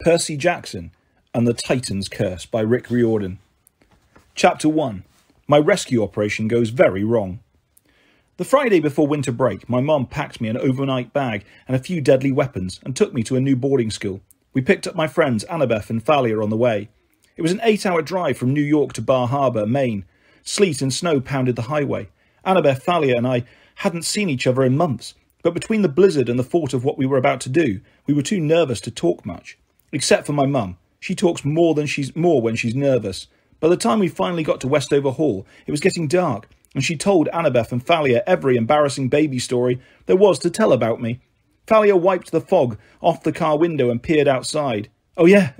Percy Jackson and the Titan's Curse by Rick Riordan. Chapter 1. My rescue operation goes very wrong. The Friday before winter break, my mum packed me an overnight bag and a few deadly weapons and took me to a new boarding school. We picked up my friends Annabeth and Thalia on the way. It was an 8-hour drive from New York to Bar Harbor, Maine. Sleet and snow pounded the highway. Annabeth, Thalia and I hadn't seen each other in months, but between the blizzard and the thought of what we were about to do, we were too nervous to talk much. Except for my mum. She talks more when she's nervous. By the time we finally got to Westover Hall, it was getting dark, and she told Annabeth and Thalia every embarrassing baby story there was to tell about me. Thalia wiped the fog off the car window and peered outside. Oh yeah,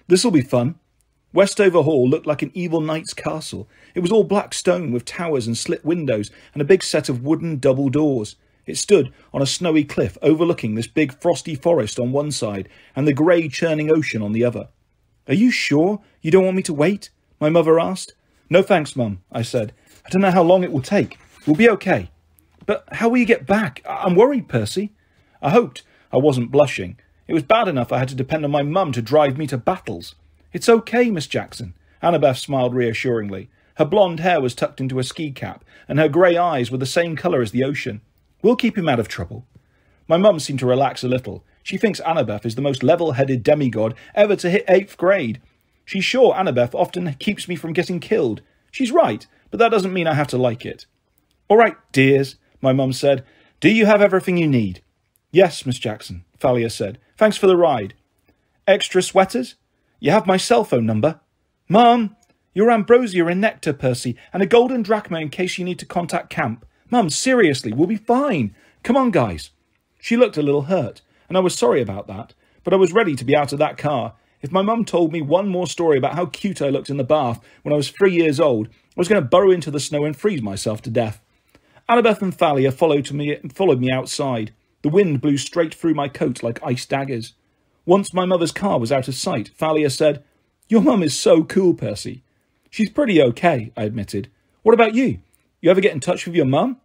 this'll be fun. Westover Hall looked like an evil knight's castle. It was all black stone with towers and slit windows and a big set of wooden double doors. It stood on a snowy cliff overlooking this big frosty forest on one side and the grey churning ocean on the other. Are you sure you don't want me to wait? My mother asked. No thanks, Mum, I said. I don't know how long it will take. We'll be okay. But how will you get back? I'm worried, Percy. I hoped I wasn't blushing. It was bad enough I had to depend on my mum to drive me to battles. It's okay, Miss Jackson. Annabeth smiled reassuringly. Her blonde hair was tucked into a ski cap, and her grey eyes were the same colour as the ocean. We'll keep him out of trouble. My mum seemed to relax a little. She thinks Annabeth is the most level-headed demigod ever to hit 8th grade. She's sure Annabeth often keeps me from getting killed. She's right, but that doesn't mean I have to like it. All right, dears, my mum said. Do you have everything you need? Yes, Miss Jackson, Thalia said. Thanks for the ride. Extra sweaters? You have my cell phone number? Mum, your ambrosia and nectar, Percy, and a golden drachma in case you need to contact camp. Mum, seriously, we'll be fine. Come on, guys. She looked a little hurt, and I was sorry about that, but I was ready to be out of that car. If my mum told me one more story about how cute I looked in the bath when I was 3 years old, I was going to burrow into the snow and freeze myself to death. Annabeth and Thalia followed me outside. The wind blew straight through my coat like ice daggers. Once my mother's car was out of sight, Thalia said, Your mum is so cool, Percy. She's pretty okay, I admitted. What about you? You ever get in touch with your mum?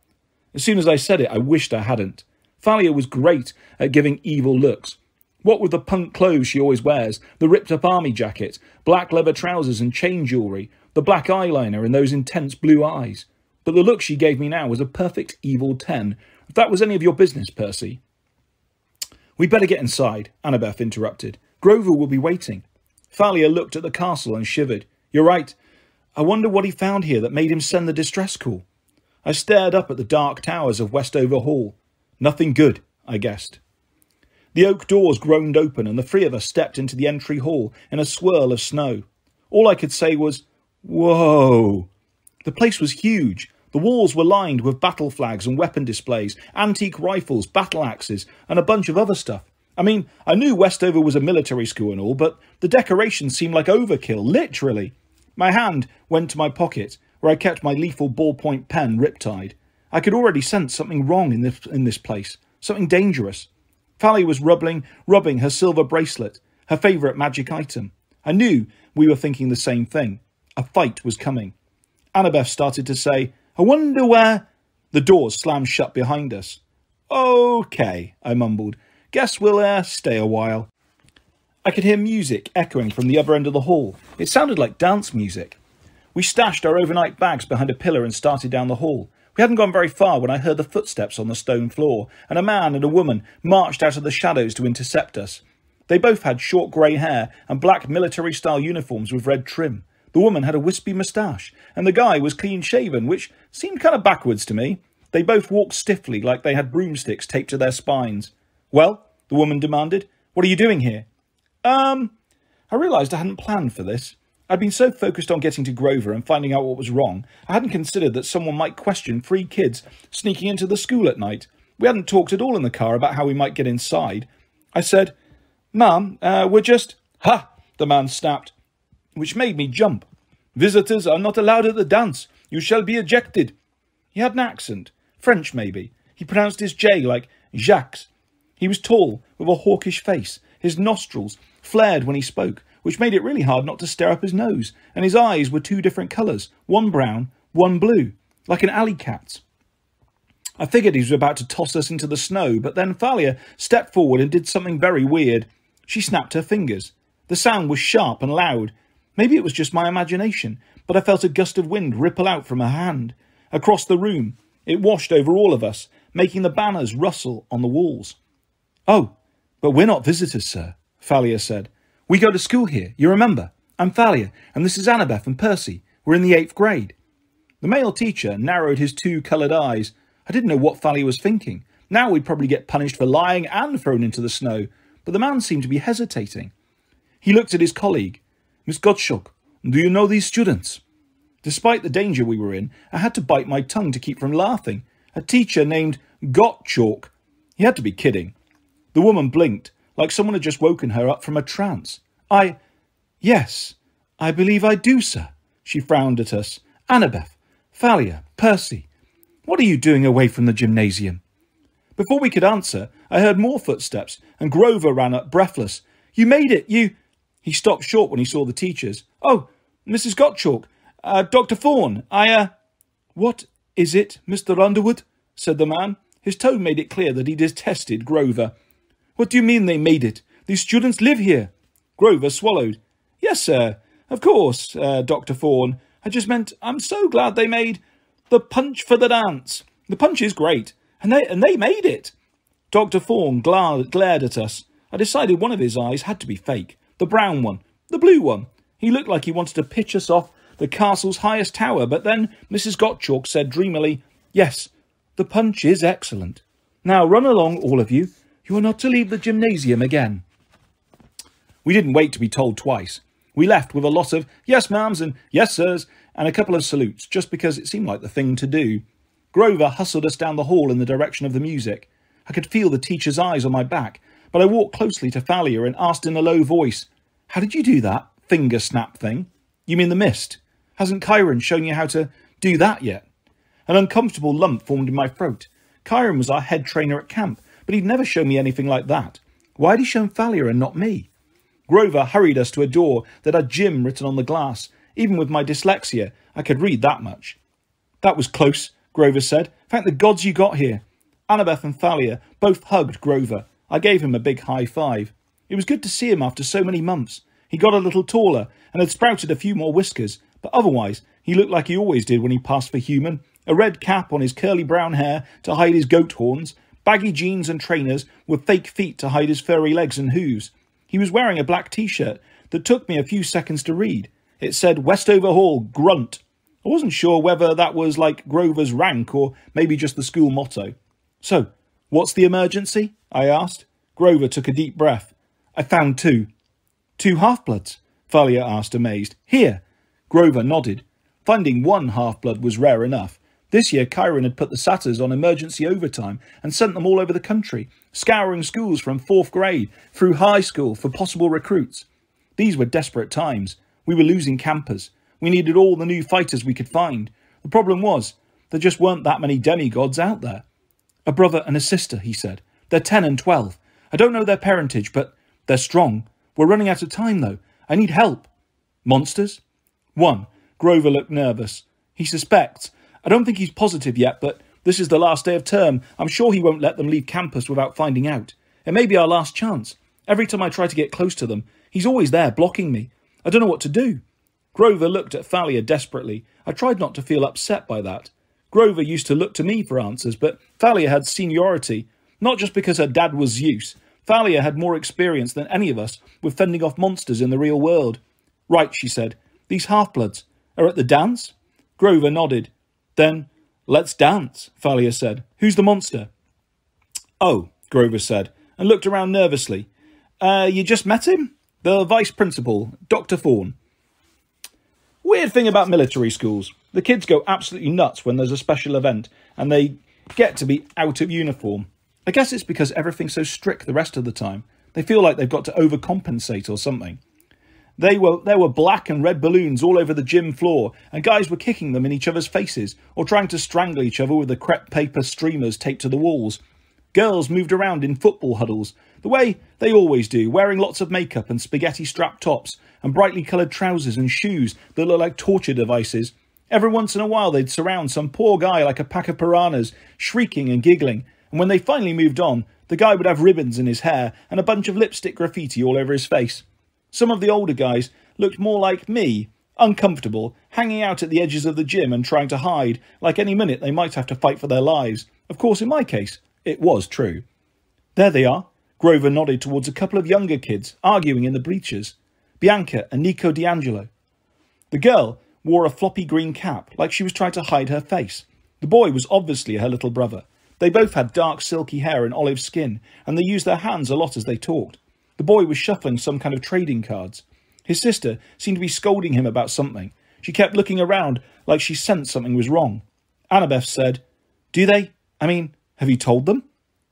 As soon as I said it, I wished I hadn't. Thalia was great at giving evil looks. What with the punk clothes she always wears, the ripped-up army jacket, black leather trousers and chain jewellery, the black eyeliner and those intense blue eyes. But the look she gave me now was a perfect evil 10. If that was any of your business, Percy. We'd better get inside, Annabeth interrupted. Grover will be waiting. Thalia looked at the castle and shivered. You're right. I wonder what he found here that made him send the distress call. I stared up at the dark towers of Westover Hall. Nothing good, I guessed. The oak doors groaned open and the three of us stepped into the entry hall in a swirl of snow. All I could say was, Whoa! The place was huge. The walls were lined with battle flags and weapon displays, antique rifles, battle axes, and a bunch of other stuff. I mean, I knew Westover was a military school and all, but the decorations seemed like overkill, literally. My hand went to my pocket, where I kept my lethal ballpoint pen riptide. I could already sense something wrong in this place, something dangerous. Thalia was rubbing her silver bracelet, her favourite magic item. I knew we were thinking the same thing. A fight was coming. Annabeth started to say, I wonder where... The doors slammed shut behind us. Okay, I mumbled. Guess we'll stay a while. I could hear music echoing from the other end of the hall. It sounded like dance music. We stashed our overnight bags behind a pillar and started down the hall. We hadn't gone very far when I heard the footsteps on the stone floor, and a man and a woman marched out of the shadows to intercept us. They both had short grey hair and black military-style uniforms with red trim. The woman had a wispy moustache, and the guy was clean-shaven, which seemed kind of backwards to me. They both walked stiffly, like they had broomsticks taped to their spines. Well, the woman demanded, what are you doing here? I realised I hadn't planned for this. I'd been so focused on getting to Grover and finding out what was wrong, I hadn't considered that someone might question 3 kids sneaking into the school at night. We hadn't talked at all in the car about how we might get inside. I said, Mum, we're just... Ha! The man snapped, which made me jump. Visitors are not allowed at the dance. You shall be ejected. He had an accent. French, maybe. He pronounced his J like Jacques. He was tall, with a hawkish face. His nostrils flared when he spoke, which made it really hard not to stare up his nose, and his eyes were 2 different colours, one brown, one blue, like an alley cat's. I figured he was about to toss us into the snow, but then Thalia stepped forward and did something very weird. She snapped her fingers. The sound was sharp and loud. Maybe it was just my imagination, but I felt a gust of wind ripple out from her hand. Across the room, it washed over all of us, making the banners rustle on the walls. "Oh, but we're not visitors, sir," Thalia said. "We go to school here, you remember? I'm Thalia, and this is Annabeth and Percy. We're in the 8th grade. The male teacher narrowed his two coloured eyes. I didn't know what Thalia was thinking. Now we'd probably get punished for lying and thrown into the snow, but the man seemed to be hesitating. He looked at his colleague. "Miss Gottschalk, do you know these students?" Despite the danger we were in, I had to bite my tongue to keep from laughing. A teacher named Gottschalk. He had to be kidding. The woman blinked, like someone had just woken her up from a trance. Yes, I believe I do, sir." She frowned at us. "Annabeth, Thalia, Percy, what are you doing away from the gymnasium?" Before we could answer, I heard more footsteps, and Grover ran up breathless. "You made it, you—" He stopped short when he saw the teachers. "Oh, Mrs. Gottschalk, Dr. Thorne, "What is it, Mr. Underwood?" said the man. His tone made it clear that he detested Grover. "What do you mean they made it? These students live here." Grover swallowed. "Yes, sir, of course, Dr. Thorne. I just meant I'm so glad they made the punch for the dance. The punch is great, and they made it." Dr. Thorne glared at us. I decided one of his eyes had to be fake. The brown one. The blue one. He looked like he wanted to pitch us off the castle's highest tower, but then Mrs. Gottschalk said dreamily, "Yes, the punch is excellent. Now run along, all of you. You are not to leave the gymnasium again." We didn't wait to be told twice. We left with a lot of "yes, ma'ams" and "yes, sirs," and a couple of salutes, just because it seemed like the thing to do. Grover hustled us down the hall in the direction of the music. I could feel the teacher's eyes on my back, but I walked closely to Thalia and asked in a low voice, "How did you do that finger snap thing?" "You mean the mist? Hasn't Chiron shown you how to do that yet?" An uncomfortable lump formed in my throat. Chiron was our head trainer at camp, but he'd never shown me anything like that. Why had he shown Thalia and not me? Grover hurried us to a door that had gym written on the glass. Even with my dyslexia, I could read that much. "That was close," Grover said. "Thank the gods you got here." Annabeth and Thalia both hugged Grover. I gave him a big high five. It was good to see him after so many months. He got a little taller and had sprouted a few more whiskers, but otherwise he looked like he always did when he passed for human. A red cap on his curly brown hair to hide his goat horns, baggy jeans and trainers with fake feet to hide his furry legs and hooves. He was wearing a black t-shirt that took me a few seconds to read. It said Westover Hall, Grunt. I wasn't sure whether that was like Grover's rank or maybe just the school motto. "So, what's the emergency?" I asked. Grover took a deep breath. "I found two." "Two half-bloods?" Thalia asked, amazed. "Here." Grover nodded. Finding one half-blood was rare enough. This year, Chiron had put the Satyrs on emergency overtime and sent them all over the country, scouring schools from 4th grade through high school for possible recruits. These were desperate times. We were losing campers. We needed all the new fighters we could find. The problem was, there just weren't that many demigods out there. "A brother and a sister," he said. "They're 10 and 12. I don't know their parentage, but they're strong. We're running out of time, though. I need help." "Monsters?" "One." Grover looked nervous. "He suspects. I don't think he's positive yet, but this is the last day of term. I'm sure he won't let them leave campus without finding out. It may be our last chance. Every time I try to get close to them, he's always there blocking me. I don't know what to do." Grover looked at Thalia desperately. I tried not to feel upset by that. Grover used to look to me for answers, but Thalia had seniority. Not just because her dad was Zeus. Thalia had more experience than any of us with fending off monsters in the real world. "Right," she said. "These half-bloods are at the dance?" Grover nodded. "Then let's dance," Thalia said. "Who's the monster?" "Oh," Grover said, and looked around nervously. You just met him? The vice principal, Dr. Thorne." Weird thing about military schools. The kids go absolutely nuts when there's a special event, and they get to be out of uniform. I guess it's because everything's so strict the rest of the time. They feel like they've got to overcompensate or something. There were black and red balloons all over the gym floor, and guys were kicking them in each other's faces, or trying to strangle each other with the crepe paper streamers taped to the walls. Girls moved around in football huddles, the way they always do, wearing lots of makeup and spaghetti-strapped tops, and brightly coloured trousers and shoes that look like torture devices. Every once in a while they'd surround some poor guy like a pack of piranhas, shrieking and giggling, and when they finally moved on, the guy would have ribbons in his hair and a bunch of lipstick graffiti all over his face. Some of the older guys looked more like me, uncomfortable, hanging out at the edges of the gym and trying to hide, like any minute they might have to fight for their lives. Of course, in my case, it was true. There they are. Grover nodded towards a couple of younger kids, arguing in the bleachers. Bianca and Nico D'Angelo. The girl wore a floppy green cap, like she was trying to hide her face. The boy was obviously her little brother. They both had dark silky hair and olive skin, and they used their hands a lot as they talked. The boy was shuffling some kind of trading cards. His sister seemed to be scolding him about something. She kept looking around like she sensed something was wrong. Annabeth said, "Do they? Have you told them?"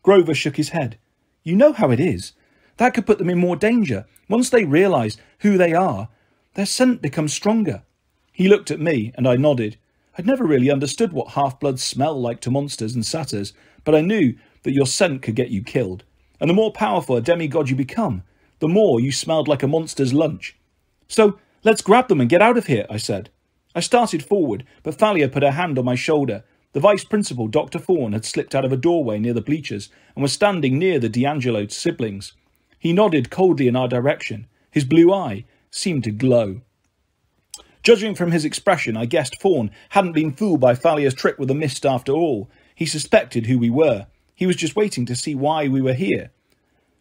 Grover shook his head. "You know how it is. That could put them in more danger. Once they realise who they are, their scent becomes stronger." He looked at me, and I nodded. I'd never really understood what half-bloods smell like to monsters and satyrs, but I knew that your scent could get you killed. And the more powerful a demigod you become, the more you smelled like a monster's lunch. "So, let's grab them and get out of here," I said. I started forward, but Thalia put her hand on my shoulder. The vice principal, Dr. Thorne, had slipped out of a doorway near the bleachers and was standing near the D'Angelo siblings. He nodded coldly in our direction. His blue eye seemed to glow. Judging from his expression, I guessed Thorne hadn't been fooled by Thalia's trick with the mist after all. He suspected who we were. He was just waiting to see why we were here.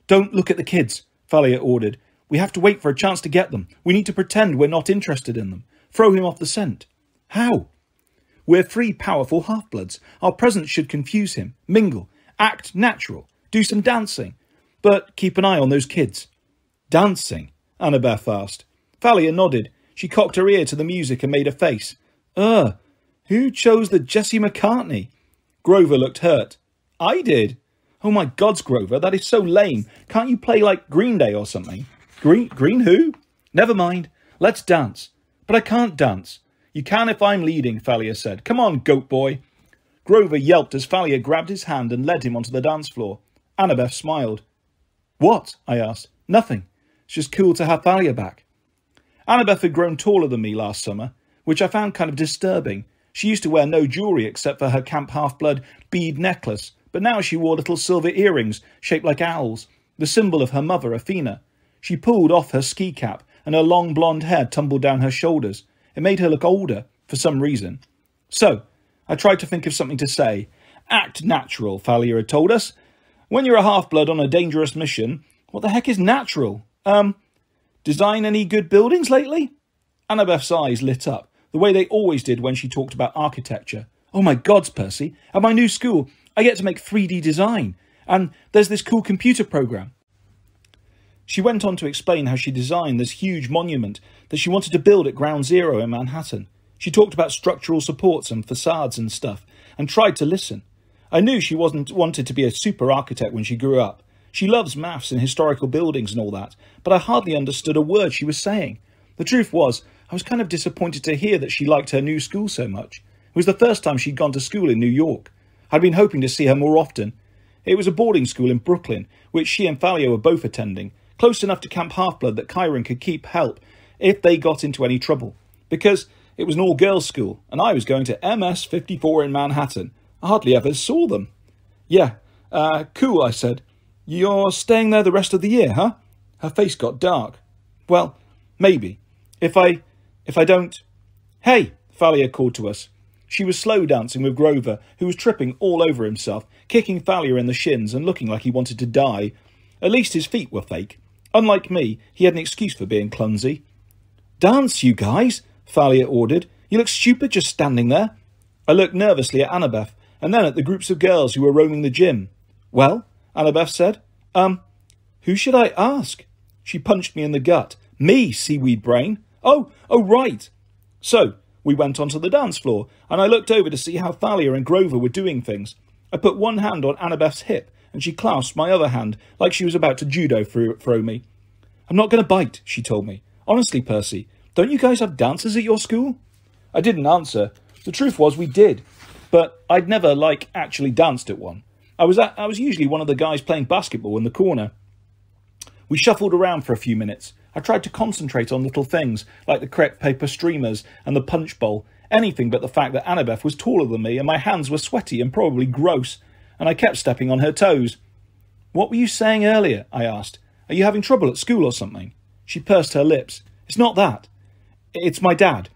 "Don't look at the kids," Thalia ordered. "We have to wait for a chance to get them. We need to pretend we're not interested in them. Throw him off the scent." "How?" "We're 3 powerful half-bloods. Our presence should confuse him. Mingle. Act natural. Do some dancing. But keep an eye on those kids." "Dancing?" Annabeth asked. Thalia nodded. She cocked her ear to the music and made a face. Who chose the Jesse McCartney?" Grover looked hurt. "I did." "Oh my gods, Grover, that is so lame. Can't you play like Green Day or something?" Green who?" "Never mind. Let's dance." "But I can't dance." "You can if I'm leading," Thalia said. "Come on, goat boy." Grover yelped as Thalia grabbed his hand and led him onto the dance floor. Annabeth smiled. "What?" I asked. "Nothing. It's just cool to have Thalia back." Annabeth had grown taller than me last summer, which I found kind of disturbing. She used to wear no jewellery except for her camp half-blood bead necklace, but now she wore little silver earrings shaped like owls, the symbol of her mother, Athena. She pulled off her ski cap, and her long blonde hair tumbled down her shoulders. It made her look older, for some reason. So, I tried to think of something to say. "Act natural," Thalia had told us. "When you're a half-blood on a dangerous mission, what the heck is natural? Design any good buildings lately?" Annabeth's eyes lit up, the way they always did when she talked about architecture. "Oh my gods, Percy, at my new school, I get to make 3D design, and there's this cool computer program." She went on to explain how she designed this huge monument that she wanted to build at Ground Zero in Manhattan. She talked about structural supports and facades and stuff, and tried to listen. I knew she wanted to be a super architect when she grew up. She loves maths and historical buildings and all that, but I hardly understood a word she was saying. The truth was, I was kind of disappointed to hear that she liked her new school so much. It was the first time she'd gone to school in New York. I'd been hoping to see her more often. It was a boarding school in Brooklyn, which she and Thalia were both attending, close enough to Camp Half-Blood that Chiron could keep help if they got into any trouble. Because it was an all-girls school, and I was going to MS 54 in Manhattan. I hardly ever saw them. "Yeah, cool," I said. "You're staying there the rest of the year, huh?" Her face got dark. "Well, maybe. If I don't..." "Hey," Thalia called to us. She was slow dancing with Grover, who was tripping all over himself, kicking Thalia in the shins and looking like he wanted to die. At least his feet were fake. Unlike me, he had an excuse for being clumsy. "Dance, you guys," Thalia ordered. "You look stupid just standing there." I looked nervously at Annabeth, and then at the groups of girls who were roaming the gym. "Well," Annabeth said. Who should I ask?" She punched me in the gut. "Me, seaweed brain." Oh, right." So, we went onto the dance floor, and I looked over to see how Thalia and Grover were doing things. I put one hand on Annabeth's hip, and she clasped my other hand like she was about to judo throw me. "I'm not going to bite," she told me. "Honestly, Percy, don't you guys have dancers at your school?" I didn't answer. The truth was we did, but I'd never, actually danced at one. I was usually one of the guys playing basketball in the corner. We shuffled around for a few minutes. I tried to concentrate on little things, like the crepe paper streamers and the punch bowl, anything but the fact that Annabeth was taller than me and my hands were sweaty and probably gross, and I kept stepping on her toes. "What were you saying earlier?" I asked. "Are you having trouble at school or something?" She pursed her lips. It's not that. It's my dad.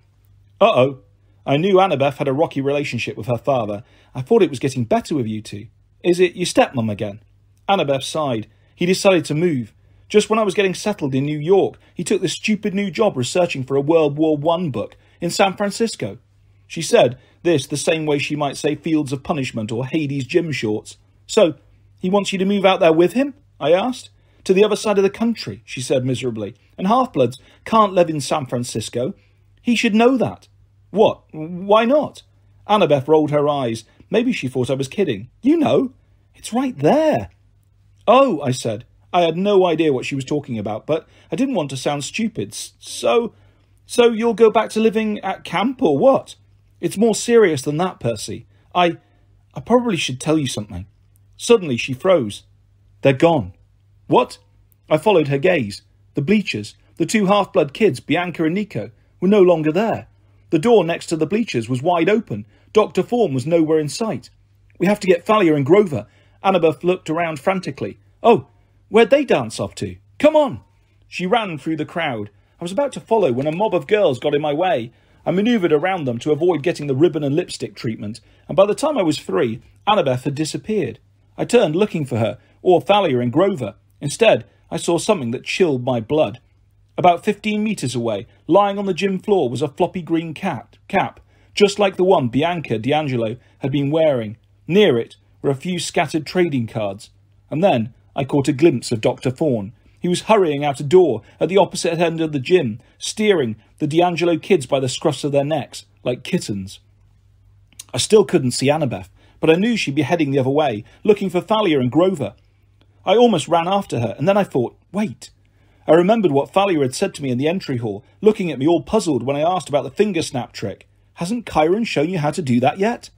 Uh-oh. I knew Annabeth had a rocky relationship with her father. I thought it was getting better with you two. Is it your stepmom again? Annabeth sighed. He decided to move. Just when I was getting settled in New York, he took this stupid new job researching for a World War I book in San Francisco. She said this the same way she might say Fields of Punishment or Hades gym shorts. So, he wants you to move out there with him? I asked. To the other side of the country, she said miserably. And half-bloods can't live in San Francisco. He should know that. What? Why not? Annabeth rolled her eyes. Maybe she thought I was kidding. You know. It's right there. Oh, I said. I had no idea what she was talking about, but I didn't want to sound stupid. So you'll go back to living at camp or what? It's more serious than that, Percy. I probably should tell you something. Suddenly she froze. They're gone. What? I followed her gaze. The bleachers, the two half-blood kids, Bianca and Nico, were no longer there. The door next to the bleachers was wide open. Dr. Thorne was nowhere in sight. We have to get Thalia and Grover. Annabeth looked around frantically. Oh, where'd they dance off to? Come on! She ran through the crowd. I was about to follow when a mob of girls got in my way. I manoeuvred around them to avoid getting the ribbon and lipstick treatment, and by the time I was free, Annabeth had disappeared. I turned looking for her, or Thalia and Grover. Instead, I saw something that chilled my blood. About 15 metres away, lying on the gym floor, was a floppy green cap, just like the one Bianca D'Angelo had been wearing. Near it were a few scattered trading cards. And then I caught a glimpse of Dr. Thorne. He was hurrying out a door at the opposite end of the gym, steering the D'Angelo kids by the scruffs of their necks, like kittens. I still couldn't see Annabeth, but I knew she'd be heading the other way, looking for Thalia and Grover. I almost ran after her, and then I thought, wait. I remembered what Thalia had said to me in the entry hall, looking at me all puzzled when I asked about the finger snap trick. Hasn't Chiron shown you how to do that yet?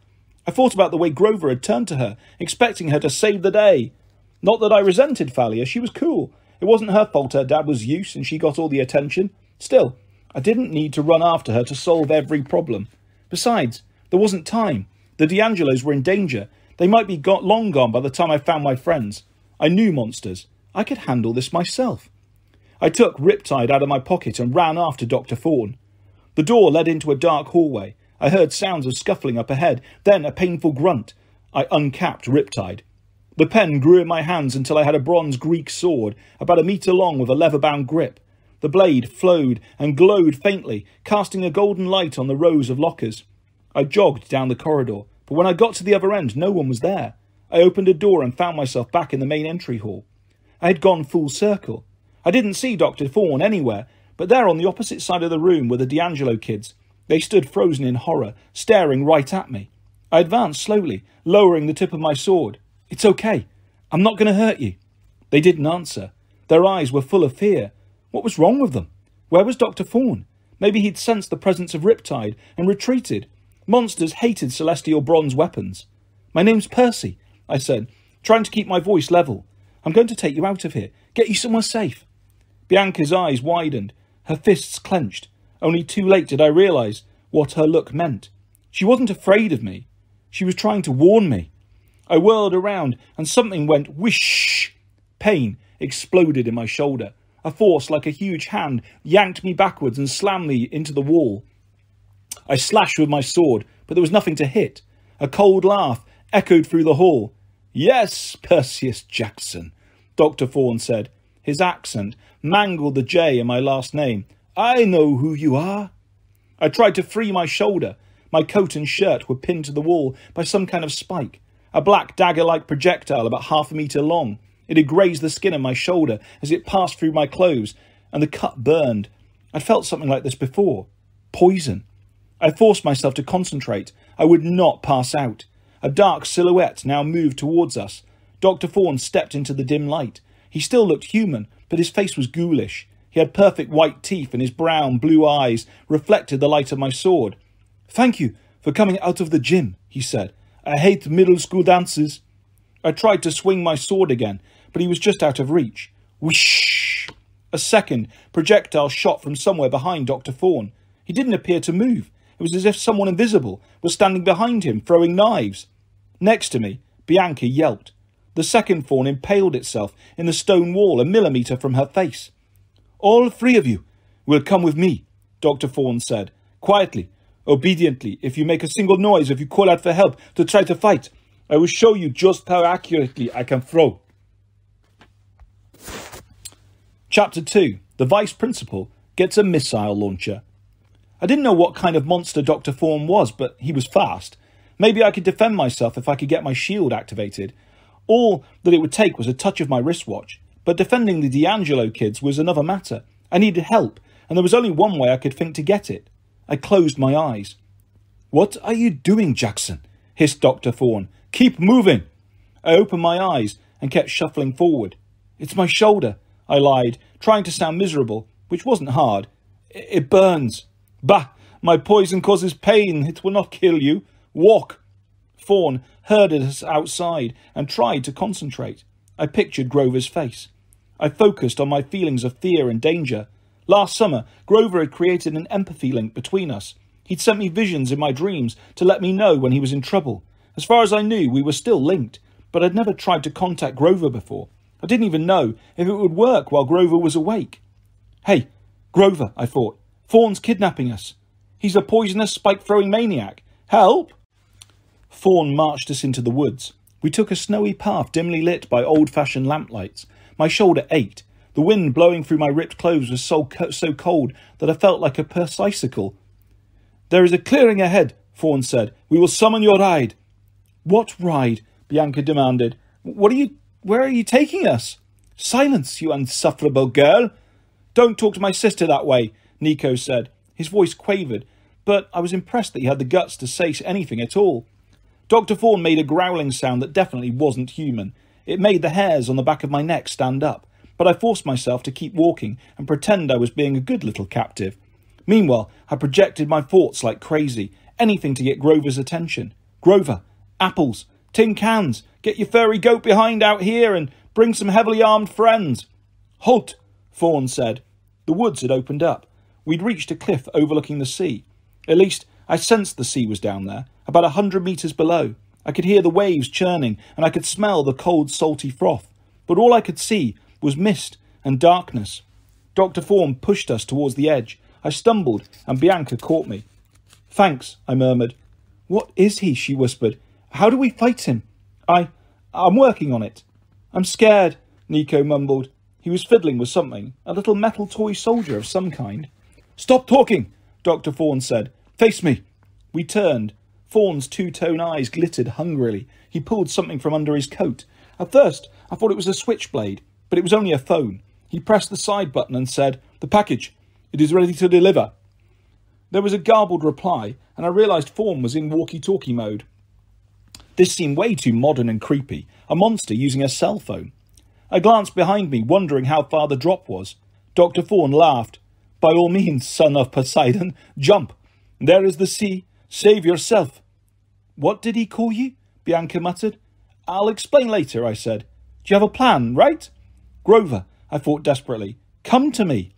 I thought about the way Grover had turned to her, expecting her to save the day. Not that I resented Thalia, she was cool. It wasn't her fault her dad was used and she got all the attention. Still, I didn't need to run after her to solve every problem. Besides, there wasn't time. The D'Angelos were in danger. They might be long gone by the time I found my friends. I knew monsters. I could handle this myself. I took Riptide out of my pocket and ran after Dr. Thorne. The door led into a dark hallway. I heard sounds of scuffling up ahead, then a painful grunt. I uncapped Riptide. The pen grew in my hands until I had a bronze Greek sword, about 1 metre long with a leather-bound grip. The blade flowed and glowed faintly, casting a golden light on the rows of lockers. I jogged down the corridor, but when I got to the other end, no one was there. I opened a door and found myself back in the main entry hall. I had gone full circle. I didn't see Dr. Thorne anywhere, but there on the opposite side of the room were the D'Angelo kids. They stood frozen in horror, staring right at me. I advanced slowly, lowering the tip of my sword. It's okay. I'm not going to hurt you. They didn't answer. Their eyes were full of fear. What was wrong with them? Where was Dr. Thorne? Maybe he'd sensed the presence of Riptide and retreated. Monsters hated celestial bronze weapons. My name's Percy, I said, trying to keep my voice level. I'm going to take you out of here, get you somewhere safe. Bianca's eyes widened, her fists clenched. Only too late did I realise what her look meant. She wasn't afraid of me. She was trying to warn me. I whirled around and something went whoosh. Pain exploded in my shoulder. A force like a huge hand yanked me backwards and slammed me into the wall. I slashed with my sword, but there was nothing to hit. A cold laugh echoed through the hall. Yes, Perseus Jackson, Dr. Thorne said. His accent mangled the J in my last name. I know who you are. I tried to free my shoulder. My coat and shirt were pinned to the wall by some kind of spike. A black dagger-like projectile about 1/2 metre long. It had grazed the skin of my shoulder as it passed through my clothes, and the cut burned. I'd felt something like this before. Poison. I forced myself to concentrate. I would not pass out. A dark silhouette now moved towards us. Dr. Thorne stepped into the dim light. He still looked human, but his face was ghoulish. He had perfect white teeth, and his brown, blue eyes reflected the light of my sword. Thank you for coming out of the gym, he said. I hate middle school dances. I tried to swing my sword again, but he was just out of reach. Whoosh! A second projectile shot from somewhere behind Dr. Thorne. He didn't appear to move. It was as if someone invisible was standing behind him, throwing knives. Next to me, Bianca yelped. The second thorn impaled itself in the stone wall 1 millimetre from her face. All 3 of you will come with me, Dr. Fawn said, quietly, obediently. If you make a single noise, if you call out for help to try to fight, I will show you just how accurately I can throw. Chapter 2. The Vice Principal gets a missile launcher. I didn't know what kind of monster Dr. Fawn was, but he was fast. Maybe I could defend myself if I could get my shield activated. All that it would take was a touch of my wristwatch. But defending the D'Angelo kids was another matter. I needed help, and there was only one way I could think to get it. I closed my eyes. "What are you doing, Jackson?" hissed Dr. Fawn. "Keep moving." I opened my eyes and kept shuffling forward. "It's my shoulder," I lied, trying to sound miserable, which wasn't hard. "It burns." "Bah! My poison causes pain. It will not kill you. Walk." Fawn herded us outside and tried to concentrate. I pictured Grover's face. I focused on my feelings of fear and danger. Last summer, Grover had created an empathy link between us. He'd sent me visions in my dreams to let me know when he was in trouble. As far as I knew, we were still linked, but I'd never tried to contact Grover before. I didn't even know if it would work while Grover was awake. "Hey, Grover," I thought. "Fawn's kidnapping us. He's a poisonous, spike-throwing maniac. Help!" Fawn marched us into the woods. We took a snowy path dimly lit by old-fashioned lamplights. My shoulder ached. The wind blowing through my ripped clothes was so cold that I felt like a Percycicle. "There is a clearing ahead," Fawn said. "We will summon your ride." "What ride?" Bianca demanded. Where are you taking us?" "Silence, you insufferable girl." "Don't talk to my sister that way," Nico said. His voice quavered, but I was impressed that he had the guts to say anything at all. Dr. Fawn made a growling sound that definitely wasn't human. It made the hairs on the back of my neck stand up, but I forced myself to keep walking and pretend I was being a good little captive. Meanwhile, I projected my thoughts like crazy, anything to get Grover's attention. "Grover, apples, tin cans, get your furry goat behind out here and bring some heavily armed friends." "Halt," Fawn said. The woods had opened up. We'd reached a cliff overlooking the sea. At least, I sensed the sea was down there, about 100 metres below. I could hear the waves churning, and I could smell the cold, salty froth. But all I could see was mist and darkness. Dr. Fawn pushed us towards the edge. I stumbled, and Bianca caught me. "Thanks," I murmured. "What is he?" she whispered. "How do we fight him?" I'm working on it." "I'm scared," Nico mumbled. He was fiddling with something, a little metal toy soldier of some kind. "Stop talking," Dr. Fawn said. "Face me." We turned. Fawn's two-tone eyes glittered hungrily. He pulled something from under his coat. At first, I thought it was a switchblade, but it was only a phone. He pressed the side button and said, "The package. It is ready to deliver." There was a garbled reply, and I realised Fawn was in walkie-talkie mode. This seemed way too modern and creepy, a monster using a cell phone. I glanced behind me, wondering how far the drop was. Dr. Fawn laughed. "By all means, son of Poseidon, jump. There is the sea. Save yourself." "What did he call you?" Bianca muttered. "I'll explain later," I said. "Do you have a plan, right?" "Grover," I thought desperately, "come to me."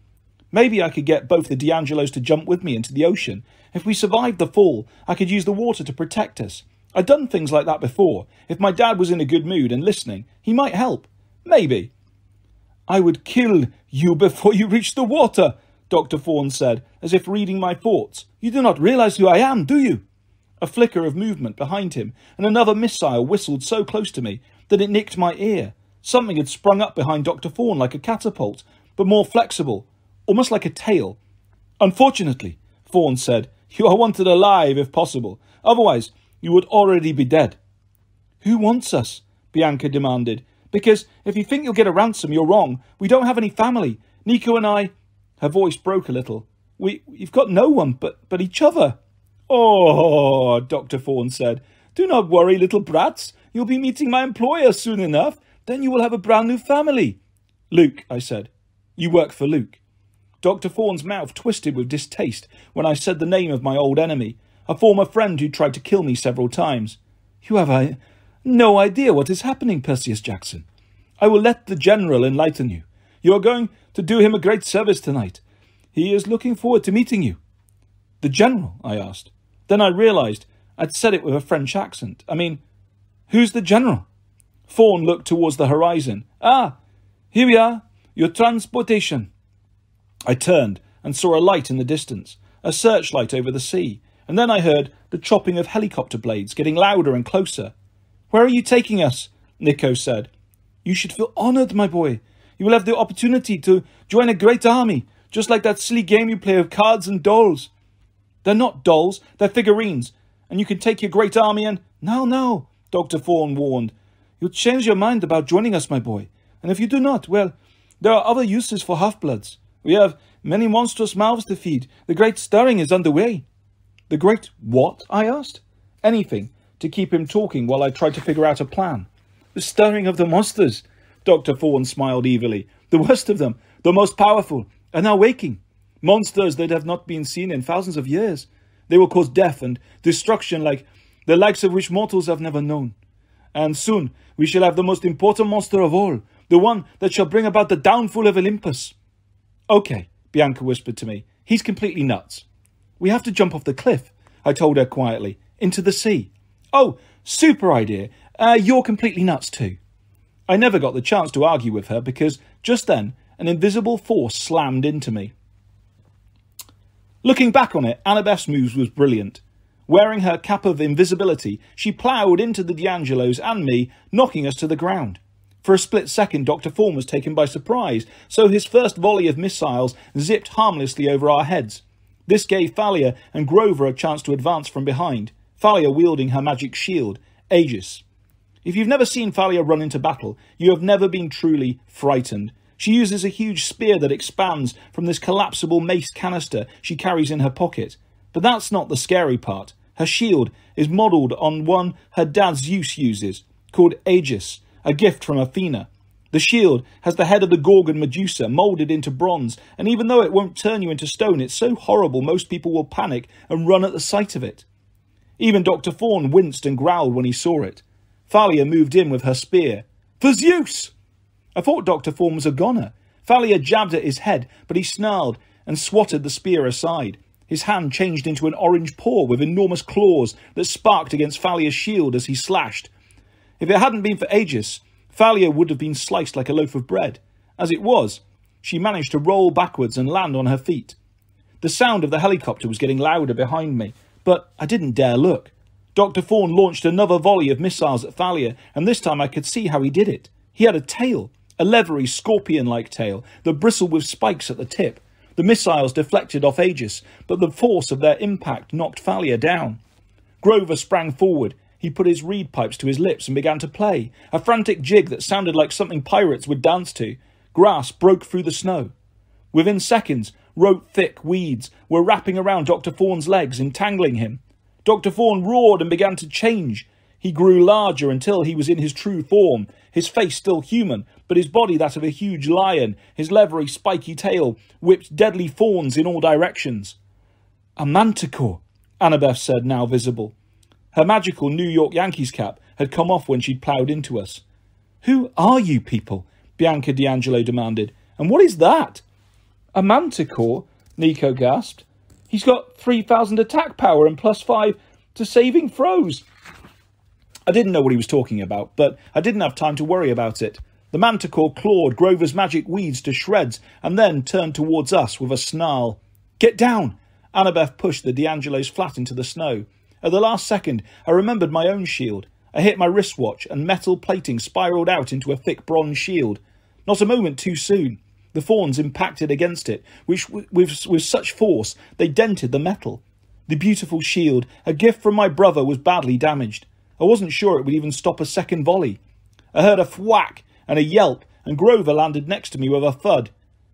Maybe I could get both the D'Angelos to jump with me into the ocean. If we survived the fall, I could use the water to protect us. I'd done things like that before. If my dad was in a good mood and listening, he might help. Maybe. "I would kill you before you reached the water," Dr. Fawn said, as if reading my thoughts. "You do not realise who I am, do you?" A flicker of movement behind him, and another missile whistled so close to me that it nicked my ear. Something had sprung up behind Dr. Fawn like a catapult, but more flexible, almost like a tail. "Unfortunately," Fawn said, "you are wanted alive if possible. Otherwise, you would already be dead." "Who wants us?" Bianca demanded. "Because if you think you'll get a ransom, you're wrong. We don't have any family. Nico and I—" Her voice broke a little. We've got no one but each other." "Oh," Dr. Fawn said. "Do not worry, little brats. You'll be meeting my employer soon enough. Then you will have a brand new family." "Luke," I said. "You work for Luke." Dr. Fawn's mouth twisted with distaste when I said the name of my old enemy, a former friend who tried to kill me several times. "You have no idea what is happening, Percy Jackson. I will let the General enlighten you. You are going to do him a great service tonight. He is looking forward to meeting you." "The General?" I asked. Then I realised I'd said it with a French accent. I mean, who's the General? Fawn looked towards the horizon. "Ah, here we are. Your transportation." I turned and saw a light in the distance, a searchlight over the sea, and then I heard the chopping of helicopter blades getting louder and closer. "Where are you taking us?" Nico said. "You should feel honoured, my boy. You will have the opportunity to join a great army, just like that silly game you play of cards and dolls." "They're not dolls, they're figurines, and you can take your great army and—" No, Dr. Thorne warned. "You'll change your mind about joining us, my boy, and if you do not, well, there are other uses for half-bloods. We have many monstrous mouths to feed. The great stirring is underway." "The great what?" I asked. Anything to keep him talking while I tried to figure out a plan. "The stirring of the monsters," Dr. Thorne smiled evilly. "The worst of them, the most powerful, are now waking. Monsters that have not been seen in thousands of years. They will cause death and destruction like the likes of which mortals have never known. And soon we shall have the most important monster of all, the one that shall bring about the downfall of Olympus." "Okay," Bianca whispered to me. "He's completely nuts." "We have to jump off the cliff," I told her quietly, "into the sea." "Oh, super idea. You're completely nuts too." I never got the chance to argue with her because just then an invisible force slammed into me. Looking back on it, Annabeth's moves was brilliant. Wearing her cap of invisibility, she ploughed into the D'Angelos and me, knocking us to the ground. For a split second, Dr. Thorne was taken by surprise, so his first volley of missiles zipped harmlessly over our heads. This gave Thalia and Grover a chance to advance from behind, Thalia wielding her magic shield, Aegis. If you've never seen Thalia run into battle, you have never been truly frightened. She uses a huge spear that expands from this collapsible mace canister she carries in her pocket. But that's not the scary part. Her shield is modelled on one her dad Zeus uses, called Aegis, a gift from Athena. The shield has the head of the Gorgon Medusa moulded into bronze, and even though it won't turn you into stone, it's so horrible most people will panic and run at the sight of it. Even Dr. Thorne winced and growled when he saw it. Thalia moved in with her spear. "For Zeus!" I thought Dr. Thorne was a goner. Thalia jabbed at his head, but he snarled and swatted the spear aside. His hand changed into an orange paw with enormous claws that sparked against Thalia's shield as he slashed. If it hadn't been for Aegis, Thalia would have been sliced like a loaf of bread. As it was, she managed to roll backwards and land on her feet. The sound of the helicopter was getting louder behind me, but I didn't dare look. Dr. Thorne launched another volley of missiles at Thalia, and this time I could see how he did it. He had a tail, a leathery, scorpion-like tail that bristled with spikes at the tip. The missiles deflected off Aegis, but the force of their impact knocked Thalia down. Grover sprang forward. He put his reed pipes to his lips and began to play, a frantic jig that sounded like something pirates would dance to. Grass broke through the snow. Within seconds, rope-thick weeds were wrapping around Dr. Thorne's legs, entangling him. Dr. Thorne roared and began to change. He grew larger until he was in his true form, his face still human, but his body that of a huge lion. His leathery, spiky tail whipped deadly thorns in all directions. "A manticore," Annabeth said, now visible. Her magical New York Yankees cap had come off when she'd ploughed into us. "Who are you people?" Bianca D'Angelo demanded. "And what is that?" "A manticore," Nico gasped. "He's got 3,000 attack power and +5 to saving throws." I didn't know what he was talking about, but I didn't have time to worry about it. The manticore clawed Grover's magic weeds to shreds and then turned towards us with a snarl. "Get down!" Annabeth pushed the D'Angelos flat into the snow. At the last second, I remembered my own shield. I hit my wristwatch and metal plating spiralled out into a thick bronze shield. Not a moment too soon. The thorns impacted against it, which with such force they dented the metal. The beautiful shield, a gift from my brother, was badly damaged. I wasn't sure it would even stop a second volley. I heard a thwack and a yelp, and Grover landed next to me with a thud.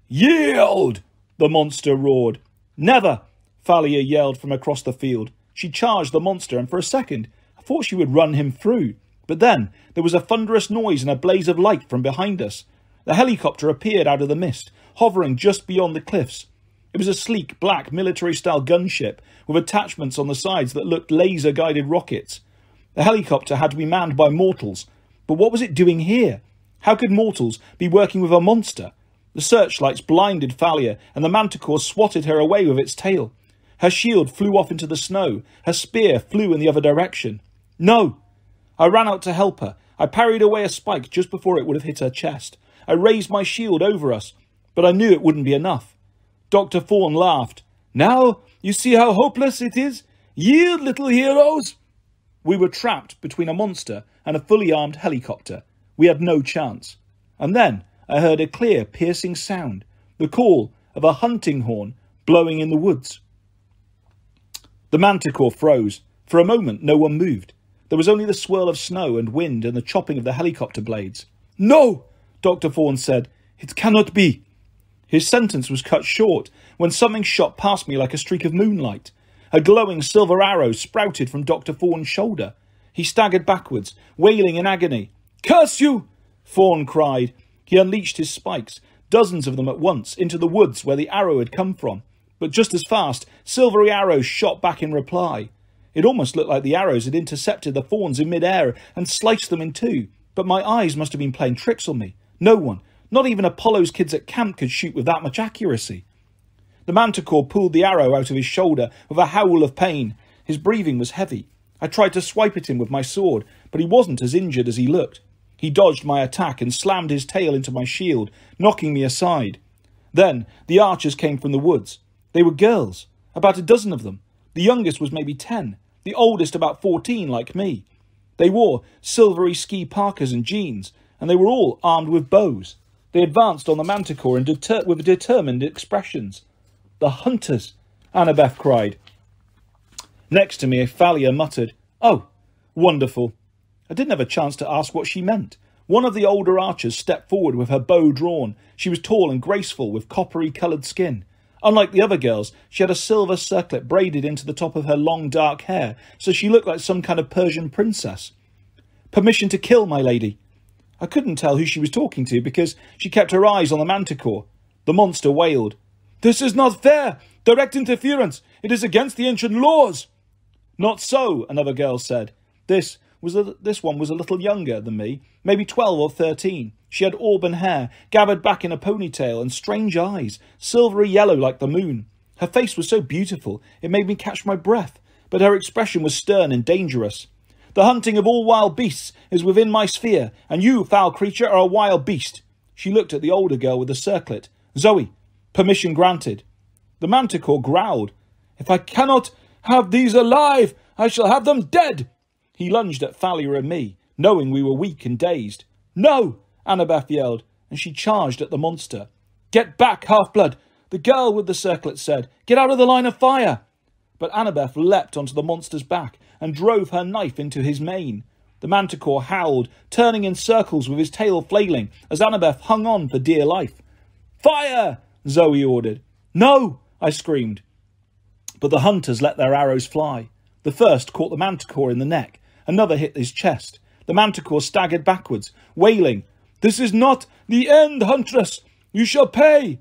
"Yield!" the monster roared. "Never!" Thalia yelled from across the field. She charged the monster, and for a second I thought she would run him through. But then there was a thunderous noise and a blaze of light from behind us. The helicopter appeared out of the mist, hovering just beyond the cliffs. It was a sleek, black, military-style gunship with attachments on the sides that looked laser-guided rockets. The helicopter had to be manned by mortals. But what was it doing here? How could mortals be working with a monster? The searchlights blinded Thalia, and the manticore swatted her away with its tail. Her shield flew off into the snow. Her spear flew in the other direction. "No!" I ran out to help her. I parried away a spike just before it would have hit her chest. I raised my shield over us, but I knew it wouldn't be enough. Dr. Fawn laughed. "Now you see how hopeless it is? Yield, little heroes!" We were trapped between a monster and a fully armed helicopter. We had no chance. And then I heard a clear, piercing sound, the call of a hunting horn blowing in the woods. The manticore froze. For a moment no one moved. There was only the swirl of snow and wind and the chopping of the helicopter blades. "No!" Dr. Fawn said. "It cannot be." His sentence was cut short when something shot past me like a streak of moonlight. A glowing silver arrow sprouted from Dr. Fawn's shoulder. He staggered backwards, wailing in agony. "Curse you!" Fawn cried. He unleashed his spikes, dozens of them at once, into the woods where the arrow had come from. But just as fast, silvery arrows shot back in reply. It almost looked like the arrows had intercepted the fawns in mid-air and sliced them in two. But my eyes must have been playing tricks on me. No one, not even Apollo's kids at camp, could shoot with that much accuracy. The manticore pulled the arrow out of his shoulder with a howl of pain. His breathing was heavy. I tried to swipe at him with my sword, but he wasn't as injured as he looked. He dodged my attack and slammed his tail into my shield, knocking me aside. Then the archers came from the woods. They were girls, about a dozen of them. The youngest was maybe 10, the oldest about 14 like me. They wore silvery ski parkas and jeans, and they were all armed with bows. They advanced on the manticore with determined expressions. "The hunters!" Annabeth cried. Next to me, Thalia muttered, "Oh, wonderful." I didn't have a chance to ask what she meant. One of the older archers stepped forward with her bow drawn. She was tall and graceful, with coppery-coloured skin. Unlike the other girls, she had a silver circlet braided into the top of her long dark hair, so she looked like some kind of Persian princess. "Permission to kill, my lady." I couldn't tell who she was talking to because she kept her eyes on the manticore. The monster wailed. "This is not fair! Direct interference! It is against the ancient laws!" "Not so," another girl said. This one was a little younger than me, maybe 12 or 13. She had auburn hair, gathered back in a ponytail, and strange eyes, silvery yellow like the moon. Her face was so beautiful, it made me catch my breath, but her expression was stern and dangerous. "The hunting of all wild beasts is within my sphere, and you, foul creature, are a wild beast." She looked at the older girl with the circlet. "Zoe, permission granted." The manticore growled. "If I cannot have these alive, I shall have them dead." He lunged at Thalia and me, knowing we were weak and dazed. "No!" Annabeth yelled, and she charged at the monster. "Get back, half-blood!" the girl with the circlet said. "Get out of the line of fire!" But Annabeth leapt onto the monster's back and drove her knife into his mane. The manticore howled, turning in circles with his tail flailing as Annabeth hung on for dear life. "Fire!" Zoe ordered. "No!" I screamed. But the hunters let their arrows fly. The first caught the manticore in the neck. Another hit his chest. The manticore staggered backwards, wailing, "This is not the end, huntress! You shall pay!"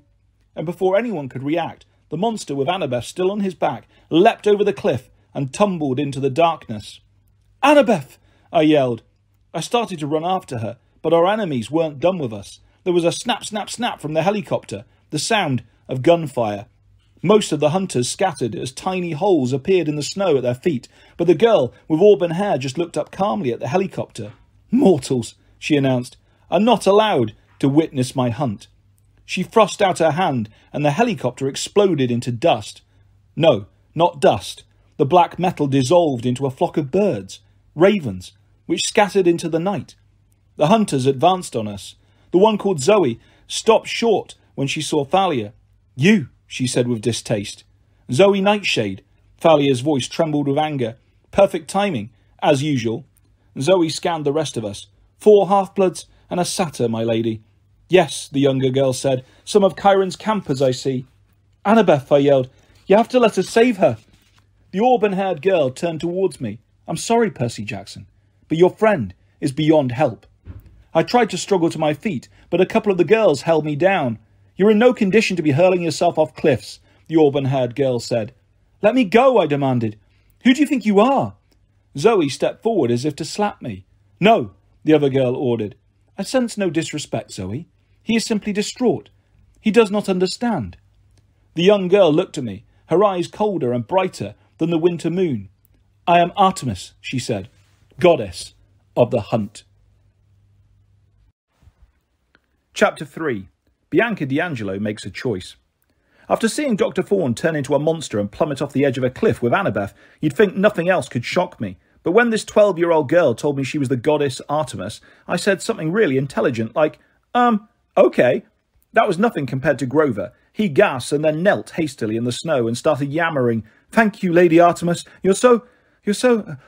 And before anyone could react, the monster with Annabeth still on his back leapt over the cliff and tumbled into the darkness. "Annabeth!" I yelled. I started to run after her, but our enemies weren't done with us. There was a snap, snap, snap from the helicopter, the sound of gunfire. Most of the hunters scattered as tiny holes appeared in the snow at their feet, but the girl with auburn hair just looked up calmly at the helicopter. "Mortals," she announced, "are not allowed to witness my hunt." She thrust out her hand, and the helicopter exploded into dust. No, not dust. The black metal dissolved into a flock of birds, ravens, which scattered into the night. The hunters advanced on us. The one called Zoe stopped short when she saw Thalia. "You," she said with distaste. "Zoe Nightshade." Thalia's voice trembled with anger. "Perfect timing, as usual." Zoe scanned the rest of us. "4 half-bloods and a satyr, my lady." "Yes," the younger girl said. "Some of Chiron's campers, I see." "Annabeth," I yelled. "You have to let us save her." The auburn-haired girl turned towards me. "I'm sorry, Percy Jackson, but your friend is beyond help." I tried to struggle to my feet, but a couple of the girls held me down. "You're in no condition to be hurling yourself off cliffs," the auburn-haired girl said. "Let me go," I demanded. "Who do you think you are?" Zoe stepped forward as if to slap me. "No," the other girl ordered. "I sense no disrespect, Zoe. He is simply distraught. He does not understand." The young girl looked at me, her eyes colder and brighter than the winter moon. "I am Artemis," she said, "goddess of the hunt." Chapter 3. Bianca D'Angelo makes a choice. After seeing Dr. Fawn turn into a monster and plummet off the edge of a cliff with Annabeth, you'd think nothing else could shock me. But when this 12-year-old girl told me she was the goddess Artemis, I said something really intelligent like, okay. That was nothing compared to Grover. He gasped and then knelt hastily in the snow and started yammering, "Thank you, Lady Artemis. You're so,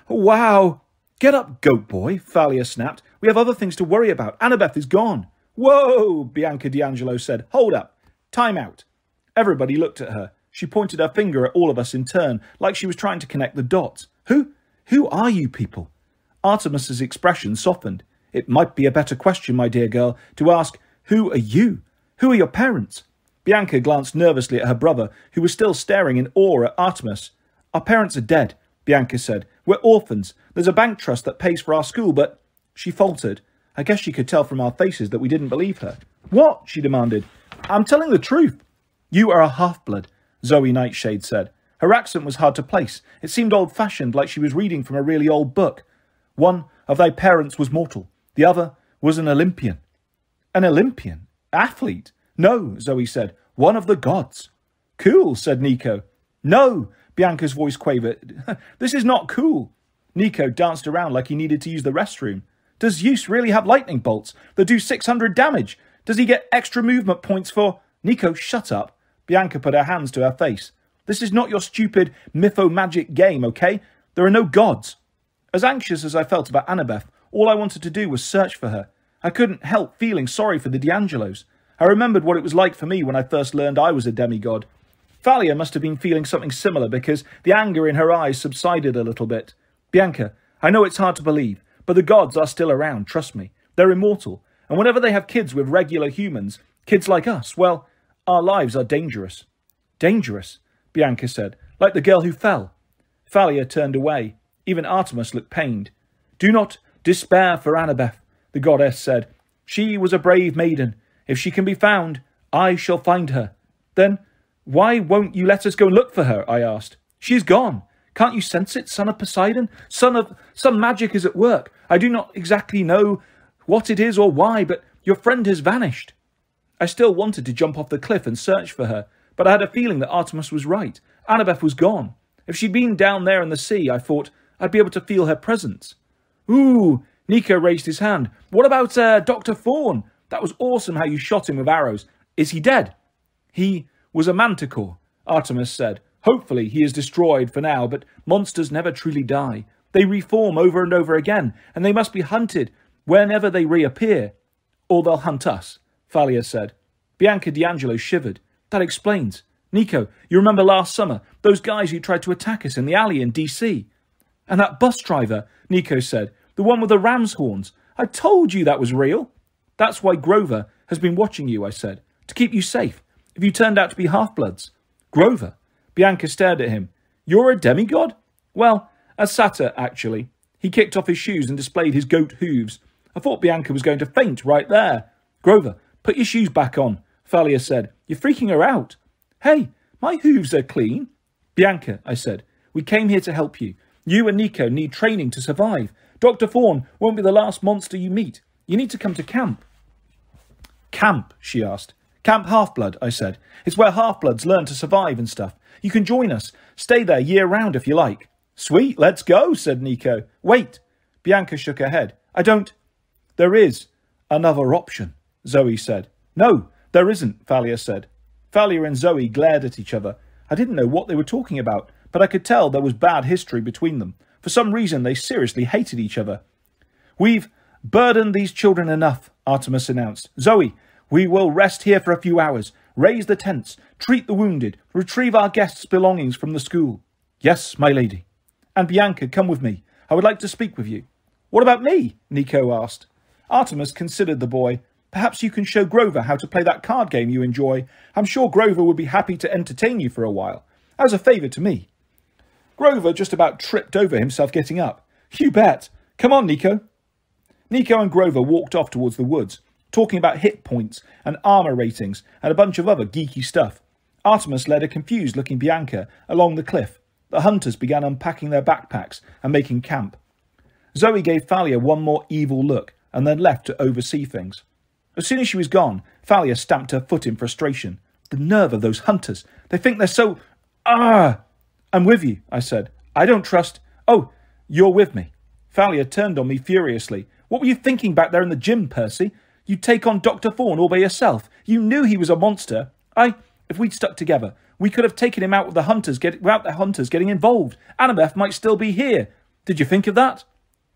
wow." "Get up, goat boy," Thalia snapped. "We have other things to worry about. Annabeth is gone." "Whoa," Bianca D'Angelo said. "Hold up. Time out." Everybody looked at her. She pointed her finger at all of us in turn, like she was trying to connect the dots. Who are you people?" Artemis's expression softened. "It might be a better question, my dear girl, to ask, who are you? Who are your parents?" Bianca glanced nervously at her brother, who was still staring in awe at Artemis. "Our parents are dead," Bianca said. "We're orphans. There's a bank trust that pays for our school, but—" She faltered. I guess she could tell from our faces that we didn't believe her. "What?" she demanded. "I'm telling the truth." "You are a half-blood," Zoe Nightshade said. Her accent was hard to place. It seemed old-fashioned, like she was reading from a really old book. "One of thy parents was mortal. The other was an Olympian." "An Olympian? Athlete?" "No," Zoe said. "One of the gods." "Cool," said Nico. "No," Bianca's voice quavered. "This is not cool." Nico danced around like he needed to use the restroom. "Does Zeus really have lightning bolts that do 600 damage? Does he get extra movement points for—" "Nico, shut up." Bianca put her hands to her face. "This is not your stupid mytho-magic game, okay? There are no gods." As anxious as I felt about Annabeth, all I wanted to do was search for her. I couldn't help feeling sorry for the D'Angelos. I remembered what it was like for me when I first learned I was a demigod. Thalia must have been feeling something similar because the anger in her eyes subsided a little bit. "Bianca, I know it's hard to believe, but the gods are still around, trust me. They're immortal, and whenever they have kids with regular humans, kids like us, well, our lives are dangerous." "Dangerous?" Bianca said, "like the girl who fell." Thalia turned away. Even Artemis looked pained. "Do not despair for Annabeth," the goddess said. "She was a brave maiden. If she can be found, I shall find her." "Then why won't you let us go and look for her?" I asked. "She is gone. Can't you sense it, son of Poseidon? Some magic is at work. I do not exactly know what it is or why, but your friend has vanished." I still wanted to jump off the cliff and search for her, but I had a feeling that Artemis was right. Annabeth was gone. If she'd been down there in the sea, I thought I'd be able to feel her presence. "Ooh," Nico raised his hand. "What about Dr. Fawn? That was awesome how you shot him with arrows. Is he dead?" "He was a manticore," Artemis said. "Hopefully he is destroyed for now, but monsters never truly die. They reform over and over again, and they must be hunted whenever they reappear." "Or they'll hunt us," Thalia said. Bianca D'Angelo shivered. "That explains. Nico, you remember last summer, those guys who tried to attack us in the alley in DC? "And that bus driver," Nico said. "The one with the ram's horns. I told you that was real." "That's why Grover has been watching you," I said. "To keep you safe, if you turned out to be half-bloods." "Grover?" Bianca stared at him. "You're a demigod?" "Well, a satyr, actually." He kicked off his shoes and displayed his goat hooves. I thought Bianca was going to faint right there. "Grover, put your shoes back on," Thalia said. "You're freaking her out." "Hey, my hooves are clean." "Bianca," I said, "we came here to help you. You and Nico need training to survive. Dr. Fawn won't be the last monster you meet. You need to come to camp." "Camp?" she asked. "Camp Half-Blood," I said. "It's where half-bloods learn to survive and stuff. You can join us. Stay there year-round if you like." "Sweet, let's go," said Nico. "Wait." Bianca shook her head. "I don't—" "There is another option," Zoe said. "No, there isn't," Thalia said. Thalia and Zoe glared at each other. I didn't know what they were talking about, but I could tell there was bad history between them. For some reason, they seriously hated each other. "We've burdened these children enough," Artemis announced. "Zoe, we will rest here for a few hours, raise the tents, treat the wounded, retrieve our guests' belongings from the school." "Yes, my lady." "And Bianca, come with me. I would like to speak with you." "What about me?" Nico asked. Artemis considered the boy. "Perhaps you can show Grover how to play that card game you enjoy. I'm sure Grover would be happy to entertain you for a while. As a favour to me." Grover just about tripped over himself getting up. "You bet. Come on, Nico." Nico and Grover walked off towards the woods, talking about hit points and armour ratings and a bunch of other geeky stuff. Artemis led a confused-looking Bianca along the cliff. The hunters began unpacking their backpacks and making camp. Zoe gave Thalia one more evil look and then left to oversee things. As soon as she was gone, Thalia stamped her foot in frustration. The nerve of those hunters. They think they're so... Ah! I'm with you, I said. I don't trust... Oh, you're with me. Thalia turned on me furiously. What were you thinking back there in the gym, Percy? You'd take on Dr. Thorne all by yourself. You knew he was a monster. If we'd stuck together, we could have taken him out with the hunters, without the hunters getting involved. Annabeth might still be here. Did you think of that?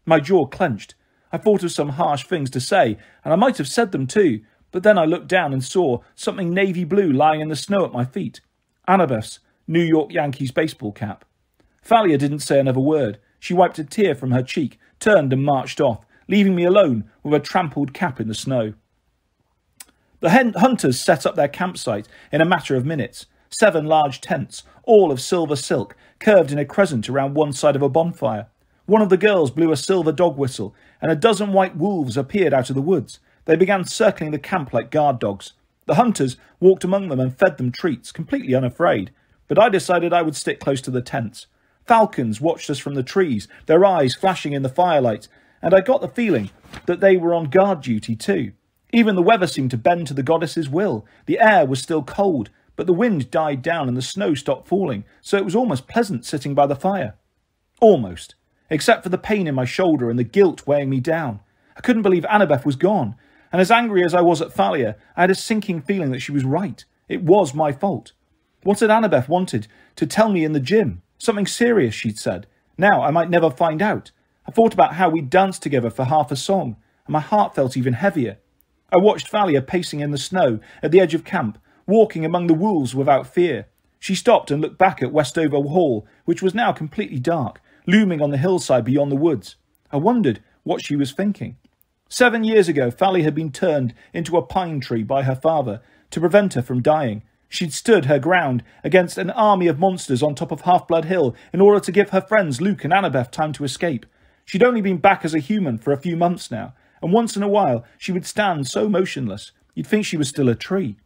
My jaw clenched. I thought of some harsh things to say, and I might have said them too, but then I looked down and saw something navy blue lying in the snow at my feet. Annabeth's New York Yankees baseball cap. Thalia didn't say another word. She wiped a tear from her cheek, turned and marched off, leaving me alone with a trampled cap in the snow. The hunters set up their campsite in a matter of minutes. 7 large tents, all of silver silk, curved in a crescent around one side of a bonfire. One of the girls blew a silver dog whistle, and a dozen white wolves appeared out of the woods. They began circling the camp like guard dogs. The hunters walked among them and fed them treats, completely unafraid. But I decided I would stick close to the tents. Falcons watched us from the trees, their eyes flashing in the firelight, and I got the feeling that they were on guard duty too. Even the weather seemed to bend to the goddess's will. The air was still cold, but the wind died down and the snow stopped falling, so it was almost pleasant sitting by the fire. Almost. Except for the pain in my shoulder and the guilt weighing me down. I couldn't believe Annabeth was gone, and as angry as I was at Thalia, I had a sinking feeling that she was right. It was my fault. What had Annabeth wanted to tell me in the gym? Something serious, she'd said. Now I might never find out. I thought about how we'd danced together for half a song, and my heart felt even heavier. I watched Thalia pacing in the snow at the edge of camp, walking among the wolves without fear. She stopped and looked back at Westover Hall, which was now completely dark, looming on the hillside beyond the woods. I wondered what she was thinking. 7 years ago, Thalia had been turned into a pine tree by her father to prevent her from dying. She'd stood her ground against an army of monsters on top of Half-Blood Hill in order to give her friends Luke and Annabeth time to escape. She'd only been back as a human for a few months now, and once in a while she would stand so motionless, you'd think she was still a tree.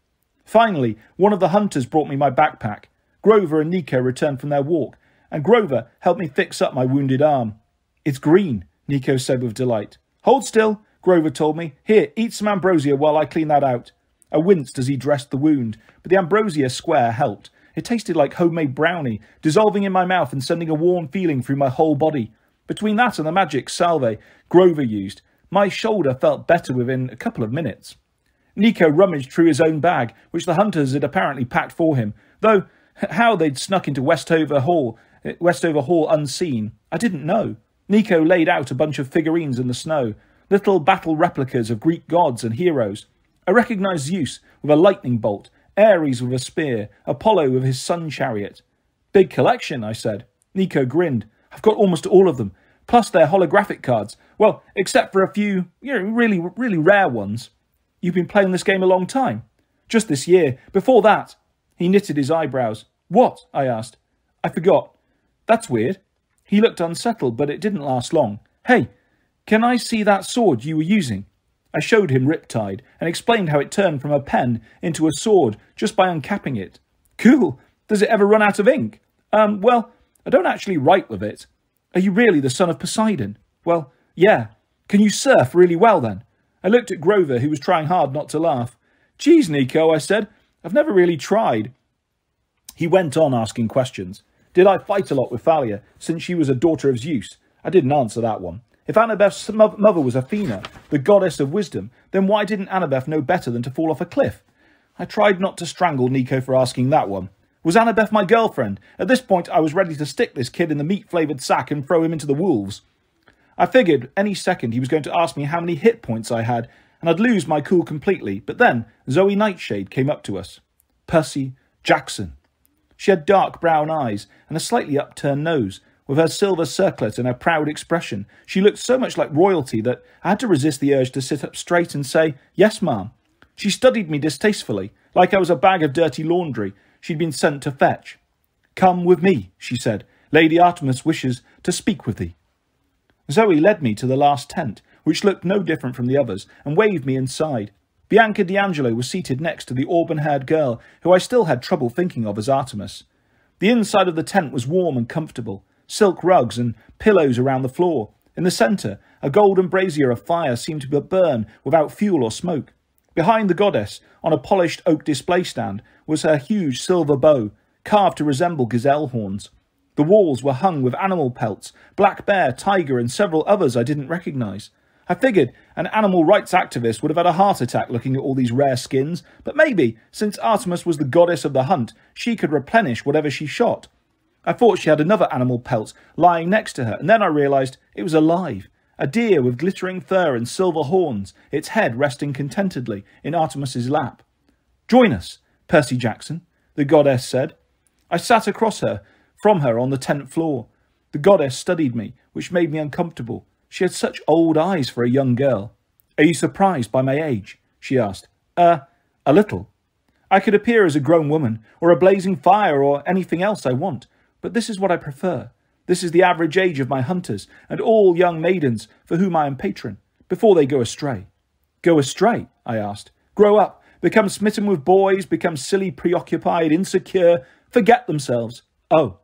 Finally, one of the hunters brought me my backpack. Grover and Nico returned from their walk, and Grover helped me fix up my wounded arm. "It's green," Nico said with delight. "Hold still," Grover told me. "Here, eat some ambrosia while I clean that out." I winced as he dressed the wound, but the ambrosia square helped. It tasted like homemade brownie, dissolving in my mouth and sending a warm feeling through my whole body. Between that and the magic salve Grover used, my shoulder felt better within a couple of minutes. Nico rummaged through his own bag, which the hunters had apparently packed for him, though how they'd snuck into Westover Hall unseen, I didn't know. Nico laid out a bunch of figurines in the snow, little battle replicas of Greek gods and heroes. I recognised Zeus with a lightning bolt, Ares with a spear, Apollo with his sun chariot. "Big collection," I said. Nico grinned. "I've got almost all of them, plus their holographic cards. Well, except for a few, really, really rare ones." "You've been playing this game a long time?" "Just this year. Before that..." He knitted his eyebrows. "What?" I asked. "I forgot." "That's weird." He looked unsettled, but it didn't last long. "Hey, can I see that sword you were using?" I showed him Riptide and explained how it turned from a pen into a sword just by uncapping it. "Cool. Does it ever run out of ink?" Well, I don't actually write with it." "Are you really the son of Poseidon?" "Well, yeah." "Can you surf really well then?" I looked at Grover, who was trying hard not to laugh. "Geez, Nico," I said. "I've never really tried." He went on asking questions. Did I fight a lot with Thalia, since she was a daughter of Zeus? I didn't answer that one. If Annabeth's mother was Athena, the goddess of wisdom, then why didn't Annabeth know better than to fall off a cliff? I tried not to strangle Nico for asking that one. Was Annabeth my girlfriend? At this point, I was ready to stick this kid in the meat-flavoured sack and throw him into the wolves. I figured any second he was going to ask me how many hit points I had, and I'd lose my cool completely, but then Zoe Nightshade came up to us. Percy Jackson. She had dark brown eyes and a slightly upturned nose. With her silver circlet and her proud expression, she looked so much like royalty that I had to resist the urge to sit up straight and say, "Yes, ma'am." She studied me distastefully, like I was a bag of dirty laundry she'd been sent to fetch. "Come with me," she said. "Lady Artemis wishes to speak with thee." Zoe led me to the last tent, which looked no different from the others, and waved me inside. Bianca D'Angelo was seated next to the auburn-haired girl, who I still had trouble thinking of as Artemis. The inside of the tent was warm and comfortable. Silk rugs and pillows around the floor. In the centre, a golden brazier of fire seemed to burn without fuel or smoke. Behind the goddess, on a polished oak display stand, was her huge silver bow, carved to resemble gazelle horns. The walls were hung with animal pelts, black bear, tiger, and several others I didn't recognise. I figured an animal rights activist would have had a heart attack looking at all these rare skins, but maybe, since Artemis was the goddess of the hunt, she could replenish whatever she shot. I thought she had another animal pelt lying next to her, and then I realised it was alive. A deer with glittering fur and silver horns, its head resting contentedly in Artemis's lap. "Join us, Percy Jackson," the goddess said. I sat across from her on the 10th floor. The goddess studied me, which made me uncomfortable. She had such old eyes for a young girl. "Are you surprised by my age?" she asked. A little. I could appear as a grown woman, or a blazing fire, or anything else I want, but this is what I prefer. This is the average age of my hunters, and all young maidens for whom I am patron, before they go astray. Go astray? I asked. Grow up, become smitten with boys, become silly, preoccupied, insecure, forget themselves. Oh.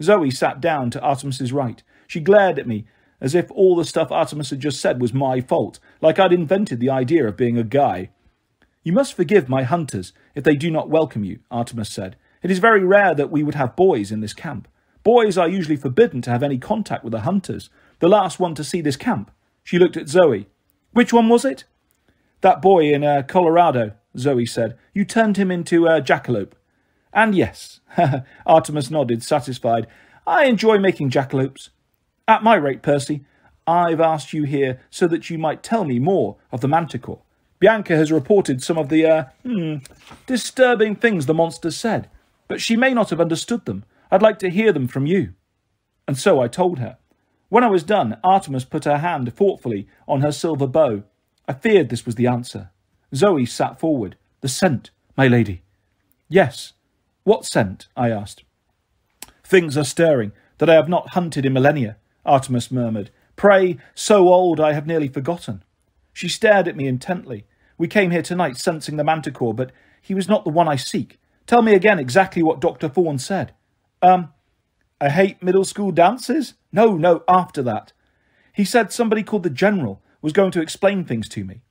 Zoe sat down to Artemis's right. She glared at me, as if all the stuff Artemis had just said was my fault, like I'd invented the idea of being a guy. "You must forgive my hunters if they do not welcome you," Artemis said. "It is very rare that we would have boys in this camp. Boys are usually forbidden to have any contact with the hunters. The last one to see this camp." She looked at Zoe. "Which one was it?" "That boy in Colorado," Zoe said. "You turned him into a jackalope." "And yes," Artemis nodded, satisfied. "I enjoy making jackalopes. At my rate, Percy, I've asked you here so that you might tell me more of the manticore. Bianca has reported some of the, disturbing things the monster said, but she may not have understood them. I'd like to hear them from you." And so I told her. When I was done, Artemis put her hand thoughtfully on her silver bow. I feared this was the answer. Zoe sat forward. "The scent, my lady." "Yes. What scent?" I asked. "Things are stirring that I have not hunted in millennia," Artemis murmured. "Prey so old I have nearly forgotten." She stared at me intently. "We came here tonight sensing the manticore, but he was not the one I seek. Tell me again exactly what Dr. Thorne said." I hate middle school dances?" No, after that. "He said somebody called the General was going to explain things to me."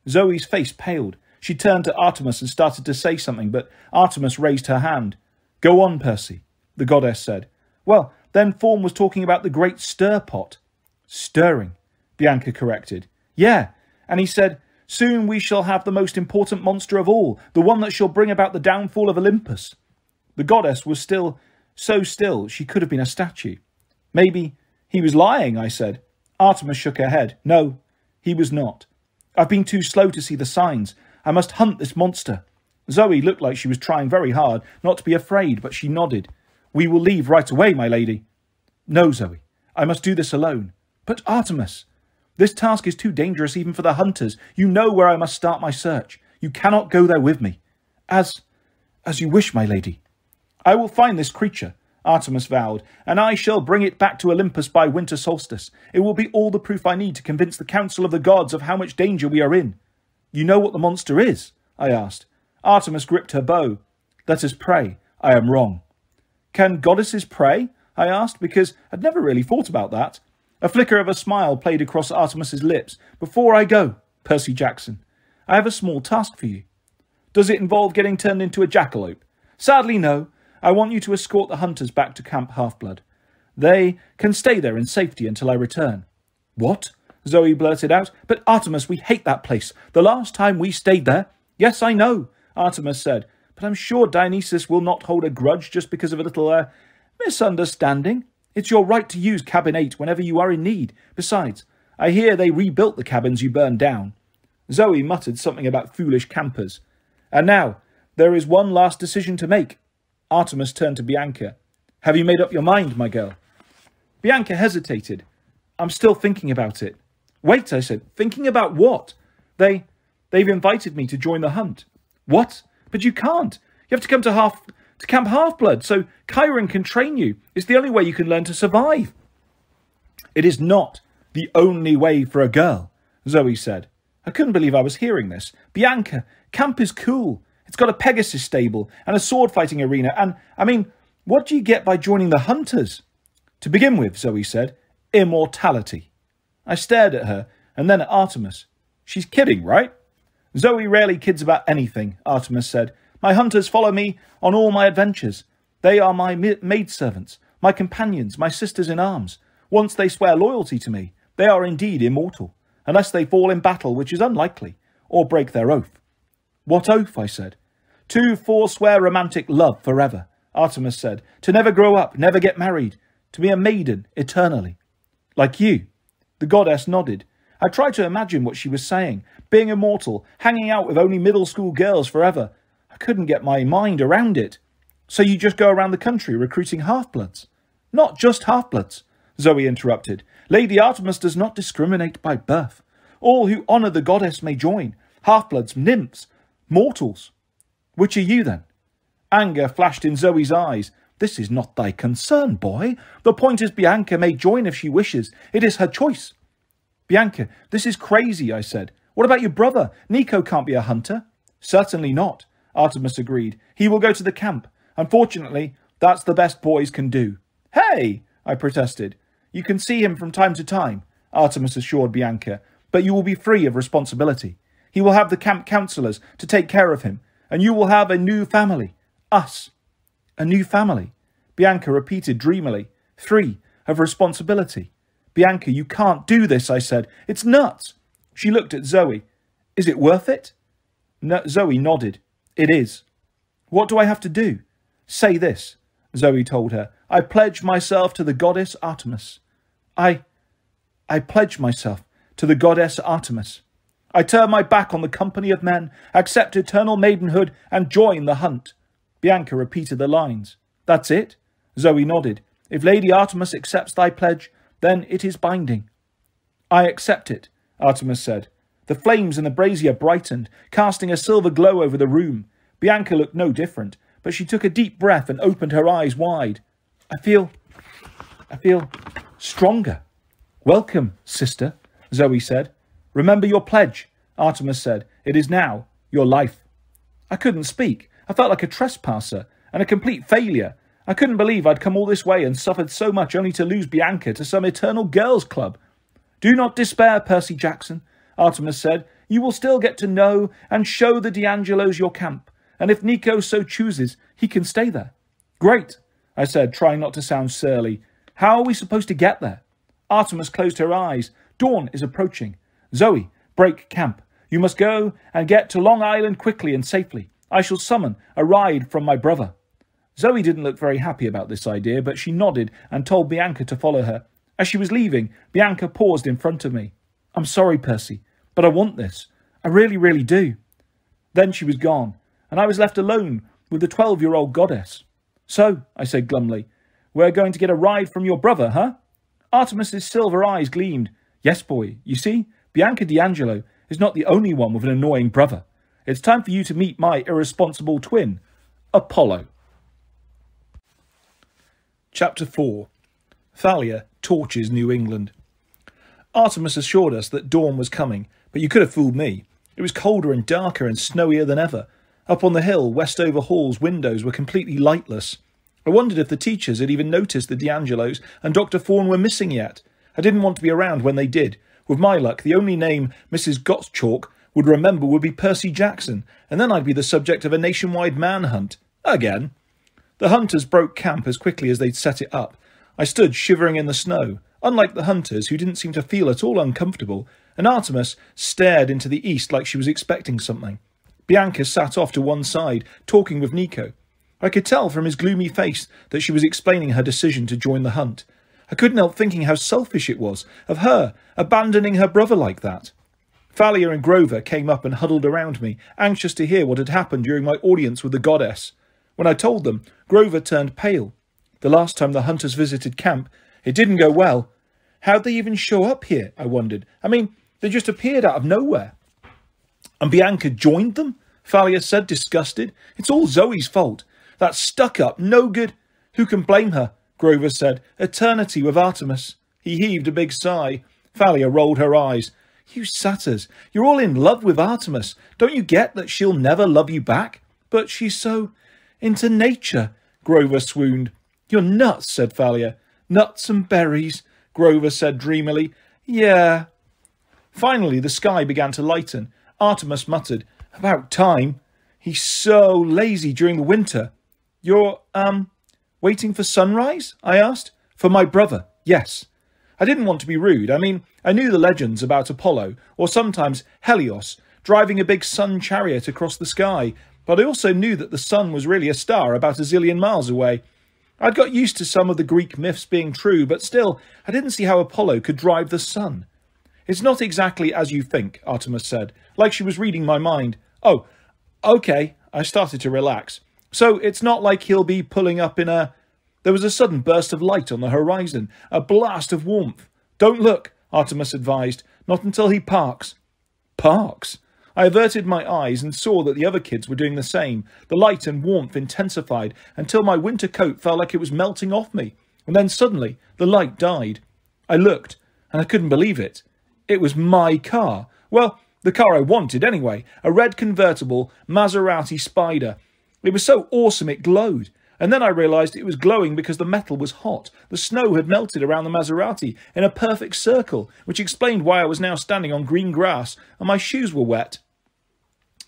Zoe's face paled. She turned to Artemis and started to say something, but Artemis raised her hand. "Go on, Percy," the goddess said. "Well, then Thorne was talking about the great stir pot." "Stirring," Bianca corrected. "Yeah, and he said, soon we shall have the most important monster of all, the one that shall bring about the downfall of Olympus." The goddess was still so still she could have been a statue. "Maybe he was lying," I said. Artemis shook her head. "No, he was not. I've been too slow to see the signs. I must hunt this monster." Zoe looked like she was trying very hard not to be afraid, but she nodded. "We will leave right away, my lady." "No, Zoe, I must do this alone." "But Artemis, this task is too dangerous even for the hunters. You know where I must start my search. You cannot go there with me." As you wish, my lady." "I will find this creature," Artemis vowed, "and I shall bring it back to Olympus by winter solstice. It will be all the proof I need to convince the council of the gods of how much danger we are in." "You know what the monster is?" I asked. Artemis gripped her bow. "Let us pray. I am wrong." "Can goddesses pray?" I asked, because I'd never really thought about that. A flicker of a smile played across Artemis's lips. "Before I go, Percy Jackson, I have a small task for you." "Does it involve getting turned into a jackalope?" "Sadly, no. I want you to escort the hunters back to Camp Half-Blood. They can stay there in safety until I return." "What?" Zoe blurted out. "But Artemis, we hate that place. The last time we stayed there—" "Yes, I know," Artemis said, "but I'm sure Dionysus will not hold a grudge just because of a little, misunderstanding. It's your right to use Cabin 8 whenever you are in need. Besides, I hear they rebuilt the cabins you burned down." Zoe muttered something about foolish campers. "And now, there is one last decision to make." Artemis turned to Bianca. "Have you made up your mind, my girl?" Bianca hesitated. "I'm still thinking about it." "Wait," I said. "Thinking about what?" They've invited me to join the hunt." "What? But you can't. You have to come to Camp Half-Blood, so Chiron can train you. It's the only way you can learn to survive." "It is not the only way for a girl," Zoe said. I couldn't believe I was hearing this. "Bianca, camp is cool. It's got a Pegasus stable and a sword-fighting arena, and, I mean, what do you get by joining the hunters?" "To begin with," Zoe said, "immortality." I stared at her, and then at Artemis. "She's kidding, right?" Zoe rarely kids about anything, Artemis said. My hunters follow me on all my adventures. They are my maidservants, my companions, my sisters in arms. Once they swear loyalty to me, they are indeed immortal, unless they fall in battle, which is unlikely, or break their oath. What oath? I said. To forswear romantic love forever, Artemis said. To never grow up, never get married, to be a maiden eternally. Like you. The goddess nodded. I tried to imagine what she was saying. Being immortal, hanging out with only middle school girls forever. I couldn't get my mind around it. So you just go around the country recruiting half-bloods? Not just half-bloods, Zoe interrupted. Lady Artemis does not discriminate by birth. All who honour the goddess may join. Half-bloods, nymphs, mortals. Which are you then? Anger flashed in Zoe's eyes. This is not thy concern, boy. The point is Bianca may join if she wishes. It is her choice. Bianca, this is crazy, I said. What about your brother? Nico can't be a hunter. Certainly not, Artemis agreed. He will go to the camp. Unfortunately, that's the best boys can do. Hey, I protested. You can see him from time to time, Artemis assured Bianca, but you will be free of responsibility. He will have the camp counsellors to take care of him, and you will have a new family. Us. A new family, Bianca repeated dreamily. Free of responsibility. Bianca, you can't do this, I said. It's nuts. She looked at Zoe. Is it worth it? No, Zoe nodded. It is. What do I have to do? Say this, Zoe told her. I pledge myself to the goddess Artemis. I pledge myself to the goddess Artemis. I turn my back on the company of men, accept eternal maidenhood, and join the hunt. Bianca repeated the lines. That's it? Zoe nodded. If Lady Artemis accepts thy pledge, then it is binding. I accept it, Artemis said. The flames in the brazier brightened, casting a silver glow over the room. Bianca looked no different, but she took a deep breath and opened her eyes wide. I feel stronger. Welcome, sister, Zoe said. Remember your pledge, Artemis said. It is now your life. I couldn't speak. I felt like a trespasser and a complete failure. I couldn't believe I'd come all this way and suffered so much only to lose Bianca to some eternal girls' club. Do not despair, Percy Jackson, Artemis said. You will still get to know and show the D'Angelos your camp, and if Nico so chooses, he can stay there. Great, I said, trying not to sound surly. How are we supposed to get there? Artemis closed her eyes. Dawn is approaching. Zoe, break camp. You must go and get to Long Island quickly and safely. I shall summon a ride from my brother. Zoe didn't look very happy about this idea, but she nodded and told Bianca to follow her. As she was leaving, Bianca paused in front of me. I'm sorry, Percy, but I want this. I really, really do. Then she was gone, and I was left alone with the 12-year-old goddess. So, I said glumly, we're going to get a ride from your brother, huh? Artemis's silver eyes gleamed. Yes, boy, you see, Bianca D'Angelo is not the only one with an annoying brother. It's time for you to meet my irresponsible twin, Apollo. Chapter 4. Thalia torches New England. Artemis assured us that dawn was coming, but you could have fooled me. It was colder and darker and snowier than ever. Up on the hill, Westover Hall's windows were completely lightless. I wondered if the teachers had even noticed the D'Angelos and Dr. Fawn were missing yet. I didn't want to be around when they did. With my luck, the only name Mrs. Gottschalk would remember would be Percy Jackson, and then I'd be the subject of a nationwide manhunt. Again. The hunters broke camp as quickly as they'd set it up. I stood shivering in the snow, unlike the hunters, who didn't seem to feel at all uncomfortable, and Artemis stared into the east like she was expecting something. Bianca sat off to one side, talking with Nico. I could tell from his gloomy face that she was explaining her decision to join the hunt. I couldn't help thinking how selfish it was of her, abandoning her brother like that. Thalia and Grover came up and huddled around me, anxious to hear what had happened during my audience with the goddess. When I told them, Grover turned pale. The last time the hunters visited camp, it didn't go well. How'd they even show up here, I wondered. I mean, they just appeared out of nowhere. And Bianca joined them? Thalia said, disgusted. It's all Zoe's fault. That stuck-up, no good. Who can blame her? Grover said. Eternity with Artemis. He heaved a big sigh. Thalia rolled her eyes. You satyrs, you're all in love with Artemis. Don't you get that she'll never love you back? But she's so into nature, Grover swooned. You're nuts, said Thalia. Nuts and berries, Grover said dreamily. Yeah. Finally, the sky began to lighten. Artemis muttered, "About time. He's so lazy during the winter." "You're, waiting for sunrise?" I asked. "For my brother, yes." I didn't want to be rude. I mean, I knew the legends about Apollo, or sometimes Helios, driving a big sun chariot across the sky, but I also knew that the sun was really a star about a zillion miles away. I'd got used to some of the Greek myths being true, but still, I didn't see how Apollo could drive the sun. "It's not exactly as you think," Artemis said, like she was reading my mind. "Oh, okay." I started to relax. "So it's not like he'll be pulling up in a..." There was a sudden burst of light on the horizon, a blast of warmth. "Don't look," Artemis advised. "Not until he parks." Parks? I averted my eyes and saw that the other kids were doing the same. The light and warmth intensified until my winter coat felt like it was melting off me. And then suddenly, the light died. I looked, and I couldn't believe it. It was my car. Well, the car I wanted anyway. A red convertible Maserati Spider. It was so awesome it glowed. And then I realised it was glowing because the metal was hot. The snow had melted around the Maserati in a perfect circle, which explained why I was now standing on green grass and my shoes were wet.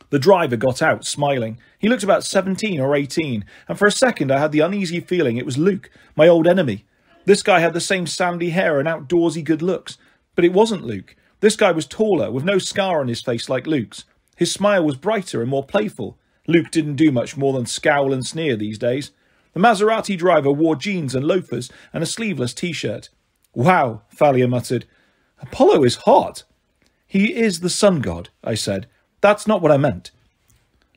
The driver got out, smiling. He looked about 17 or 18, and for a second I had the uneasy feeling it was Luke, my old enemy. This guy had the same sandy hair and outdoorsy good looks. But it wasn't Luke. This guy was taller, with no scar on his face like Luke's. His smile was brighter and more playful. Luke didn't do much more than scowl and sneer these days. The Maserati driver wore jeans and loafers and a sleeveless t-shirt. "Wow," Thalia muttered. "Apollo is hot." "He is the sun god," I said. "That's not what I meant."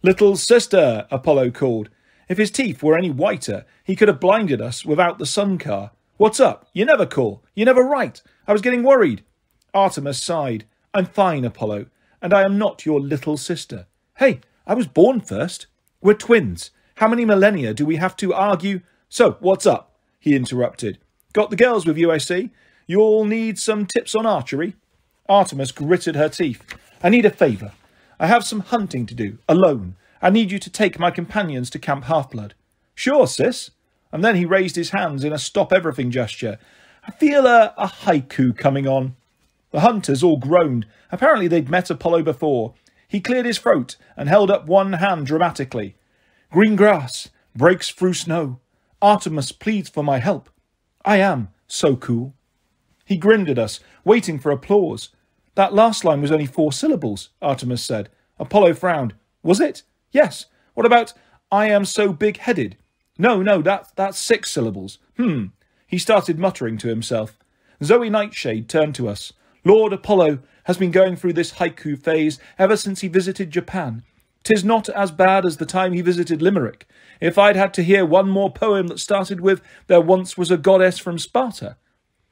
"Little sister," Apollo called. If his teeth were any whiter, he could have blinded us without the sun car. "What's up? You never call. You never write. I was getting worried." Artemis sighed. "I'm fine, Apollo, and I am not your little sister." "Hey, I was born first." "We're twins. How many millennia do we have to argue?" "So, what's up?" he interrupted. "Got the girls with you, I see. You'll need some tips on archery." Artemis gritted her teeth. "I need a favour. I have some hunting to do, alone. I need you to take my companions to Camp Half-Blood." "Sure, sis." And then he raised his hands in a stop-everything gesture. "I feel a haiku coming on." The hunters all groaned. Apparently they'd met Apollo before. He cleared his throat and held up one hand dramatically. "Green grass breaks through snow. Artemis pleads for my help. I am so cool." He grinned at us, waiting for applause. "That last line was only 4 syllables, Artemis said. Apollo frowned. "Was it?" "Yes. What about, I am so big-headed?" No, that's 6 syllables. He started muttering to himself. Zoe Nightshade turned to us. "Lord Apollo has been going through this haiku phase ever since he visited Japan. 'Tis not as bad as the time he visited Limerick. If I'd had to hear one more poem that started with, 'There once was a goddess from Sparta.'"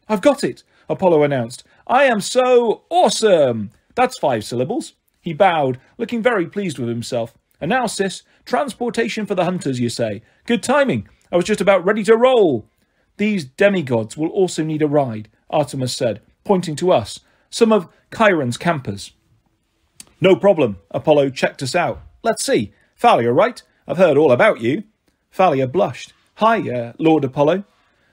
"I've got it," Apollo announced. "I am so awesome." "That's 5 syllables." He bowed, looking very pleased with himself. "And now, sis, transportation for the hunters, you say. Good timing. I was just about ready to roll." "These demigods will also need a ride," Artemis said, pointing to us, some of Chiron's campers. "No problem." Apollo checked us out. "Let's see. Thalia, right? I've heard all about you." Thalia blushed. "Hi, Lord Apollo."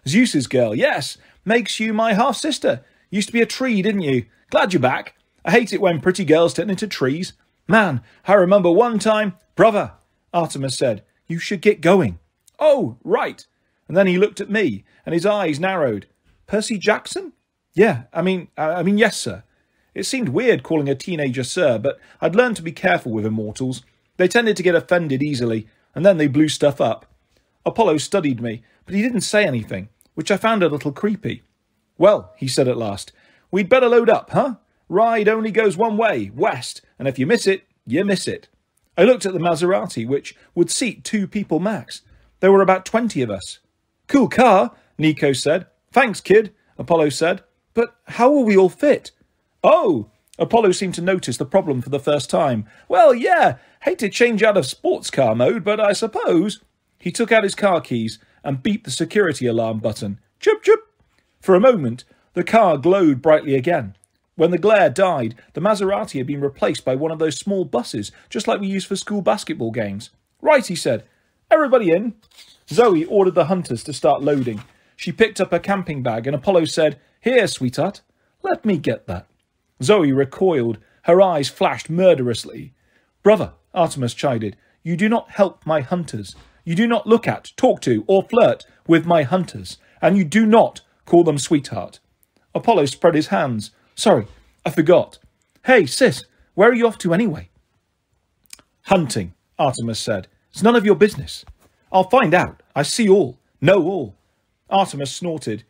"Zeus's girl, yes. Makes you my half-sister. Used to be a tree, didn't you? Glad you're back. I hate it when pretty girls turn into trees. Man, I remember one time..." "Brother," Artemis said, "you should get going." "Oh, right." And then he looked at me, and his eyes narrowed. "Percy Jackson?" "Yeah, I mean, yes, sir." It seemed weird calling a teenager sir, but I'd learned to be careful with immortals. They tended to get offended easily, and then they blew stuff up. Apollo studied me, but he didn't say anything, which I found a little creepy. "Well," he said at last, "we'd better load up, huh? Ride only goes one way, west, and if you miss it, you miss it." I looked at the Maserati, which would seat 2 people max. There were about 20 of us. "Cool car," Nico said. "Thanks, kid," Apollo said. "But how will we all fit?" "Oh," Apollo seemed to notice the problem for the first time. "Well, yeah, hate to change out of sports car mode, but I suppose..." He took out his car keys and beeped the security alarm button. Chip, chip. For a moment, the car glowed brightly again. When the glare died, the Maserati had been replaced by one of those small buses, just like we use for school basketball games. "Right," he said. "Everybody in." Zoe ordered the hunters to start loading. She picked up her camping bag and Apollo said, "Here, sweetheart, let me get that." Zoe recoiled, Her eyes flashed murderously. "Brother," Artemis chided, "you do not help my hunters. You do not look at, talk to, or flirt with my hunters, and you do not call them sweetheart." Apollo spread his hands. "Sorry, I forgot. Hey, sis, where are you off to anyway?" "Hunting," Artemis said. "It's none of your business." "I'll find out. I see all, know all." Artemis snorted.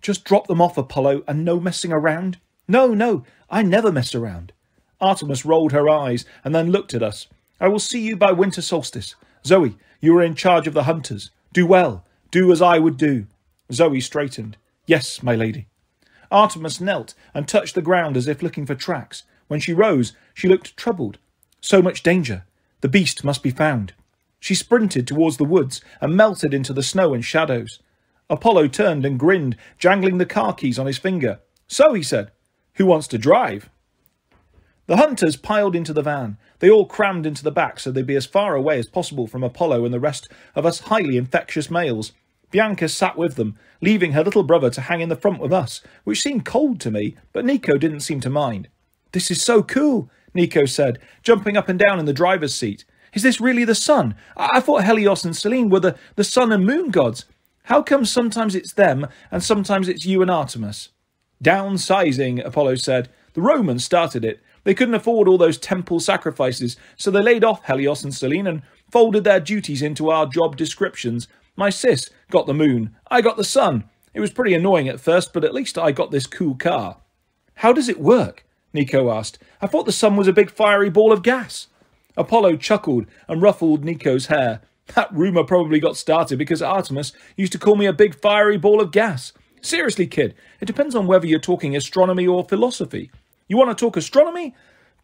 "Just drop them off, Apollo, and no messing around?" No, I never mess around." Artemis rolled her eyes and then looked at us. "I will see you by winter solstice. Zoe, you are in charge of the hunters. Do well. Do as I would do." Zoe straightened. "Yes, my lady." Artemis knelt and touched the ground as if looking for tracks. When she rose, she looked troubled. "So much danger. The beast must be found." She sprinted towards the woods and melted into the snow and shadows. Apollo turned and grinned, jangling the car keys on his finger. "So," he said, "who wants to drive?" The hunters piled into the van. They all crammed into the back so they'd be as far away as possible from Apollo and the rest of us highly infectious males. Bianca sat with them, leaving her little brother to hang in the front with us, which seemed cold to me, but Nico didn't seem to mind. "This is so cool," Nico said, jumping up and down in the driver's seat. "Is this really the sun? I thought Helios and Selene were the sun and moon gods. How come sometimes it's them and sometimes it's you and Artemis?" "Downsizing," Apollo said. "The Romans started it. They couldn't afford all those temple sacrifices, so they laid off Helios and Selene and folded their duties into our job descriptions. My sis got the moon. I got the sun. It was pretty annoying at first, but at least I got this cool car." "How does it work?" Nico asked. "I thought the sun was a big fiery ball of gas." Apollo chuckled and ruffled Nico's hair. "That rumour probably got started because Artemis used to call me a big fiery ball of gas. Seriously, kid, it depends on whether you're talking astronomy or philosophy. You want to talk astronomy?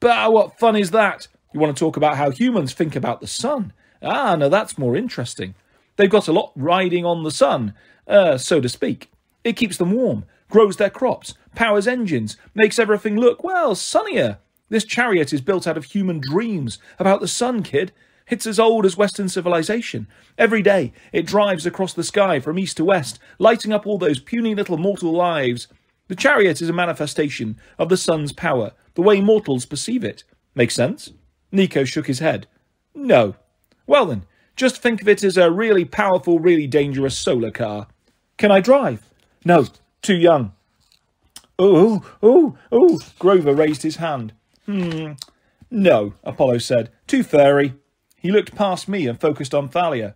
Bah, what fun is that? You want to talk about how humans think about the sun? Ah, no, that's more interesting. They've got a lot riding on the sun, so to speak. It keeps them warm, grows their crops, powers engines, makes everything look, well, sunnier. This chariot is built out of human dreams about the sun, kid. It's as old as Western civilization. Every day it drives across the sky from east to west, lighting up all those puny little mortal lives. The chariot is a manifestation of the sun's power, the way mortals perceive it. Make sense?" Nico shook his head. "No." "Well then, just think of it as a really powerful, really dangerous solar car." "Can I drive?" "No, too young." Oh, Grover raised his hand. No, Apollo said. "Too furry." He looked past me and focused on Thalia.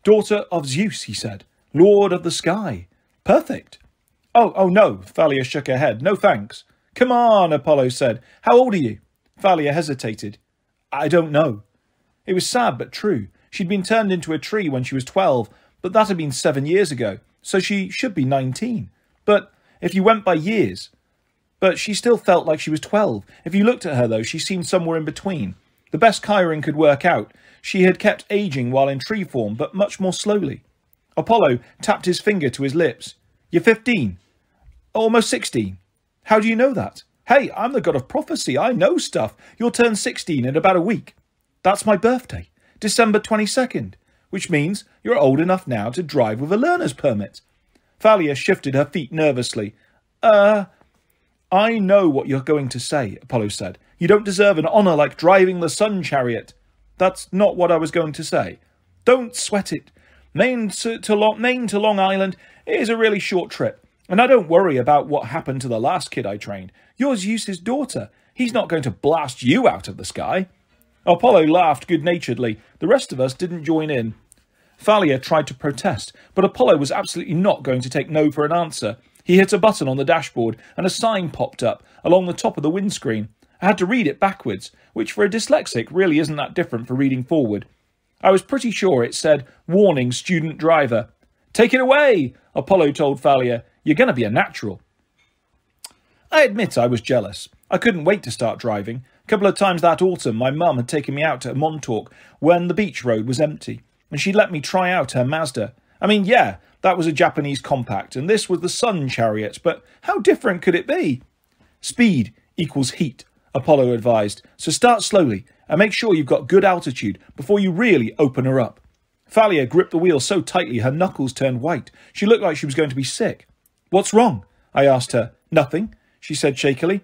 "Daughter of Zeus," he said. "Lord of the sky. Perfect." Oh, no, Thalia shook her head. "No thanks." "Come on," Apollo said. "How old are you?" Thalia hesitated. "I don't know." It was sad but true. She'd been turned into a tree when she was 12, but that had been 7 years ago, so she should be 19. But if you went by years... But she still felt like she was 12. If you looked at her, though, she seemed somewhere in between. The best Chiron could work out, she had kept aging while in tree form, but much more slowly. Apollo tapped his finger to his lips. "You're 15. Almost 16. How do you know that?" "Hey, I'm the god of prophecy. I know stuff. You'll turn 16 in about a week." "That's my birthday, December 22nd, which means you're old enough now to drive with a learner's permit." Thalia shifted her feet nervously. "I know what you're going to say," Apollo said. "You don't deserve an honour like driving the sun chariot." "That's not what I was going to say." "Don't sweat it. Maine to Long Island is a really short trip, and I don't worry about what happened to the last kid I trained. You're Zeus's daughter. He's not going to blast you out of the sky." Apollo laughed good-naturedly. The rest of us didn't join in. Thalia tried to protest, but Apollo was absolutely not going to take no for an answer. He hit a button on the dashboard, and a sign popped up along the top of the windscreen. I had to read it backwards, which for a dyslexic really isn't that different from reading forward. I was pretty sure it said, "Warning, student driver." "Take it away," Apollo told Thalia. "You're going to be a natural." I admit I was jealous. I couldn't wait to start driving. A couple of times that autumn, my mum had taken me out to Montauk when the beach road was empty, and she'd let me try out her Mazda. I mean, yeah, that was a Japanese compact, and this was the sun chariot, but how different could it be? "Speed equals heat," Apollo advised, "so start slowly and make sure you've got good altitude before you really open her up." Thalia gripped the wheel so tightly her knuckles turned white. She looked like she was going to be sick. "What's wrong?" I asked her. "Nothing," she said shakily.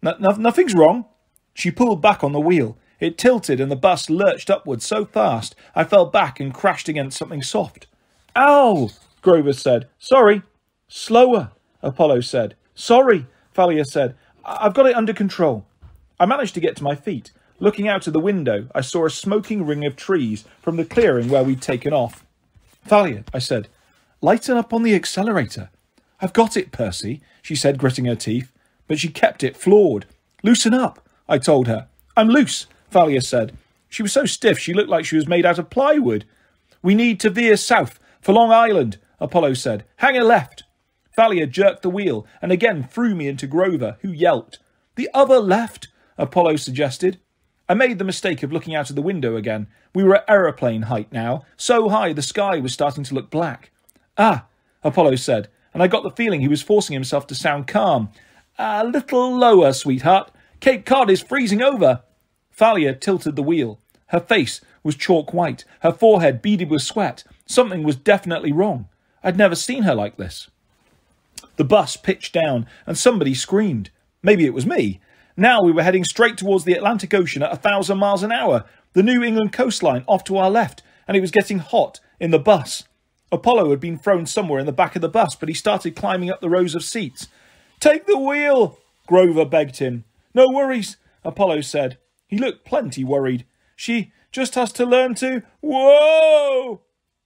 Nothing's wrong." She pulled back on the wheel. It tilted and the bus lurched upwards so fast I fell back and crashed against something soft. "Ow!" Grover said. "Sorry." "Slower," Apollo said. "Sorry," Thalia said. "I've got it under control." I managed to get to my feet. Looking out of the window, I saw a smoking ring of trees from the clearing where we'd taken off. "Thalia," I said, "lighten up on the accelerator." "I've got it, Percy," she said, gritting her teeth, but she kept it floored. "Loosen up," I told her. "I'm loose," Thalia said. She was so stiff she looked like she was made out of plywood. "We need to veer south for Long Island," Apollo said. "Hang a left." Thalia jerked the wheel and again threw me into Grover, who yelped. "The other left," Apollo suggested. I made the mistake of looking out of the window again. We were at aeroplane height now, so high the sky was starting to look black. "Ah," Apollo said, and I got the feeling he was forcing himself to sound calm. "A little lower, sweetheart. Cape Cod is freezing over." Thalia tilted the wheel. Her face was chalk white, her forehead beaded with sweat. Something was definitely wrong. I'd never seen her like this. The bus pitched down, and somebody screamed. Maybe it was me. Now we were heading straight towards the Atlantic Ocean at 1,000 miles an hour, the New England coastline off to our left, and it was getting hot in the bus. Apollo had been thrown somewhere in the back of the bus, but he started climbing up the rows of seats. "Take the wheel," Grover begged him. "No worries," Apollo said. He looked plenty worried. "She just has to learn to..." Whoa!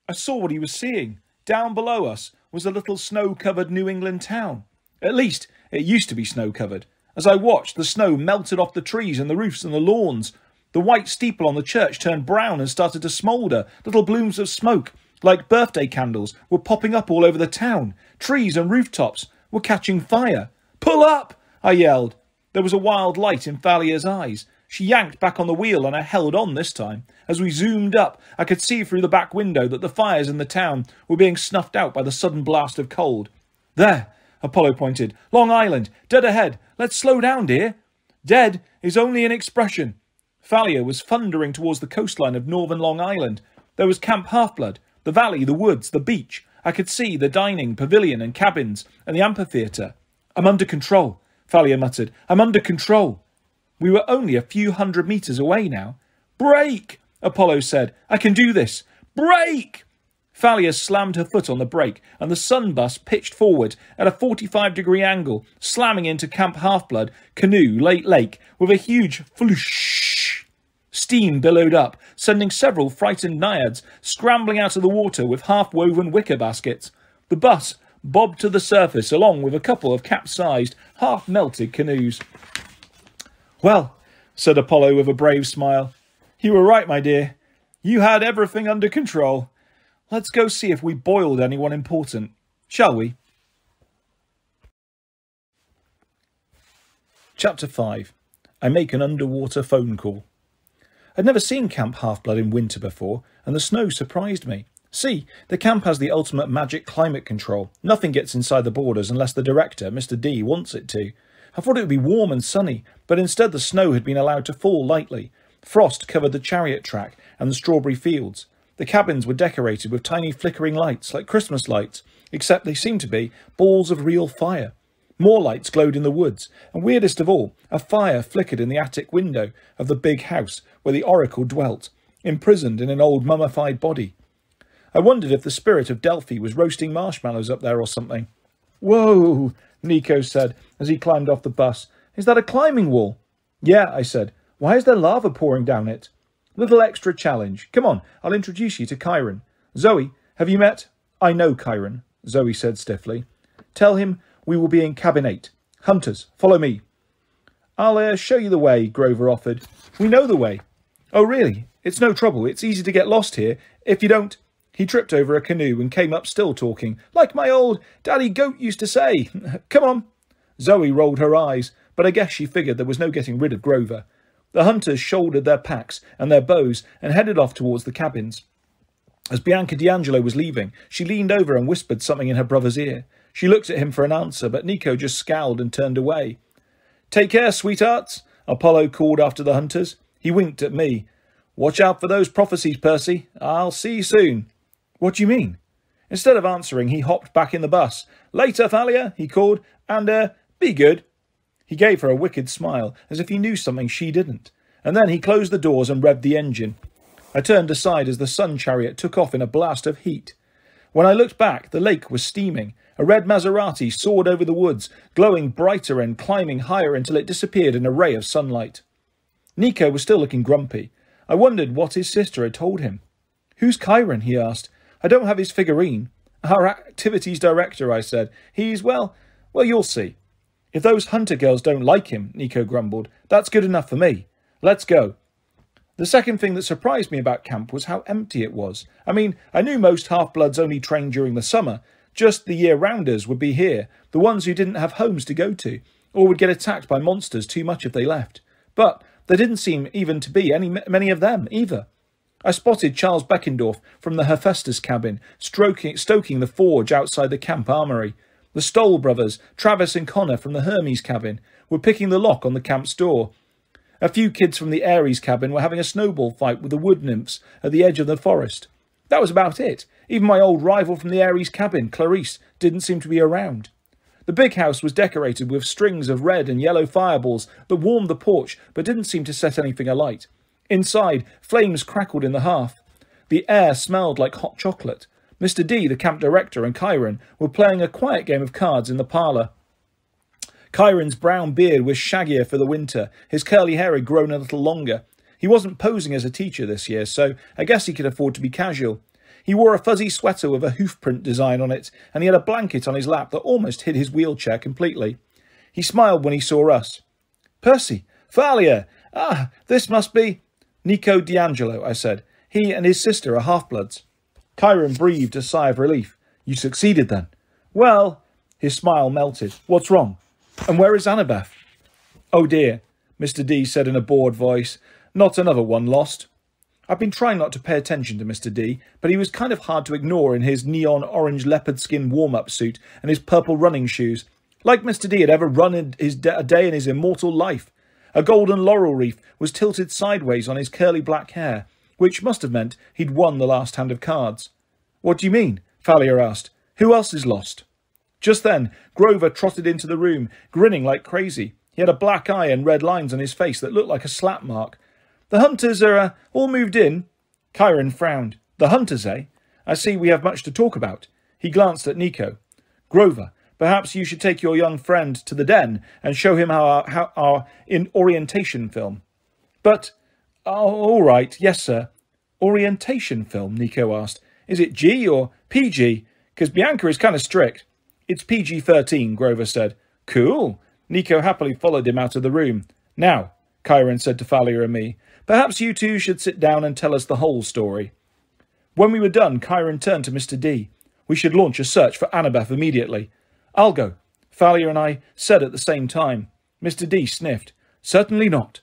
I saw what he was seeing. Down below us was a little snow-covered New England town. At least, it used to be snow-covered. As I watched, the snow melted off the trees and the roofs and the lawns. The white steeple on the church turned brown and started to smoulder. Little blooms of smoke, like birthday candles, were popping up all over the town. Trees and rooftops were catching fire. "Pull up!" I yelled. There was a wild light in Thalia's eyes. She yanked back on the wheel and I held on this time. As we zoomed up, I could see through the back window that the fires in the town were being snuffed out by the sudden blast of cold. "There," Apollo pointed. "Long Island, dead ahead. Let's slow down, dear." "Dead is only an expression." Thalia was thundering towards the coastline of northern Long Island. There was Camp Half-Blood, the valley, the woods, the beach. I could see the dining, pavilion and cabins and the amphitheatre. "I'm under control," Thalia muttered. "I'm under control." We were only a few hundred metres away now. "Brake!" Apollo said. "I can do this. Brake!" Thalia slammed her foot on the brake, and the sun bus pitched forward at a 45-degree angle, slamming into Camp Half-Blood canoe, lake, with a huge floosh. Steam billowed up, sending several frightened naiads scrambling out of the water with half-woven wicker baskets. The bus bobbed to the surface, along with a couple of capsized, half-melted canoes. "Well," said Apollo with a brave smile, "you were right, my dear. You had everything under control. Let's go see if we boiled anyone important, shall we?" Chapter 5. I make an underwater phone call. I'd never seen Camp Half-Blood in winter before, and the snow surprised me. See, the camp has the ultimate magic climate control. Nothing gets inside the borders unless the director, Mr. D, wants it to. I thought it would be warm and sunny, but instead the snow had been allowed to fall lightly. Frost covered the chariot track and the strawberry fields. The cabins were decorated with tiny flickering lights, like Christmas lights, except they seemed to be balls of real fire. More lights glowed in the woods, and weirdest of all, a fire flickered in the attic window of the big house where the oracle dwelt, imprisoned in an old mummified body. I wondered if the spirit of Delphi was roasting marshmallows up there or something. "Whoa," Nico said as he climbed off the bus. "Is that a climbing wall?" "Yeah," I said. "Why is there lava pouring down it?" "Little extra challenge. Come on, I'll introduce you to Chiron. Zoe, have you met—" "I know Chiron," Zoe said stiffly. "Tell him we will be in cabin 8. Hunters, follow me." "I'll show you the way," Grover offered. "We know the way." "Oh, really? It's no trouble. It's easy to get lost here. If you don't—" He tripped over a canoe and came up still talking. "Like my old Daddy Goat used to say. Come on." Zoe rolled her eyes, but I guess she figured there was no getting rid of Grover. The hunters shouldered their packs and their bows and headed off towards the cabins. As Bianca D'Angelo was leaving, she leaned over and whispered something in her brother's ear. She looked at him for an answer, but Nico just scowled and turned away. "Take care, sweethearts," Apollo called after the hunters. He winked at me. "Watch out for those prophecies, Percy. I'll see you soon." "What do you mean?" Instead of answering, he hopped back in the bus. "Later, Thalia," he called, "and, be good." He gave her a wicked smile, as if he knew something she didn't, and then he closed the doors and revved the engine. I turned aside as the sun chariot took off in a blast of heat. When I looked back, the lake was steaming. A red Maserati soared over the woods, glowing brighter and climbing higher until it disappeared in a ray of sunlight. Nico was still looking grumpy. I wondered what his sister had told him. "Who's Chiron?" he asked. "I don't have his figurine." "Our activities director," I said. "He's, well, you'll see." "If those hunter girls don't like him," Nico grumbled, "that's good enough for me. Let's go." The second thing that surprised me about camp was how empty it was. I mean, I knew most half-bloods only trained during the summer. Just the year-rounders would be here, the ones who didn't have homes to go to, or would get attacked by monsters too much if they left. But there didn't seem even to be many of them, either. I spotted Charles Beckendorf from the Hephaestus cabin, stoking the forge outside the camp armoury. The Stoll brothers, Travis and Connor from the Hermes cabin, were picking the lock on the camp's door. A few kids from the Ares cabin were having a snowball fight with the wood nymphs at the edge of the forest. That was about it. Even my old rival from the Ares cabin, Clarice, didn't seem to be around. The big house was decorated with strings of red and yellow fireballs that warmed the porch but didn't seem to set anything alight. Inside, flames crackled in the hearth. The air smelled like hot chocolate. Mr. D, the camp director, and Chiron were playing a quiet game of cards in the parlour. Chiron's brown beard was shaggier for the winter. His curly hair had grown a little longer. He wasn't posing as a teacher this year, so I guess he could afford to be casual. He wore a fuzzy sweater with a hoofprint design on it, and he had a blanket on his lap that almost hid his wheelchair completely. He smiled when he saw us. "Percy! Thalia! Ah, this must be—" "Nico D'Angelo," I said. "He and his sister are half-bloods." Chiron breathed a sigh of relief. "You succeeded, then?" "Well—" His smile melted. "What's wrong? And where is Annabeth?" "Oh dear," Mr. D said in a bored voice. "Not another one lost." I've been trying not to pay attention to Mr. D, but he was kind of hard to ignore in his neon orange leopard skin warm-up suit and his purple running shoes. Like Mr. D had ever run a day in his immortal life. A golden laurel wreath was tilted sideways on his curly black hair, which must have meant he'd won the last hand of cards. "What do you mean?" Thalia asked. "Who else is lost?" Just then, Grover trotted into the room, grinning like crazy. He had a black eye and red lines on his face that looked like a slap mark. "The hunters are all moved in." Chiron frowned. "The hunters, eh? I see we have much to talk about." He glanced at Nico. "Grover, perhaps you should take your young friend to the den and show him our orientation film." "But, all right, yes, sir." "Orientation film?" Nico asked. "Is it G or PG? Because Bianca is kind of strict." "It's PG-13, Grover said. "Cool." Nico happily followed him out of the room. "Now," Chiron said to Thalia and me, "perhaps you two should sit down and tell us the whole story." When we were done, Chiron turned to Mr. D. "We should launch a search for Annabeth immediately." "I'll go," Thalia and I said at the same time. Mr. D sniffed. "Certainly not."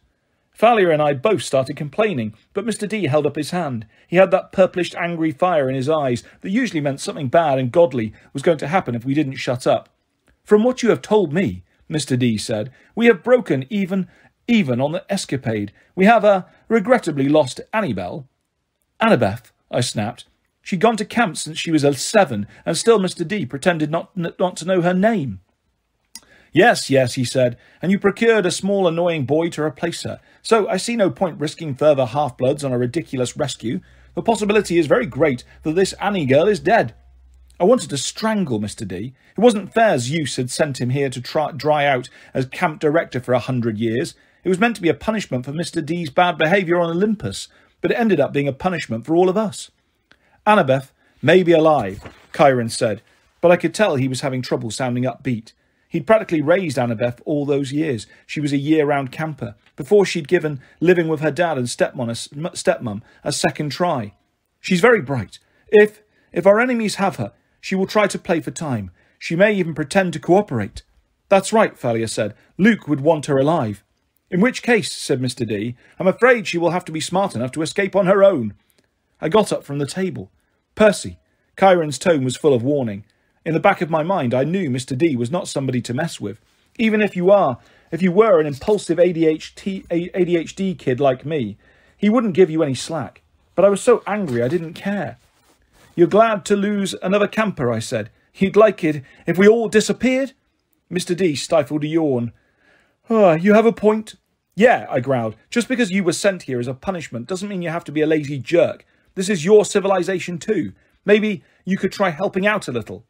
Thalia and I both started complaining, but Mr. D held up his hand. He had that purplish angry fire in his eyes that usually meant something bad and godly was going to happen if we didn't shut up. "From what you have told me," Mr. D said, "we have broken even on the escapade. We have, regrettably lost Annabeth." "Annabeth," I snapped. "She'd gone to camp since she was 7, and still Mr. D pretended not to know her name." Yes, he said, "and you procured a small annoying boy to replace her. So I see no point risking further half-bloods on a ridiculous rescue. The possibility is very great that this Annie girl is dead." I wanted to strangle Mr. D. It wasn't fair Zeus had sent him here to dry out as camp director for 100 years. It was meant to be a punishment for Mr. D's bad behaviour on Olympus, but it ended up being a punishment for all of us. "Annabeth may be alive," Chiron said, but I could tell he was having trouble sounding upbeat. He'd practically raised Annabeth all those years. She was a year-round camper, before she'd given living with her dad and stepmum a second try. "She's very bright. If our enemies have her, she will try to play for time. She may even pretend to cooperate." "That's right," Thalia said. "Luke would want her alive." "In which case," said Mr. D, "I'm afraid she will have to be smart enough to escape on her own." I got up from the table. "Percy," Chiron's tone was full of warning. In the back of my mind, I knew Mr. D was not somebody to mess with. Even if you were an impulsive ADHD kid like me, he wouldn't give you any slack. But I was so angry I didn't care. "You're glad to lose another camper," I said. "You'd like it if we all disappeared?" Mr. D stifled a yawn. You have a point. Yeah, I growled. Just because you were sent here as a punishment doesn't mean you have to be a lazy jerk. This is your civilization too. Maybe you could try helping out a little.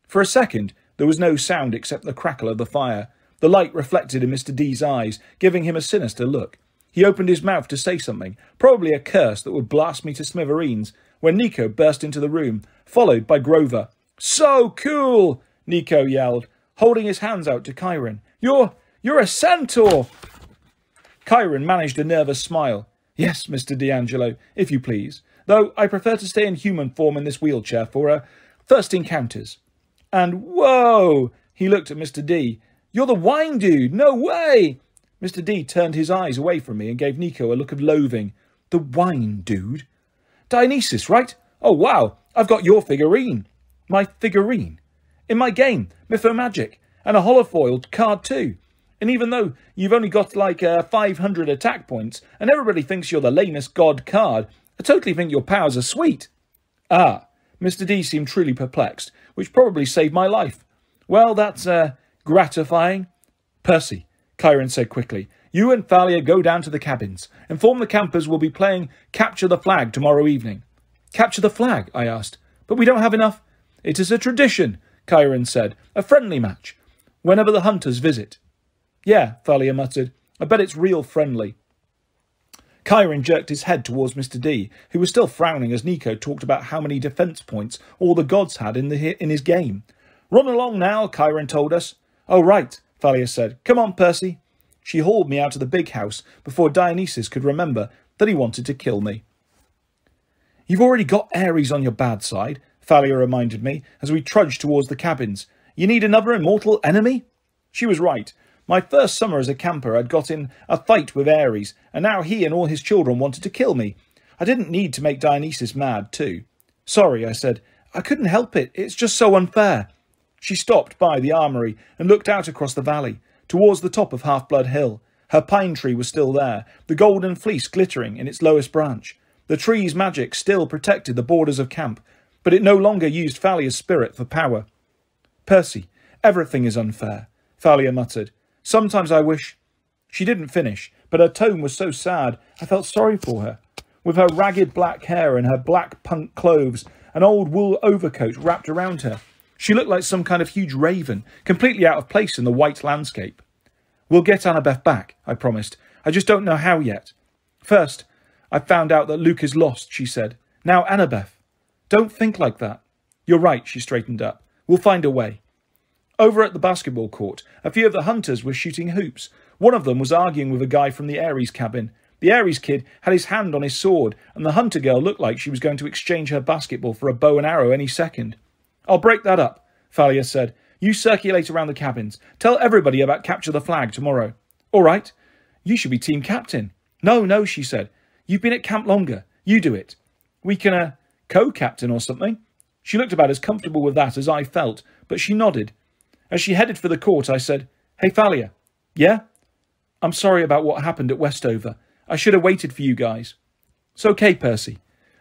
For a second, there was no sound except the crackle of the fire. The light reflected in Mr. D's eyes, giving him a sinister look. He opened his mouth to say something, probably a curse that would blast me to smithereens, when Nico burst into the room, followed by Grover. So cool! Nico yelled, holding his hands out to Chiron. You're a centaur! Chiron managed a nervous smile. Yes, Mr. D'Angelo, if you please. Though I prefer to stay in human form in this wheelchair for first encounters. And whoa! He looked at Mr. D. You're the wine dude! No way! Mr. D turned his eyes away from me and gave Nico a look of loathing. The wine dude? Dionysus, right? Oh, wow! I've got your figurine. My figurine? In my game, Mythomagic, and a holofoiled card too. And even though you've only got like 500 attack points, and everybody thinks you're the lamest god card, I totally think your powers are sweet. Ah, Mr. D seemed truly perplexed, which probably saved my life. Well, that's gratifying. Percy, Chiron said quickly, you and Thalia go down to the cabins. Inform the campers we'll be playing Capture the Flag tomorrow evening. Capture the flag? I asked. But we don't have enough. It is a tradition, Chiron said. A friendly match. Whenever the hunters visit. Yeah, Thalia muttered. I bet it's real friendly. Chiron jerked his head towards Mr. D, who was still frowning as Nico talked about how many defence points all the gods had in his game. Run along now, Chiron told us. Oh, right, Thalia said. Come on, Percy. She hauled me out of the big house before Dionysus could remember that he wanted to kill me. You've already got Ares on your bad side, Thalia reminded me as we trudged towards the cabins. You need another immortal enemy? She was right. My first summer as a camper I'd got in a fight with Ares, and now he and all his children wanted to kill me. I didn't need to make Dionysus mad, too. Sorry, I said. I couldn't help it. It's just so unfair. She stopped by the armoury and looked out across the valley, towards the top of Half-Blood Hill. Her pine tree was still there, the golden fleece glittering in its lowest branch. The tree's magic still protected the borders of camp, but it no longer used Thalia's spirit for power. Percy, everything is unfair, Thalia muttered. Sometimes I wish... She didn't finish, but her tone was so sad I felt sorry for her. With her ragged black hair and her black punk clothes, an old wool overcoat wrapped around her, she looked like some kind of huge raven, completely out of place in the white landscape. We'll get Annabeth back, I promised. I just don't know how yet. First, I found out that Luke is lost, she said. Now Annabeth. Don't think like that. You're right, she straightened up. We'll find a way. Over at the basketball court, a few of the hunters were shooting hoops. One of them was arguing with a guy from the Ares cabin. The Ares kid had his hand on his sword, and the hunter girl looked like she was going to exchange her basketball for a bow and arrow any second. I'll break that up, Thalia said. You circulate around the cabins. Tell everybody about Capture the Flag tomorrow. All right. You should be team captain. No, she said. You've been at camp longer. You do it. We can, co-captain or something. She looked about as comfortable with that as I felt, but she nodded. As she headed for the court, I said, Hey, Thalia. Yeah? I'm sorry about what happened at Westover. I should have waited for you guys. It's okay, Percy.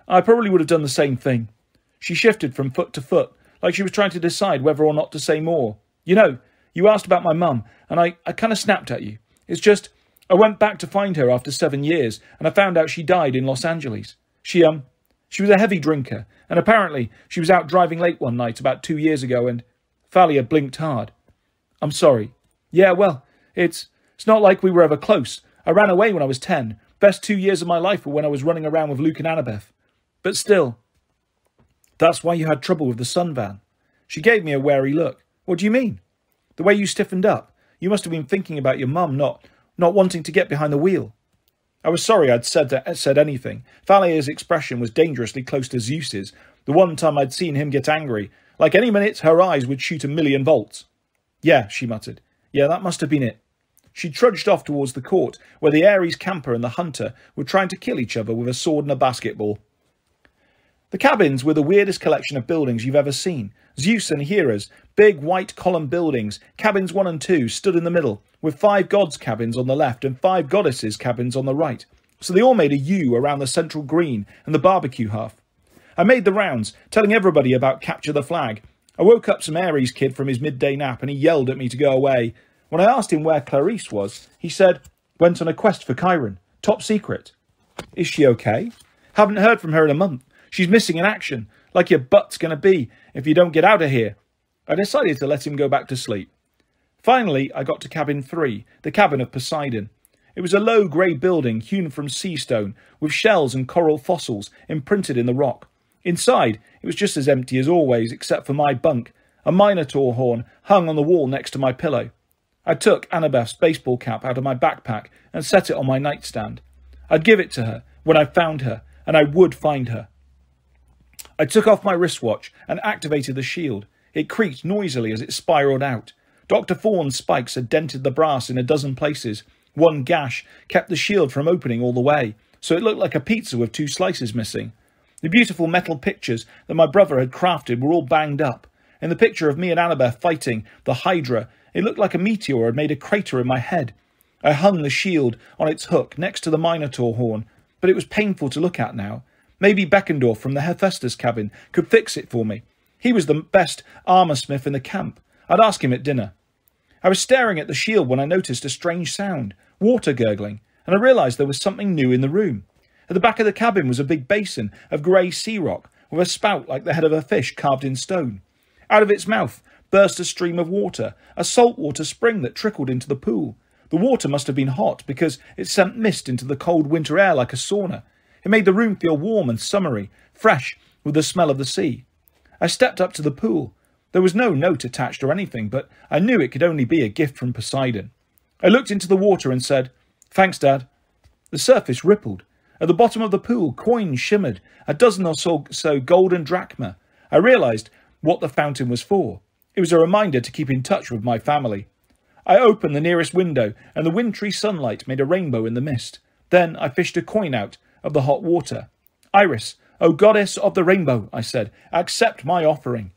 I probably would have done the same thing. She shifted from foot to foot, like she was trying to decide whether or not to say more. You know, you asked about my mum, and I kind of snapped at you. It's just, I went back to find her after 7 years, and I found out she died in Los Angeles. She was a heavy drinker, and apparently she was out driving late one night about 2 years ago, and... Thalia blinked hard. I'm sorry. Yeah, well, it's not like we were ever close. I ran away when I was 10. Best 2 years of my life were when I was running around with Luke and Annabeth. But still, that's why you had trouble with the sun van. She gave me a wary look. What do you mean? The way you stiffened up. You must have been thinking about your mum, not wanting to get behind the wheel. I was sorry I'd said anything. Thalia's expression was dangerously close to Zeus's, the one time I'd seen him get angry. Like any minute, her eyes would shoot 1,000,000 volts. Yeah, she muttered. Yeah, that must have been it. She trudged off towards the court, where the Ares camper and the hunter were trying to kill each other with a sword and a basketball. The cabins were the weirdest collection of buildings you've ever seen. Zeus and Hera's, big white column buildings, cabins 1 and 2 stood in the middle, with 5 gods' cabins on the left and 5 goddesses' cabins on the right. So they all made a U around the central green and the barbecue hearth. I made the rounds, telling everybody about Capture the Flag. I woke up some Ares kid from his midday nap and he yelled at me to go away. When I asked him where Clarice was, he said, went on a quest for Chiron. Top secret. Is she okay? Haven't heard from her in a month. She's missing in action, like your butt's going to be if you don't get out of here. I decided to let him go back to sleep. Finally, I got to cabin 3, the cabin of Poseidon. It was a low grey building hewn from sea stone, with shells and coral fossils imprinted in the rock. Inside, it was just as empty as always, except for my bunk. A minotaur horn hung on the wall next to my pillow. I took Annabeth's baseball cap out of my backpack and set it on my nightstand. I'd give it to her when I found her, and I would find her. I took off my wristwatch and activated the shield. It creaked noisily as it spiralled out. Dr. Fawn's spikes had dented the brass in a dozen places. One gash kept the shield from opening all the way, so it looked like a pizza with 2 slices missing. The beautiful metal pictures that my brother had crafted were all banged up. In the picture of me and Annabeth fighting the Hydra, it looked like a meteor had made a crater in my head. I hung the shield on its hook next to the Minotaur horn, but it was painful to look at now. Maybe Beckendorf from the Hephaestus cabin could fix it for me. He was the best armoursmith in the camp. I'd ask him at dinner. I was staring at the shield when I noticed a strange sound, water gurgling, and I realised there was something new in the room. At the back of the cabin was a big basin of grey sea rock with a spout like the head of a fish carved in stone. Out of its mouth burst a stream of water, a saltwater spring that trickled into the pool. The water must have been hot because it sent mist into the cold winter air like a sauna. It made the room feel warm and summery, fresh with the smell of the sea. I stepped up to the pool. There was no note attached or anything, but I knew it could only be a gift from Poseidon. I looked into the water and said, "Thanks, Dad." The surface rippled. At the bottom of the pool, coins shimmered, a dozen or so golden drachma. I realised what the fountain was for. It was a reminder to keep in touch with my family. I opened the nearest window, and the wintry sunlight made a rainbow in the mist. Then I fished a coin out of the hot water. "Iris, O goddess of the rainbow," I said, "accept my offering."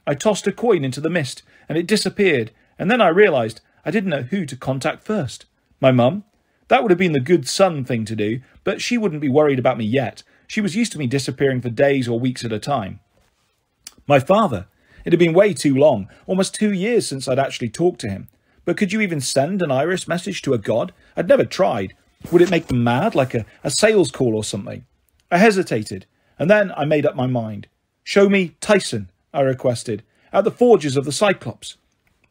I tossed a coin into the mist, and it disappeared, and then I realised I didn't know who to contact first. My mum? That would have been the good son thing to do, but she wouldn't be worried about me yet. She was used to me disappearing for days or weeks at a time. My father? It had been way too long, almost 2 years since I'd actually talked to him. But could you even send an Iris message to a god? I'd never tried. Would it make them mad, like a sales call or something? I hesitated, and then I made up my mind. "Show me Tyson," I requested, "at the forges of the Cyclops."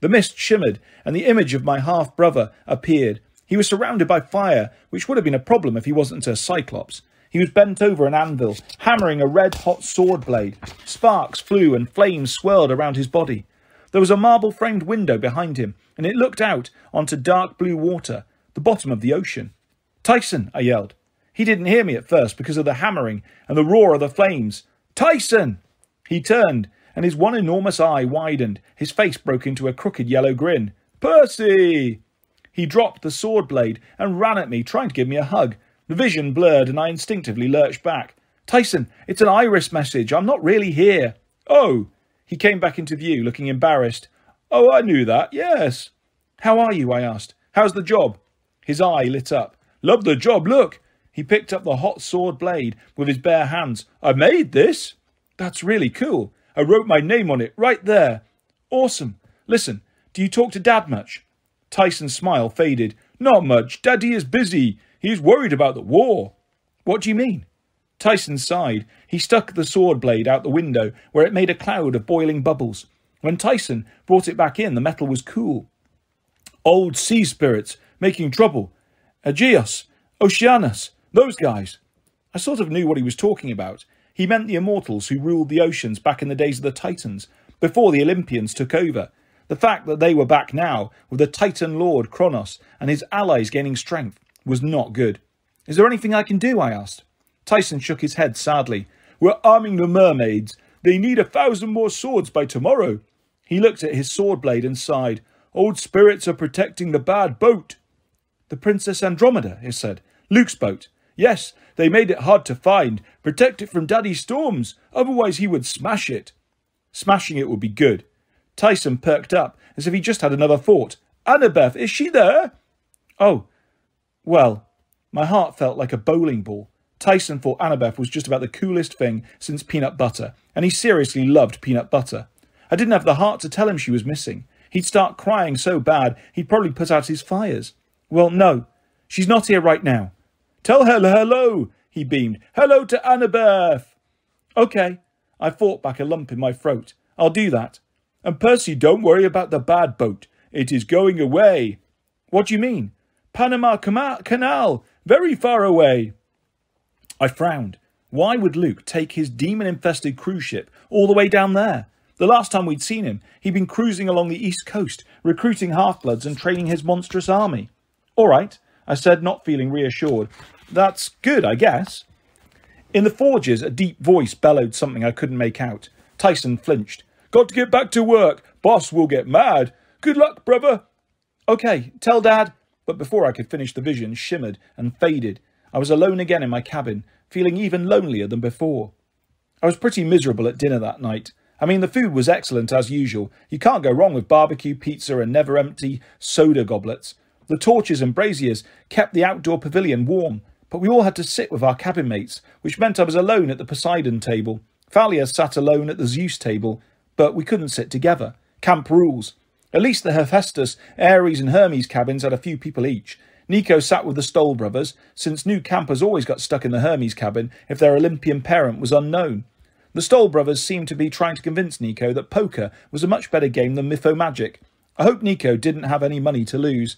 The mist shimmered, and the image of my half-brother appeared. He was surrounded by fire, which would have been a problem if he wasn't a Cyclops. He was bent over an anvil, hammering a red-hot sword blade. Sparks flew and flames swirled around his body. There was a marble-framed window behind him, and it looked out onto dark blue water, the bottom of the ocean. "Tyson!" I yelled. He didn't hear me at first because of the hammering and the roar of the flames. "Tyson!" He turned, and his one enormous eye widened. His face broke into a crooked yellow grin. "Percy!" He dropped the sword blade and ran at me, trying to give me a hug. The vision blurred, and I instinctively lurched back. "Tyson, it's an Iris message. I'm not really here." "Oh!" He came back into view, looking embarrassed. "Oh, I knew that, yes." "How are you?" I asked. "How's the job?" His eye lit up. "Love the job, look." He picked up the hot sword blade with his bare hands. "I made this." "That's really cool. I wrote my name on it right there." "Awesome. Listen, do you talk to Dad much?" Tyson's smile faded. "Not much. Daddy is busy. He's worried about the war." "What do you mean?" Tyson sighed. He stuck the sword blade out the window, where it made a cloud of boiling bubbles. When Tyson brought it back in, the metal was cool. "Old sea spirits making trouble. Aegeus, Oceanus, those guys." I sort of knew what he was talking about. He meant the immortals who ruled the oceans back in the days of the Titans, before the Olympians took over. The fact that they were back now, with the Titan Lord Kronos and his allies gaining strength, was not good. "Is there anything I can do?" I asked. Tyson shook his head sadly. "We're arming the mermaids. They need 1,000 more swords by tomorrow." He looked at his sword blade and sighed. "Old spirits are protecting the bad boat." "The Princess Andromeda," he said. "Luke's boat." "Yes, they made it hard to find. Protect it from Daddy's storms. Otherwise he would smash it." "Smashing it would be good." Tyson perked up, as if he just had another thought. "Annabeth, is she there?" "Oh, well." My heart felt like a bowling ball. Tyson thought Annabeth was just about the coolest thing since peanut butter, and he seriously loved peanut butter. I didn't have the heart to tell him she was missing. He'd start crying so bad he'd probably put out his fires. Well, no, she's not here right now. Tell her hello, he beamed. Hello to Annabeth. Okay, I fought back a lump in my throat. I'll do that. And Percy, don't worry about the bad boat. It is going away. What do you mean? Panama Canal, very far away. I frowned. Why would Luke take his demon-infested cruise ship all the way down there? The last time we'd seen him, he'd been cruising along the east coast, recruiting half-bloods and training his monstrous army. All right, I said, not feeling reassured. That's good, I guess. In the forges, a deep voice bellowed something I couldn't make out. Tyson flinched. Got to get back to work. Boss will get mad. Good luck, brother. Okay, tell Dad. But before I could finish, the vision shimmered and faded. I was alone again in my cabin, feeling even lonelier than before. I was pretty miserable at dinner that night. I mean, the food was excellent as usual. You can't go wrong with barbecue, pizza and never-empty soda goblets. The torches and braziers kept the outdoor pavilion warm, but we all had to sit with our cabin mates, which meant I was alone at the Poseidon table. Thalia sat alone at the Zeus table, but we couldn't sit together. Camp rules. At least the Hephaestus, Ares and Hermes cabins had a few people each. Nico sat with the Stoll brothers, since new campers always got stuck in the Hermes cabin if their Olympian parent was unknown. The Stoll brothers seemed to be trying to convince Nico that poker was a much better game than Mythomagic. I hope Nico didn't have any money to lose.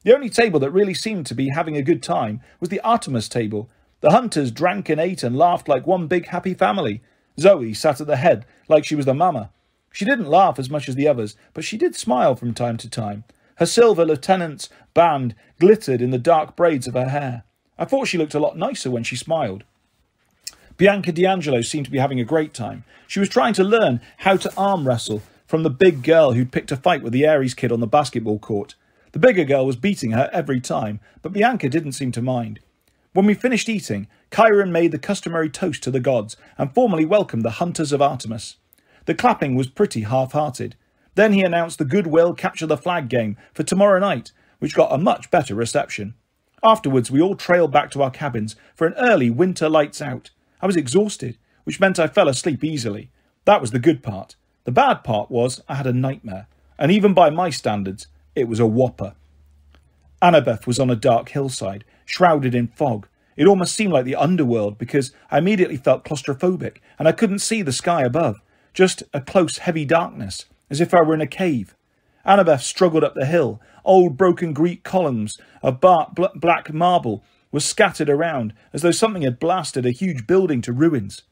The only table that really seemed to be having a good time was the Artemis table. The hunters drank and ate and laughed like one big happy family. Zoe sat at the head like she was the mama. She didn't laugh as much as the others, but she did smile from time to time. Her silver lieutenant's band glittered in the dark braids of her hair. I thought she looked a lot nicer when she smiled. Bianca D'Angelo seemed to be having a great time. She was trying to learn how to arm wrestle from the big girl who'd picked a fight with the Ares kid on the basketball court. The bigger girl was beating her every time, but Bianca didn't seem to mind. When we finished eating, Chiron made the customary toast to the gods and formally welcomed the hunters of Artemis. The clapping was pretty half-hearted. Then he announced the Goodwill Capture the Flag game for tomorrow night, which got a much better reception. Afterwards, we all trailed back to our cabins for an early winter lights out. I was exhausted, which meant I fell asleep easily. That was the good part. The bad part was I had a nightmare, and even by my standards, it was a whopper. Annabeth was on a dark hillside, shrouded in fog. It almost seemed like the underworld because I immediately felt claustrophobic and I couldn't see the sky above. Just a close, heavy darkness, as if I were in a cave. Annabeth struggled up the hill. Old broken Greek columns of black marble were scattered around, as though something had blasted a huge building to ruins.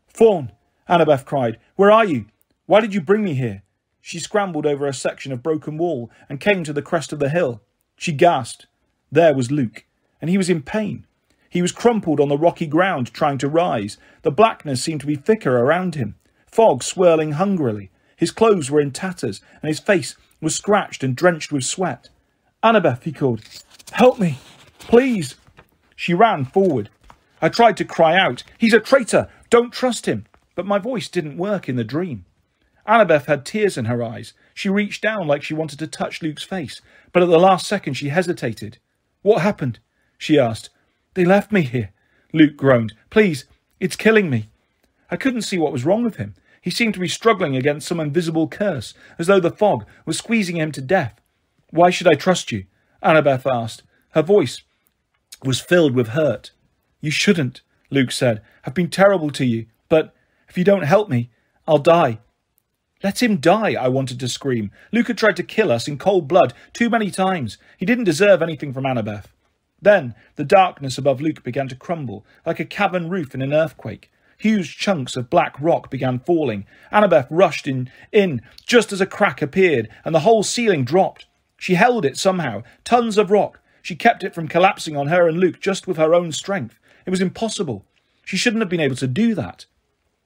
Fawn, Annabeth cried, where are you? Why did you bring me here? She scrambled over a section of broken wall and came to the crest of the hill. She gasped. There was Luke, and he was in pain. He was crumpled on the rocky ground, trying to rise. The blackness seemed to be thicker around him. Fog swirling hungrily. His clothes were in tatters, and his face was scratched and drenched with sweat. Annabeth, he called. Help me, please. She ran forward. I tried to cry out, he's a traitor, don't trust him. But my voice didn't work in the dream. Annabeth had tears in her eyes. She reached down like she wanted to touch Luke's face, but at the last second she hesitated. What happened? She asked. They left me here, Luke groaned. Please, it's killing me. I couldn't see what was wrong with him. He seemed to be struggling against some invisible curse, as though the fog was squeezing him to death. Why should I trust you? Annabeth asked. Her voice was filled with hurt. You shouldn't, Luke said. I've been terrible to you, but if you don't help me, I'll die. Let him die, I wanted to scream. Luke had tried to kill us in cold blood too many times. He didn't deserve anything from Annabeth. Then the darkness above Luke began to crumble, like a cavern roof in an earthquake. Huge chunks of black rock began falling. Annabeth rushed in just as a crack appeared, and the whole ceiling dropped. She held it somehow, tons of rock. She kept it from collapsing on her and Luke just with her own strength. It was impossible. She shouldn't have been able to do that.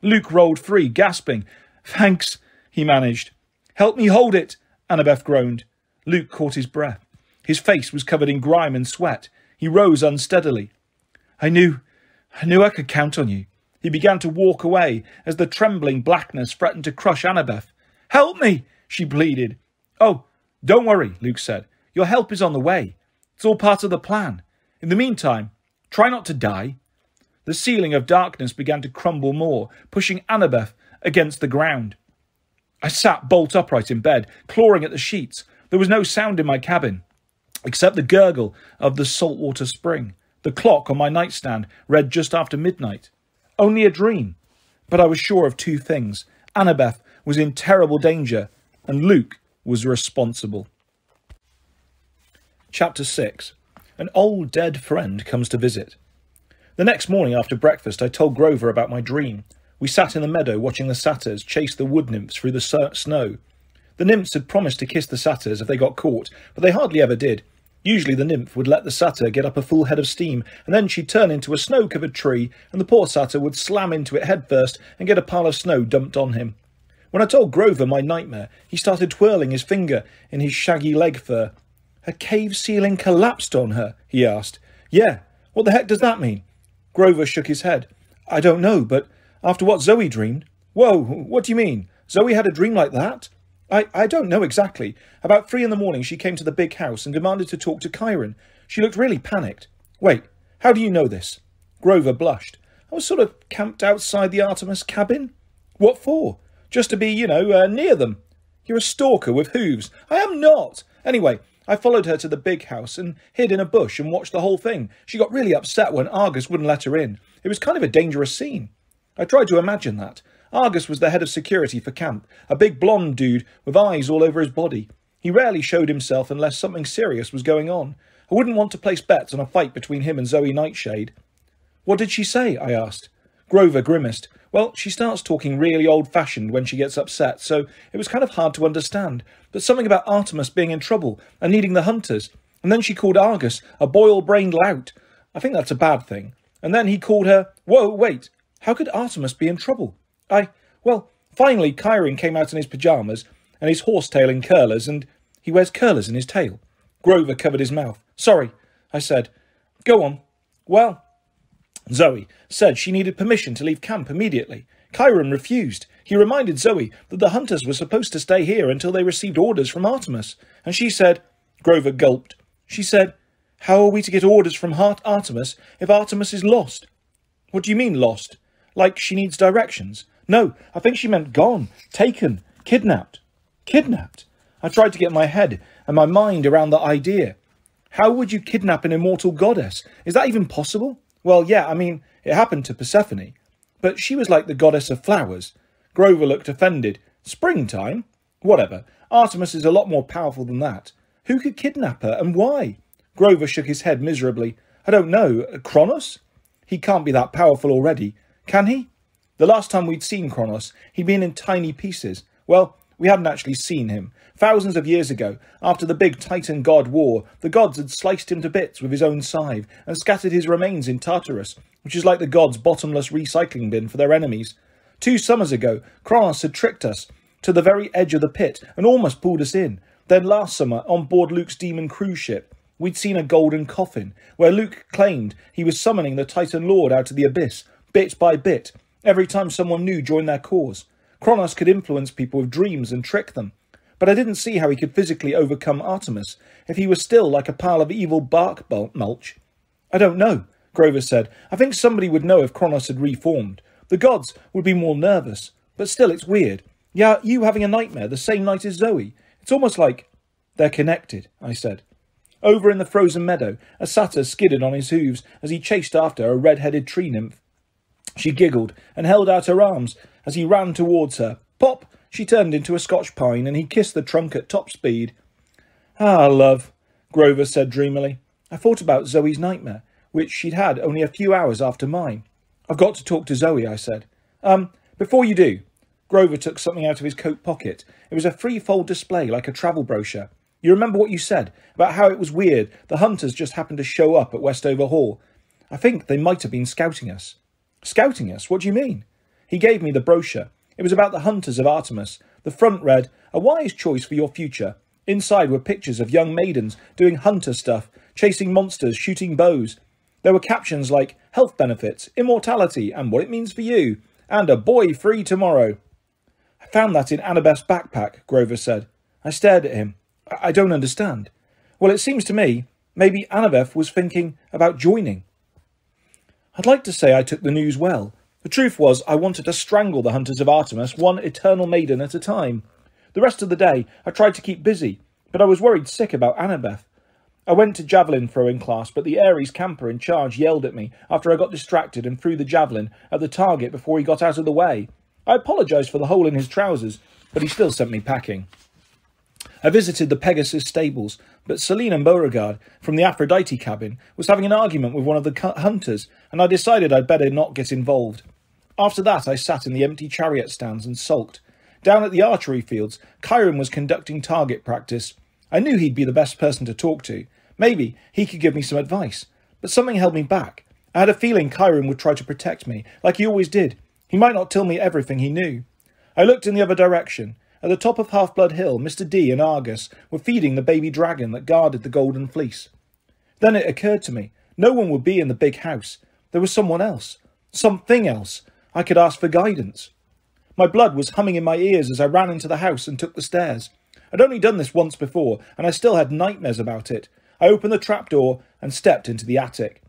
Luke rolled free, gasping. Thanks, he managed. Help me hold it, Annabeth groaned. Luke caught his breath. His face was covered in grime and sweat. He rose unsteadily. I knew I could count on you. He began to walk away as the trembling blackness threatened to crush Annabeth. Help me, she pleaded. Oh, don't worry, Luke said. Your help is on the way. It's all part of the plan. In the meantime, try not to die. The ceiling of darkness began to crumble more, pushing Annabeth against the ground. I sat bolt upright in bed, clawing at the sheets. There was no sound in my cabin, except the gurgle of the saltwater spring. The clock on my nightstand read just after midnight. Only a dream. But I was sure of two things. Annabeth was in terrible danger, and Luke was responsible. Chapter 6. An old dead friend comes to visit. The next morning after breakfast, I told Grover about my dream. We sat in the meadow watching the satyrs chase the wood nymphs through the snow. The nymphs had promised to kiss the satyrs if they got caught, but they hardly ever did. Usually the nymph would let the satyr get up a full head of steam, and then she'd turn into a snow-covered tree, and the poor satyr would slam into it headfirst and get a pile of snow dumped on him. When I told Grover my nightmare, he started twirling his finger in his shaggy leg fur. "Her cave ceiling collapsed on her?" he asked. "Yeah. What the heck does that mean?" Grover shook his head. "I don't know, but after what Zoe dreamed..." "Whoa, what do you mean? Zoe had a dream like that?" I don't know exactly. About 3 a.m, she came to the big house and demanded to talk to Chiron. She looked really panicked. "Wait, how do you know this?" Grover blushed. "I was sort of camped outside the Artemis cabin." "What for?" "Just to be, near them." "You're a stalker with hooves." "I am not." "Anyway, I followed her to the big house and hid in a bush and watched the whole thing. She got really upset when Argus wouldn't let her in. It was kind of a dangerous scene." I tried to imagine that. Argus was the head of security for camp, a big blonde dude with eyes all over his body. He rarely showed himself unless something serious was going on. I wouldn't want to place bets on a fight between him and Zoe Nightshade. "What did she say?" I asked. Grover grimaced. "Well, she starts talking really old-fashioned when she gets upset, so it was kind of hard to understand. But something about Artemis being in trouble and needing the hunters. And then she called Argus a boil-brained lout. I think that's a bad thing. And then he called her... Whoa, wait. How could Artemis be in trouble? Finally Chiron came out in his pyjamas and his horsetail in curlers, and he wears curlers in his tail." Grover covered his mouth. "Sorry," I said. "Go on." "Well, Zoe said she needed permission to leave camp immediately. Chiron refused. He reminded Zoe that the hunters were supposed to stay here until they received orders from Artemis. And she said..." Grover gulped. "She said, 'How are we to get orders from Artemis if Artemis is lost?'" "What do you mean, lost? Like she needs directions?" "No, I think she meant gone, taken, kidnapped." "Kidnapped?" I tried to get my head and my mind around the idea. How would you kidnap an immortal goddess? Is that even possible? Well, yeah, it happened to Persephone. But she was like the goddess of flowers. Grover looked offended. "Springtime? Whatever. Artemis is a lot more powerful than that. Who could kidnap her, and why?" Grover shook his head miserably. "I don't know. Kronos? He can't be that powerful already. Can he?" The last time we'd seen Kronos, he'd been in tiny pieces. Well, we hadn't actually seen him. Thousands of years ago, after the big Titan god war, the gods had sliced him to bits with his own scythe and scattered his remains in Tartarus, which is like the gods' bottomless recycling bin for their enemies. 2 summers ago, Kronos had tricked us to the very edge of the pit and almost pulled us in. Then last summer, on board Luke's demon cruise ship, we'd seen a golden coffin, where Luke claimed he was summoning the Titan Lord out of the abyss, bit by bit, every time someone new joined their cause. Kronos could influence people with dreams and trick them. But I didn't see how he could physically overcome Artemis if he was still like a pile of evil bark mulch. "I don't know," Grover said. "I think somebody would know if Kronos had reformed. The gods would be more nervous. But still, it's weird. Yeah, you having a nightmare the same night as Zoe. It's almost like..." "They're connected," I said. Over in the frozen meadow, a satyr skidded on his hooves as he chased after a red-headed tree nymph. She giggled and held out her arms as he ran towards her. Pop! She turned into a Scotch pine, and he kissed the trunk at top speed. "Ah, love," Grover said dreamily. I thought about Zoe's nightmare, which she'd had only a few hours after mine. "I've got to talk to Zoe," I said. Before you do." Grover took something out of his coat pocket. It was a 3-fold display, like a travel brochure. "You remember what you said, about how it was weird the hunters just happened to show up at Westover Hall? I think they might have been scouting us." "Scouting us? What do you mean?" He gave me the brochure. It was about the hunters of Artemis. The front read, "A wise choice for your future." Inside were pictures of young maidens doing hunter stuff, chasing monsters, shooting bows. There were captions like health benefits, immortality, and what it means for you, and a boy free tomorrow. "I found that in Annabeth's backpack," Grover said. I stared at him. I don't understand." "Well, it seems to me maybe Annabeth was thinking about joining." I'd like to say I took the news well. The truth was, I wanted to strangle the hunters of Artemis, one eternal maiden at a time. The rest of the day, I tried to keep busy, but I was worried sick about Annabeth. I went to javelin throwing class, but the Ares camper in charge yelled at me after I got distracted and threw the javelin at the target before he got out of the way. I apologised for the hole in his trousers, but he still sent me packing. I visited the Pegasus stables, but Selina Beauregard from the Aphrodite cabin was having an argument with one of the hunters, and I decided I'd better not get involved. After that, I sat in the empty chariot stands and sulked. Down at the archery fields, Chiron was conducting target practice. I knew he'd be the best person to talk to. Maybe he could give me some advice. But something held me back. I had a feeling Chiron would try to protect me, like he always did. He might not tell me everything he knew. I looked in the other direction. At the top of Half-Blood Hill, Mr. D and Argus were feeding the baby dragon that guarded the Golden Fleece. Then it occurred to me, no one would be in the big house. There was someone else. Something else. I could ask for guidance. My blood was humming in my ears as I ran into the house and took the stairs. I'd only done this once before, and I still had nightmares about it. I opened the trapdoor and stepped into the attic.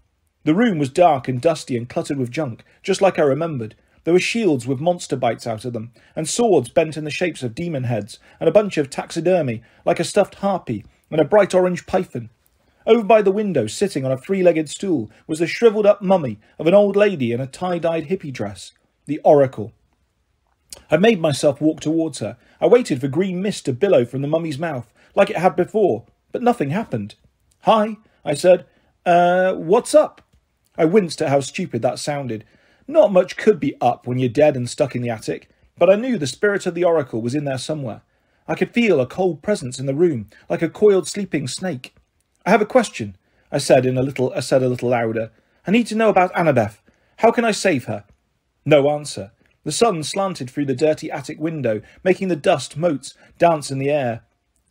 The room was dark and dusty and cluttered with junk, just like I remembered. There were shields with monster bites out of them, and swords bent in the shapes of demon heads, and a bunch of taxidermy, like a stuffed harpy, and a bright orange python. Over by the window, sitting on a three-legged stool, was the shriveled-up mummy of an old lady in a tie-dyed hippie dress. The Oracle. I made myself walk towards her. I waited for green mist to billow from the mummy's mouth, like it had before, but nothing happened. "Hi," I said. What's up?" I winced at how stupid that sounded. Not much could be up when you're dead and stuck in the attic, but I knew the spirit of the Oracle was in there somewhere. I could feel a cold presence in the room, like a coiled sleeping snake. "I have a question," I said a little louder. "I need to know about Annabeth. How can I save her?" No answer. The sun slanted through the dirty attic window, making the dust motes dance in the air.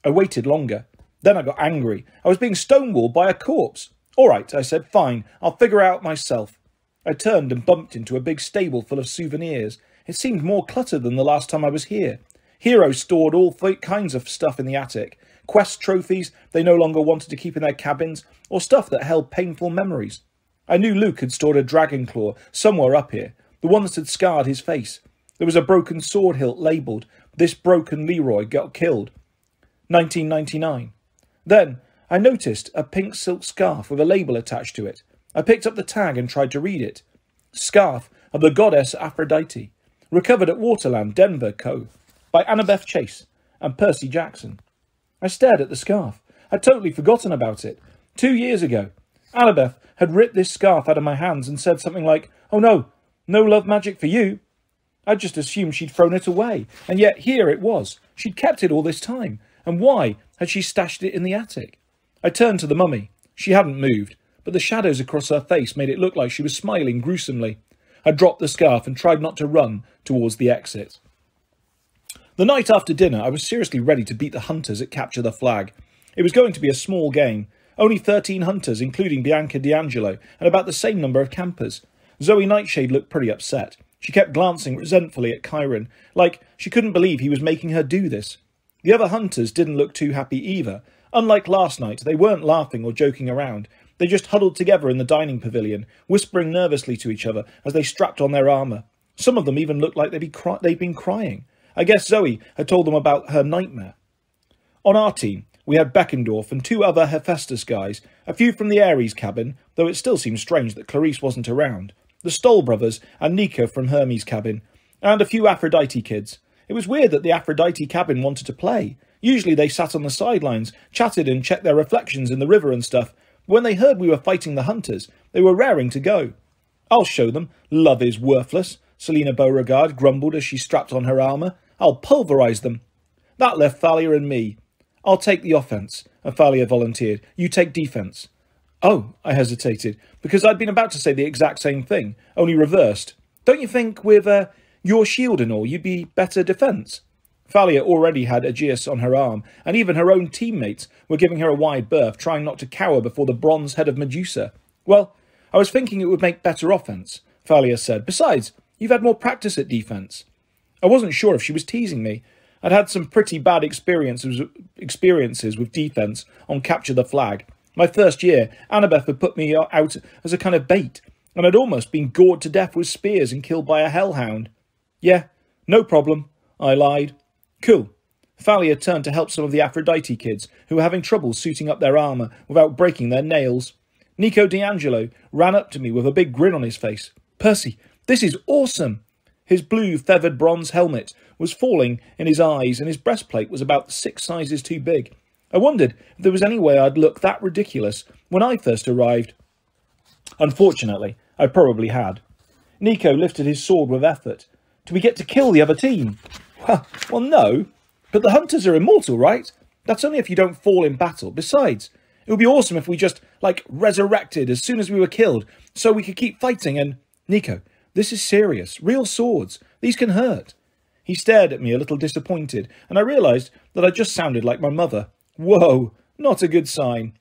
I waited longer. Then I got angry. I was being stonewalled by a corpse. "All right," I said. "Fine. I'll figure out myself." I turned and bumped into a big stable full of souvenirs. It seemed more cluttered than the last time I was here. Heroes stored all kinds of stuff in the attic. Quest trophies they no longer wanted to keep in their cabins, or stuff that held painful memories. I knew Luke had stored a dragon claw somewhere up here, the one that had scarred his face. There was a broken sword hilt labelled, "This broken Leroy got killed. 1999. Then I noticed a pink silk scarf with a label attached to it. I picked up the tag and tried to read it. Scarf of the goddess Aphrodite. Recovered at Waterland, Denver, Co. By Annabeth Chase and Percy Jackson. I stared at the scarf. I'd totally forgotten about it. 2 years ago, Annabeth had ripped this scarf out of my hands and said something like, "Oh no, no love magic for you." I'd just assumed she'd thrown it away, and yet here it was. She'd kept it all this time, and why had she stashed it in the attic? I turned to the mummy. She hadn't moved, but the shadows across her face made it look like she was smiling gruesomely. I dropped the scarf and tried not to run towards the exit. The night after dinner, I was seriously ready to beat the hunters at Capture the Flag. It was going to be a small game. Only 13 hunters, including Bianca D'Angelo, and about the same number of campers. Zoe Nightshade looked pretty upset. She kept glancing resentfully at Chiron, like she couldn't believe he was making her do this. The other hunters didn't look too happy either. Unlike last night, they weren't laughing or joking around. They just huddled together in the dining pavilion, whispering nervously to each other as they strapped on their armour. Some of them even looked like they'd been crying. I guess Zoe had told them about her nightmare. On our team, we had Beckendorf and 2 other Hephaestus guys, a few from the Ares cabin, though it still seemed strange that Clarice wasn't around, the Stoll brothers and Nico from Hermes' cabin, and a few Aphrodite kids. It was weird that the Aphrodite cabin wanted to play. Usually they sat on the sidelines, chatted and checked their reflections in the river and stuff. But when they heard we were fighting the hunters, they were raring to go. "I'll show them. Love is worthless," Selina Beauregard grumbled as she strapped on her armour. "I'll pulverise them." That left Thalia and me. "I'll take the offence," Thalia volunteered. "You take defence." "Oh," I hesitated, because I'd been about to say the exact same thing, only reversed. "Don't you think with your shield and all, you'd be better defence?" Thalia already had Aegeus on her arm, and even her own teammates were giving her a wide berth, trying not to cower before the bronze head of Medusa. "Well, I was thinking it would make better offence," Thalia said. "Besides, you've had more practice at defence." I wasn't sure if she was teasing me. I'd had some pretty bad experiences with defence on Capture the Flag. My first year, Annabeth had put me out as a kind of bait. and I'd almost been gored to death with spears and killed by a hellhound. Yeah, no problem, I lied. Cool. Thalia turned to help some of the Aphrodite kids who were having trouble suiting up their armour without breaking their nails. Nico D'Angelo ran up to me with a big grin on his face. Percy, this is awesome! His blue feathered bronze helmet was falling in his eyes and his breastplate was about 6 sizes too big. I wondered if there was any way I'd look that ridiculous when I first arrived. Unfortunately, I probably had. Nico lifted his sword with effort. Do we get to kill the other team? Well, no. But the hunters are immortal, right? That's only if you don't fall in battle. Besides, it would be awesome if we just, resurrected as soon as we were killed, so we could keep fighting and... Nico, this is serious. Real swords. These can hurt. He stared at me a little disappointed, and I realised that I just sounded like my mother. Whoa, not a good sign.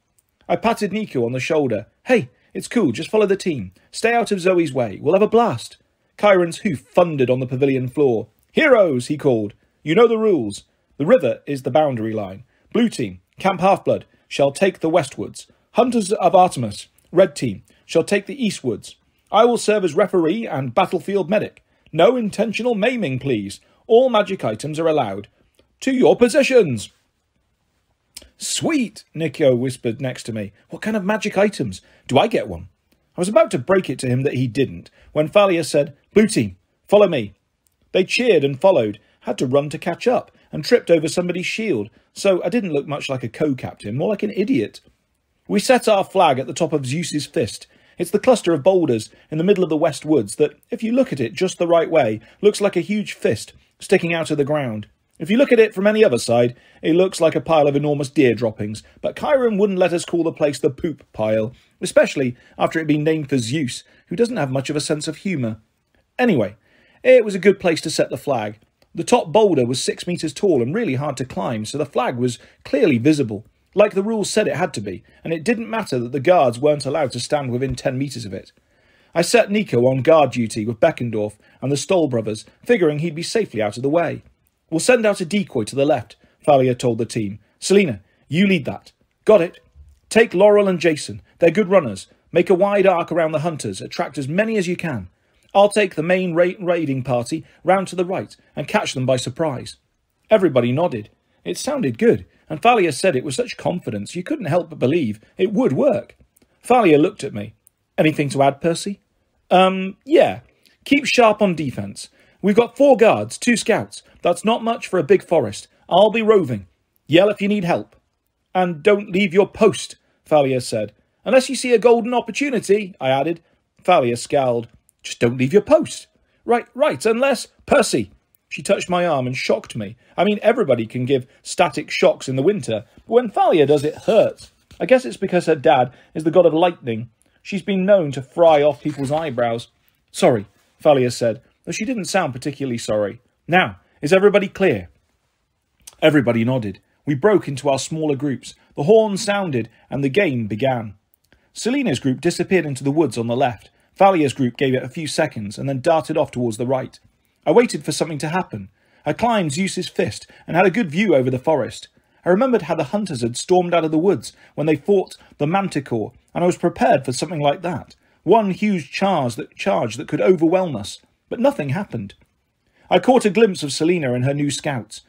I patted Nico on the shoulder. Hey, it's cool, just follow the team. Stay out of Zoe's way. We'll have a blast. Chiron's hoof thundered on the pavilion floor. Heroes, he called. You know the rules. The river is the boundary line. Blue team, Camp Half-Blood, shall take the westwards. Hunters of Artemis, red team, shall take the eastwards. I will serve as referee and battlefield medic. No intentional maiming, please. All magic items are allowed. To your positions! Sweet, Nico whispered next to me. What kind of magic items? Do I get one? I was about to break it to him that he didn't, when Thalia said, Blue team, follow me. They cheered and followed, had to run to catch up, and tripped over somebody's shield, so I didn't look much like a co-captain, more like an idiot. We set our flag at the top of Zeus's fist. It's the cluster of boulders in the middle of the West Woods that, if you look at it just the right way, looks like a huge fist sticking out of the ground. If you look at it from any other side, it looks like a pile of enormous deer droppings, but Chiron wouldn't let us call the place the poop pile, especially after it being named for Zeus, who doesn't have much of a sense of humour. Anyway, it was a good place to set the flag. The top boulder was 6 metres tall and really hard to climb, so the flag was clearly visible, like the rules said it had to be, and it didn't matter that the guards weren't allowed to stand within 10 metres of it. I set Nico on guard duty with Beckendorf and the Stoll brothers, figuring he'd be safely out of the way. We'll send out a decoy to the left, Thalia told the team. Selina, you lead that. Got it. Take Laurel and Jason. They're good runners. Make a wide arc around the hunters. Attract as many as you can. I'll take the main raiding party round to the right and catch them by surprise. Everybody nodded. It sounded good, and Thalia said it with such confidence you couldn't help but believe it would work. Thalia looked at me. Anything to add, Percy? Yeah. Keep sharp on defence. We've got 4 guards, 2 scouts. That's not much for a big forest. I'll be roving. Yell if you need help. And don't leave your post, Thalia said. Unless you see a golden opportunity, I added. Thalia scowled. Just don't leave your post. Right, unless... Percy! She touched my arm and shocked me. I mean, everybody can give static shocks in the winter, but when Thalia does, it hurts. I guess it's because her dad is the god of lightning. She's been known to fry off people's eyebrows. Sorry, Thalia said, though she didn't sound particularly sorry. Now, is everybody clear? Everybody nodded. We broke into our smaller groups. The horn sounded, and the game began. Selina's group disappeared into the woods on the left. Thalia's group gave it a few seconds and then darted off towards the right. I waited for something to happen. I climbed Zeus's fist and had a good view over the forest. I remembered how the hunters had stormed out of the woods when they fought the manticore, and I was prepared for something like that. One huge charge that could overwhelm us. But nothing happened. I caught a glimpse of Selina and her new scouts.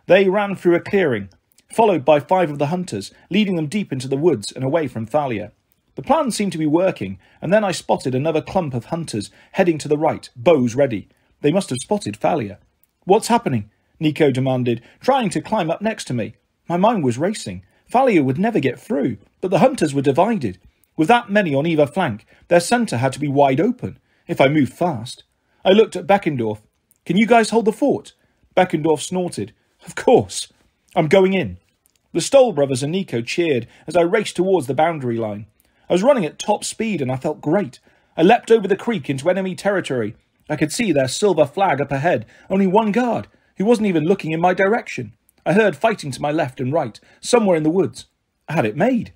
They ran through a clearing, followed by 5 of the hunters, leading them deep into the woods and away from Thalia. The plan seemed to be working, and then I spotted another clump of hunters heading to the right, bows ready. They must have spotted Thalia. What's happening? Nico demanded, trying to climb up next to me. My mind was racing. Thalia would never get through, but the hunters were divided. With that many on either flank, their centre had to be wide open, if I moved fast. I looked at Beckendorf. Can you guys hold the fort? Beckendorf snorted. Of course. I'm going in. The Stoll brothers and Nico cheered as I raced towards the boundary line. I was running at top speed and I felt great. I leapt over the creek into enemy territory. I could see their silver flag up ahead, only one guard, who wasn't even looking in my direction. I heard fighting to my left and right, somewhere in the woods. I had it made.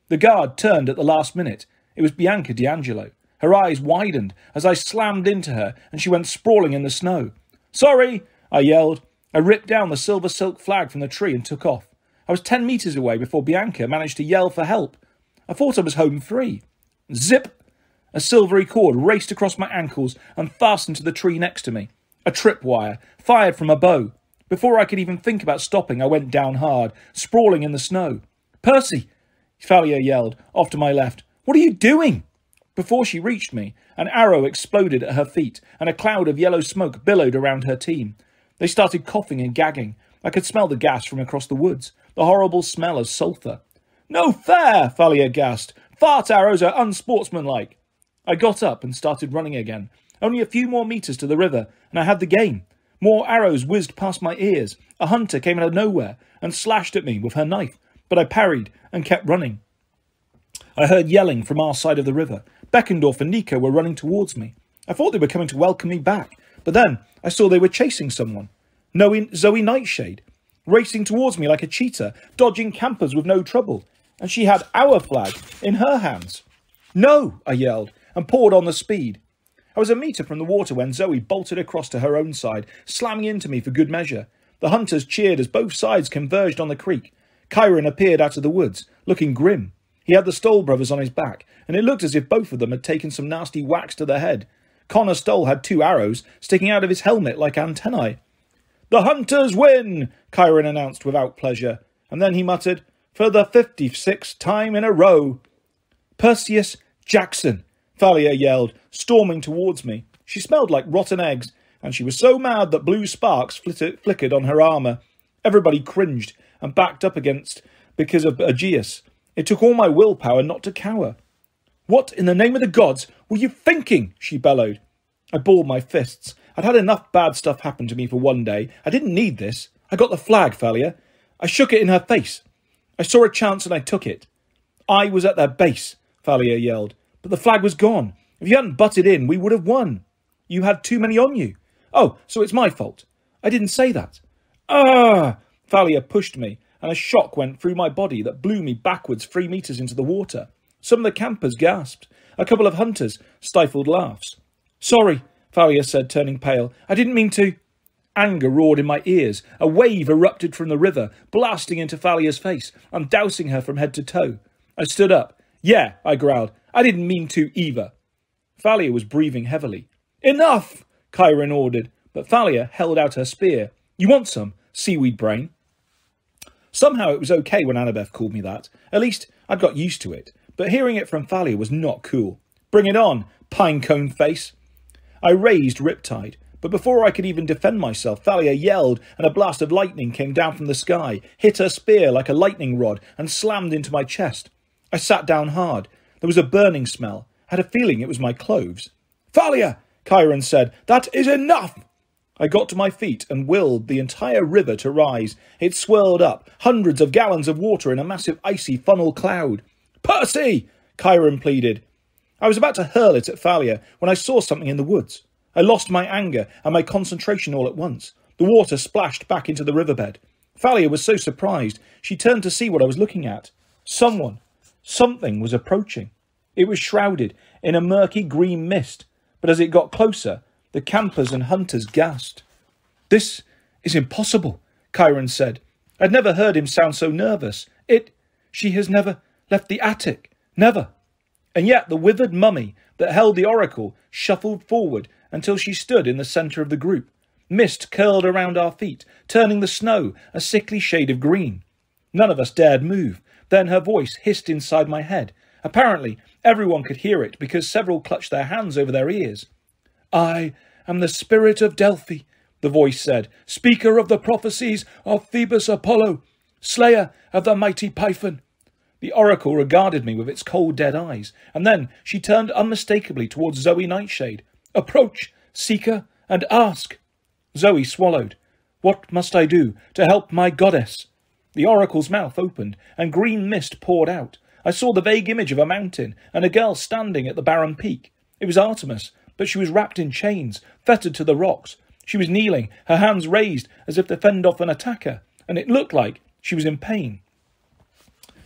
The guard turned at the last minute. It was Bianca D'Angelo. Her eyes widened as I slammed into her and she went sprawling in the snow. Sorry, I yelled. I ripped down the silver silk flag from the tree and took off. I was 10 metres away before Bianca managed to yell for help. I thought I was home free. Zip! A silvery cord raced across my ankles and fastened to the tree next to me. A tripwire, fired from a bow. Before I could even think about stopping, I went down hard, sprawling in the snow. "Percy!" Thalia yelled, off to my left. "What are you doing?" Before she reached me, an arrow exploded at her feet, and a cloud of yellow smoke billowed around her team. They started coughing and gagging. I could smell the gas from across the woods, the horrible smell of sulphur. "No fair!" Thalia gasped. "Fart arrows are unsportsmanlike." I got up and started running again. Only a few more meters to the river, and I had the game. More arrows whizzed past my ears. A hunter came out of nowhere and slashed at me with her knife, but I parried and kept running. I heard yelling from our side of the river. Beckendorf and Nico were running towards me. I thought they were coming to welcome me back, but then I saw they were chasing someone. Zoe Nightshade, racing towards me like a cheetah, dodging campers with no trouble, and she had our flag in her hands. "No!" I yelled, and poured on the speed. I was a metre from the water when Zoe bolted across to her own side, slamming into me for good measure. The hunters cheered as both sides converged on the creek. Chiron appeared out of the woods, looking grim. He had the Stoll brothers on his back, and it looked as if both of them had taken some nasty whacks to the head. Connor Stoll had 2 arrows sticking out of his helmet like antennae. "The hunters win!" Chiron announced without pleasure, and then he muttered, "For the 56th time in a row." "Perseus Jackson!" Thalia yelled, storming towards me. She smelled like rotten eggs, and she was so mad that blue sparks flickered on her armour. Everybody cringed and backed up because of Aegeus. It took all my willpower not to cower. "What in the name of the gods were you thinking?" she bellowed. I balled my fists. I'd had enough bad stuff happen to me for one day. I didn't need this. I got the flag, Thalia. I shook it in her face. I saw a chance and I took it. "I was at their base," Thalia yelled, "but the flag was gone. If you hadn't butted in, we would have won. You had too many on you. Oh, so it's my fault. I didn't say that." "Ah!" Thalia pushed me, and a shock went through my body that blew me backwards 3 meters into the water. Some of the campers gasped. A couple of hunters stifled laughs. "Sorry," Thalia said, turning pale. "I didn't mean to." Anger roared in my ears. A wave erupted from the river, blasting into Thalia's face and dousing her from head to toe. I stood up. "Yeah," I growled. "I didn't mean to either." Thalia was breathing heavily. "Enough!" Chiron ordered, but Thalia held out her spear. "You want some, seaweed brain?" Somehow it was okay when Annabeth called me that. At least I'd got used to it. But hearing it from Thalia was not cool. "Bring it on, pinecone face." I raised Riptide, but before I could even defend myself, Thalia yelled and a blast of lightning came down from the sky, hit her spear like a lightning rod and slammed into my chest. I sat down hard. There was a burning smell. I had a feeling it was my clothes. "Thalia," Chiron said, "that is enough." I got to my feet and willed the entire river to rise. It swirled up, hundreds of gallons of water in a massive icy funnel cloud. "Percy!" Chiron pleaded. I was about to hurl it at Thalia when I saw something in the woods. I lost my anger and my concentration all at once. The water splashed back into the riverbed. Thalia was so surprised, she turned to see what I was looking at. Something was approaching. It was shrouded in a murky green mist, but as it got closer, the campers and hunters gasped. "This is impossible," Chiron said. I'd never heard him sound so nervous. She has never left the attic. Never. And yet the withered mummy that held the oracle shuffled forward until she stood in the centre of the group. Mist curled around our feet, turning the snow a sickly shade of green. None of us dared move. Then her voice hissed inside my head. Apparently, everyone could hear it because several clutched their hands over their ears. "I am the spirit of Delphi," the voice said, "speaker of the prophecies of Phoebus Apollo, slayer of the mighty Python." The oracle regarded me with its cold, dead eyes, and then she turned unmistakably towards Zoe Nightshade. "Approach, seeker, and ask." Zoe swallowed. "What must I do to help my goddess?" The oracle's mouth opened, and green mist poured out. I saw the vague image of a mountain, and a girl standing at the barren peak. It was Artemis, but she was wrapped in chains, fettered to the rocks. She was kneeling, her hands raised as if to fend off an attacker, and it looked like she was in pain.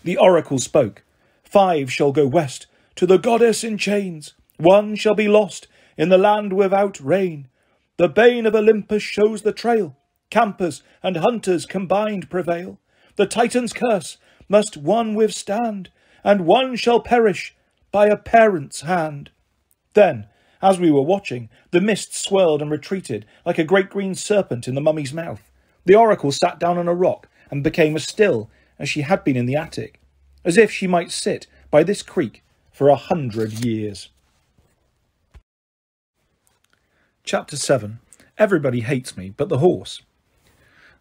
The oracle spoke. 5 shall go west to the goddess in chains. 1 shall be lost in the land without rain. The bane of Olympus shows the trail. Campers and hunters combined prevail. The Titan's curse must one withstand, and 1 shall perish by a parent's hand. Then, as we were watching, the mist swirled and retreated like a great green serpent in the mummy's mouth. The oracle sat down on a rock and became as still as she had been in the attic, as if she might sit by this creek for 100 years. Chapter 7. Everybody hates me, but the horse.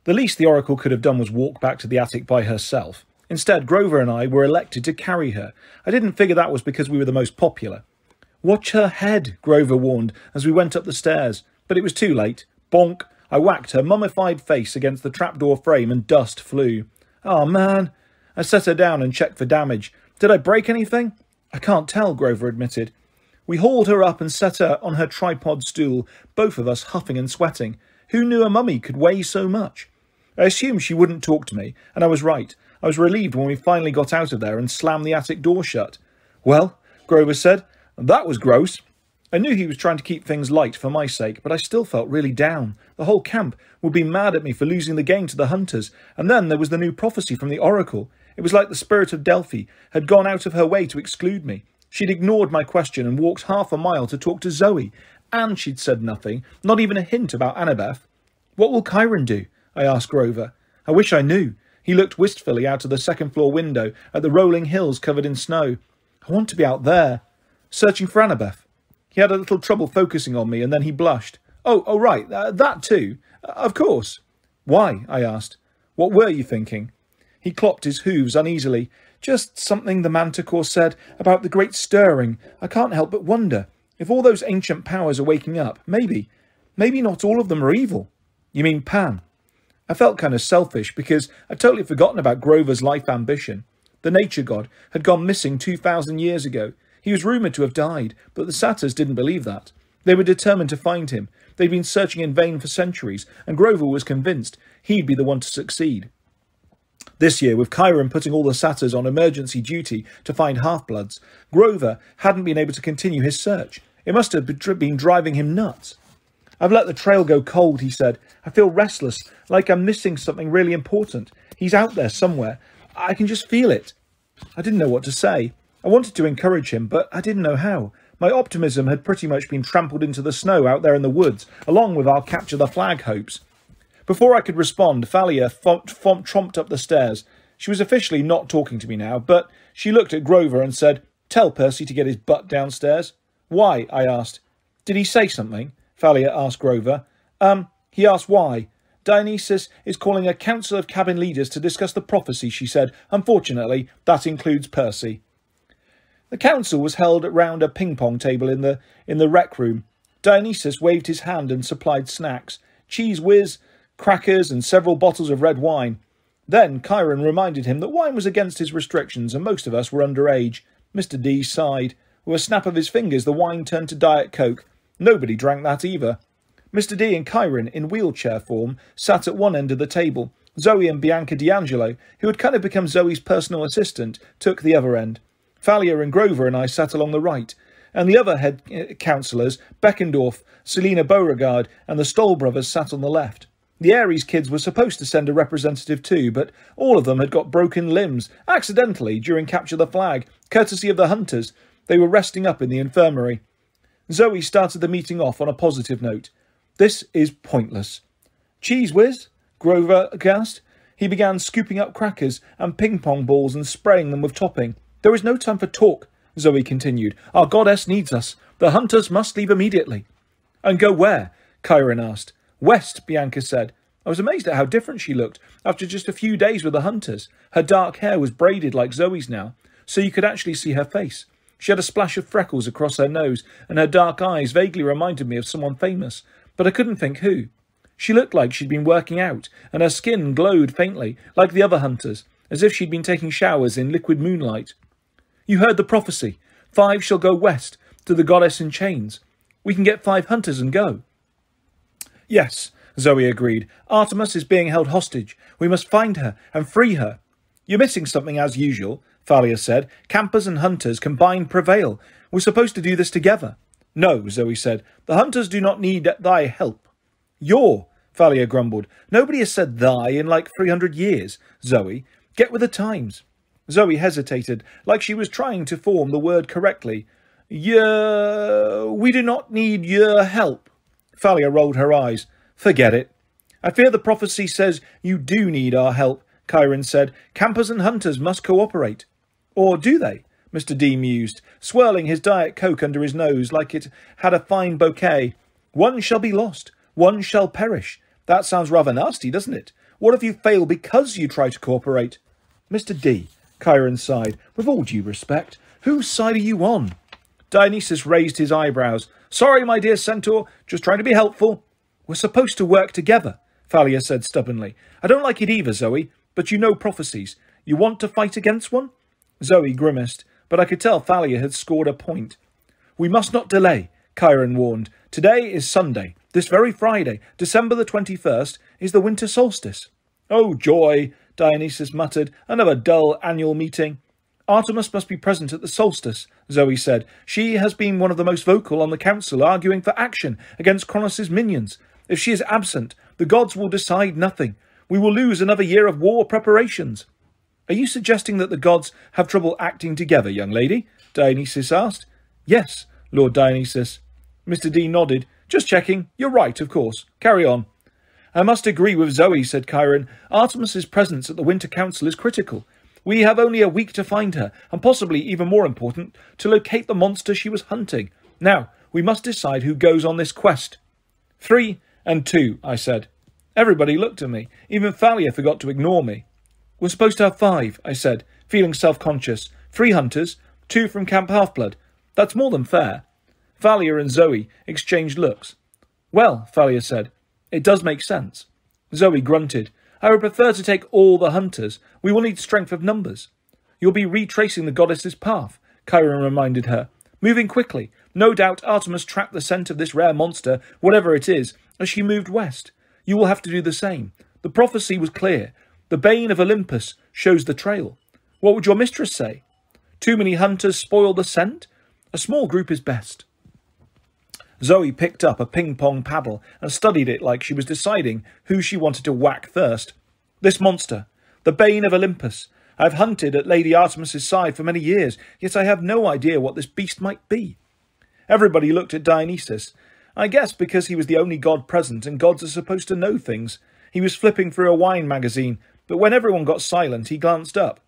The least the oracle could have done was walk back to the attic by herself. Instead, Grover and I were elected to carry her. I didn't figure that was because we were the most popular. "Watch her head," Grover warned as we went up the stairs. But it was too late. Bonk! I whacked her mummified face against the trapdoor frame and dust flew. "Oh, man." I set her down and checked for damage. "Did I break anything?" "I can't tell," Grover admitted. We hauled her up and set her on her tripod stool, both of us huffing and sweating. Who knew a mummy could weigh so much? I assumed she wouldn't talk to me, and I was right. I was relieved when we finally got out of there and slammed the attic door shut. "Well," Grover said, "that was gross." I knew he was trying to keep things light for my sake, but I still felt really down. The whole camp would be mad at me for losing the game to the hunters, and then there was the new prophecy from the oracle. It was like the spirit of Delphi had gone out of her way to exclude me. She'd ignored my question and walked half a mile to talk to Zoe, and she'd said nothing, not even a hint about Annabeth. "What will Chiron do?" I asked Grover. I wish I knew. He looked wistfully out of the second-floor window at the rolling hills covered in snow. "I want to be out there." "Searching for Annabeth." He had a little trouble focusing on me, and then he blushed. Oh, right, that too. Of course." "Why?" I asked. "What were you thinking?" He clopped his hooves uneasily. "Just something the manticore said about the great stirring. I can't help but wonder. If all those ancient powers are waking up, maybe not all of them are evil." "You mean Pan?" I felt kind of selfish because I'd totally forgotten about Grover's life ambition. The nature god had gone missing 2,000 years ago. He was rumoured to have died, but the satyrs didn't believe that. They were determined to find him. They'd been searching in vain for centuries, and Grover was convinced he'd be the one to succeed. This year, with Chiron putting all the satyrs on emergency duty to find half-bloods, Grover hadn't been able to continue his search. It must have been driving him nuts. "I've let the trail go cold," he said. "I feel restless, like I'm missing something really important. He's out there somewhere. I can just feel it." I didn't know what to say. I wanted to encourage him, but I didn't know how. My optimism had pretty much been trampled into the snow out there in the woods, along with our capture the flag hopes. Before I could respond, Thalia tromped up the stairs. She was officially not talking to me now, but she looked at Grover and said, "Tell Percy to get his butt downstairs." "Why?" I asked. "Did he say something?" Thalia asked Grover. He asked why. "Dionysus is calling a council of cabin leaders to discuss the prophecy," she said. "Unfortunately, that includes Percy." The council was held round a ping-pong table in the rec room. Dionysus waved his hand and supplied snacks. Cheese whiz, crackers and several bottles of red wine. Then Chiron reminded him that wine was against his restrictions and most of us were underage. Mr. D sighed. With a snap of his fingers, the wine turned to Diet Coke. Nobody drank that either. Mr. D and Chiron, in wheelchair form, sat at one end of the table. Zoe and Bianca D'Angelo, who had kind of become Zoe's personal assistant, took the other end. Thalia and Grover and I sat along the right, and the other head councillors, Beckendorf, Selina Beauregard, and the Stoll brothers sat on the left. The Aries kids were supposed to send a representative too, but all of them had got broken limbs, accidentally, during Capture the Flag, courtesy of the hunters. They were resting up in the infirmary. Zoe started the meeting off on a positive note. "This is pointless." "Cheese whiz?" Grover gasped. He began scooping up crackers and ping-pong balls and spraying them with topping. "There is no time for talk," Zoe continued. "Our goddess needs us. The hunters must leave immediately." "And go where?" Chiron asked. "West," Bianca said. I was amazed at how different she looked after just a few days with the hunters. Her dark hair was braided like Zoe's now, so you could actually see her face. She had a splash of freckles across her nose, and her dark eyes vaguely reminded me of someone famous, but I couldn't think who. She looked like she'd been working out, and her skin glowed faintly, like the other hunters, as if she'd been taking showers in liquid moonlight. "You heard the prophecy. 5 shall go west, to the goddess in chains. We can get 5 hunters and go." "Yes," Zoe agreed. "Artemis is being held hostage. We must find her and free her." "You're missing something as usual," Thalia said. "Campers and hunters combined prevail. We're supposed to do this together." "No," Zoe said. "The hunters do not need thy help." "Your," Thalia grumbled. "Nobody has said thy in like 300 years. Zoe, get with the times." Zoe hesitated, like she was trying to form the word correctly. We do not need your help. Thalia rolled her eyes. Forget it. I fear the prophecy says you do need our help, Chiron said. Campers and hunters must cooperate. Or do they? Mr. D mused, swirling his Diet Coke under his nose like it had a fine bouquet. One shall be lost. One shall perish. That sounds rather nasty, doesn't it? What if you fail because you try to cooperate? Mr. D, Chiron sighed, with all due respect, whose side are you on? Dionysus raised his eyebrows. Sorry, my dear centaur, just trying to be helpful. We're supposed to work together, Thalia said stubbornly. I don't like it either, Zoe, but you know prophecies. You want to fight against one? Zoe grimaced, but I could tell Thalia had scored a point. We must not delay, Chiron warned. Today is Sunday. This very Friday, December the 21st, is the winter solstice. Oh, joy, Dionysus muttered. Another dull annual meeting. Artemis must be present at the solstice, Zoe said. She has been one of the most vocal on the council, arguing for action against Cronos' minions. If she is absent, the gods will decide nothing. We will lose another year of war preparations. Are you suggesting that the gods have trouble acting together, young lady? Dionysus asked. Yes, Lord Dionysus. Mr. D nodded. Just checking. You're right, of course. Carry on. I must agree with Zoe, said Chiron. Artemis's presence at the Winter Council is critical. We have only a week to find her, and possibly even more important, to locate the monster she was hunting. Now, we must decide who goes on this quest. 3 and 2, I said. Everybody looked at me. Even Thalia forgot to ignore me. We're supposed to have 5, I said, feeling self-conscious. 3 hunters, 2 from Camp Half-Blood. That's more than fair. Thalia and Zoe exchanged looks. Well, Thalia said, it does make sense. Zoe grunted. I would prefer to take all the hunters. We will need strength of numbers. You'll be retracing the goddess's path, Chiron reminded her. Moving quickly. No doubt Artemis tracked the scent of this rare monster, whatever it is, as she moved west. You will have to do the same. The prophecy was clear. The bane of Olympus shows the trail. What would your mistress say? Too many hunters spoil the scent? A small group is best. Zoe picked up a ping-pong paddle and studied it like she was deciding who she wanted to whack first. This monster, the bane of Olympus. I've hunted at Lady Artemis's side for many years, yet I have no idea what this beast might be. Everybody looked at Dionysus. I guess because he was the only god present and gods are supposed to know things. He was flipping through a wine magazine, but when everyone got silent, he glanced up.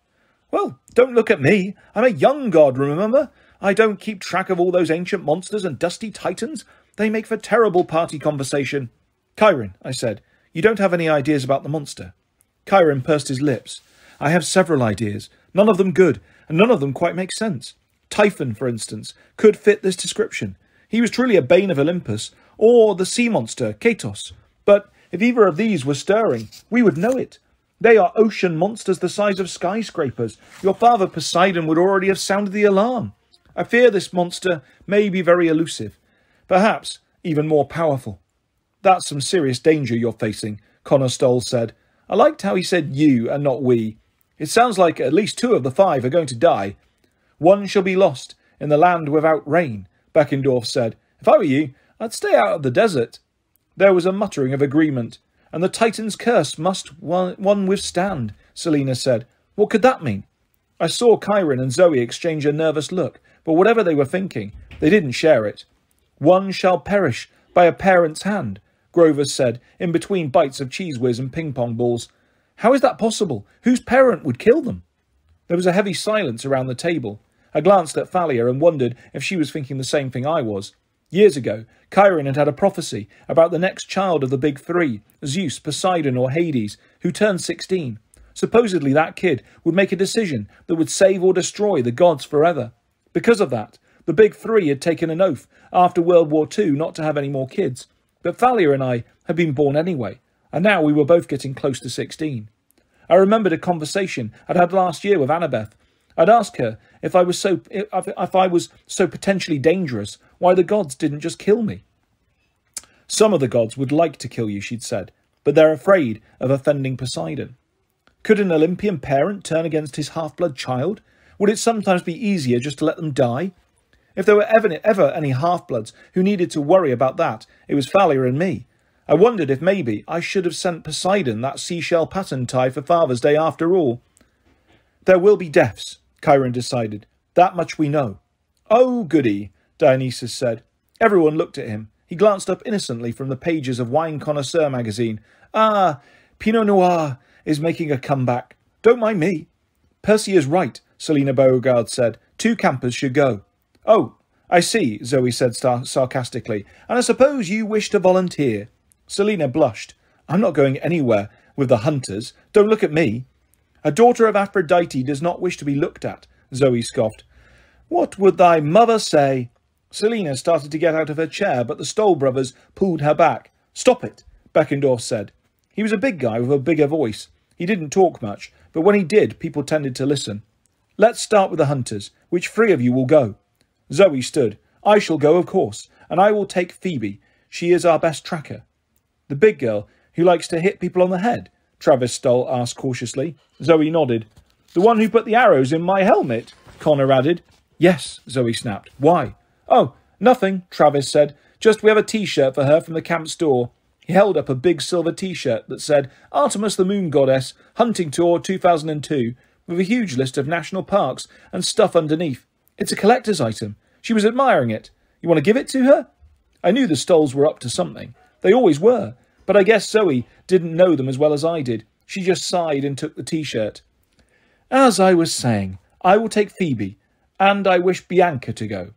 Well, don't look at me. I'm a young god, remember? I don't keep track of all those ancient monsters and dusty titans. They make for terrible party conversation. Chiron, I said, you don't have any ideas about the monster? Chiron pursed his lips. I have several ideas, none of them good, and none of them quite make sense. Typhon, for instance, could fit this description. He was truly a bane of Olympus, or the sea monster, Katos. But if either of these were stirring, we would know it. They are ocean monsters the size of skyscrapers. Your father Poseidon would already have sounded the alarm. I fear this monster may be very elusive, perhaps even more powerful. That's some serious danger you're facing, Connor Stoll said. I liked how he said you and not we. It sounds like at least 2 of the 5 are going to die. One shall be lost in the land without rain, Beckendorf said. If I were you, I'd stay out of the desert. There was a muttering of agreement. And the Titan's curse must one withstand, Selena said. What could that mean? I saw Chiron and Zoe exchange a nervous look, but whatever they were thinking, they didn't share it. One shall perish by a parent's hand, Grover said, in between bites of Cheese Whiz and ping-pong balls. How is that possible? Whose parent would kill them? There was a heavy silence around the table. I glanced at Thalia and wondered if she was thinking the same thing I was. Years ago, Chiron had had a prophecy about the next child of the big 3, Zeus, Poseidon or Hades, who turned 16. Supposedly that kid would make a decision that would save or destroy the gods forever. Because of that, the big 3 had taken an oath after World War II not to have any more kids. But Thalia and I had been born anyway, and now we were both getting close to 16. I remembered a conversation I'd had last year with Annabeth. I'd asked her if I was so potentially dangerous, why the gods didn't just kill me. Some of the gods would like to kill you, she'd said, but they're afraid of offending Poseidon. Could an Olympian parent turn against his half-blood child? Would it sometimes be easier just to let them die? If there were ever any half-bloods who needed to worry about that, it was Thalia and me. I wondered if maybe I should have sent Poseidon that seashell pattern tie for Father's Day after all. There will be deaths, Chiron decided. That much we know. "Oh, goody," Dionysus said. Everyone looked at him. He glanced up innocently from the pages of Wine Connoisseur magazine. "Ah, Pinot Noir is making a comeback. Don't mind me." "Percy is right," Selina Beauregard said. "2 campers should go." "Oh, I see," Zoe said sarcastically. "And I suppose you wish to volunteer." Selina blushed. "I'm not going anywhere with the hunters. Don't look at me." "A daughter of Aphrodite does not wish to be looked at," Zoe scoffed. "What would thy mother say?" Selina started to get out of her chair, but the Stoll brothers pulled her back. "Stop it," Beckendorf said. He was a big guy with a bigger voice. He didn't talk much, but when he did, people tended to listen. "Let's start with the hunters. Which 3 of you will go?" Zoe stood. "I shall go, of course, and I will take Phoebe. She is our best tracker." "The big girl who likes to hit people on the head?" Travis Stoll asked cautiously. Zoe nodded. "The one who put the arrows in my helmet?" Connor added. "Yes," Zoe snapped. "Why?" "Oh, nothing," Travis said. "Just we have a T-shirt for her from the camp store." He held up a big silver T-shirt that said Artemis the Moon Goddess Hunting Tour 2002 with a huge list of national parks and stuff underneath. "It's a collector's item. She was admiring it. You want to give it to her?" I knew the Stolls were up to something. They always were. But I guess Zoe didn't know them as well as I did. She just sighed and took the T-shirt. "As I was saying, I will take Phoebe, and I wish Bianca to go."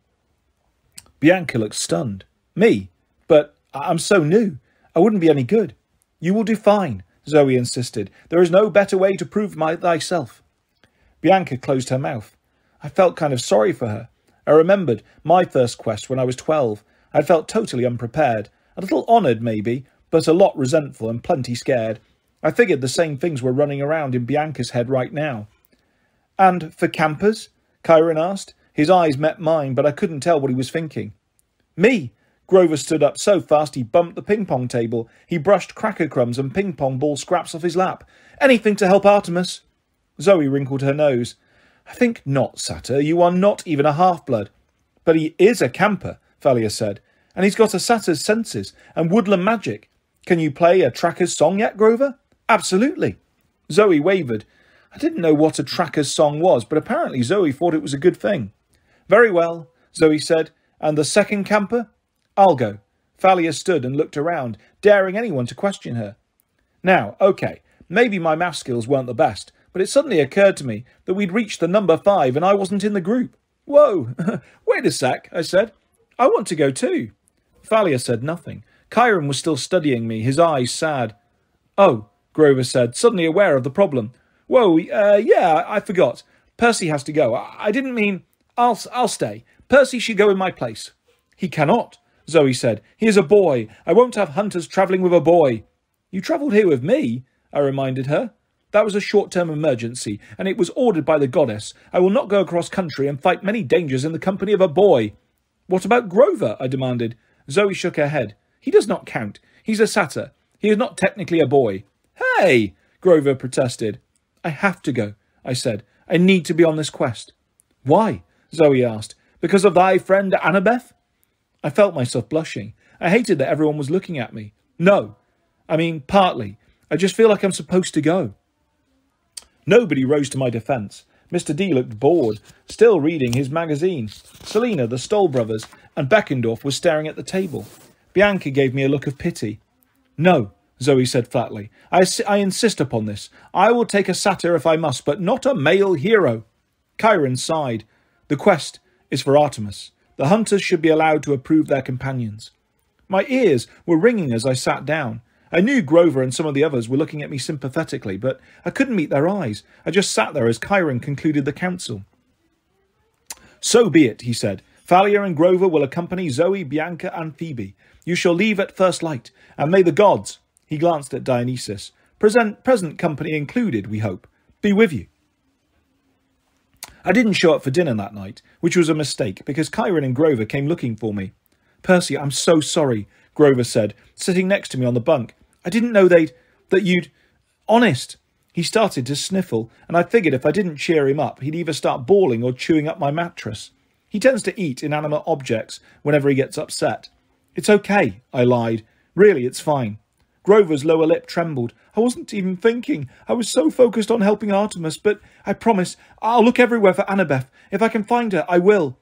Bianca looked stunned. "Me? But I'm so new. I wouldn't be any good." "You will do fine," Zoe insisted. "There is no better way to prove thyself." Bianca closed her mouth. I felt kind of sorry for her. I remembered my first quest when I was 12. I felt totally unprepared. A little honoured, maybe, but a lot resentful and plenty scared. I figured the same things were running around in Bianca's head right now. "And for campers?" Chiron asked. His eyes met mine, but I couldn't tell what he was thinking. "Me!" Grover stood up so fast he bumped the ping-pong table. He brushed cracker crumbs and ping-pong ball scraps off his lap. "Anything to help Artemis." Zoe wrinkled her nose. "I think not, Satyr. You are not even a half-blood." "But he is a camper," Thalia said. "And he's got a Satyr's senses and woodland magic. Can you play a tracker's song yet, Grover?" "Absolutely." Zoe wavered. I didn't know what a tracker's song was, but apparently Zoe thought it was a good thing. "Very well," Zoe said. "And the second camper?" "I'll go." Thalia stood and looked around, daring anyone to question her. Now, okay, maybe my math skills weren't the best, but it suddenly occurred to me that we'd reached the number 5 and I wasn't in the group. "Whoa, wait a sec," I said. "I want to go too." Thalia said nothing. Chiron was still studying me, his eyes sad. "Oh," Grover said, suddenly aware of the problem. "Whoa, yeah, I forgot. Percy has to go. I didn't mean... I'll stay. Percy should go in my place." "He cannot," Zoe said. "He is a boy. I won't have hunters travelling with a boy." "You travelled here with me," I reminded her. "That was a short-term emergency, and it was ordered by the goddess. I will not go across country and fight many dangers in the company of a boy." "What about Grover?" I demanded. Zoe shook her head. "He does not count. He's a satyr. He is not technically a boy." "Hey!" Grover protested. "I have to go," I said. "I need to be on this quest." "Why?" Zoe asked. "Because of thy friend Annabeth?" I felt myself blushing. I hated that everyone was looking at me. "No. I mean, partly. I just feel like I'm supposed to go." Nobody rose to my defence. Mr. D looked bored, still reading his magazine. Selina, the Stoll brothers, and Beckendorf were staring at the table. Bianca gave me a look of pity. "No," Zoe said flatly. I insist upon this. I will take a satyr if I must, but not a male hero." Chiron sighed. "The quest is for Artemis. The hunters should be allowed to approve their companions." My ears were ringing as I sat down. I knew Grover and some of the others were looking at me sympathetically, but I couldn't meet their eyes. I just sat there as Chiron concluded the council. "So be it," he said. "Thalia and Grover will accompany Zoe, Bianca, and Phoebe. You shall leave at first light, and may the gods," he glanced at Dionysus, "present company included, we hope, be with you." I didn't show up for dinner that night, which was a mistake, because Chiron and Grover came looking for me. "Percy, I'm so sorry," Grover said, sitting next to me on the bunk. "I didn't know that you'd... Honest." He started to sniffle, and I figured if I didn't cheer him up, he'd either start bawling or chewing up my mattress. He tends to eat inanimate objects whenever he gets upset. "It's okay," I lied. "Really, it's fine." Grover's lower lip trembled. "I wasn't even thinking. I was so focused on helping Artemis, but I promise I'll look everywhere for Annabeth. If I can find her, I will."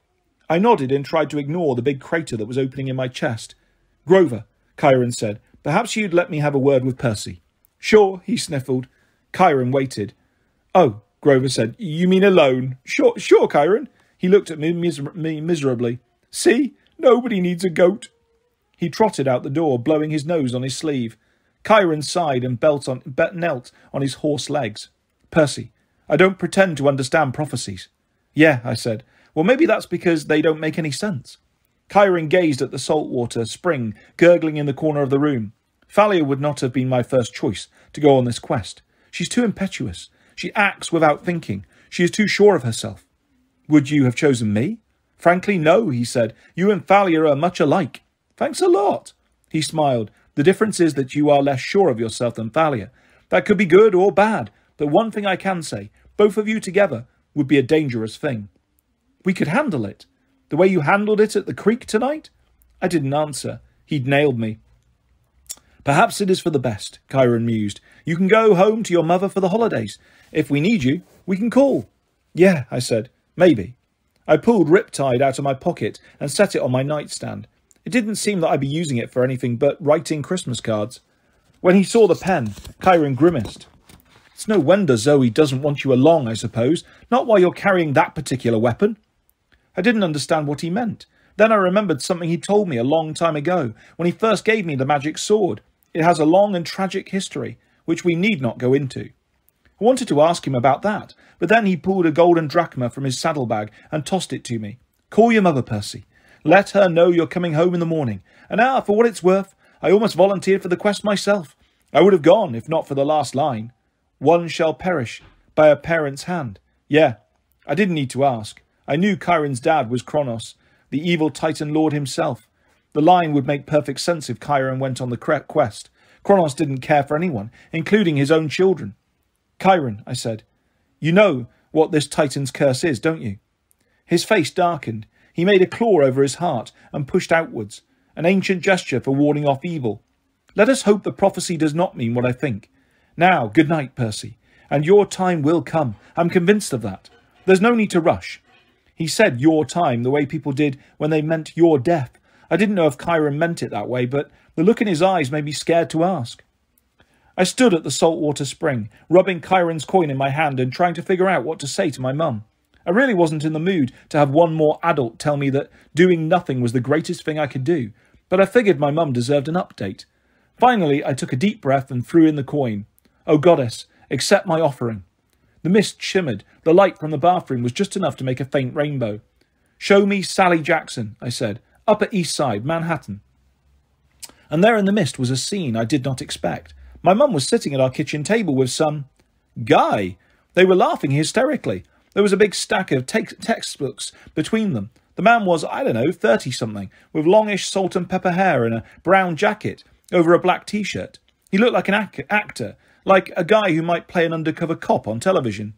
I nodded and tried to ignore the big crater that was opening in my chest. Grover, Chiron said, perhaps you'd let me have a word with Percy. Sure, he sniffled. Chiron waited. Oh, Grover said, you mean alone? Sure, Chiron. He looked at me miserably. See, nobody needs a goat. He trotted out the door, blowing his nose on his sleeve. Chiron sighed and knelt on his horse legs. Percy, I don't pretend to understand prophecies. Yeah, I said. Well, maybe that's because they don't make any sense. Chiron gazed at the saltwater spring gurgling in the corner of the room. Thalia would not have been my first choice to go on this quest. She's too impetuous. She acts without thinking. She is too sure of herself. Would you have chosen me? Frankly, no, he said. You and Thalia are much alike. Thanks a lot. He smiled. The difference is that you are less sure of yourself than Thalia. That could be good or bad, but one thing I can say, both of you together would be a dangerous thing. We could handle it. The way you handled it at the creek tonight? I didn't answer. He'd nailed me. Perhaps it is for the best, Chiron mused. You can go home to your mother for the holidays. If we need you, we can call. Yeah, I said. Maybe. I pulled Riptide out of my pocket and set it on my nightstand. It didn't seem that I'd be using it for anything but writing Christmas cards. When he saw the pen, Chiron grimaced. It's no wonder Zoe doesn't want you along, I suppose. Not while you're carrying that particular weapon. I didn't understand what he meant. Then I remembered something he told me a long time ago, when he first gave me the magic sword. It has a long and tragic history, which we need not go into. I wanted to ask him about that, but then he pulled a golden drachma from his saddlebag and tossed it to me. Call your mother, Percy. Let her know you're coming home in the morning. And for what it's worth, I almost volunteered for the quest myself. I would have gone, if not for the last line. One shall perish by a parent's hand. Yeah, I didn't need to ask. I knew Chiron's dad was Kronos, the evil Titan Lord himself. The line would make perfect sense if Chiron went on the quest. Kronos didn't care for anyone, including his own children. Chiron, I said, you know what this Titan's curse is, don't you? His face darkened. He made a claw over his heart and pushed outwards, an ancient gesture for warding off evil. Let us hope the prophecy does not mean what I think. Now, good night, Percy, and your time will come. I'm convinced of that. There's no need to rush. He said your time the way people did when they meant your death. I didn't know if Chiron meant it that way, but the look in his eyes made me scared to ask. I stood at the saltwater spring, rubbing Chiron's coin in my hand and trying to figure out what to say to my mum. I really wasn't in the mood to have one more adult tell me that doing nothing was the greatest thing I could do, but I figured my mum deserved an update. Finally, I took a deep breath and threw in the coin. Oh, goddess, accept my offering. The mist shimmered. The light from the bathroom was just enough to make a faint rainbow. Show me Sally Jackson, I said. Upper East Side, Manhattan. And there in the mist was a scene I did not expect. My mum was sitting at our kitchen table with some guy. They were laughing hysterically. There was a big stack of textbooks between them. The man was, 30-something, with longish salt and pepper hair and a brown jacket over a black T-shirt. He looked like an actor, like a guy who might play an undercover cop on television.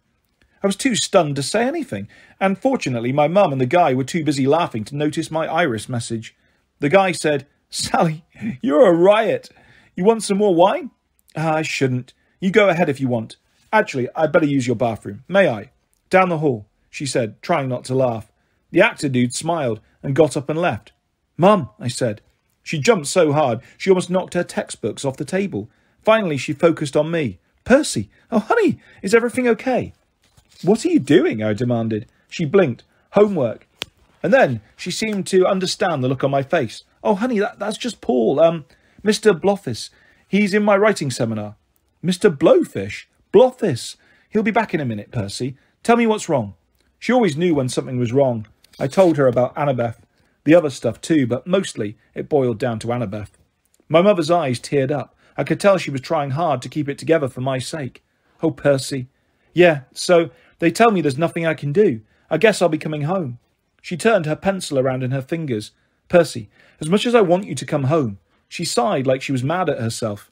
I was too stunned to say anything, and fortunately my mum and the guy were too busy laughing to notice my iris message. The guy said, Sally, you're a riot. You want some more wine? I shouldn't. You go ahead if you want. Actually, I'd better use your bathroom. May I? Down the hall, she said, trying not to laugh. The actor dude smiled and got up and left. Mum, I said. She jumped so hard she almost knocked her textbooks off the table. Finally, she focused on me. Percy, oh, honey, is everything okay? What are you doing? I demanded. She blinked. Homework. And then she seemed to understand the look on my face. Oh, honey, that's just Paul. Mr. Blothis. He's in my writing seminar. Mr. Blowfish? Blothis. He'll be back in a minute, Percy. Tell me what's wrong. She always knew when something was wrong. I told her about Annabeth. The other stuff too, but mostly it boiled down to Annabeth. My mother's eyes teared up. I could tell she was trying hard to keep it together for my sake. Oh, Percy. Yeah, so they tell me there's nothing I can do. I guess I'll be coming home. She turned her pencil around in her fingers. Percy, as much as I want you to come home. She sighed like she was mad at herself.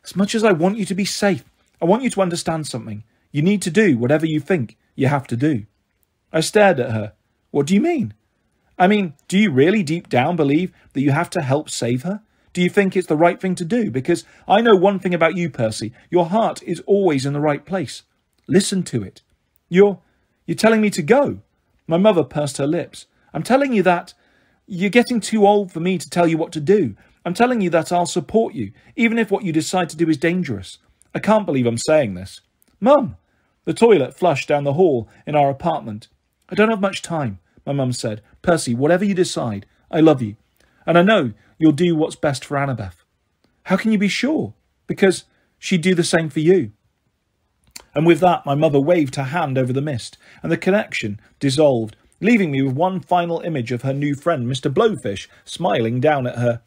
As much as I want you to be safe, I want you to understand something. You need to do whatever you think you have to do. I stared at her. What do you mean? I mean, do you really deep down believe that you have to help save her? Do you think it's the right thing to do? Because I know one thing about you, Percy. Your heart is always in the right place. Listen to it. You're telling me to go? My mother pursed her lips. I'm telling you that you're getting too old for me to tell you what to do. I'm telling you that I'll support you, even if what you decide to do is dangerous. I can't believe I'm saying this. Mum! The toilet flushed down the hall in our apartment. I don't have much time, my mum said. Percy, whatever you decide, I love you. And I know you'll do what's best for Annabeth. How can you be sure? Because she'd do the same for you. And with that, my mother waved her hand over the mist, and the connection dissolved, leaving me with one final image of her new friend, Mr. Blowfish, smiling down at her.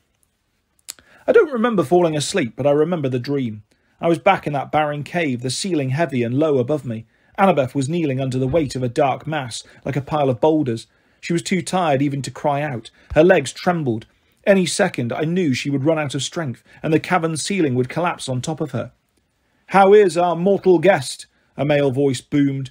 I don't remember falling asleep, but I remember the dream. I was back in that barren cave, the ceiling heavy and low above me. Annabeth was kneeling under the weight of a dark mass, like a pile of boulders. She was too tired even to cry out. Her legs trembled. Any second, I knew she would run out of strength, and the cavern ceiling would collapse on top of her. How is our mortal guest? A male voice boomed.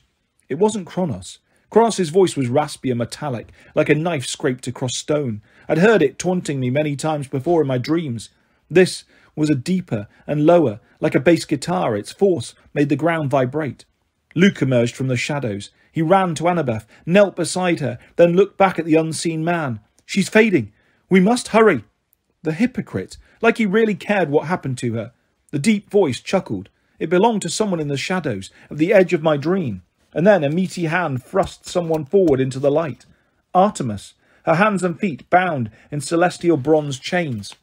It wasn't Kronos. Kronos' voice was raspy and metallic, like a knife scraped across stone. I'd heard it taunting me many times before in my dreams. This was a deeper and lower, like a bass guitar. Its force made the ground vibrate. Luke emerged from the shadows. He ran to Annabeth, knelt beside her, then looked back at the unseen man. She's fading. We must hurry. The hypocrite, like he really cared what happened to her. The deep voice chuckled. It belonged to someone in the shadows, at the edge of my dream. And then a meaty hand thrust someone forward into the light. Artemis, her hands and feet bound in celestial bronze chains.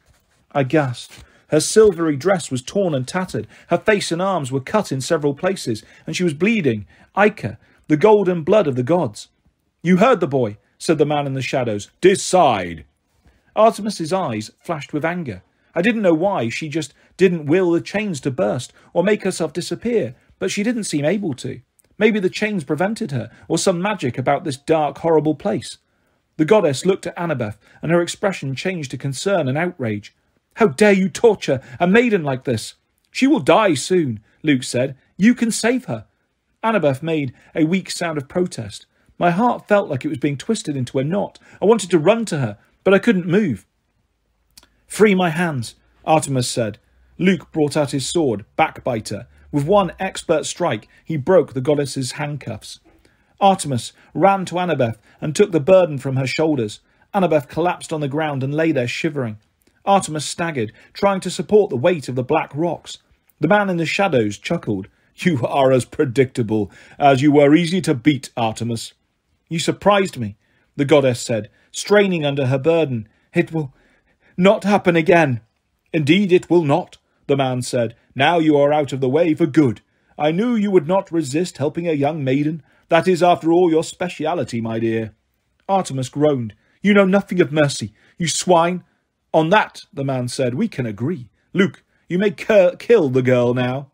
I gasped. Her silvery dress was torn and tattered. Her face and arms were cut in several places, and she was bleeding. Ica, the golden blood of the gods. You heard the boy, said the man in the shadows. Decide. Artemis's eyes flashed with anger. I didn't know why. She just didn't will the chains to burst or make herself disappear, but she didn't seem able to. Maybe the chains prevented her, or some magic about this dark, horrible place. The goddess looked at Annabeth, and her expression changed to concern and outrage. How dare you torture a maiden like this? She will die soon, Luke said. You can save her. Annabeth made a weak sound of protest. My heart felt like it was being twisted into a knot. I wanted to run to her, but I couldn't move. Free my hands, Artemis said. Luke brought out his sword, Backbiter. With one expert strike, he broke the goddess's handcuffs. Artemis ran to Annabeth and took the burden from her shoulders. Annabeth collapsed on the ground and lay there shivering. Artemis staggered, trying to support the weight of the black rocks. The man in the shadows chuckled. You are as predictable as you were easy to beat, Artemis. You surprised me, the goddess said, straining under her burden. It will not happen again. Indeed it will not, the man said. Now you are out of the way for good. I knew you would not resist helping a young maiden. That is, after all, your speciality, my dear. Artemis groaned. You know nothing of mercy, you swine. On that, the man said, we can agree. Luke, you may kill the girl now.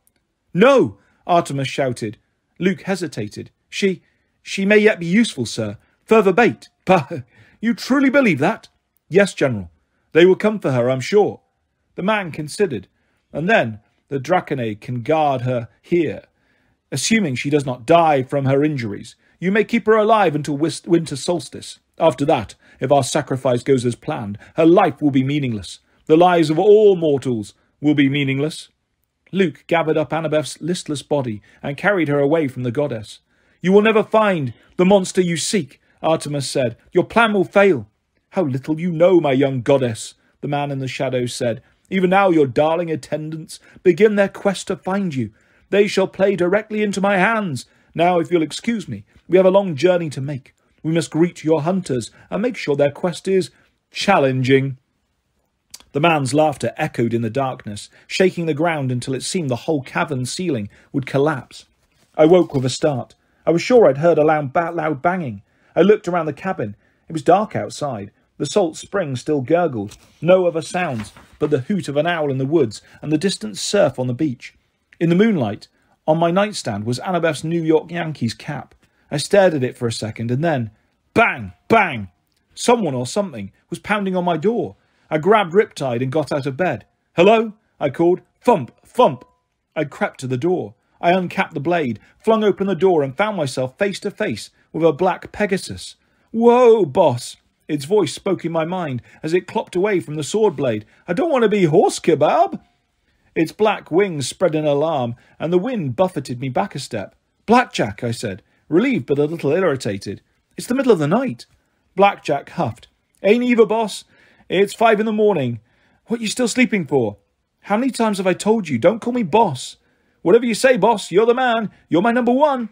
No, Artemis shouted. Luke hesitated. She may yet be useful, sir. Further bait. But you truly believe that? Yes, General. They will come for her, I'm sure. The man considered. And then the Draconid can guard her here. Assuming she does not die from her injuries, you may keep her alive until winter solstice. After that, if our sacrifice goes as planned, her life will be meaningless. The lives of all mortals will be meaningless. Luke gathered up Annabeth's listless body and carried her away from the goddess. You will never find the monster you seek, Artemis said. Your plan will fail. How little you know, my young goddess, the man in the shadows said. Even now your darling attendants begin their quest to find you. They shall play directly into my hands. Now, if you'll excuse me, we have a long journey to make. We must greet your hunters and make sure their quest is challenging. The man's laughter echoed in the darkness, shaking the ground until it seemed the whole cavern ceiling would collapse. I woke with a start. I was sure I'd heard a loud banging. I looked around the cabin. It was dark outside. The salt spring still gurgled. No other sounds but the hoot of an owl in the woods and the distant surf on the beach. In the moonlight, on my nightstand was Annabeth's New York Yankees cap. I stared at it for a second and then, bang, bang! Someone or something was pounding on my door. I grabbed Riptide and got out of bed. Hello? I called. Thump, thump. I crept to the door. I uncapped the blade, flung open the door and found myself face to face with a black Pegasus. Whoa, boss! Its voice spoke in my mind as it clopped away from the sword blade. I don't want to be horse kebab. Its black wings spread in alarm, and the wind buffeted me back a step. Blackjack, I said, relieved but a little irritated. It's the middle of the night. Blackjack huffed. Ain't either, boss. It's 5 in the morning. What you still sleeping for? How many times have I told you, don't call me boss? Whatever you say, boss, you're the man. You're my number one.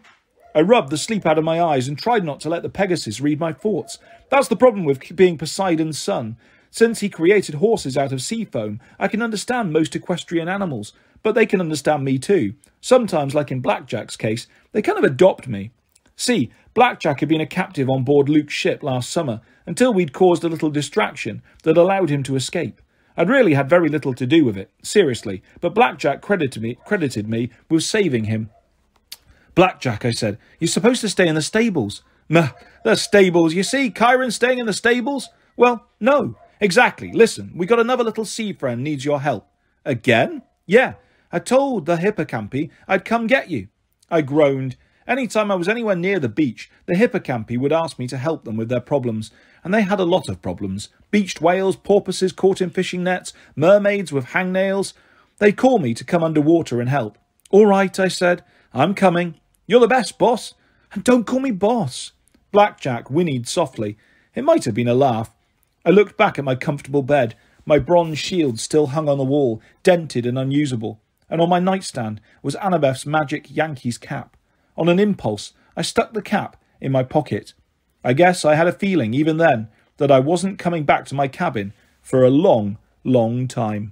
I rubbed the sleep out of my eyes and tried not to let the Pegasus read my thoughts. That's the problem with being Poseidon's son. Since he created horses out of sea foam, I can understand most equestrian animals, but they can understand me too. Sometimes, like in Blackjack's case, they kind of adopt me. See, Blackjack had been a captive on board Luke's ship last summer, until we'd caused a little distraction that allowed him to escape. I'd really had very little to do with it, seriously, but Blackjack credited me with saving him. Blackjack, I said, you're supposed to stay in the stables. Meh, the stables, you see, Chiron's staying in the stables? Well, no, exactly. Listen, we got another little sea friend needs your help. Again? Yeah, I told the hippocampi I'd come get you. I groaned. Any time I was anywhere near the beach, the hippocampi would ask me to help them with their problems, and they had a lot of problems. Beached whales, porpoises caught in fishing nets, mermaids with hangnails. They'd call me to come underwater and help. All right, I said, I'm coming. You're the best, boss. And don't call me boss. Blackjack whinnied softly. It might have been a laugh. I looked back at my comfortable bed. My bronze shield still hung on the wall, dented and unusable. And on my nightstand was Annabeth's magic Yankees cap. On an impulse, I stuck the cap in my pocket. I guess I had a feeling, even then, that I wasn't coming back to my cabin for a long, long time.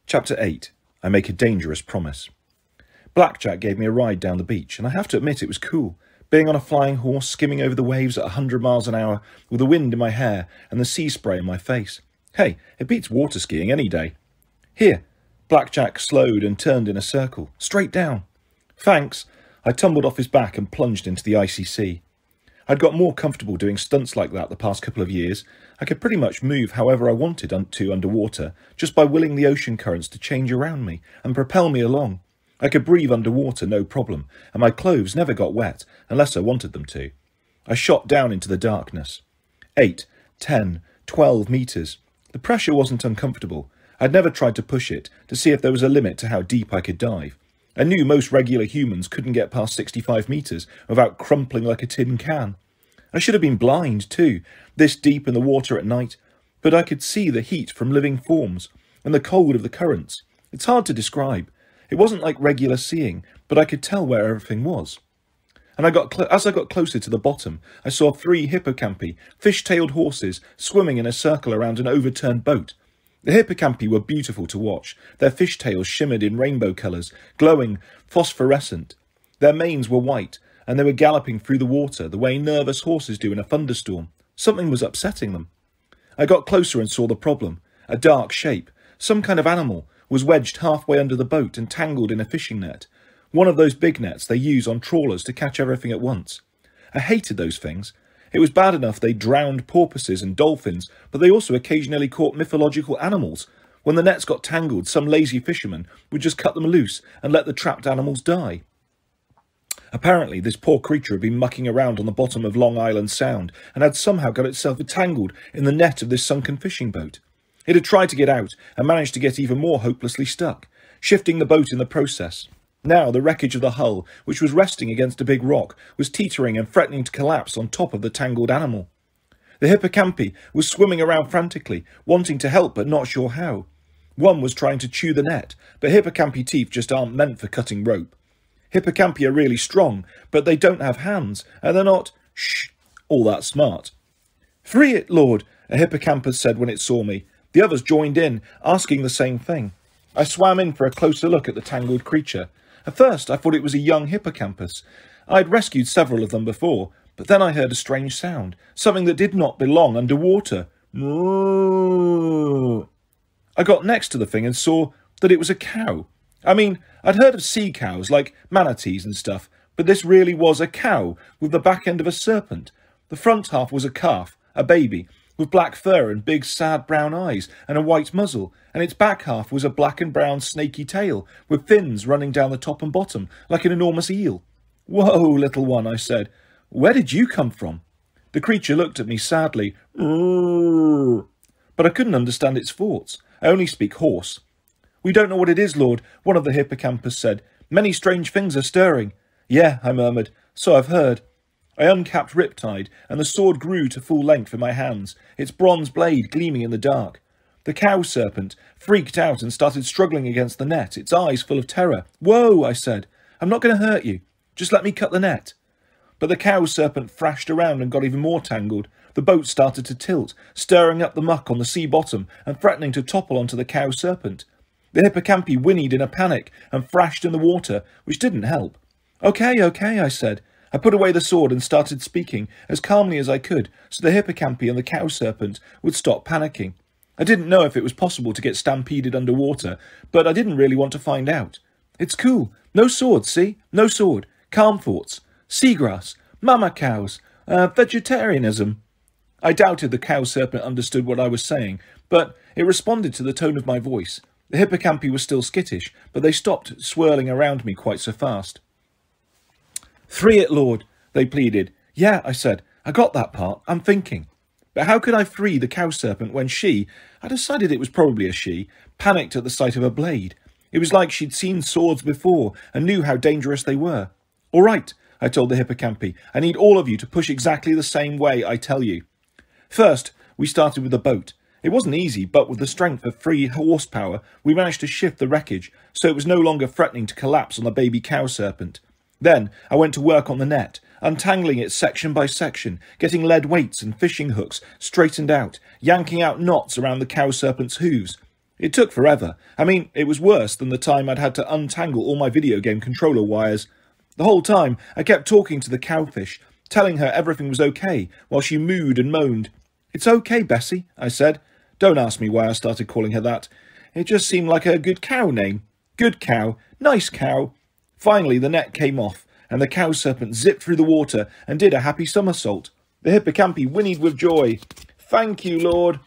Chapter 8. I Make a Dangerous Promise. Blackjack gave me a ride down the beach, and I have to admit it was cool. Being on a flying horse, skimming over the waves at 100 miles an hour, with the wind in my hair and the sea spray in my face. Hey, it beats water skiing any day. Here. Blackjack slowed and turned in a circle, straight down. Thanks. I tumbled off his back and plunged into the icy sea. I'd got more comfortable doing stunts like that the past couple of years. I could pretty much move however I wanted to underwater, just by willing the ocean currents to change around me and propel me along. I could breathe underwater, no problem, and my clothes never got wet, unless I wanted them to. I shot down into the darkness. 8, 10, 12 metres. The pressure wasn't uncomfortable. I'd never tried to push it, to see if there was a limit to how deep I could dive. I knew most regular humans couldn't get past 65 metres without crumpling like a tin can. I should have been blind, too, this deep in the water at night, but I could see the heat from living forms, and the cold of the currents. It's hard to describe. It wasn't like regular seeing, but I could tell where everything was. And as I got closer to the bottom, I saw 3 hippocampi, fish-tailed horses, swimming in a circle around an overturned boat. The hippocampi were beautiful to watch. Their fishtails shimmered in rainbow colours, glowing phosphorescent. Their manes were white, and they were galloping through the water the way nervous horses do in a thunderstorm. Something was upsetting them. I got closer and saw the problem. A dark shape, some kind of animal, was wedged halfway under the boat and tangled in a fishing net. One of those big nets they use on trawlers to catch everything at once. I hated those things. It was bad enough they drowned porpoises and dolphins, but they also occasionally caught mythological animals. When the nets got tangled, some lazy fisherman would just cut them loose and let the trapped animals die. Apparently, this poor creature had been mucking around on the bottom of Long Island Sound and had somehow got itself entangled in the net of this sunken fishing boat. It had tried to get out and managed to get even more hopelessly stuck, shifting the boat in the process. Now the wreckage of the hull, which was resting against a big rock, was teetering and threatening to collapse on top of the tangled animal. The hippocampi was swimming around frantically, wanting to help but not sure how. One was trying to chew the net, but hippocampi teeth just aren't meant for cutting rope. Hippocampi are really strong, but they don't have hands, and they're not, all that smart. "Free it, Lord," a hippocampus said when it saw me. The others joined in, asking the same thing. I swam in for a closer look at the tangled creature. At first, I thought it was a young hippocampus. I had rescued several of them before, but then I heard a strange sound, something that did not belong underwater. I got next to the thing and saw that it was a cow. I mean, I'd heard of sea cows, like manatees and stuff, but this really was a cow with the back end of a serpent. The front half was a calf, a baby, with black fur and big sad brown eyes and a white muzzle, and its back half was a black and brown snaky tail, with fins running down the top and bottom, like an enormous eel. "Whoa, little one," I said. "Where did you come from?" The creature looked at me sadly. But I couldn't understand its thoughts. I only speak horse. "We don't know what it is, Lord," one of the hippocampus said. "Many strange things are stirring." "Yeah," I murmured. "So I've heard." I uncapped Riptide, and the sword grew to full length in my hands, its bronze blade gleaming in the dark. The cow serpent freaked out and started struggling against the net, its eyes full of terror. "Whoa," I said. "I'm not going to hurt you. Just let me cut the net." But the cow serpent thrashed around and got even more tangled. The boat started to tilt, stirring up the muck on the sea bottom and threatening to topple onto the cow serpent. The hippocampi whinnied in a panic and thrashed in the water, which didn't help. Okay, I said. I put away the sword and started speaking as calmly as I could so the hippocampi and the cow serpent would stop panicking. I didn't know if it was possible to get stampeded underwater, but I didn't really want to find out. It's cool. No sword, see? No sword. Calm thoughts. Seagrass. Mama cows. Vegetarianism. I doubted the cow serpent understood what I was saying, but it responded to the tone of my voice. The hippocampi were still skittish, but they stopped swirling around me quite so fast. "Free it, Lord," they pleaded. "Yeah," I said. "I got that part. I'm thinking." But how could I free the cow serpent when she, I decided it was probably a she, panicked at the sight of a blade? It was like she'd seen swords before and knew how dangerous they were. "All right," I told the hippocampi. "I need all of you to push exactly the same way I tell you." First, we started with the boat. It wasn't easy, but with the strength of 3 horsepower, we managed to shift the wreckage, so it was no longer threatening to collapse on the baby cow serpent. Then I went to work on the net, untangling it section by section, getting lead weights and fishing hooks straightened out, yanking out knots around the cow serpent's hooves. It took forever. I mean, it was worse than the time I'd had to untangle all my video game controller wires. The whole time, I kept talking to the cowfish, telling her everything was okay, while she mooed and moaned. "It's okay, Bessie," I said. Don't ask me why I started calling her that. It just seemed like a good cow name. Good cow. Nice cow. Finally, the net came off, and the cow serpent zipped through the water and did a happy somersault. The hippocampi whinnied with joy. "Thank you, Lord."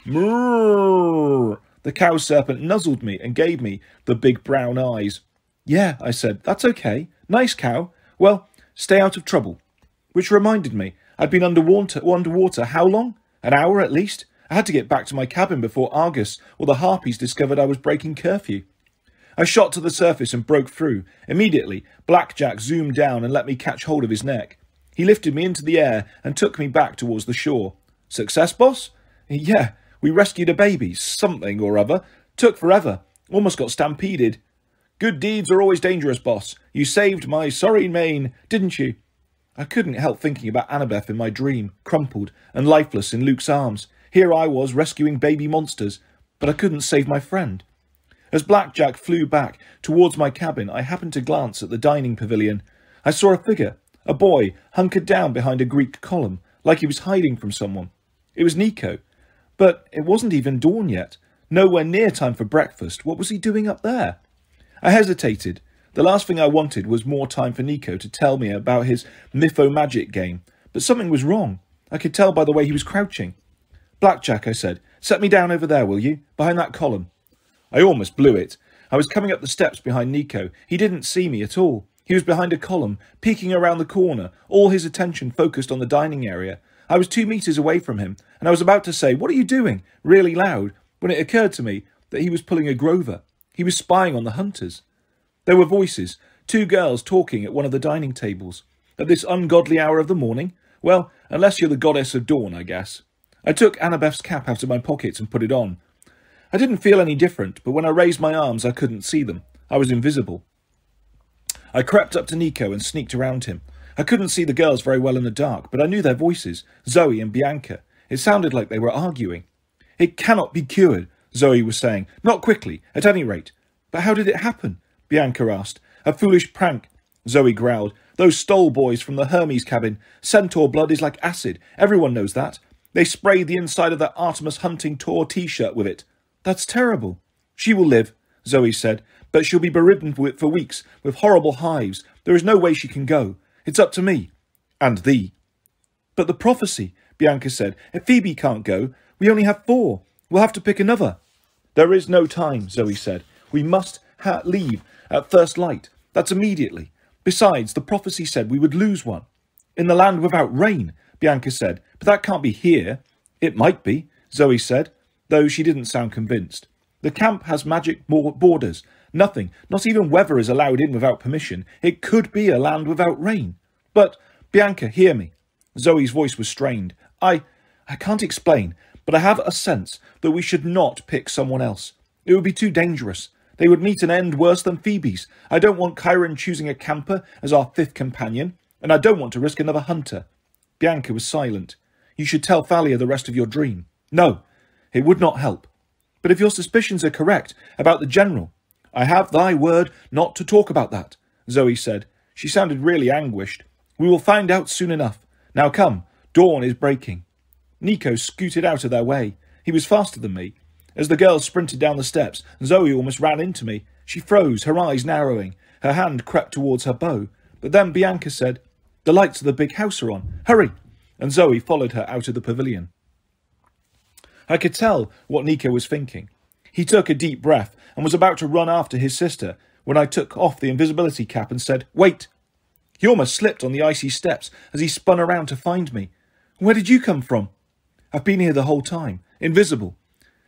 Mrrr. The cow serpent nuzzled me and gave me the big brown eyes. "Yeah," I said, "that's okay. Nice cow. Well, stay out of trouble." Which reminded me, I'd been underwater how long? An hour at least? I had to get back to my cabin before Argus or the harpies discovered I was breaking curfew. I shot to the surface and broke through. Immediately, Blackjack zoomed down and let me catch hold of his neck. He lifted me into the air and took me back towards the shore. "Success, boss?" "Yeah, we rescued a baby, something or other. Took forever. Almost got stampeded." "Good deeds are always dangerous, boss. You saved my sorry mane, didn't you?" I couldn't help thinking about Annabeth in my dream, crumpled and lifeless in Luke's arms. Here I was rescuing baby monsters, but I couldn't save my friend. As Blackjack flew back towards my cabin, I happened to glance at the dining pavilion. I saw a figure, a boy, hunkered down behind a Greek column, like he was hiding from someone. It was Nico. But it wasn't even dawn yet. Nowhere near time for breakfast. What was he doing up there? I hesitated. The last thing I wanted was more time for Nico to tell me about his mytho-magic game. But something was wrong. I could tell by the way he was crouching. "Blackjack," I said, "set me down over there, will you? Behind that column." I almost blew it. I was coming up the steps behind Nico. He didn't see me at all. He was behind a column, peeking around the corner, all his attention focused on the dining area. I was 2 meters away from him, and I was about to say, "What are you doing?" really loud, when it occurred to me that he was pulling a Grover. He was spying on the hunters. There were voices, 2 girls talking at one of the dining tables. At this ungodly hour of the morning? Well, unless you're the goddess of dawn, I guess. I took Annabeth's cap out of my pocket and put it on. I didn't feel any different, but when I raised my arms I couldn't see them. I was invisible. I crept up to Nico and sneaked around him. I couldn't see the girls very well in the dark, but I knew their voices, Zoe and Bianca. It sounded like they were arguing. "It cannot be cured," Zoe was saying. "Not quickly, at any rate." "But how did it happen?" Bianca asked. "A foolish prank," Zoe growled. "Those Stoll boys from the Hermes cabin. Centaur blood is like acid. Everyone knows that. They sprayed the inside of that Artemis Hunting Tour t-shirt with it." "That's terrible." "She will live," Zoe said, "but she'll be bedridden for weeks with horrible hives. There is no way she can go. It's up to me. And thee." "But the prophecy," Bianca said. "If Phoebe can't go, we only have 4. We'll have to pick another." "There is no time," Zoe said. "We must leave at first light. That's immediately. Besides, the prophecy said we would lose one." "In the land without rain," Bianca said. "But that can't be here." "It might be," Zoe said, though she didn't sound convinced. "The camp has magic borders. Nothing, not even weather, is allowed in without permission. It could be a land without rain." But Bianca, hear me." Zoe's voice was strained. I can't explain, but I have a sense that we should not pick someone else. It would be too dangerous. They would meet an end worse than Phoebe's. I don't want Chiron choosing a camper as our 5th companion, and I don't want to risk another hunter." Bianca was silent. "You should tell Thalia the rest of your dream." "No, it would not help." "But if your suspicions are correct about the general—" "I have thy word not to talk about that," Zoe said. She sounded really anguished. "We will find out soon enough. Now come, dawn is breaking." Nico scooted out of their way. He was faster than me. As the girls sprinted down the steps, Zoe almost ran into me. She froze, her eyes narrowing. Her hand crept towards her bow. But then Bianca said, "The lights of the big house are on. Hurry!" And Zoe followed her out of the pavilion. I could tell what Nico was thinking. He took a deep breath and was about to run after his sister when I took off the invisibility cap and said, "Wait!" He almost slipped on the icy steps as he spun around to find me. "Where did you come from?" "I've been here the whole time. Invisible."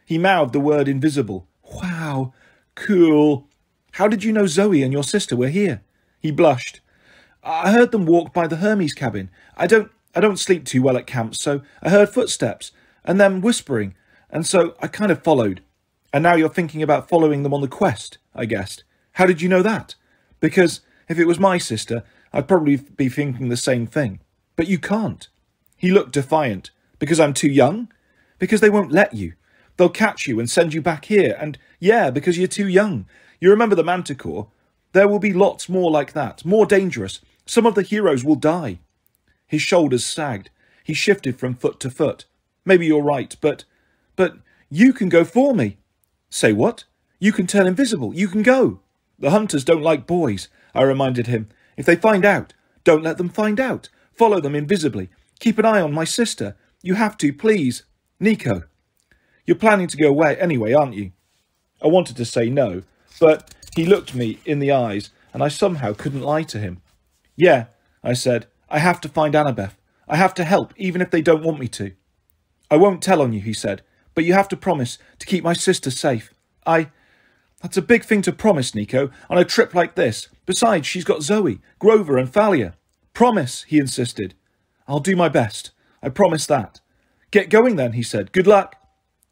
He mouthed the word invisible. "Wow, cool. How did you know Zoe and your sister were here?" He blushed. "I heard them walk by the Hermes cabin. I don't sleep too well at camp, so I heard footsteps and them whispering, and so I kind of followed." "And now you're thinking about following them on the quest," I guessed. "How did you know that?" "Because if it was my sister, I'd probably be thinking the same thing. But you can't." He looked defiant. "Because I'm too young?" "Because they won't let you. They'll catch you and send you back here, and yeah, because you're too young. You remember the Manticore? There will be lots more like that, more dangerous. Some of the heroes will die." His shoulders sagged. He shifted from foot to foot. "Maybe you're right, but you can go for me." "Say what?" "You can turn invisible. You can go." "The hunters don't like boys," I reminded him. "If they find out, don't let them find out. Follow them invisibly. Keep an eye on my sister. You have to, please. Nico." "You're planning to go away anyway, aren't you?" I wanted to say no, but he looked me in the eyes, and I somehow couldn't lie to him. "Yeah," I said. "I have to find Annabeth. I have to help, even if they don't want me to." "I won't tell on you," he said, "but you have to promise to keep my sister safe." That's a big thing to promise, Nico, on a trip like this. Besides, she's got Zoe, Grover and Thalia." "Promise," he insisted. "I'll do my best. I promise that." "Get going then," he said. "Good luck."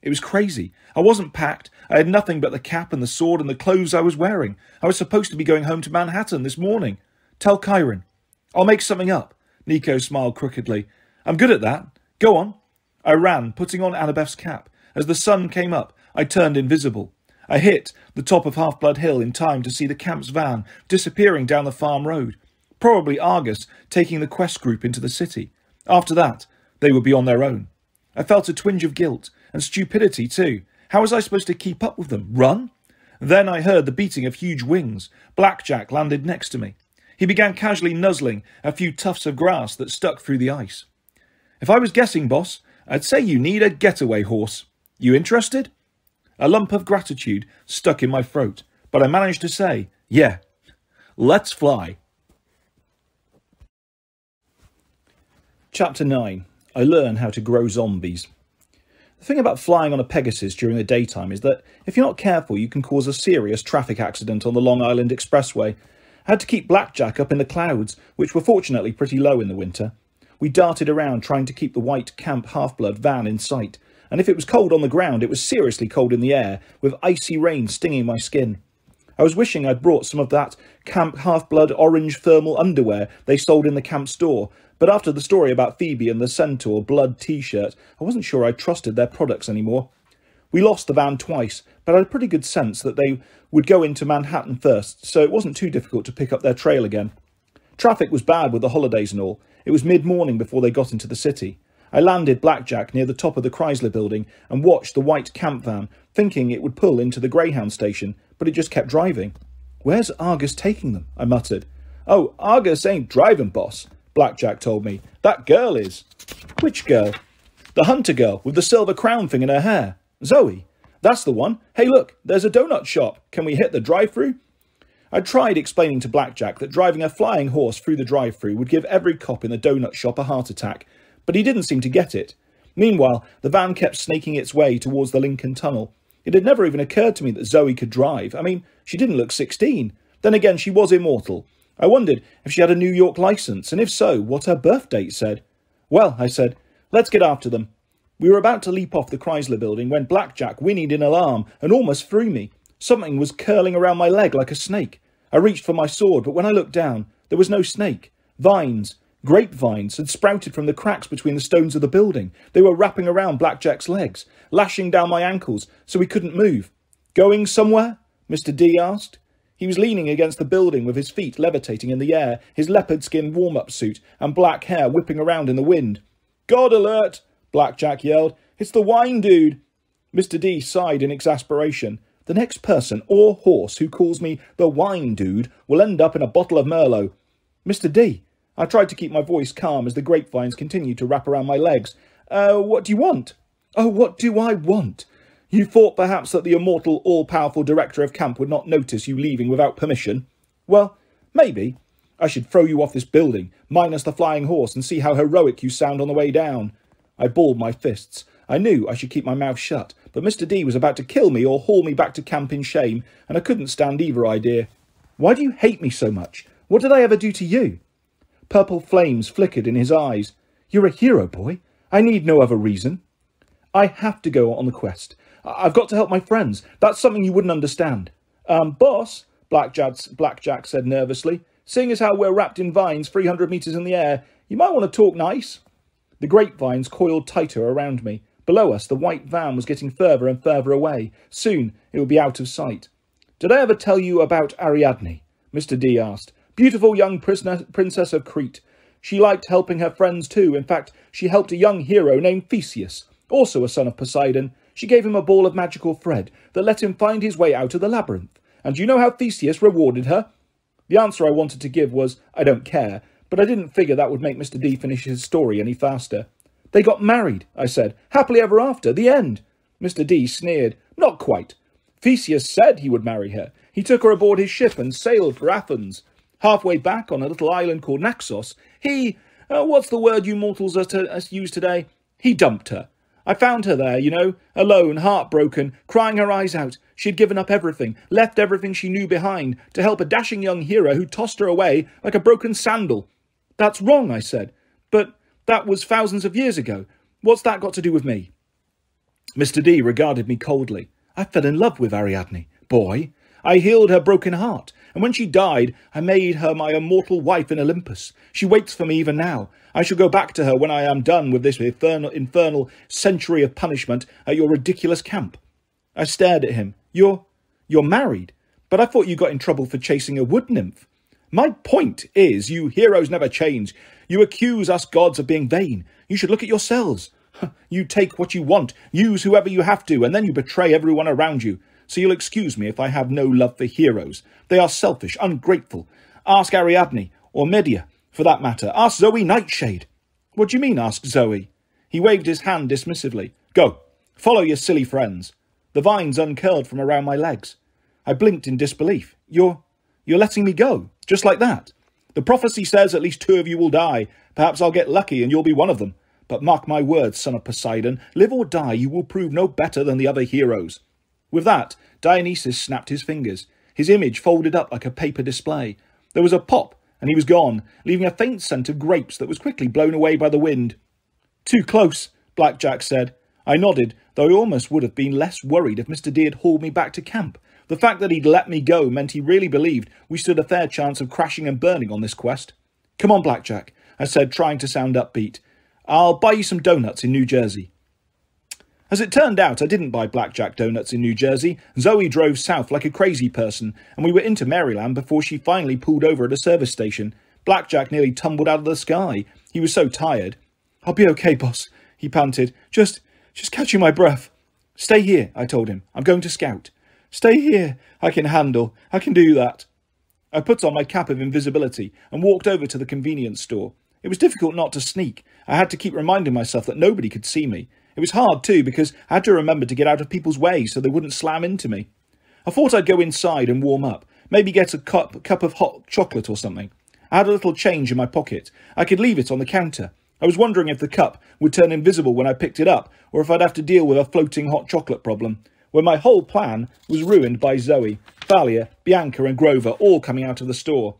It was crazy. I wasn't packed. I had nothing but the cap and the sword and the clothes I was wearing. I was supposed to be going home to Manhattan this morning. "Tell Chiron." "I'll make something up." Nico smiled crookedly. "I'm good at that. Go on." I ran, putting on Annabeth's cap. As the sun came up, I turned invisible. I hit the top of Half-Blood Hill in time to see the camp's van disappearing down the farm road. Probably Argus taking the quest group into the city. After that, they would be on their own. I felt a twinge of guilt, and stupidity too. How was I supposed to keep up with them? Run? Then I heard the beating of huge wings. Blackjack landed next to me. He began casually nuzzling a few tufts of grass that stuck through the ice. "If I was guessing, boss, I'd say you need a getaway horse. You interested?" A lump of gratitude stuck in my throat, but I managed to say, "Yeah, let's fly." Chapter 9. I learn how to grow zombies. The thing about flying on a Pegasus during the daytime is that if you're not careful, you can cause a serious traffic accident on the Long Island Expressway. I had to keep Blackjack up in the clouds, which were fortunately pretty low in the winter. We darted around trying to keep the white Camp Half-Blood van in sight, and if it was cold on the ground, it was seriously cold in the air, with icy rain stinging my skin. I was wishing I'd brought some of that Camp Half-Blood orange thermal underwear they sold in the camp store, but after the story about Phoebe and the Centaur blood t-shirt, I wasn't sure I trusted their products anymore. We lost the van twice, but I had a pretty good sense that they would go into Manhattan first, so it wasn't too difficult to pick up their trail again. Traffic was bad with the holidays and all. It was mid-morning before they got into the city. I landed Blackjack near the top of the Chrysler building and watched the white camp van, thinking it would pull into the Greyhound station, but it just kept driving. "Where's Argus taking them?" I muttered. "Oh, Argus ain't driving, boss," Blackjack told me. "That girl is." "Which girl?" "The hunter girl with the silver crown thing in her hair. Zoe. That's the one. Hey, look, there's a donut shop. Can we hit the drive-thru?" I tried explaining to Blackjack that driving a flying horse through the drive-thru would give every cop in the donut shop a heart attack, but he didn't seem to get it. Meanwhile, the van kept snaking its way towards the Lincoln Tunnel. It had never even occurred to me that Zoe could drive. I mean, she didn't look 16. Then again, she was immortal. I wondered if she had a New York licence, and if so, what her birth date said. Well, I said, let's get after them. We were about to leap off the Chrysler building when Blackjack whinnied in alarm and almost threw me. Something was curling around my leg like a snake. I reached for my sword, but when I looked down, there was no snake. Vines, grapevines, had sprouted from the cracks between the stones of the building. They were wrapping around Blackjack's legs, lashing down my ankles so he couldn't move. Going somewhere? Mr. D asked. He was leaning against the building with his feet levitating in the air, his leopard-skin warm-up suit and black hair whipping around in the wind. God alert! Blackjack yelled. It's the wine dude! Mr. D sighed in exasperation. The next person or horse who calls me the wine dude will end up in a bottle of Merlot. Mr. D. I tried to keep my voice calm as the grapevines continued to wrap around my legs. What do you want? Oh, what do I want? You thought perhaps that the immortal, all-powerful director of camp would not notice you leaving without permission? Well, maybe. I should throw you off this building, minus the flying horse, and see how heroic you sound on the way down. I balled my fists. I knew I should keep my mouth shut, but Mr. D was about to kill me or haul me back to camp in shame, and I couldn't stand either idea. Why do you hate me so much? What did I ever do to you? Purple flames flickered in his eyes. You're a hero, boy. I need no other reason. I have to go on the quest. I've got to help my friends. That's something you wouldn't understand. Boss, Blackjack said nervously, seeing as how we're wrapped in vines 300 metres in the air, you might want to talk nice. The grapevines coiled tighter around me. Below us, the white van was getting further and further away. Soon, it would be out of sight. Did I ever tell you about Ariadne? Mr. D asked. Beautiful young princess of Crete. She liked helping her friends too. In fact, she helped a young hero named Theseus, also a son of Poseidon. She gave him a ball of magical thread that let him find his way out of the labyrinth. And do you know how Theseus rewarded her? The answer I wanted to give was, I don't care, but I didn't figure that would make Mr. D finish his story any faster. They got married, I said. Happily ever after, the end. Mr. D sneered. Not quite. Theseus said he would marry her. He took her aboard his ship and sailed for Athens. Halfway back on a little island called Naxos, what's the word you mortals use today? He dumped her. I found her there, alone, heartbroken, crying her eyes out. She had given up everything, left everything she knew behind, to help a dashing young hero who tossed her away like a broken sandal. That's wrong, I said. But that was thousands of years ago. What's that got to do with me? Mr. D regarded me coldly. I fell in love with Ariadne, boy. I healed her broken heart, and when she died, I made her my immortal wife in Olympus. She waits for me even now. I shall go back to her when I am done with this infernal century of punishment at your ridiculous camp. I stared at him. You're married, but I thought you got in trouble for chasing a wood nymph. My point is, you heroes never change. You accuse us gods of being vain. You should look at yourselves. You take what you want, use whoever you have to, and then you betray everyone around you. So you'll excuse me if I have no love for heroes. They are selfish, ungrateful. Ask Ariadne, or Medea, for that matter. Ask Zoe Nightshade. What do you mean, asked Zoe? He waved his hand dismissively. Go, follow your silly friends. The vines uncurled from around my legs. I blinked in disbelief. You're letting me go, just like that. The prophecy says at least 2 of you will die. Perhaps I'll get lucky and you'll be one of them. But mark my words, son of Poseidon, live or die, you will prove no better than the other heroes. With that, Dionysus snapped his fingers. His image folded up like a paper display. There was a pop, and he was gone, leaving a faint scent of grapes that was quickly blown away by the wind. Too close, Blackjack said. I nodded, though I almost would have been less worried if Mr. D had hauled me back to camp. The fact that he'd let me go meant he really believed we stood a fair chance of crashing and burning on this quest. Come on, Blackjack, I said, trying to sound upbeat. I'll buy you some donuts in New Jersey. As it turned out, I didn't buy Blackjack donuts in New Jersey. Zoe drove south like a crazy person, and we were into Maryland before she finally pulled over at a service station. Blackjack nearly tumbled out of the sky. He was so tired. I'll be okay, boss, he panted. Just catching my breath. Stay here, I told him. I'm going to scout. Stay here. I can do that. I put on my cap of invisibility and walked over to the convenience store. It was difficult not to sneak. I had to keep reminding myself that nobody could see me. It was hard, too, because I had to remember to get out of people's way so they wouldn't slam into me. I thought I'd go inside and warm up, maybe get a cup of hot chocolate or something. I had a little change in my pocket. I could leave it on the counter. I was wondering if the cup would turn invisible when I picked it up, or if I'd have to deal with a floating hot chocolate problem, when my whole plan was ruined by Zoe, Thalia, Bianca and Grover all coming out of the store.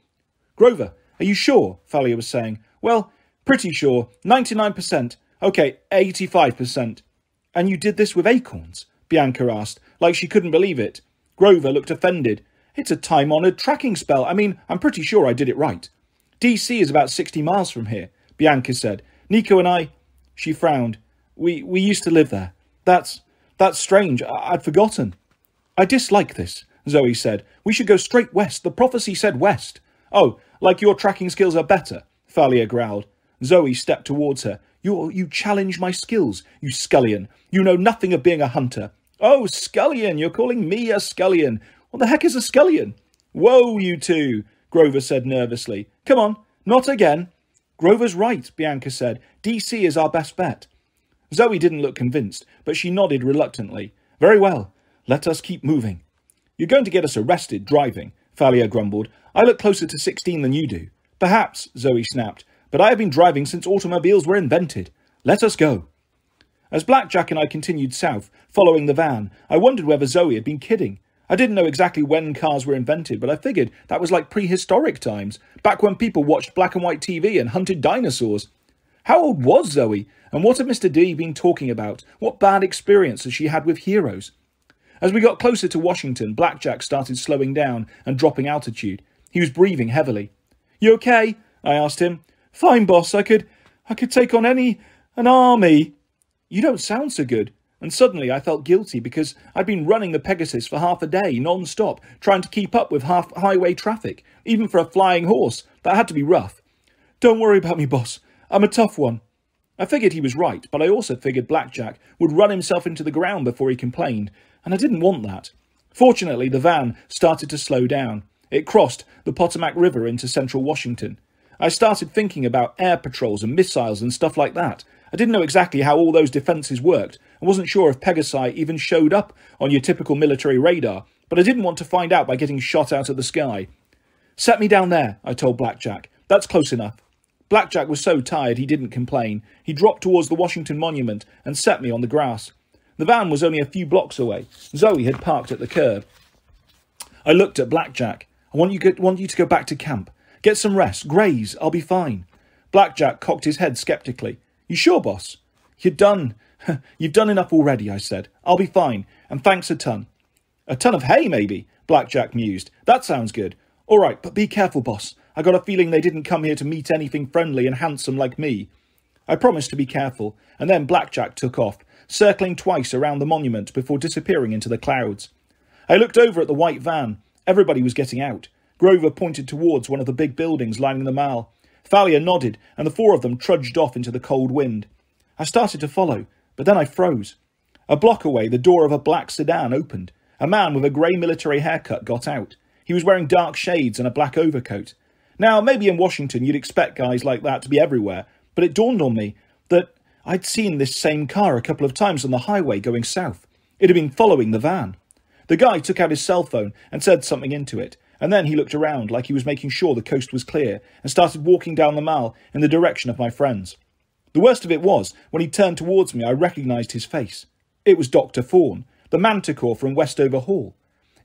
Grover, are you sure? Thalia was saying. Well, pretty sure. 99%. Okay, 85%. And you did this with acorns? Bianca asked, like she couldn't believe it. Grover looked offended. It's a time-honoured tracking spell. I mean, I'm pretty sure I did it right. DC is about 60 miles from here, Bianca said. Nico and I... She frowned. We used to live there. That's strange. I'd forgotten. I dislike this, Zoe said. We should go straight west. The prophecy said west. Oh, like your tracking skills are better, Thalia growled. Zoe stepped towards her. You challenge my skills, you scullion. You know nothing of being a hunter. Oh, scullion, you're calling me a scullion. What the heck is a scullion? Whoa, you two, Grover said nervously. Come on, not again. Grover's right, Bianca said. DC is our best bet. Zoe didn't look convinced, but she nodded reluctantly. Very well, let us keep moving. You're going to get us arrested driving, Thalia grumbled. I look closer to 16 than you do. Perhaps, Zoe snapped, but I have been driving since automobiles were invented. Let us go. As Blackjack and I continued south, following the van, I wondered whether Zoe had been kidding. I didn't know exactly when cars were invented, but I figured that was like prehistoric times, back when people watched black and white TV and hunted dinosaurs. How old was Zoe, and what had Mr. D been talking about? What bad experiences she had with heroes? As we got closer to Washington, Blackjack started slowing down and dropping altitude. He was breathing heavily. You okay? I asked him. Fine, boss. I could take on an army. You don't sound so good. And suddenly I felt guilty because I'd been running the Pegasus for half a day, non-stop, trying to keep up with highway traffic. Even for a flying horse, that had to be rough. Don't worry about me, boss. I'm a tough one. I figured he was right, but I also figured Blackjack would run himself into the ground before he complained, and I didn't want that. Fortunately, the van started to slow down. It crossed the Potomac River into central Washington. I started thinking about air patrols and missiles and stuff like that. I didn't know exactly how all those defences worked. I wasn't sure if Pegasi even showed up on your typical military radar, but I didn't want to find out by getting shot out of the sky. Set me down there, I told Blackjack. That's close enough. Blackjack was so tired he didn't complain. He dropped towards the Washington Monument and set me on the grass. The van was only a few blocks away. Zoe had parked at the curb. I looked at Blackjack. I want you to go back to camp. Get some rest. Graze. I'll be fine. Blackjack cocked his head sceptically. You sure, boss? You've done enough already, I said. I'll be fine, and thanks a ton. A ton of hay, maybe, Blackjack mused. That sounds good. All right, but be careful, boss. I got a feeling they didn't come here to meet anything friendly and handsome like me. I promised to be careful, and then Blackjack took off, circling twice around the monument before disappearing into the clouds. I looked over at the white van. Everybody was getting out. Grover pointed towards one of the big buildings lining the mall. Thalia nodded, and the four of them trudged off into the cold wind. I started to follow, but then I froze. A block away, the door of a black sedan opened. A man with a grey military haircut got out. He was wearing dark shades and a black overcoat. Now, maybe in Washington you'd expect guys like that to be everywhere, but it dawned on me that I'd seen this same car a couple of times on the highway going south. It had been following the van. The guy took out his cell phone and said something into it, and then he looked around like he was making sure the coast was clear and started walking down the mall in the direction of my friends. The worst of it was, when he turned towards me, I recognised his face. It was Dr. Fawn, the manticore from Westover Hall.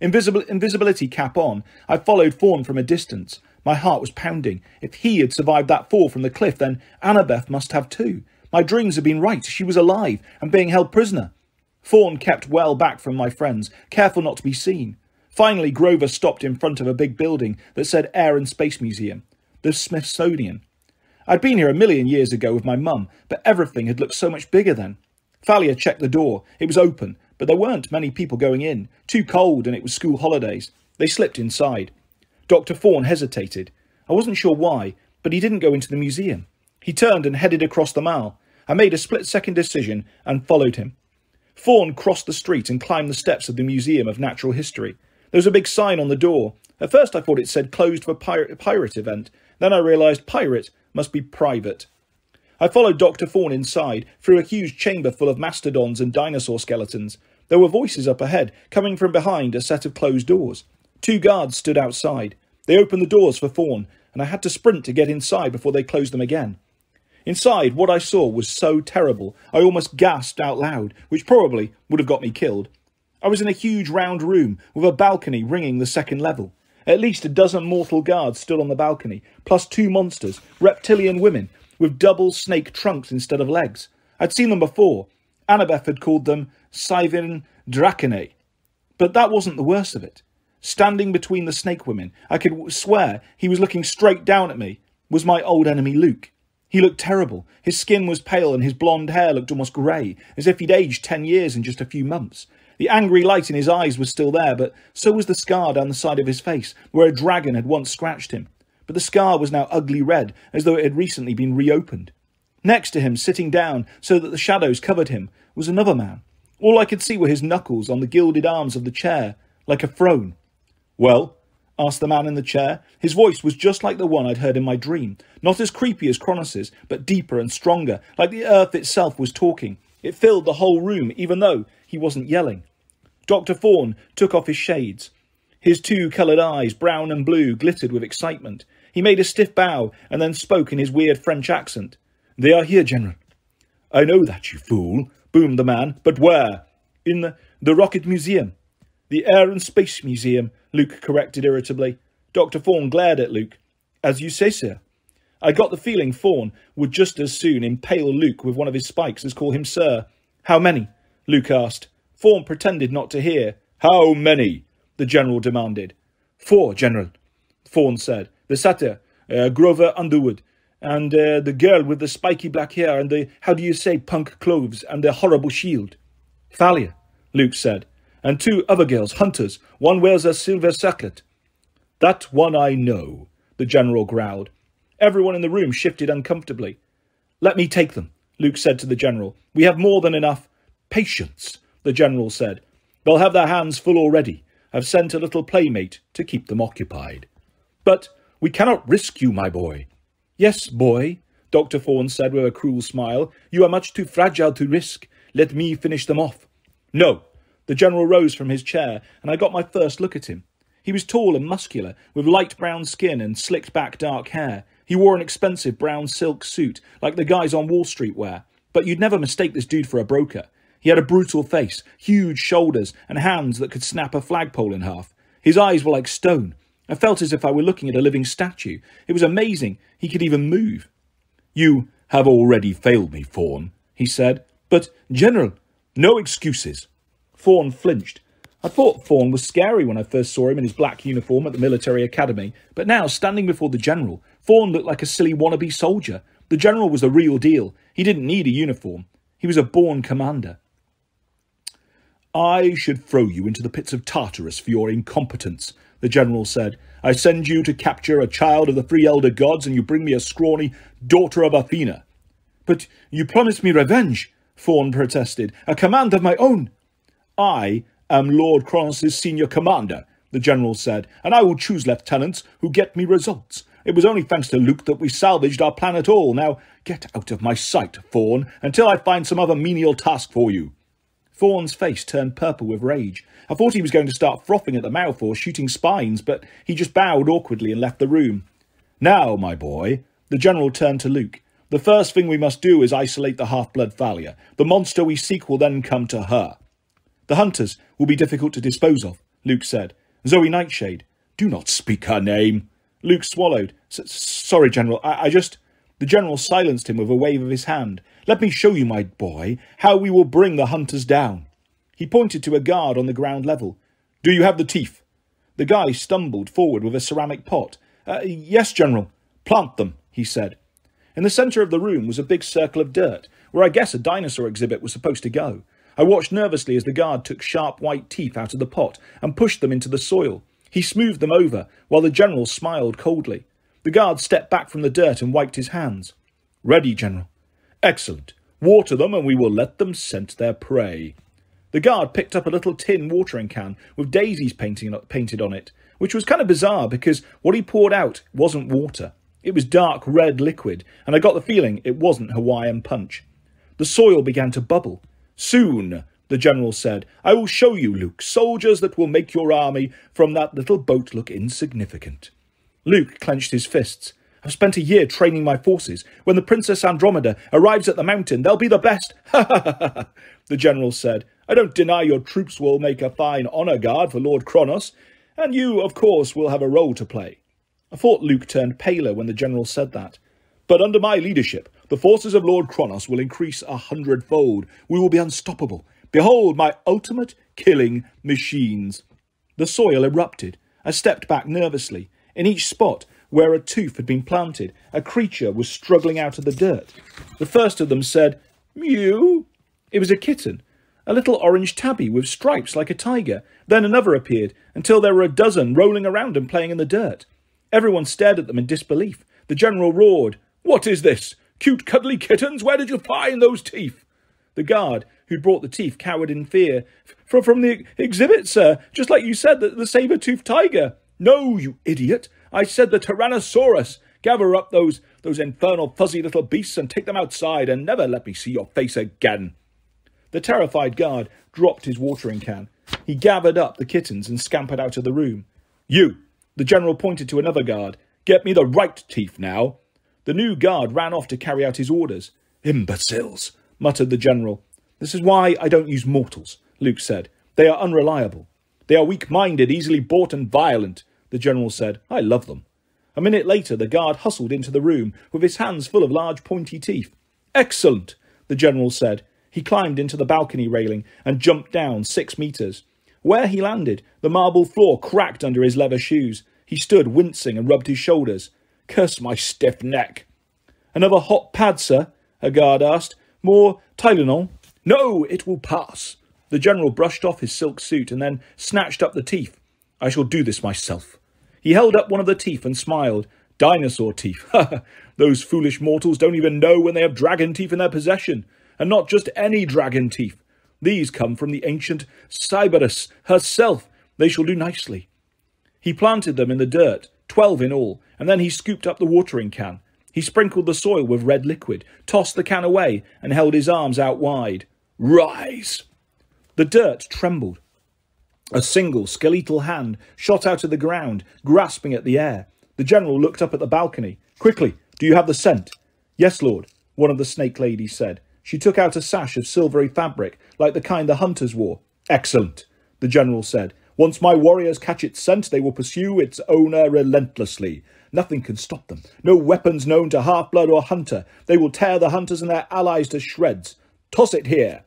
Invisibility cap on, I followed Fawn from a distance. My heart was pounding. If he had survived that fall from the cliff, then Annabeth must have too. My dreams had been right. She was alive and being held prisoner. Fawn kept well back from my friends, careful not to be seen. Finally, Grover stopped in front of a big building that said Air and Space Museum, the Smithsonian. I'd been here 1,000,000 years ago with my mum, but everything had looked so much bigger then. Thalia checked the door. It was open, but there weren't many people going in. Too cold, and it was school holidays. They slipped inside. Dr. Fawn hesitated. I wasn't sure why, but he didn't go into the museum. He turned and headed across the mall. I made a split-second decision and followed him. Fawn crossed the street and climbed the steps of the Museum of Natural History. There was a big sign on the door. At first I thought it said closed for pirate event. Then I realised pirate must be private. I followed Dr. Fawn inside, through a huge chamber full of mastodons and dinosaur skeletons. There were voices up ahead, coming from behind a set of closed doors. 2 guards stood outside. They opened the doors for Fawn, and I had to sprint to get inside before they closed them again. Inside, what I saw was so terrible, I almost gasped out loud, which probably would have got me killed. I was in a huge round room with a balcony ringing the second level. At least a dozen mortal guards stood on the balcony, plus 2 monsters, reptilian women, with double snake trunks instead of legs. I'd seen them before. Annabeth had called them Scythian Dracanae. But that wasn't the worst of it. Standing between the snake women, I could swear he was looking straight down at me, was my old enemy Luke. He looked terrible. His skin was pale and his blonde hair looked almost grey, as if he'd aged 10 years in just a few months. The angry light in his eyes was still there, but so was the scar down the side of his face, where a dragon had once scratched him. But the scar was now ugly red, as though it had recently been reopened. Next to him, sitting down so that the shadows covered him, was another man. All I could see were his knuckles on the gilded arms of the chair, like a throne. "Well?" asked the man in the chair. His voice was just like the one I'd heard in my dream. Not as creepy as Cronos's, but deeper and stronger, like the earth itself was talking. It filled the whole room, even though he wasn't yelling. Dr. Thorne took off his shades. His 2 coloured eyes, brown and blue, glittered with excitement. He made a stiff bow and then spoke in his weird French accent. "They are here, General." "I know that, you fool," boomed the man. "But where?" "In the Rocket Museum." "The Air and Space Museum," Luke corrected irritably. Dr. Thorne glared at Luke. "As you say, sir." I got the feeling Thorne would just as soon impale Luke with one of his spikes as call him sir. "How many?" Luke asked. Thorne pretended not to hear. "How many?" the General demanded. "4, General," Thorne said. "The satyr, Grover Underwood, and the girl with the spiky black hair and the, how do you say, punk clothes and the horrible shield." "Thalia," Luke said. "And 2 other girls, hunters. One wears a silver circlet." "That one I know," the General growled. Everyone in the room shifted uncomfortably. "Let me take them," Luke said to the General. "We have more than enough." "Patience," the General said. "They'll have their hands full already. I've sent a little playmate to keep them occupied." "But we cannot risk you, my boy." "Yes, boy," Dr. Thorne said with a cruel smile. "You are much too fragile to risk. Let me finish them off." "No." The General rose from his chair, and I got my first look at him. He was tall and muscular, with light brown skin and slicked back dark hair. He wore an expensive brown silk suit, like the guys on Wall Street wear. But you'd never mistake this dude for a broker. He had a brutal face, huge shoulders, and hands that could snap a flagpole in half. His eyes were like stone. I felt as if I were looking at a living statue. It was amazing. He could even move. "You have already failed me, Thorne," he said. "But, General, no excuses." Thorne flinched. I thought Thorne was scary when I first saw him in his black uniform at the military academy, but now, standing before the General, Thorne looked like a silly wannabe soldier. The General was the real deal. He didn't need a uniform. He was a born commander. "I should throw you into the pits of Tartarus for your incompetence," the General said. "I send you to capture a child of the 3 elder gods, and you bring me a scrawny daughter of Athena." "But you promised me revenge," Thorne protested. "A command of my own." "I am Lord Kronos' senior commander," the General said, "and I will choose lieutenants who get me results. It was only thanks to Luke that we salvaged our plan at all. Now get out of my sight, Thorne, until I find some other menial task for you." Thorne's face turned purple with rage. I thought he was going to start frothing at the mouth or shooting spines, but he just bowed awkwardly and left the room. "Now, my boy," the General turned to Luke. "The first thing we must do is isolate the half-blood Thalia. The monster we seek will then come to her." "The hunters will be difficult to dispose of," Luke said. "Zoe Nightshade." "Do not speak her name." Luke swallowed. "Sorry, General, I just—" The General silenced him with a wave of his hand. "Let me show you, my boy, how we will bring the hunters down." He pointed to a guard on the ground level. "Do you have the teeth?" The guy stumbled forward with a ceramic pot. Yes, General." "Plant them," he said. In the centre of the room was a big circle of dirt, where I guess a dinosaur exhibit was supposed to go. I watched nervously as the guard took sharp white teeth out of the pot and pushed them into the soil. He smoothed them over, while the General smiled coldly. The guard stepped back from the dirt and wiped his hands. "Ready, General." "Excellent. Water them and we will let them scent their prey." The guard picked up a little tin watering can with daisies painted on it, which was kind of bizarre because what he poured out wasn't water. It was dark red liquid, and I got the feeling it wasn't Hawaiian punch. The soil began to bubble. "Soon," the General said, "I will show you, Luke, soldiers that will make your army from that little boat look insignificant." Luke clenched his fists. "I've spent a year training my forces. When the Princess Andromeda arrives at the mountain, they'll be the best." "Ha ha ha ha," the General said. "I don't deny your troops will make a fine honour guard for Lord Kronos, And you, of course, will have a role to play. I thought Luke turned paler when the general said that. But under my leadership, the forces of Lord Kronos will increase 100-fold. We will be unstoppable. Behold my ultimate killing machines. The soil erupted. I stepped back nervously. In each spot where a tooth had been planted, a creature was struggling out of the dirt. The first of them said, "Mew." It was a kitten, a little orange tabby with stripes like a tiger. Then another appeared, until there were a dozen rolling around and playing in the dirt. Everyone stared at them in disbelief. The general roared, "What is this? Cute cuddly kittens? Where did you find those teeth?" The guard who brought the teeth cowered in fear. From the exhibit, sir, just like you said, the saber-toothed tiger." "No, you idiot. I said the Tyrannosaurus. Gather up those infernal fuzzy little beasts and take them outside and never let me see your face again." The terrified guard dropped his watering can. He gathered up the kittens and scampered out of the room. "You," the general pointed to another guard, "get me the right teeth now." The new guard ran off to carry out his orders. "Imbeciles," muttered the general. "This is why I don't use mortals," Luke said. "They are unreliable." "They are weak-minded, easily bought and violent," the general said. "I love them." A minute later, the guard hustled into the room with his hands full of large pointy teeth. "Excellent," the general said. He climbed into the balcony railing and jumped down 6 meters. Where he landed, the marble floor cracked under his leather shoes. He stood wincing and rubbed his shoulders. "Curse my stiff neck." "Another hot pad, sir?" a guard asked. "More Tylenol?" "No, it will pass." The general brushed off his silk suit and then snatched up the teeth. "I shall do this myself." He held up one of the teeth and smiled. "Dinosaur teeth. Those foolish mortals don't even know when they have dragon teeth in their possession. And not just any dragon teeth. These come from the ancient Cyberus herself. They shall do nicely." He planted them in the dirt, 12 in all, and then he scooped up the watering can. He sprinkled the soil with red liquid, tossed the can away, and held his arms out wide. "Rise!" The dirt trembled. A single skeletal hand shot out of the ground, grasping at the air. The general looked up at the balcony. "Quickly, do you have the scent?" "Yes, lord," one of the snake ladies said. She took out a sash of silvery fabric, like the kind the hunters wore. "Excellent," the general said. "Once my warriors catch its scent, they will pursue its owner relentlessly. Nothing can stop them. No weapons known to half-blood or hunter. They will tear the hunters and their allies to shreds. Toss it here."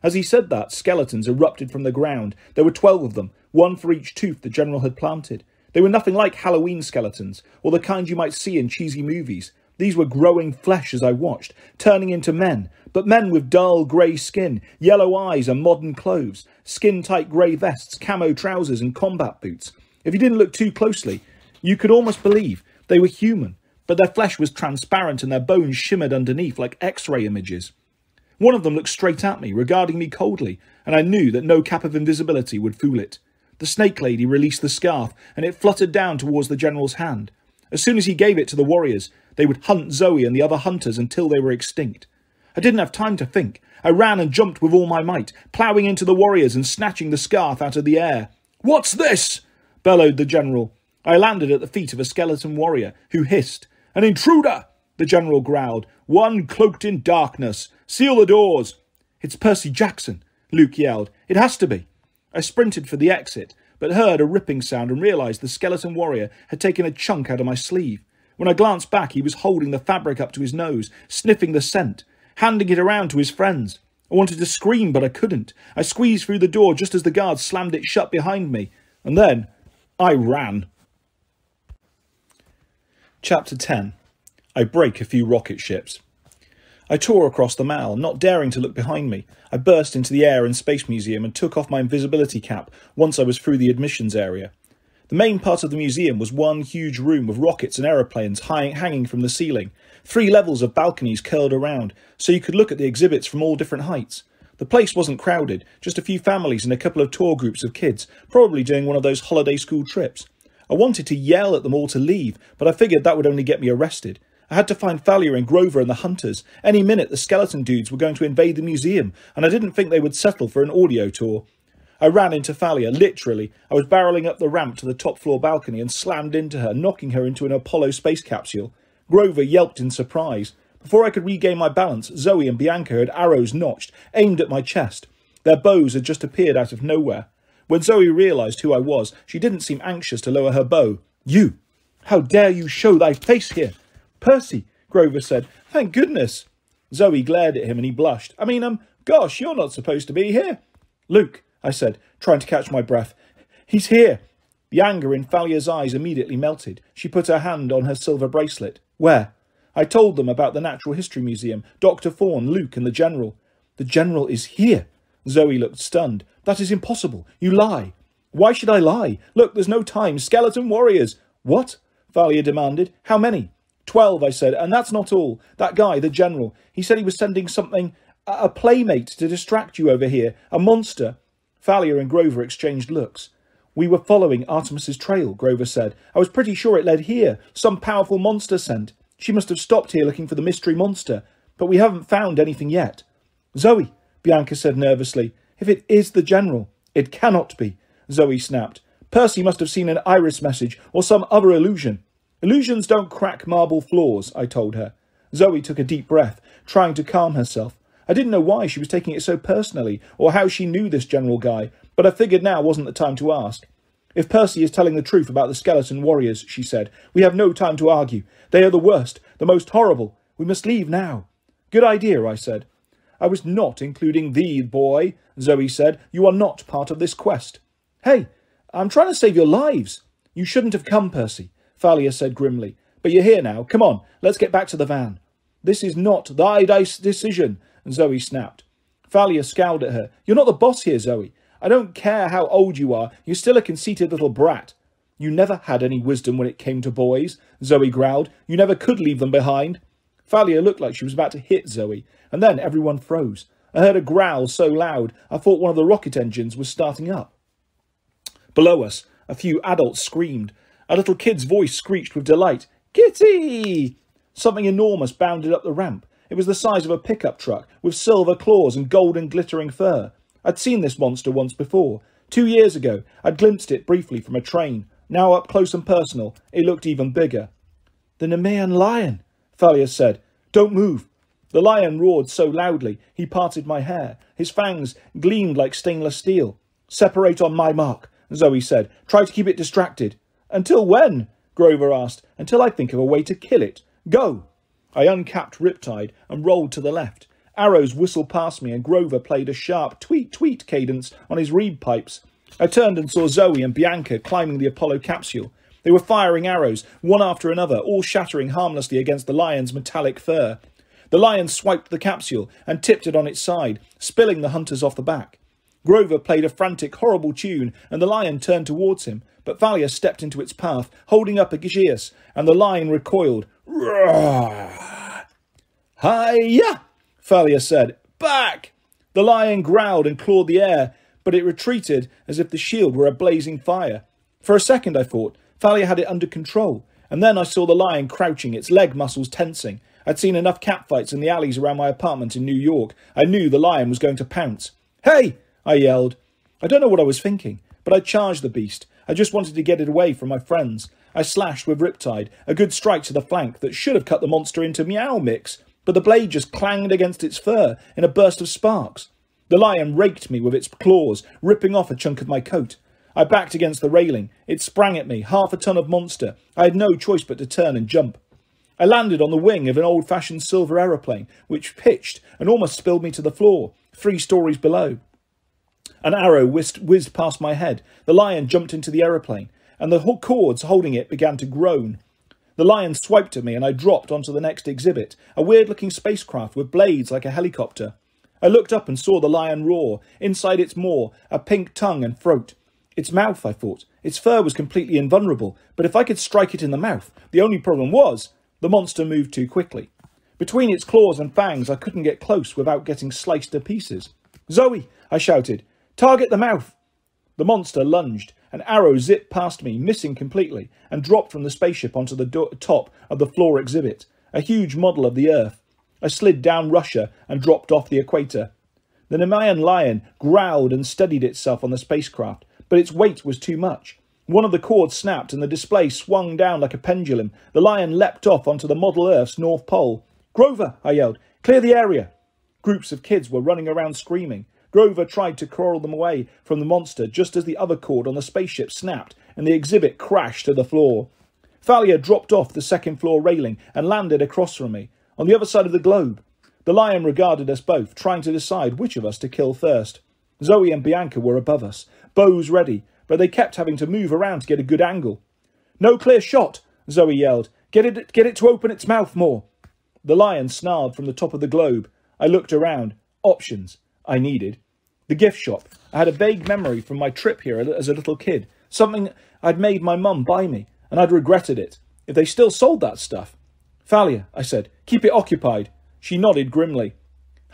As he said that, skeletons erupted from the ground. There were 12 of them, one for each tooth the general had planted. They were nothing like Halloween skeletons, or the kind you might see in cheesy movies. These were growing flesh as I watched, turning into men, but men with dull grey skin, yellow eyes and modern clothes, skin-tight grey vests, camo trousers and combat boots. If you didn't look too closely, you could almost believe they were human, but their flesh was transparent and their bones shimmered underneath like X-ray images. One of them looked straight at me, regarding me coldly, and I knew that no cap of invisibility would fool it. The snake lady released the scarf, and it fluttered down towards the general's hand. As soon as he gave it to the warriors, they would hunt Zoe and the other hunters until they were extinct. I didn't have time to think. I ran and jumped with all my might, ploughing into the warriors and snatching the scarf out of the air. "What's this?" bellowed the general. I landed at the feet of a skeleton warrior, who hissed. "An intruder!" the general growled. "One cloaked in darkness. Seal the doors." "It's Percy Jackson," Luke yelled. "It has to be." I sprinted for the exit, but heard a ripping sound and realised the skeleton warrior had taken a chunk out of my sleeve. When I glanced back, he was holding the fabric up to his nose, sniffing the scent, handing it around to his friends. I wanted to scream, but I couldn't. I squeezed through the door just as the guard slammed it shut behind me, and then I ran. Chapter 10. I break a few rocket ships. I tore across the Mall, not daring to look behind me. I burst into the Air and Space Museum and took off my invisibility cap once I was through the admissions area. The main part of the museum was one huge room with rockets and aeroplanes hanging from the ceiling. 3 levels of balconies curled around, so you could look at the exhibits from all different heights. The place wasn't crowded, just a few families and a couple of tour groups of kids, probably doing one of those holiday school trips. I wanted to yell at them all to leave, but I figured that would only get me arrested. I had to find Thalia and Grover and the hunters. Any minute the skeleton dudes were going to invade the museum, and I didn't think they would settle for an audio tour. I ran into Thalia, literally. I was barreling up the ramp to the top floor balcony and slammed into her, knocking her into an Apollo space capsule. Grover yelped in surprise. Before I could regain my balance, Zoe and Bianca had arrows notched, aimed at my chest. Their bows had just appeared out of nowhere. When Zoe realised who I was, she didn't seem anxious to lower her bow. "You! How dare you show thy face here?" "Percy," Grover said. "Thank goodness." Zoe glared at him and he blushed. Gosh, you're not supposed to be here." "Luke," I said, trying to catch my breath. "He's here." The anger in Thalia's eyes immediately melted. She put her hand on her silver bracelet. "Where?" I told them about the Natural History Museum, Dr. Thorne, Luke and the General. "The General is here." Zoe looked stunned. "That is impossible. You lie." "Why should I lie? Look, there's no time. Skeleton warriors." "What?" Thalia demanded. "How many?" 12, I said, "and that's not all. That guy, the General, he said he was sending something, a playmate to distract you over here, a monster." Thalia and Grover exchanged looks. "We were following Artemis's trail," Grover said. "I was pretty sure it led here. Some powerful monster scent. She must have stopped here looking for the mystery monster, but we haven't found anything yet." "Zoe," Bianca said nervously, "if it is the General." "It cannot be," Zoe snapped. "Percy must have seen an iris message or some other illusion." "Illusions don't crack marble floors," I told her. Zoe took a deep breath, trying to calm herself. I didn't know why she was taking it so personally, or how she knew this General guy, but I figured now wasn't the time to ask. "If Percy is telling the truth about the skeleton warriors," she said, "we have no time to argue. They are the worst, the most horrible. We must leave now." "Good idea," I said. "I was not including thee, boy," Zoe said. "You are not part of this quest." "Hey, I'm trying to save your lives." "You shouldn't have come, Percy," Thalia said grimly. "But you're here now. Come on, let's get back to the van." "This is not thy decision," Zoe snapped. Thalia scowled at her. "You're not the boss here, Zoe. I don't care how old you are. You're still a conceited little brat." "You never had any wisdom when it came to boys," Zoe growled. "You never could leave them behind." Thalia looked like she was about to hit Zoe, and then everyone froze. I heard a growl so loud I thought one of the rocket engines was starting up. Below us, a few adults screamed. A little kid's voice screeched with delight. "Kitty!" Something enormous bounded up the ramp. It was the size of a pickup truck, with silver claws and golden glittering fur. I'd seen this monster once before. 2 years ago, I'd glimpsed it briefly from a train. Now up close and personal, it looked even bigger. "The Nemean lion," Thalia said. "Don't move." The lion roared so loudly, he parted my hair. His fangs gleamed like stainless steel. "Separate on my mark," Zoe said. "Try to keep it distracted." "Until when?" Grover asked. "Until I think of a way to kill it. Go." I uncapped Riptide and rolled to the left. Arrows whistled past me and Grover played a sharp tweet-tweet cadence on his reed pipes. I turned and saw Zoe and Bianca climbing the Apollo capsule. They were firing arrows, one after another, all shattering harmlessly against the lion's metallic fur. The lion swiped the capsule and tipped it on its side, spilling the hunters off the back. Grover played a frantic, horrible tune, and the lion turned towards him, but Thalia stepped into its path, holding up a Aegeus, and the lion recoiled. "Roar!" "Hi-ya!" Thalia said. "Back!" The lion growled and clawed the air, but it retreated as if the shield were a blazing fire. For a second, I thought, Thalia had it under control, and then I saw the lion crouching, its leg muscles tensing. I'd seen enough catfights in the alleys around my apartment in New York. I knew the lion was going to pounce. "Hey!" I yelled. I don't know what I was thinking, but I charged the beast. I just wanted to get it away from my friends. I slashed with Riptide, a good strike to the flank that should have cut the monster into meow mix, but the blade just clanged against its fur in a burst of sparks. The lion raked me with its claws, ripping off a chunk of my coat. I backed against the railing. It sprang at me, 1/2 a ton of monster. I had no choice but to turn and jump. I landed on the wing of an old-fashioned silver aeroplane, which pitched and almost spilled me to the floor, 3 stories below. An arrow whizzed past my head. The lion jumped into the aeroplane, and the cords holding it began to groan. The lion swiped at me, and I dropped onto the next exhibit, a weird-looking spacecraft with blades like a helicopter. I looked up and saw the lion roar, inside its maw, a pink tongue and throat. Its mouth, I thought. Its fur was completely invulnerable, but if I could strike it in the mouth, the only problem was the monster moved too quickly. Between its claws and fangs, I couldn't get close without getting sliced to pieces. "Zoe!" I shouted. "Target the mouth!" The monster lunged. An arrow zipped past me, missing completely, and dropped from the spaceship onto the top of the floor exhibit, a huge model of the Earth. I slid down Russia and dropped off the equator. The Nemean lion growled and steadied itself on the spacecraft, but its weight was too much. One of the cords snapped and the display swung down like a pendulum. The lion leapt off onto the model Earth's North Pole. "Grover!" I yelled. "Clear the area!" Groups of kids were running around screaming. Grover tried to coil them away from the monster just as the other cord on the spaceship snapped and the exhibit crashed to the floor. Thalia dropped off the second floor railing and landed across from me, on the other side of the globe. The lion regarded us both, trying to decide which of us to kill first. Zoe and Bianca were above us, bows ready, but they kept having to move around to get a good angle. "No clear shot," Zoe yelled. Get it to open its mouth more." The lion snarled from the top of the globe. I looked around. Options. I needed. The gift shop. I had a vague memory from my trip here as a little kid. Something I'd made my mum buy me, and I'd regretted it. If they still sold that stuff. "Thalia," I said, "keep it occupied." She nodded grimly.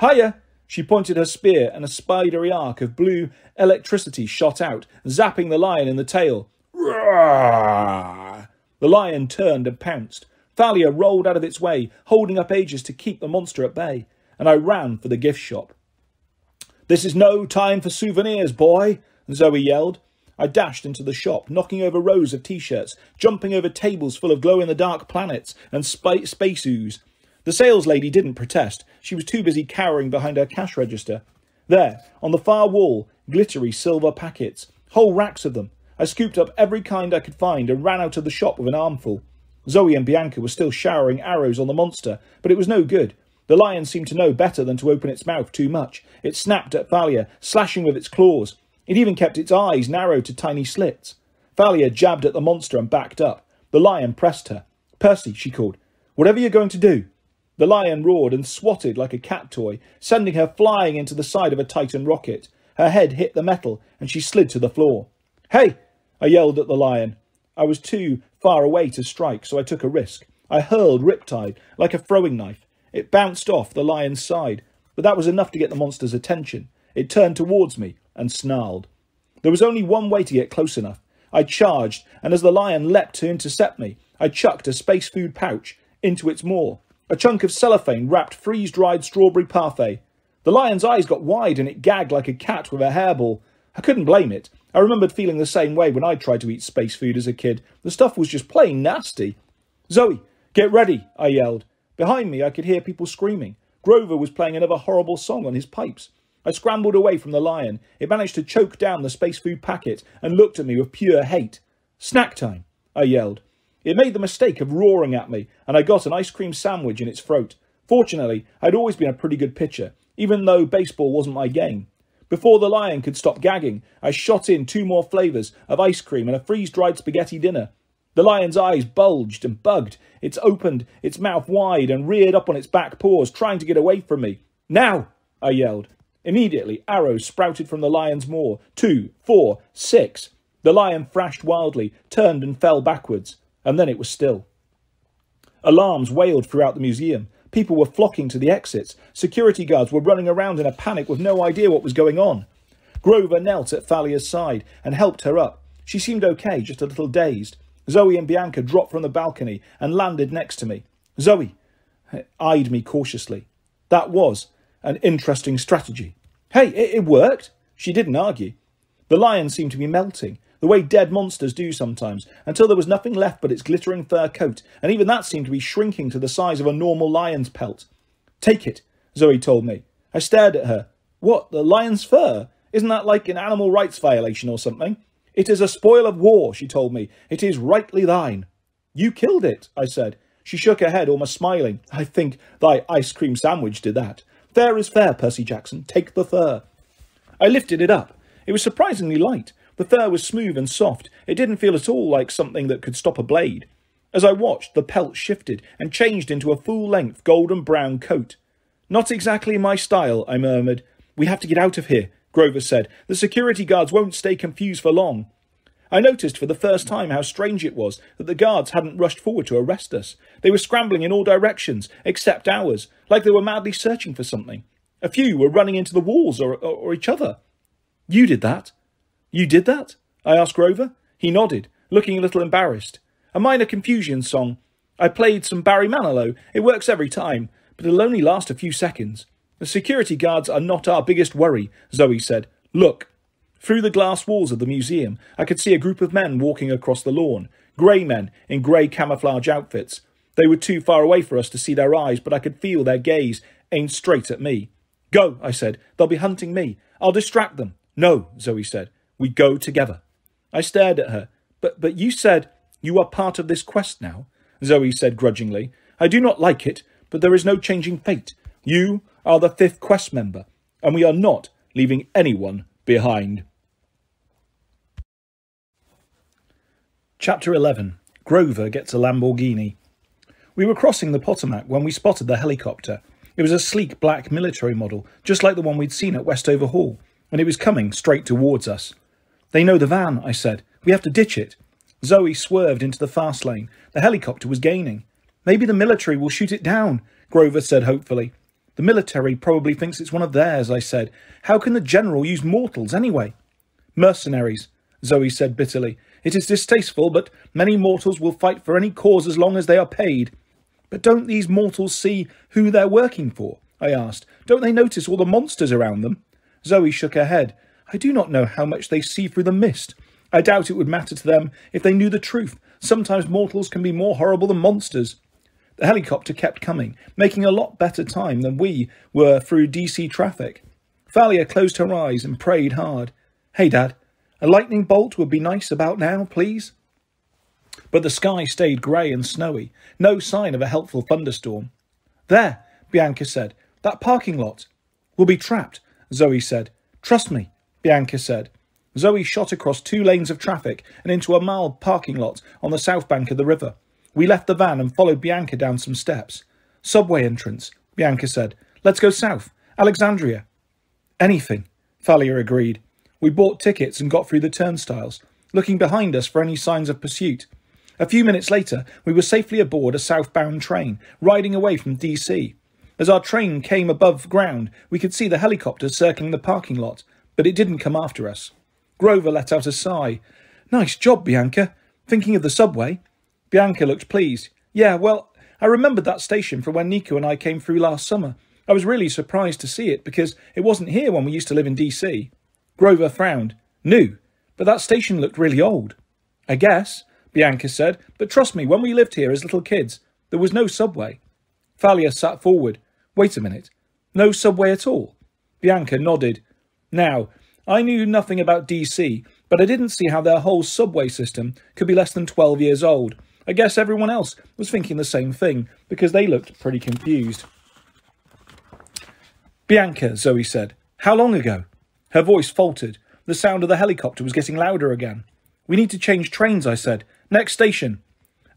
"Hiya!" She pointed her spear, and a spidery arc of blue electricity shot out, zapping the lion in the tail. Roar! The lion turned and pounced. Thalia rolled out of its way, holding up ages to keep the monster at bay, and I ran for the gift shop. "This is no time for souvenirs, boy," Zoe yelled. I dashed into the shop, knocking over rows of T-shirts, jumping over tables full of glow-in-the-dark planets and space ooze. The sales lady didn't protest. She was too busy cowering behind her cash register. There, on the far wall, glittery silver packets, whole racks of them. I scooped up every kind I could find and ran out of the shop with an armful. Zoe and Bianca were still showering arrows on the monster, but it was no good. The lion seemed to know better than to open its mouth too much. It snapped at Thalia, slashing with its claws. It even kept its eyes narrowed to tiny slits. Thalia jabbed at the monster and backed up. The lion pressed her. "Percy," she called, "whatever you're going to do." The lion roared and swatted like a cat toy, sending her flying into the side of a Titan rocket. Her head hit the metal, and she slid to the floor. "Hey!" I yelled at the lion. I was too far away to strike, so I took a risk. I hurled Riptide like a throwing knife. It bounced off the lion's side, but that was enough to get the monster's attention. It turned towards me and snarled. There was only one way to get close enough. I charged, and as the lion leapt to intercept me, I chucked a space food pouch into its maw. A chunk of cellophane wrapped freeze-dried strawberry parfait. The lion's eyes got wide and it gagged like a cat with a hairball. I couldn't blame it. I remembered feeling the same way when I tried to eat space food as a kid. The stuff was just plain nasty. "Zoe, get ready," I yelled. Behind me I could hear people screaming. Grover was playing another horrible song on his pipes. I scrambled away from the lion. It managed to choke down the space food packet and looked at me with pure hate. "Snack time," I yelled. It made the mistake of roaring at me, and I got an ice cream sandwich in its throat. Fortunately, I'd always been a pretty good pitcher, even though baseball wasn't my game. Before the lion could stop gagging, I shot in 2 more flavours of ice cream and a freeze-dried spaghetti dinner. The lion's eyes bulged and bugged. It opened its mouth wide and reared up on its back paws, trying to get away from me. "Now!" I yelled. Immediately, arrows sprouted from the lion's maw. 2, 4, 6. The lion thrashed wildly, turned and fell backwards. And then it was still. Alarms wailed throughout the museum. People were flocking to the exits. Security guards were running around in a panic with no idea what was going on. Grover knelt at Thalia's side and helped her up. She seemed okay, just a little dazed. Zoe and Bianca dropped from the balcony and landed next to me. Zoe eyed me cautiously. That was an interesting strategy. "Hey, it worked." She didn't argue. The lion seemed to be melting, the way dead monsters do sometimes, until there was nothing left but its glittering fur coat, and even that seemed to be shrinking to the size of a normal lion's pelt. "Take it," Zoe told me. I stared at her. "What, the lion's fur? Isn't that like an animal rights violation or something?" "It is a spoil of war," she told me. "It is rightly thine." "You killed it," I said. She shook her head, almost smiling. "I think thy ice cream sandwich did that. Fair is fair, Percy Jackson. Take the fur." I lifted it up. It was surprisingly light. The fur was smooth and soft. It didn't feel at all like something that could stop a blade. As I watched, the pelt shifted and changed into a full-length golden brown coat. "Not exactly my style," I murmured. "We have to get out of here," Grover said. "The security guards won't stay confused for long." I noticed for the first time how strange it was that the guards hadn't rushed forward to arrest us. They were scrambling in all directions, except ours, like they were madly searching for something. A few were running into the walls or each other. "You did that?" "You did that?" I asked Grover. He nodded, looking a little embarrassed. "A minor confusion song. I played some Barry Manilow. It works every time, but it'll only last a few seconds. The security guards are not our biggest worry," Zoe said. "Look." Through the glass walls of the museum, I could see a group of men walking across the lawn. Grey men in grey camouflage outfits. They were too far away for us to see their eyes, but I could feel their gaze aimed straight at me. Go, I said. They'll be hunting me. I'll distract them. No, Zoe said. We go together. I stared at her. But you said you are part of this quest now, Zoe said grudgingly. I do not like it, but there is no changing fate. You are the 5th quest member, and we are not leaving anyone behind. Chapter 11. Grover gets a Lamborghini. We were crossing the Potomac when we spotted the helicopter. It was a sleek black military model, just like the one we'd seen at Westover Hall, and it was coming straight towards us. They know the van, I said. We have to ditch it. Zoe swerved into the fast lane. The helicopter was gaining. Maybe the military will shoot it down, Grover said hopefully. The military probably thinks it's one of theirs, I said. How can the general use mortals anyway? Mercenaries, Zoe said bitterly. It is distasteful, but many mortals will fight for any cause as long as they are paid. But don't these mortals see who they're working for? I asked. Don't they notice all the monsters around them? Zoe shook her head. I do not know how much they see through the mist. I doubt it would matter to them if they knew the truth. Sometimes mortals can be more horrible than monsters. The helicopter kept coming, making a lot better time than we were through DC traffic. Thalia closed her eyes and prayed hard. Hey, Dad, a lightning bolt would be nice about now, please. But the sky stayed grey and snowy, no sign of a helpful thunderstorm. There, Bianca said, that parking lot. We'll be trapped, Zoe said. Trust me, Bianca said. Zoe shot across 2 lanes of traffic and into a mild parking lot on the south bank of the river. We left the van and followed Bianca down some steps. Subway entrance, Bianca said. Let's go south. Alexandria. Anything, Thalia agreed. We bought tickets and got through the turnstiles, looking behind us for any signs of pursuit. A few minutes later, we were safely aboard a southbound train, riding away from DC. As our train came above ground, we could see the helicopter circling the parking lot, but it didn't come after us. Grover let out a sigh. Nice job, Bianca. Thinking of the subway? Bianca looked pleased. Yeah, well, I remembered that station from when Nico and I came through last summer. I was really surprised to see it because it wasn't here when we used to live in DC. Grover frowned. New, but that station looked really old. I guess, Bianca said, but trust me, when we lived here as little kids, there was no subway. Thalia sat forward. Wait a minute. No subway at all? Bianca nodded. Now, I knew nothing about DC, but I didn't see how their whole subway system could be less than 12 years old. I guess everyone else was thinking the same thing, because they looked pretty confused. Bianca, Zoe said. How long ago? Her voice faltered. The sound of the helicopter was getting louder again. We need to change trains, I said. Next station.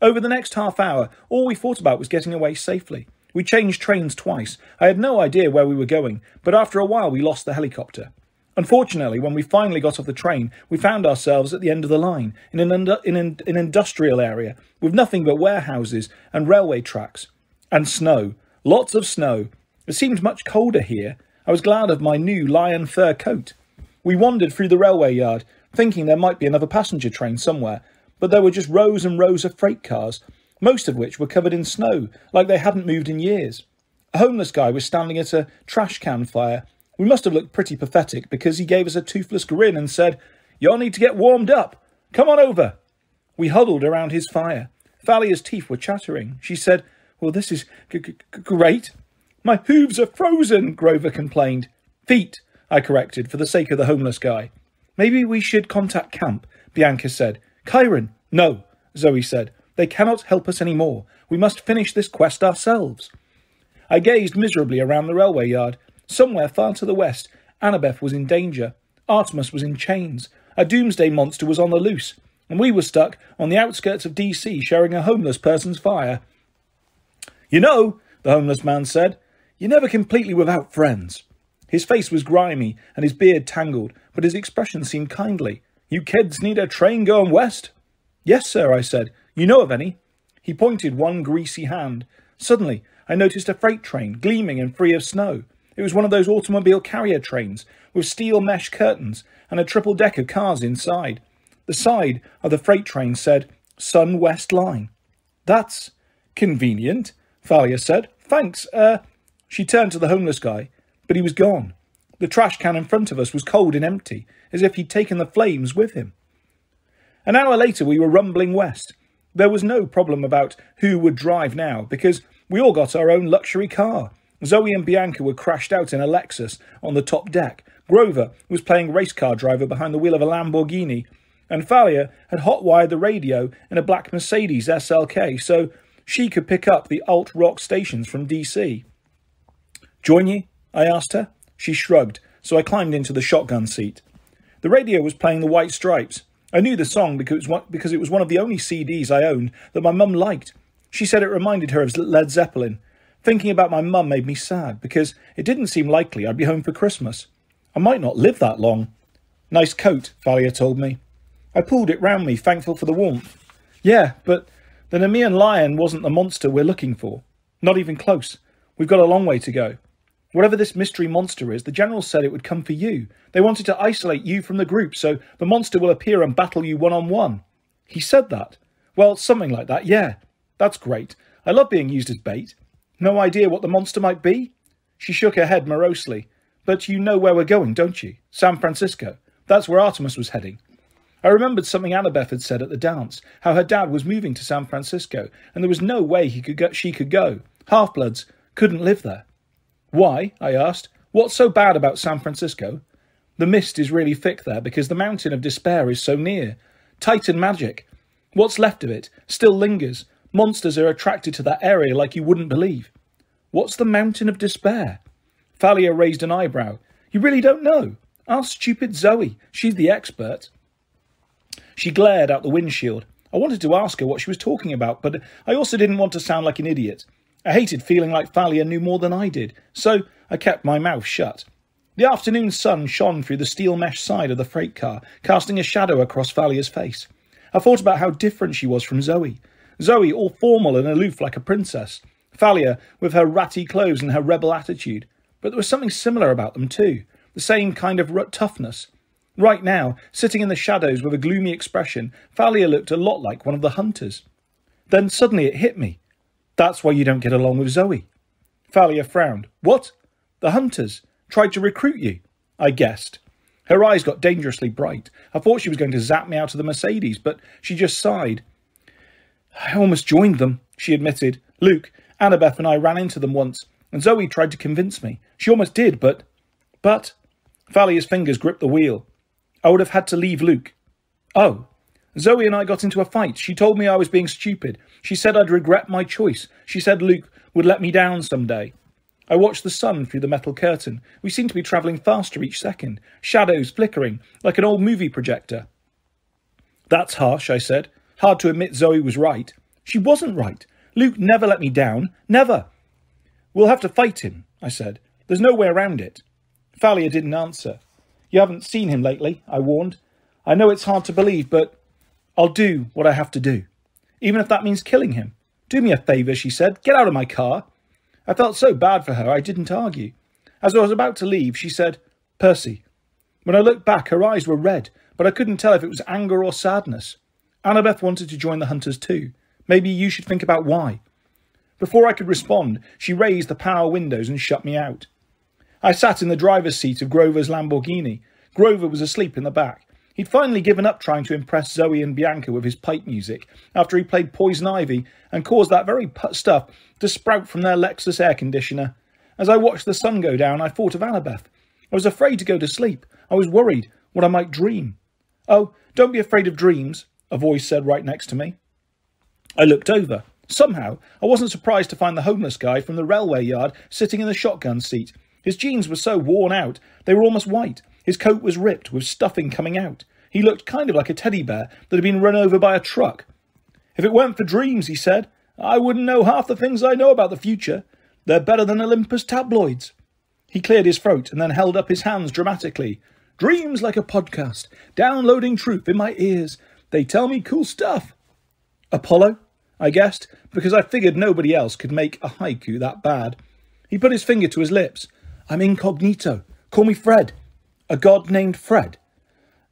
Over the next half hour, all we thought about was getting away safely. We changed trains twice. I had no idea where we were going, but after a while we lost the helicopter. Unfortunately, when we finally got off the train, we found ourselves at the end of the line, in an industrial area, with nothing but warehouses and railway tracks. And snow. Lots of snow. It seemed much colder here. I was glad of my new lion fur coat. We wandered through the railway yard, thinking there might be another passenger train somewhere, but there were just rows and rows of freight cars, most of which were covered in snow, like they hadn't moved in years. A homeless guy was standing at a trash can fire. We must have looked pretty pathetic because he gave us a toothless grin and said, "You'll need to get warmed up. Come on over." We huddled around his fire. Thalia's teeth were chattering. She said, "Well, this is great." "My hooves are frozen," Grover complained. "Feet," I corrected, for the sake of the homeless guy. "Maybe we should contact camp," Bianca said. "Chiron." "No," Zoe said. "They cannot help us any more. We must finish this quest ourselves." I gazed miserably around the railway yard. Somewhere far to the west, Annabeth was in danger. Artemis was in chains. A doomsday monster was on the loose. And we were stuck on the outskirts of DC sharing a homeless person's fire. "You know," the homeless man said, "you're never completely without friends." His face was grimy and his beard tangled, but his expression seemed kindly. "You kids need a train going west?" "Yes, sir," I said. "You know of any?" He pointed one greasy hand. Suddenly, I noticed a freight train, gleaming and free of snow. It was one of those automobile carrier trains, with steel mesh curtains and a triple deck of cars inside. The side of the freight train said, Sun West Line. "That's convenient," Thalia said. "Thanks, She turned to the homeless guy, but he was gone. The trash can in front of us was cold and empty, as if he'd taken the flames with him. An hour later we were rumbling west. There was no problem about who would drive now, because we all got our own luxury car. Zoe and Bianca were crashed out in a Lexus on the top deck. Grover was playing race car driver behind the wheel of a Lamborghini. And Thalia had hot-wired the radio in a black Mercedes SLK so she could pick up the alt-rock stations from DC. "Join you?" I asked her. She shrugged, so I climbed into the shotgun seat. The radio was playing the White Stripes. I knew the song because it was one of the only CDs I owned that my mum liked. She said it reminded her of Led Zeppelin. Thinking about my mum made me sad, because it didn't seem likely I'd be home for Christmas. I might not live that long. "Nice coat," Thalia told me. I pulled it round me, thankful for the warmth. "Yeah, but the Nemean lion wasn't the monster we're looking for. Not even close. We've got a long way to go. Whatever this mystery monster is, the general said it would come for you. They wanted to isolate you from the group, so the monster will appear and battle you one-on-one." "He said that?" "Well, something like that, yeah." "That's great. I love being used as bait. No idea what the monster might be?" She shook her head morosely. "But you know where we're going, don't you? San Francisco. That's where Artemis was heading." I remembered something Annabeth had said at the dance, how her dad was moving to San Francisco, and there was no way she could go. Half-bloods couldn't live there. "Why?" I asked. "What's so bad about San Francisco?" "The mist is really thick there because the Mountain of Despair is so near. Titan magic. What's left of it still lingers. Monsters are attracted to that area like you wouldn't believe." "What's the Mountain of Despair?" Thalia raised an eyebrow. "You really don't know? Ask stupid Zoe. She's the expert." She glared out the windshield. I wanted to ask her what she was talking about, but I also didn't want to sound like an idiot. I hated feeling like Thalia knew more than I did, so I kept my mouth shut. The afternoon sun shone through the steel mesh side of the freight car, casting a shadow across Thalia's face. I thought about how different she was from Zoe. Zoe all formal and aloof like a princess. Thalia with her ratty clothes and her rebel attitude. But there was something similar about them too, the same kind of toughness. Right now, sitting in the shadows with a gloomy expression, Thalia looked a lot like one of the hunters. Then suddenly it hit me. "That's why you don't get along with Zoe." Thalia frowned. "What?" "The hunters tried to recruit you." I guessed. Her eyes got dangerously bright. I thought she was going to zap me out of the Mercedes, but she just sighed. "I almost joined them," she admitted. "Luke, Annabeth and I ran into them once, and Zoe tried to convince me. She almost did, but... Thalia's fingers gripped the wheel. "I would have had to leave Luke." "Oh." "Zoe and I got into a fight. She told me I was being stupid. She said I'd regret my choice. She said Luke would let me down someday." I watched the sun through the metal curtain. We seemed to be travelling faster each second, shadows flickering like an old movie projector. "That's harsh," I said. Hard to admit Zoe was right. She wasn't right. Luke never let me down. Never. "We'll have to fight him," I said. "There's no way around it." Thalia didn't answer. "You haven't seen him lately," I warned. "I know it's hard to believe, but I'll do what I have to do. Even if that means killing him. Do me a favour," she said. "Get out of my car." I felt so bad for her, I didn't argue. As I was about to leave, she said, "Percy." When I looked back, her eyes were red, but I couldn't tell if it was anger or sadness. Annabeth wanted to join the hunters too. Maybe you should think about why. Before I could respond, she raised the power windows and shut me out. I sat in the driver's seat of Grover's Lamborghini. Grover was asleep in the back. He'd finally given up trying to impress Zoe and Bianca with his pipe music after he played Poison Ivy and caused that very stuff to sprout from their Lexus air conditioner. As I watched the sun go down, I thought of Annabeth. I was afraid to go to sleep. I was worried what I might dream. "Oh, don't be afraid of dreams," a voice said right next to me. I looked over. Somehow, I wasn't surprised to find the homeless guy from the railway yard sitting in the shotgun seat. His jeans were so worn out, they were almost white. His coat was ripped, with stuffing coming out. He looked kind of like a teddy bear that had been run over by a truck. "If it weren't for dreams," he said, "I wouldn't know half the things I know about the future. They're better than Olympus tabloids." He cleared his throat and then held up his hands dramatically. "Dreams like a podcast, downloading truth in my ears. They tell me cool stuff." "Apollo?" I guessed, because I figured nobody else could make a haiku that bad. He put his finger to his lips. "I'm incognito. Call me Fred." "A god named Fred?"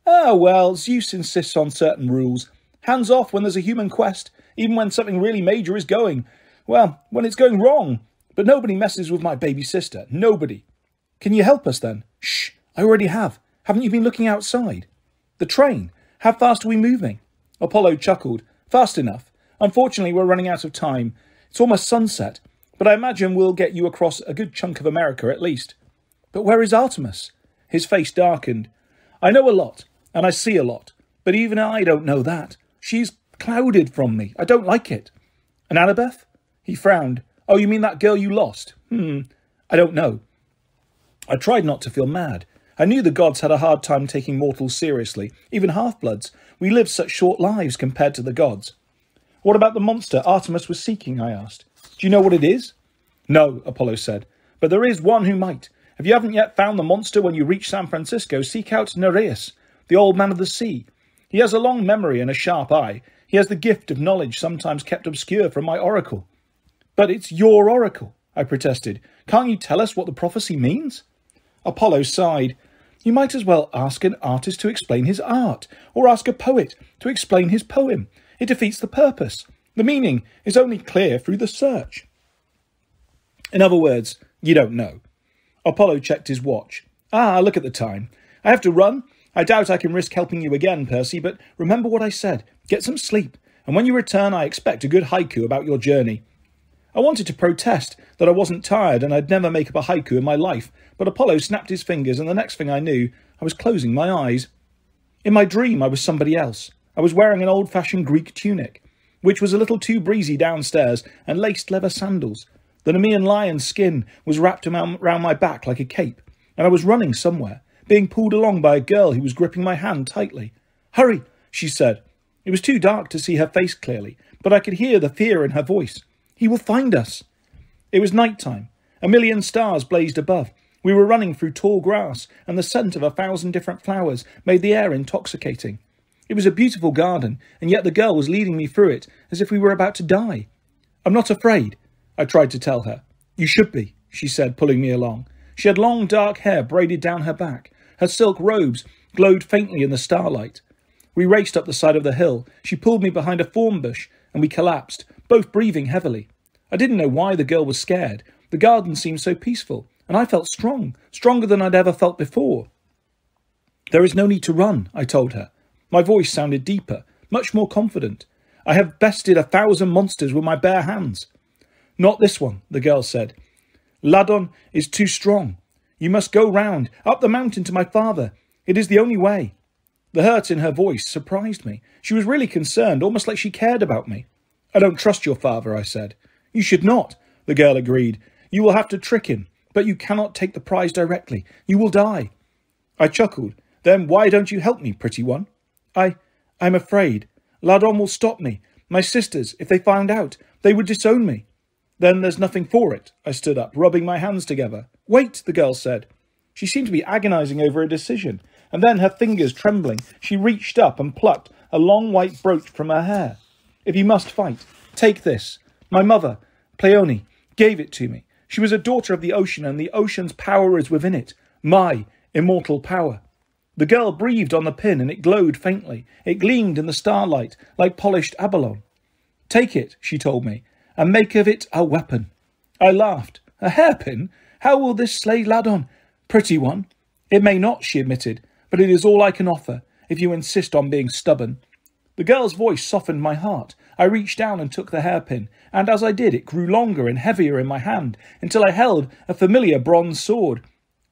"Ah, well, Zeus insists on certain rules. Hands off when there's a human quest, even when something really major is going. Well, when it's going wrong. But nobody messes with my baby sister. Nobody." "Can you help us then?" "Shh, I already have. Haven't you been looking outside?" "The train. How fast are we moving?" Apollo chuckled. "Fast enough. Unfortunately, we're running out of time. It's almost sunset. But but I imagine we'll get you across a good chunk of America at least. But where is Artemis? His face darkened. I know a lot, and I see a lot, but even I don't know that. She's clouded from me. I don't like it. And Annabeth? He frowned. Oh, you mean that girl you lost? I don't know. I tried not to feel mad. I knew the gods had a hard time taking mortals seriously, even half-bloods. We live such short lives compared to the gods. What about the monster Artemis was seeking, I asked. Do you know what it is? No, Apollo said, but there is one who might. If you haven't yet found the monster when you reach San Francisco, seek out Nereus, the old man of the sea. He has a long memory and a sharp eye. He has the gift of knowledge sometimes kept obscure from my oracle. But it's your oracle, I protested. Can't you tell us what the prophecy means? Apollo sighed. You might as well ask an artist to explain his art, or ask a poet to explain his poem. It defeats the purpose. The meaning is only clear through the search. In other words, you don't know. Apollo checked his watch. Look at the time. I have to run. I doubt I can risk helping you again, Percy, but remember what I said. Get some sleep, and when you return I expect a good haiku about your journey. I wanted to protest that I wasn't tired and I'd never make up a haiku in my life, but Apollo snapped his fingers and the next thing I knew, I was closing my eyes. In my dream I was somebody else. I was wearing an old-fashioned Greek tunic, which was a little too breezy downstairs, and laced leather sandals. The Nemean lion's skin was wrapped around my back like a cape, and I was running somewhere, being pulled along by a girl who was gripping my hand tightly. Hurry, she said. It was too dark to see her face clearly, but I could hear the fear in her voice. He will find us. It was night time. A million stars blazed above. We were running through tall grass, and the scent of 1,000 different flowers made the air intoxicating. It was a beautiful garden, and yet the girl was leading me through it as if we were about to die. I'm not afraid, I tried to tell her. You should be, she said, pulling me along. She had long dark hair braided down her back. Her silk robes glowed faintly in the starlight. We raced up the side of the hill. She pulled me behind a thorn bush, and we collapsed, both breathing heavily. I didn't know why the girl was scared. The garden seemed so peaceful, and I felt strong, stronger than I'd ever felt before. There is no need to run, I told her. My voice sounded deeper, much more confident. I have bested 1,000 monsters with my bare hands. Not this one, the girl said. Ladon is too strong. You must go round, up the mountain to my father. It is the only way. The hurt in her voice surprised me. She was really concerned, almost like she cared about me. I don't trust your father, I said. You should not, the girl agreed. You will have to trick him, but you cannot take the prize directly. You will die. I chuckled. Then why don't you help me, pretty one? I'm afraid. Ladon will stop me. My sisters, if they found out, they would disown me. Then there's nothing for it. I stood up, rubbing my hands together. Wait, the girl said. She seemed to be agonizing over a decision, and then, her fingers trembling, she reached up and plucked a long white brooch from her hair. If you must fight, take this. My mother, Pleione, gave it to me. She was a daughter of the ocean, and the ocean's power is within it. My immortal power. The girl breathed on the pin, and it glowed faintly. It gleamed in the starlight like polished abalone. Take it, she told me, and make of it a weapon. I laughed. A hairpin? How will this slay Ladon? Pretty one. It may not, she admitted, but it is all I can offer, if you insist on being stubborn. The girl's voice softened my heart. I reached down and took the hairpin, and as I did, it grew longer and heavier in my hand, until I held a familiar bronze sword.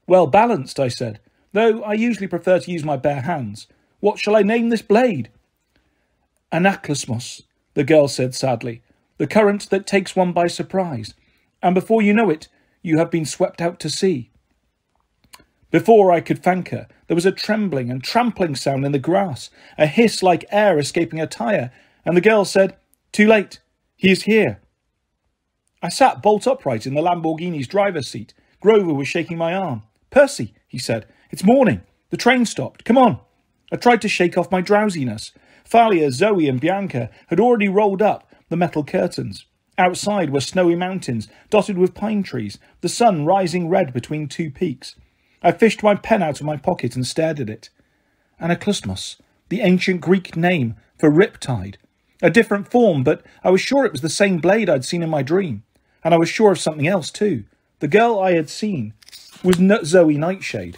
Well balanced, I said, though I usually prefer to use my bare hands. What shall I name this blade? Anaklusmos, the girl said sadly, the current that takes one by surprise, and before you know it, you have been swept out to sea. Before I could thank her, there was a trembling and trampling sound in the grass, a hiss like air escaping a tyre, and the girl said, Too late. He is here. I sat bolt upright in the Lamborghini's driver's seat. Grover was shaking my arm. Percy, he said, it's morning. The train stopped. Come on. I tried to shake off my drowsiness. Thalia, Zoe and Bianca had already rolled up the metal curtains. Outside were snowy mountains, dotted with pine trees, the sun rising red between two peaks. I fished my pen out of my pocket and stared at it. Anaklusmos, the ancient Greek name for riptide. A different form, but I was sure it was the same blade I'd seen in my dream. And I was sure of something else too. The girl I had seen was Zoe Nightshade.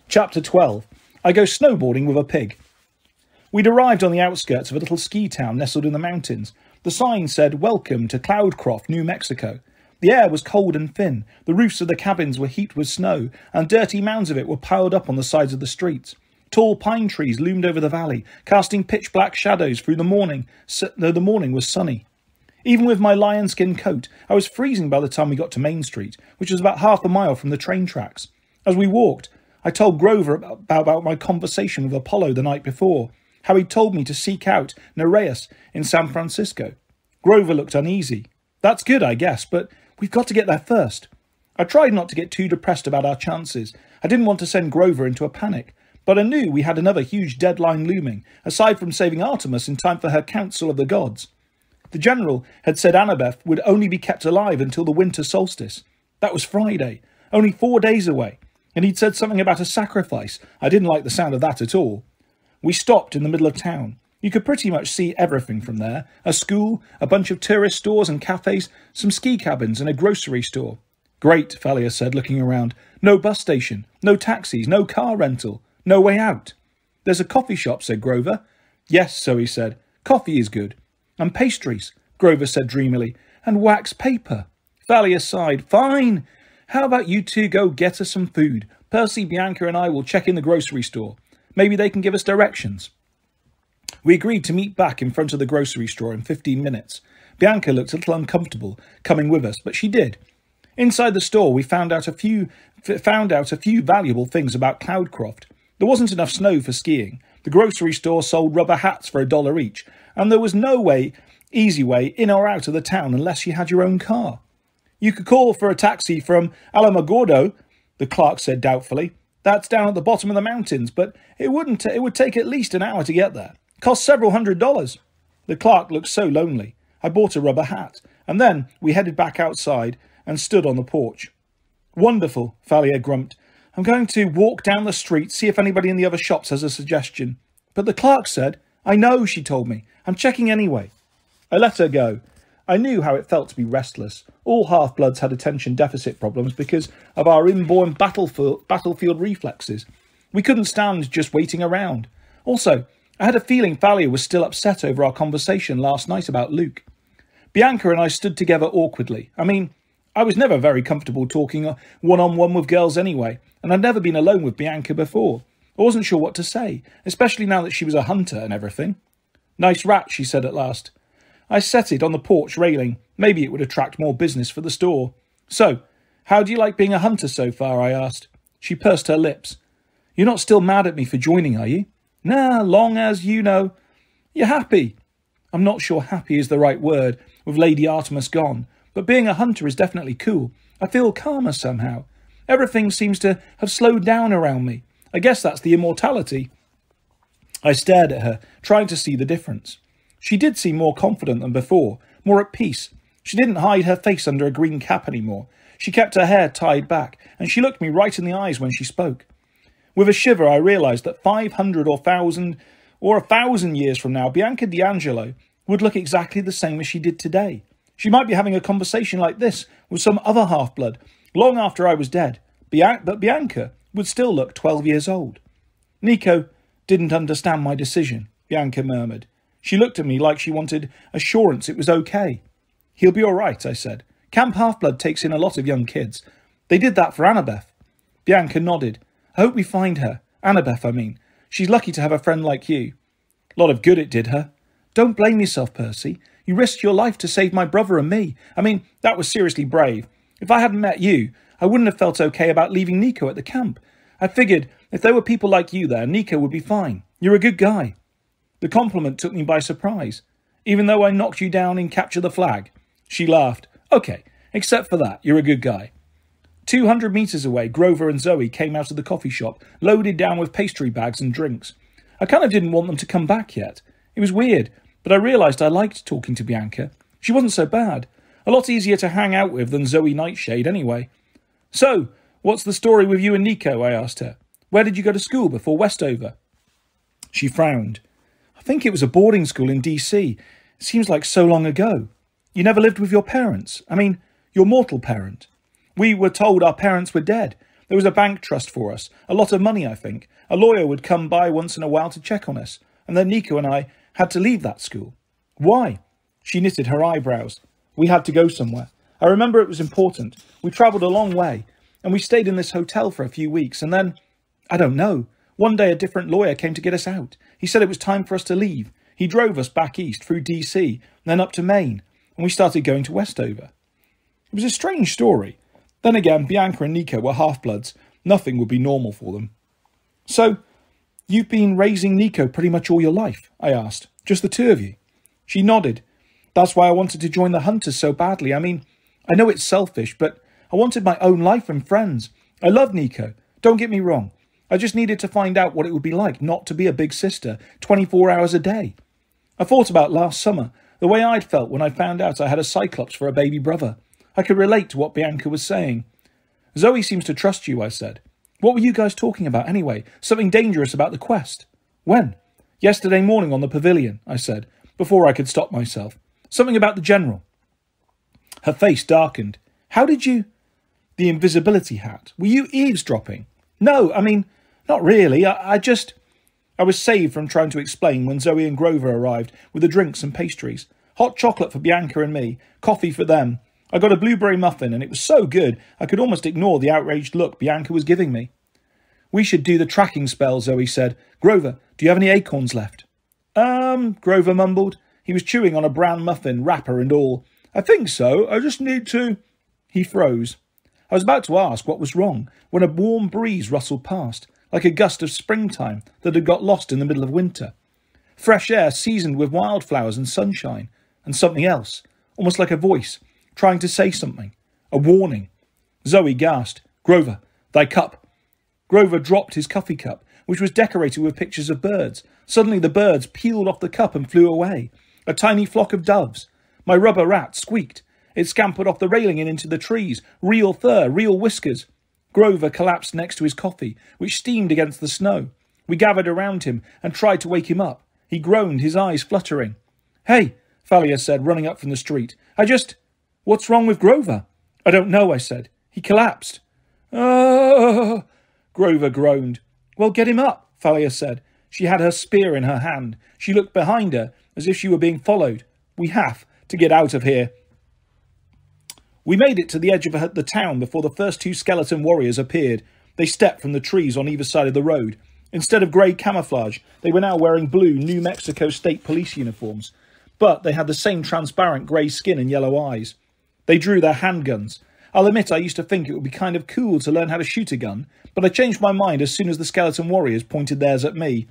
Chapter 12. I go snowboarding with a pig. We'd arrived on the outskirts of a little ski town nestled in the mountains. The sign said, "Welcome to Cloudcroft, New Mexico." The air was cold and thin, the roofs of the cabins were heaped with snow, and dirty mounds of it were piled up on the sides of the streets. Tall pine trees loomed over the valley, casting pitch-black shadows through the morning, though the morning was sunny. Even with my lion-skin coat, I was freezing by the time we got to Main Street, which was about half a mile from the train tracks. As we walked, I told Grover about my conversation with Apollo the night before, how he'd told me to seek out Nereus in San Francisco. Grover looked uneasy. "That's good, I guess, but we've got to get there first." I tried not to get too depressed about our chances. I didn't want to send Grover into a panic, but I knew we had another huge deadline looming, aside from saving Artemis in time for her Council of the Gods. The general had said Annabeth would only be kept alive until the winter solstice. That was Friday, only 4 days away, and he'd said something about a sacrifice. I didn't like the sound of that at all. We stopped in the middle of town. You could pretty much see everything from there. A school, a bunch of tourist stores and cafes, some ski cabins and a grocery store. "Great," Thalia said, looking around. "No bus station, no taxis, no car rental, no way out." "There's a coffee shop," said Grover. "Yes," Zoe said. "Coffee is good." "And pastries," Grover said dreamily. "And wax paper." Thalia sighed. "Fine. How about you two go get us some food? Percy, Bianca and I will check in the grocery store. Maybe they can give us directions." We agreed to meet back in front of the grocery store in 15 minutes. Bianca looked a little uncomfortable coming with us, but she did. Inside the store, we found out a few valuable things about Cloudcroft. There wasn't enough snow for skiing. The grocery store sold rubber hats for $1 each, and there was no easy way in or out of the town unless you had your own car. "You could call for a taxi from Alamogordo," the clerk said doubtfully. "That's down at the bottom of the mountains, but it would take at least an hour to get there. Cost several $100s. The clerk looked so lonely. I bought a rubber hat, and then we headed back outside and stood on the porch. "Wonderful," Thalia grumped. "I'm going to walk down the street, see if anybody in the other shops has a suggestion." "But the clerk said—" "I know," she told me. "I'm checking anyway." I let her go. I knew how it felt to be restless. All half-bloods had attention deficit problems because of our inborn battlefield reflexes. We couldn't stand just waiting around. Also, I had a feeling Thalia was still upset over our conversation last night about Luke. Bianca and I stood together awkwardly. I mean, I was never very comfortable talking one-on-one with girls anyway, and I'd never been alone with Bianca before. I wasn't sure what to say, especially now that she was a hunter and everything. "Nice rat," she said at last. I set it on the porch railing. Maybe it would attract more business for the store. "So, how do you like being a hunter so far?" I asked. She pursed her lips. "You're not still mad at me for joining, are you?" "Nah, long as, you know." "You're happy." I'm not sure happy is the right word, with Lady Artemis gone, but being a hunter is definitely cool. I feel calmer somehow. Everything seems to have slowed down around me. I guess that's the immortality. I stared at her, trying to see the difference. She did seem more confident than before, more at peace. She didn't hide her face under a green cap anymore. She kept her hair tied back, and she looked me right in the eyes when she spoke. With a shiver, I realised that 500 or 1,000 years from now, Bianca D'Angelo would look exactly the same as she did today. She might be having a conversation like this with some other half-blood, long after I was dead, but Bianca would still look 12 years old. "Nico didn't understand my decision," Bianca murmured. She looked at me like she wanted assurance it was okay. "He'll be all right," I said. "Camp Half-Blood takes in a lot of young kids. They did that for Annabeth." Bianca nodded. "I hope we find her. Annabeth, I mean. She's lucky to have a friend like you." "A lot of good it did her." "Don't blame yourself, Percy. You risked your life to save my brother and me. I mean, that was seriously brave. If I hadn't met you, I wouldn't have felt okay about leaving Nico at the camp. I figured if there were people like you there, Nico would be fine. You're a good guy." The compliment took me by surprise. "Even though I knocked you down in Capture the Flag?" She laughed. "Okay, except for that, you're a good guy." 200 metres away, Grover and Zoe came out of the coffee shop, loaded down with pastry bags and drinks. I kind of didn't want them to come back yet. It was weird, but I realised I liked talking to Bianca. She wasn't so bad. A lot easier to hang out with than Zoe Nightshade anyway. "So, what's the story with you and Nico?" I asked her. "Where did you go to school before Westover?" She frowned. "I think it was a boarding school in DC. It seems like so long ago. You never lived with your parents? I mean, your mortal parent?" "We were told our parents were dead. There was a bank trust for us. A lot of money, I think. A lawyer would come by once in a while to check on us. And then Nico and I had to leave that school." "Why?" She knitted her eyebrows. We had to go somewhere. I remember it was important. We travelled a long way, and we stayed in this hotel for a few weeks, and then, I don't know, one day a different lawyer came to get us out. He said it was time for us to leave. He drove us back east through DC, then up to Maine, and we started going to Westover. It was a strange story. Then again, Bianca and Nico were half-bloods. Nothing would be normal for them. So, you've been raising Nico pretty much all your life? I asked. Just the two of you? She nodded. That's why I wanted to join the Hunters so badly. I mean, I know it's selfish, but I wanted my own life and friends. I love Nico. Don't get me wrong. I just needed to find out what it would be like not to be a big sister 24 hours a day. I thought about last summer, the way I'd felt when I found out I had a Cyclops for a baby brother. I could relate to what Bianca was saying. Zoe seems to trust you, I said. What were you guys talking about anyway? Something dangerous about the quest? When? Yesterday morning on the pavilion, I said, before I could stop myself. Something about the General. Her face darkened. How did you... The invisibility hat. Were you eavesdropping? No, I mean, not really. I was saved from trying to explain when Zoe and Grover arrived with the drinks and pastries. Hot chocolate for Bianca and me, coffee for them. I got a blueberry muffin, and it was so good I could almost ignore the outraged look Bianca was giving me. We should do the tracking spell, Zoe said. Grover, do you have any acorns left? Grover mumbled. He was chewing on a brown muffin, wrapper and all. I think so. I just need to... He froze. I was about to ask what was wrong when a warm breeze rustled past, like a gust of springtime that had got lost in the middle of winter. Fresh air seasoned with wildflowers and sunshine, and something else, almost like a voice, trying to say something. A warning. Zoe gasped. Grover, thy cup. Grover dropped his coffee cup, which was decorated with pictures of birds. Suddenly the birds peeled off the cup and flew away. A tiny flock of doves. My rubber rat squeaked. It scampered off the railing and into the trees. Real fur, real whiskers. Grover collapsed next to his coffee, which steamed against the snow. We gathered around him and tried to wake him up. He groaned, his eyes fluttering. Hey, Thalia said, running up from the street. What's wrong with Grover? I don't know, I said. He collapsed. Ah! Grover groaned. Well, get him up, Thalia said. She had her spear in her hand. She looked behind her, as if she were being followed. We have to get out of here. We made it to the edge of the town before the first two skeleton warriors appeared. They stepped from the trees on either side of the road. Instead of grey camouflage, they were now wearing blue New Mexico State Police uniforms. But they had the same transparent grey skin and yellow eyes. They drew their handguns. I'll admit I used to think it would be kind of cool to learn how to shoot a gun, but I changed my mind as soon as the skeleton warriors pointed theirs at me.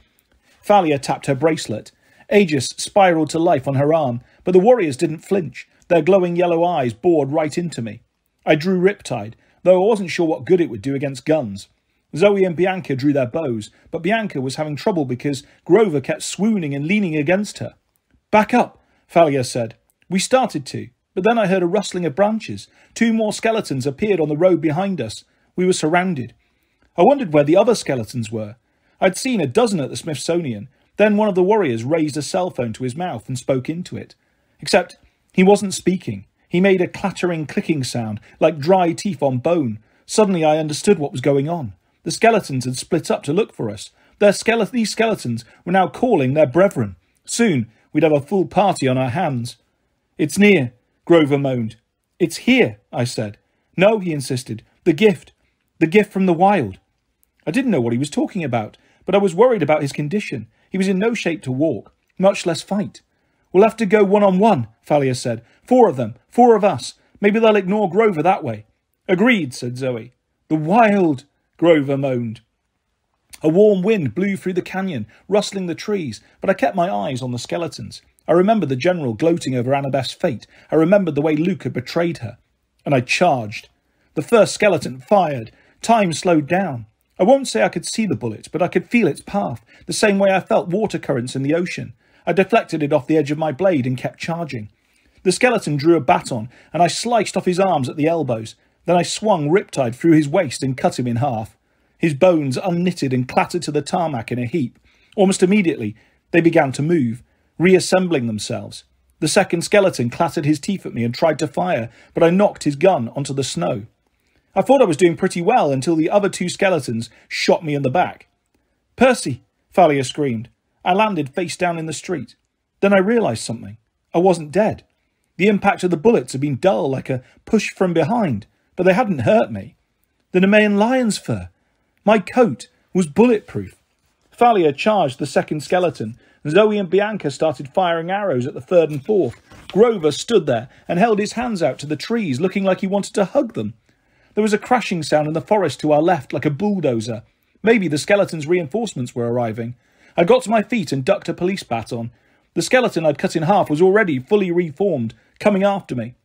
Thalia tapped her bracelet. Aegis spiralled to life on her arm, but the warriors didn't flinch. Their glowing yellow eyes bored right into me. I drew Riptide, though I wasn't sure what good it would do against guns. Zoe and Bianca drew their bows, but Bianca was having trouble because Grover kept swooning and leaning against her. Back up, Thalia said. We started to, but then I heard a rustling of branches. Two more skeletons appeared on the road behind us. We were surrounded. I wondered where the other skeletons were. I'd seen a dozen at the Smithsonian. Then one of the warriors raised a cell phone to his mouth and spoke into it. Except he wasn't speaking. He made a clattering, clicking sound, like dry teeth on bone. Suddenly I understood what was going on. The skeletons had split up to look for us. These skeletons were now calling their brethren. Soon we'd have a full party on our hands. It's near, Grover moaned. It's here, I said. No, he insisted. The gift from the wild. I didn't know what he was talking about, but I was worried about his condition. He was in no shape to walk, much less fight. We'll have to go one-on-one, Thalia said. 4 of them, 4 of us. Maybe they'll ignore Grover that way. Agreed, said Zoe. The wild, Grover moaned. A warm wind blew through the canyon, rustling the trees, but I kept my eyes on the skeletons. I remembered the general gloating over Annabeth's fate. I remembered the way Luke had betrayed her. And I charged. The first skeleton fired. Time slowed down. I won't say I could see the bullet, but I could feel its path, the same way I felt water currents in the ocean. I deflected it off the edge of my blade and kept charging. The skeleton drew a baton, and I sliced off his arms at the elbows. Then I swung Riptide through his waist and cut him in half. His bones unknitted and clattered to the tarmac in a heap. Almost immediately, they began to move, reassembling themselves. The second skeleton clattered his teeth at me and tried to fire, but I knocked his gun onto the snow. I thought I was doing pretty well until the other 2 skeletons shot me in the back. Percy, Thalia screamed. I landed face down in the street. Then I realised something. I wasn't dead. The impact of the bullets had been dull, like a push from behind, but they hadn't hurt me. The Nemean lion's fur. My coat was bulletproof. Thalia charged the second skeleton, and Zoe and Bianca started firing arrows at the third and fourth. Grover stood there and held his hands out to the trees, looking like he wanted to hug them. There was a crashing sound in the forest to our left, like a bulldozer. Maybe the skeleton's reinforcements were arriving. I got to my feet and ducked a police baton. The skeleton I'd cut in half was already fully reformed, coming after me.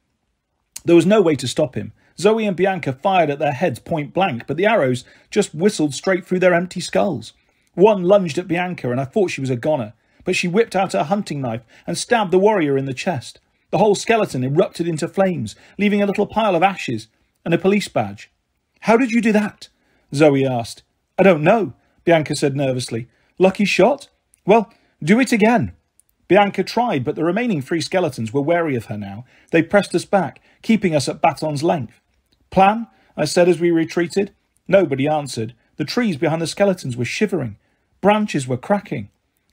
There was no way to stop him. Zoe and Bianca fired at their heads point blank, but the arrows just whistled straight through their empty skulls. One lunged at Bianca, and I thought she was a goner, but she whipped out her hunting knife and stabbed the warrior in the chest. The whole skeleton erupted into flames, leaving a little pile of ashes and a police badge. "How did you do that?" Zoe asked. "I don't know," Bianca said nervously. "Lucky shot? Well, do it again." Bianca tried, but the remaining 3 skeletons were wary of her now. They pressed us back, keeping us at baton's length. "Plan?" I said as we retreated. Nobody answered. The trees behind the skeletons were shivering. Branches were cracking.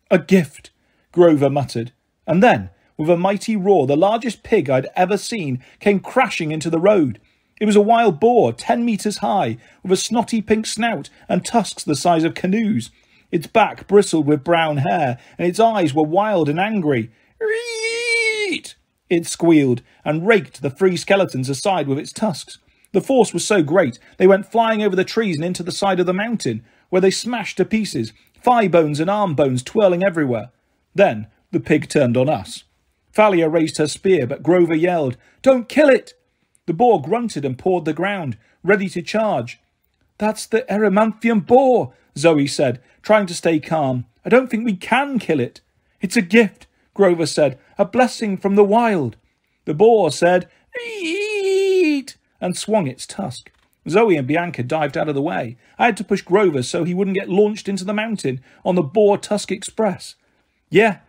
"A gift," Grover muttered. And then, with a mighty roar, the largest pig I'd ever seen came crashing into the road. It was a wild boar, 10 metres high, with a snotty pink snout and tusks the size of canoes. Its back bristled with brown hair, and its eyes were wild and angry. "Eat!" it squealed, and raked the 3 skeletons aside with its tusks. The force was so great, they went flying over the trees and into the side of the mountain, where they smashed to pieces, thigh bones and arm bones twirling everywhere. Then the pig turned on us. Thalia raised her spear, but Grover yelled, "Don't kill it!" The boar grunted and pawed the ground, ready to charge. "That's the Erymanthian boar," Zoe said, trying to stay calm. "I don't think we can kill it." "It's a gift," Grover said, "a blessing from the wild." The boar said, "Eat!" and swung its tusk. Zoe and Bianca dived out of the way. I had to push Grover so he wouldn't get launched into the mountain on the Boar Tusk Express. "Yeah,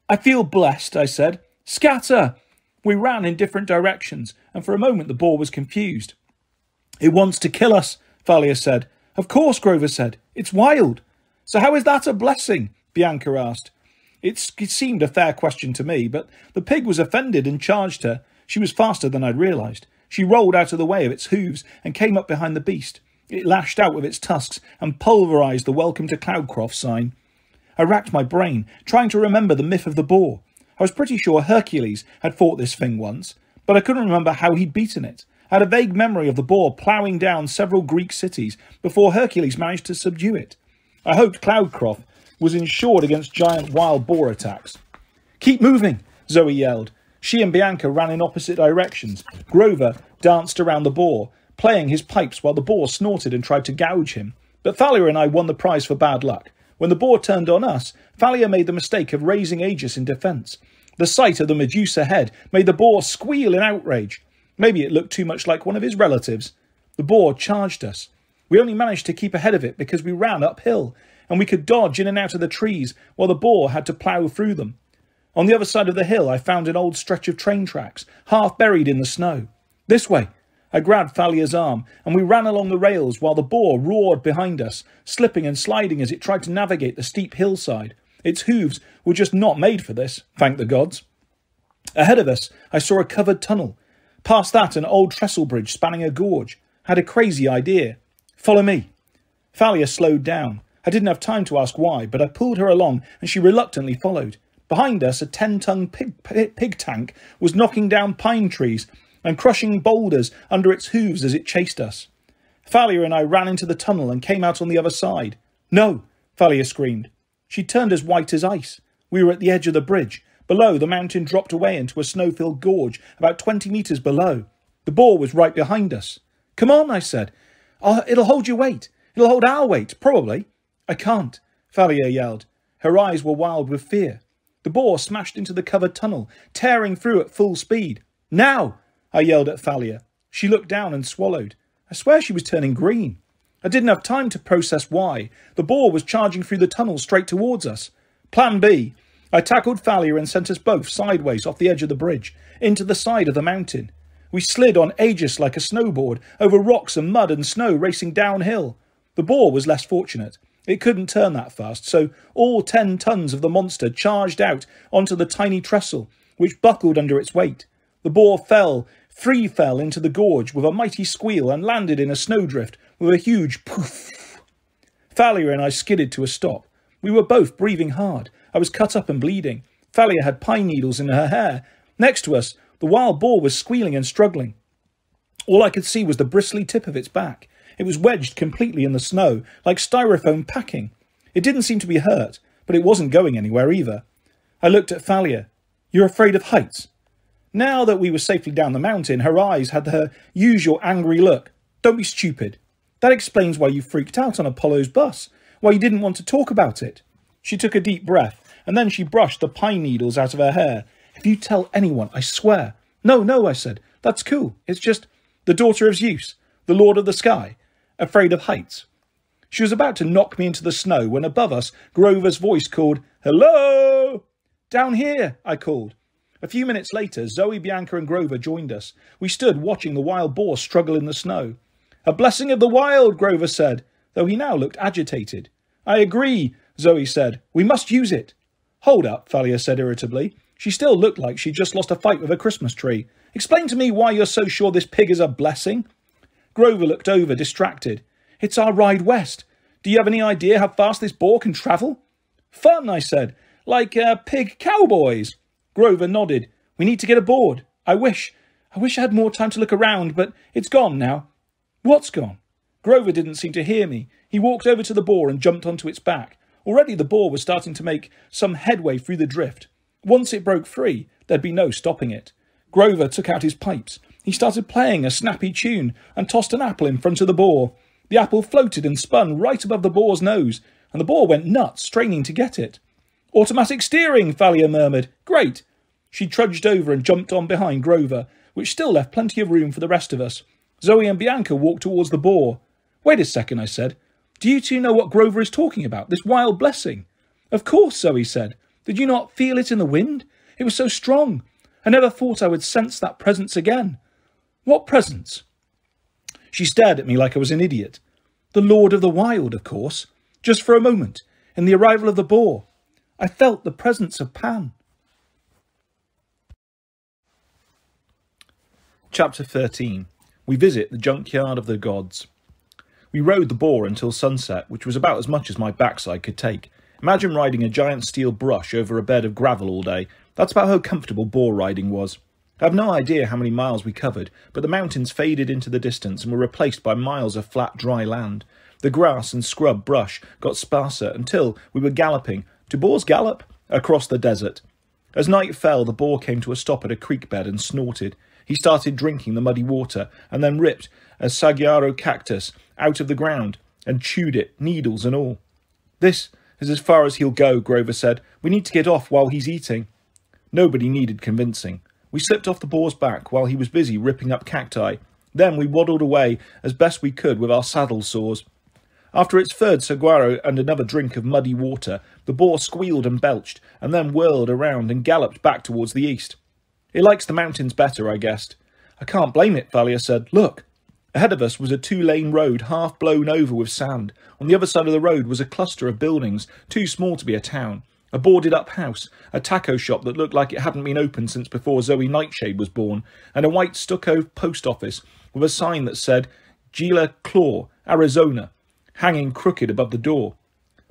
I feel blessed," I said. "Scatter!" We ran in different directions, and for a moment the boar was confused. "It wants to kill us," Thalia said. "Of course," Grover said. "It's wild." "So how is that a blessing?" Bianca asked. It seemed a fair question to me, but the pig was offended and charged her. She was faster than I'd realised. She rolled out of the way of its hooves and came up behind the beast. It lashed out with its tusks and pulverised the Welcome to Cloudcroft sign. I racked my brain, trying to remember the myth of the boar. I was pretty sure Hercules had fought this thing once, but I couldn't remember how he'd beaten it. I had a vague memory of the boar ploughing down several Greek cities before Hercules managed to subdue it. I hoped Cloudcroft was insured against giant wild boar attacks. "Keep moving," Zoe yelled. She and Bianca ran in opposite directions. Grover danced around the boar, playing his pipes while the boar snorted and tried to gouge him. But Thalia and I won the prize for bad luck. When the boar turned on us, Thalia made the mistake of raising Aegis in defence. The sight of the Medusa head made the boar squeal in outrage. Maybe it looked too much like one of his relatives. The boar charged us. We only managed to keep ahead of it because we ran uphill, and we could dodge in and out of the trees while the boar had to plough through them. On the other side of the hill, I found an old stretch of train tracks, half buried in the snow. "This way." I grabbed Thalia's arm, and we ran along the rails while the boar roared behind us, slipping and sliding as it tried to navigate the steep hillside. Its hooves were just not made for this, thank the gods. Ahead of us, I saw a covered tunnel. Past that, an old trestle bridge spanning a gorge. I had a crazy idea. "Follow me." Thalia slowed down. I didn't have time to ask why, but I pulled her along, and she reluctantly followed. Behind us, a 10-ton pig tank was knocking down pine trees and crushing boulders under its hooves as it chased us. Thalia and I ran into the tunnel and came out on the other side. "No!" Thalia screamed. She turned as white as ice. We were at the edge of the bridge. Below, the mountain dropped away into a snow-filled gorge about 20 metres below. The boar was right behind us. "Come on," I said. It'll hold your weight. It'll hold our weight, probably." "I can't," Thalia yelled. Her eyes were wild with fear. The boar smashed into the covered tunnel, tearing through at full speed. "Now!" I yelled at Thalia. She looked down and swallowed. I swear she was turning green. I didn't have time to process why. The boar was charging through the tunnel straight towards us. Plan B. I tackled Thalia and sent us both sideways off the edge of the bridge, into the side of the mountain. We slid on Aegis like a snowboard, over rocks and mud and snow racing downhill. The boar was less fortunate. It couldn't turn that fast, so all 10 tons of the monster charged out onto the tiny trestle, which buckled under its weight. The boar fell into the gorge with a mighty squeal and landed in a snowdrift with a huge poof. Thalia and I skidded to a stop. We were both breathing hard. I was cut up and bleeding. Thalia had pine needles in her hair. Next to us, the wild boar was squealing and struggling. All I could see was the bristly tip of its back. It was wedged completely in the snow, like styrofoam packing. It didn't seem to be hurt, but it wasn't going anywhere either. I looked at Thalia. "You're afraid of heights?" Now that we were safely down the mountain, her eyes had her usual angry look. "Don't be stupid. That explains why you freaked out on Apollo's bus, why you didn't want to talk about it." She took a deep breath, and then she brushed the pine needles out of her hair. "If you tell anyone, I swear." No, I said. "That's cool. It's just the daughter of Zeus, the lord of the sky, afraid of heights." She was about to knock me into the snow when above us, Grover's voice called, "Hello!" "Down here," I called. A few minutes later, Zoe, Bianca and Grover joined us. We stood watching the wild boar struggle in the snow. "A blessing of the wild," Grover said, though he now looked agitated. "I agree," Zoe said. "We must use it." "Hold up," Thalia said irritably. She still looked like she'd just lost a fight with a Christmas tree. "Explain to me why you're so sure this pig is a blessing." Grover looked over, distracted. "It's our ride west. Do you have any idea how fast this boar can travel?" "Fun," I said. "Like pig cowboys." Grover nodded. "We need to get aboard. I wish I had more time to look around, but it's gone now." "What's gone?" Grover didn't seem to hear me. He walked over to the boar and jumped onto its back. Already the boar was starting to make some headway through the drift. Once it broke free, there'd be no stopping it. Grover took out his pipes. He started playing a snappy tune and tossed an apple in front of the boar. The apple floated and spun right above the boar's nose, and the boar went nuts, straining to get it. "Automatic steering," Thalia murmured. "Great." She trudged over and jumped on behind Grover, which still left plenty of room for the rest of us. Zoe and Bianca walked towards the boar. "Wait a second," I said. "Do you two know what Grover is talking about, this wild blessing?" "Of course," Zoe said. "Did you not feel it in the wind? It was so strong. I never thought I would sense that presence again." "What presence?" She stared at me like I was an idiot. "The Lord of the Wild, of course. Just for a moment, in the arrival of the boar, I felt the presence of Pan." Chapter 13. We visit the junkyard of the gods. We rode the boar until sunset, which was about as much as my backside could take. Imagine riding a giant steel brush over a bed of gravel all day. That's about how comfortable boar riding was. I have no idea how many miles we covered, but the mountains faded into the distance and were replaced by miles of flat, dry land. The grass and scrub brush got sparser until we were galloping. Do boars gallop? Across the desert. As night fell, the boar came to a stop at a creek bed and snorted. He started drinking the muddy water and then ripped a saguaro cactus out of the ground and chewed it, needles and all. "This is as far as he'll go," Grover said. "We need to get off while he's eating." Nobody needed convincing. We slipped off the boar's back while he was busy ripping up cacti. Then we waddled away as best we could with our saddle saws. After its third saguaro and another drink of muddy water, the boar squealed and belched and then whirled around and galloped back towards the east. "It likes the mountains better," I guessed. "I can't blame it," Thalia said. "Look." Ahead of us was a 2-lane road half blown over with sand. On the other side of the road was a cluster of buildings, too small to be a town. A boarded-up house, a taco shop that looked like it hadn't been opened since before Zoe Nightshade was born, and a white stucco post office with a sign that said Gila Claw, Arizona, hanging crooked above the door.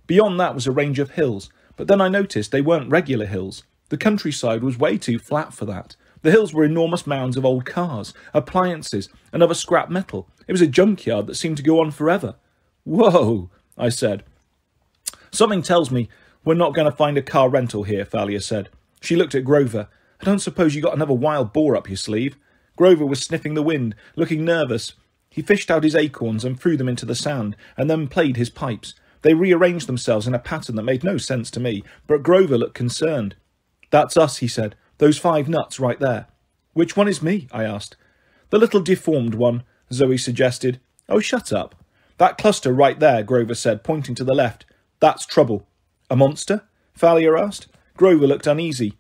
Beyond that was a range of hills, but then I noticed they weren't regular hills. The countryside was way too flat for that. The hills were enormous mounds of old cars, appliances, and other scrap metal. It was a junkyard that seemed to go on forever. "Whoa," I said. "Something tells me we're not going to find a car rental here," Thalia said. She looked at Grover. "I don't suppose you got another wild boar up your sleeve?" Grover was sniffing the wind, looking nervous. He fished out his acorns and threw them into the sand, and then played his pipes. They rearranged themselves in a pattern that made no sense to me, but Grover looked concerned. "That's us," he said. "Those 5 nuts right there." "Which one is me?" I asked. "The little deformed one," Zoe suggested. "Oh, shut up." "That cluster right there," Grover said, pointing to the left. "That's trouble." "A monster?" Thalia asked. Grover looked uneasy.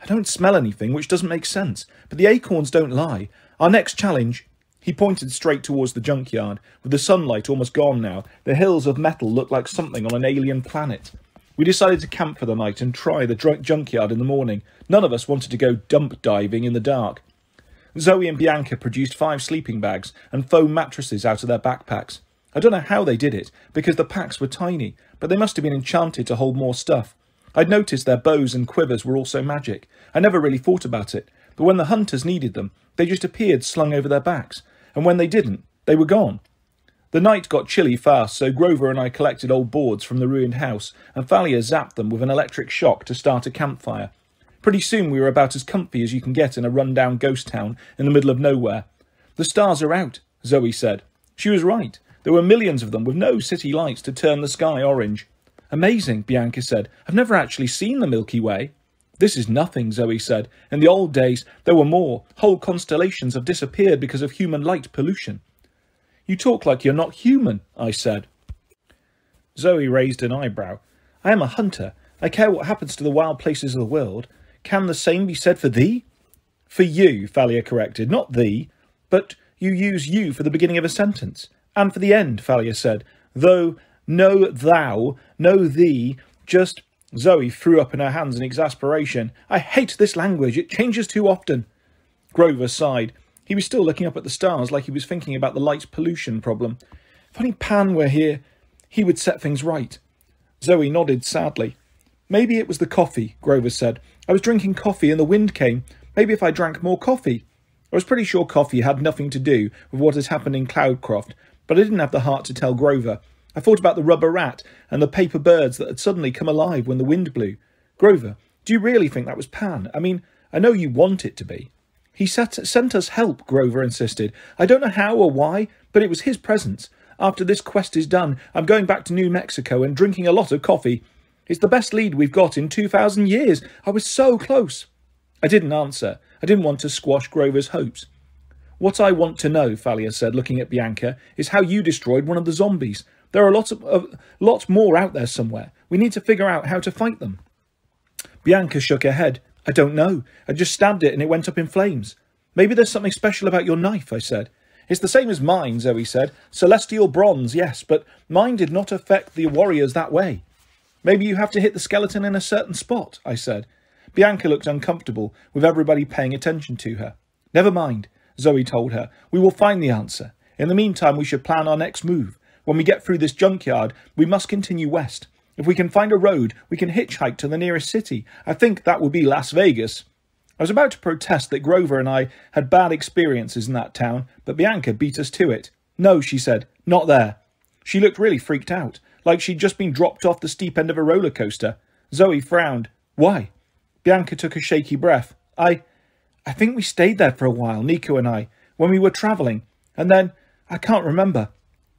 "I don't smell anything, which doesn't make sense, but the acorns don't lie. Our next challenge—" He pointed straight towards the junkyard. With the sunlight almost gone now, the hills of metal looked like something on an alien planet. We decided to camp for the night and try the junkyard in the morning. None of us wanted to go dump diving in the dark. Zoe and Bianca produced 5 sleeping bags and foam mattresses out of their backpacks. I don't know how they did it, because the packs were tiny, but they must have been enchanted to hold more stuff. I'd noticed their bows and quivers were also magic. I never really thought about it, but when the hunters needed them, they just appeared slung over their backs, and when they didn't, they were gone. The night got chilly fast, so Grover and I collected old boards from the ruined house, and Thalia zapped them with an electric shock to start a campfire. Pretty soon we were about as comfy as you can get in a run-down ghost town in the middle of nowhere. The stars are out, Zoe said. She was right. There were millions of them with no city lights to turn the sky orange. Amazing, Bianca said. I've never actually seen the Milky Way. This is nothing, Zoe said. In the old days, there were more. Whole constellations have disappeared because of human light pollution. You talk like you're not human, I said. Zoe raised an eyebrow. I am a hunter. I care what happens to the wild places of the world. Can the same be said for thee? For you, Thalia corrected, not thee. But you use you for the beginning of a sentence. And for the end, Thalia said. Though, no thou, no thee, just... Zoe threw up in her hands in exasperation. I hate this language. It changes too often. Grover sighed. He was still looking up at the stars like he was thinking about the light pollution problem. If only Pan were here, he would set things right. Zoe nodded sadly. Maybe it was the coffee, Grover said. I was drinking coffee and the wind came. Maybe if I drank more coffee. I was pretty sure coffee had nothing to do with what had happened in Cloudcroft, but I didn't have the heart to tell Grover. I thought about the rubber rat and the paper birds that had suddenly come alive when the wind blew. Grover, do you really think that was Pan? I mean, I know you want it to be. He sent us help, Grover insisted. I don't know how or why, but it was his presence. After this quest is done, I'm going back to New Mexico and drinking a lot of coffee. It's the best lead we've got in 2,000 years. I was so close. I didn't answer. I didn't want to squash Grover's hopes. What I want to know, Thalia said, looking at Bianca, is how you destroyed one of the zombies. There are lots more out there somewhere. We need to figure out how to fight them. Bianca shook her head. I don't know. I just stabbed it and it went up in flames. Maybe there's something special about your knife, I said. It's the same as mine, Zoe said. Celestial bronze, yes, but mine did not affect the warriors that way. Maybe you have to hit the skeleton in a certain spot, I said. Bianca looked uncomfortable, with everybody paying attention to her. Never mind, Zoe told her. We will find the answer. In the meantime, we should plan our next move. When we get through this junkyard, we must continue west. If we can find a road, we can hitchhike to the nearest city. I think that would be Las Vegas. I was about to protest that Grover and I had bad experiences in that town, but Bianca beat us to it. No, she said, not there. She looked really freaked out, like she'd just been dropped off the steep end of a roller coaster. Zoe frowned. Why? Bianca took a shaky breath. I think we stayed there for a while, Nico and I, when we were travelling, and then, I can't remember.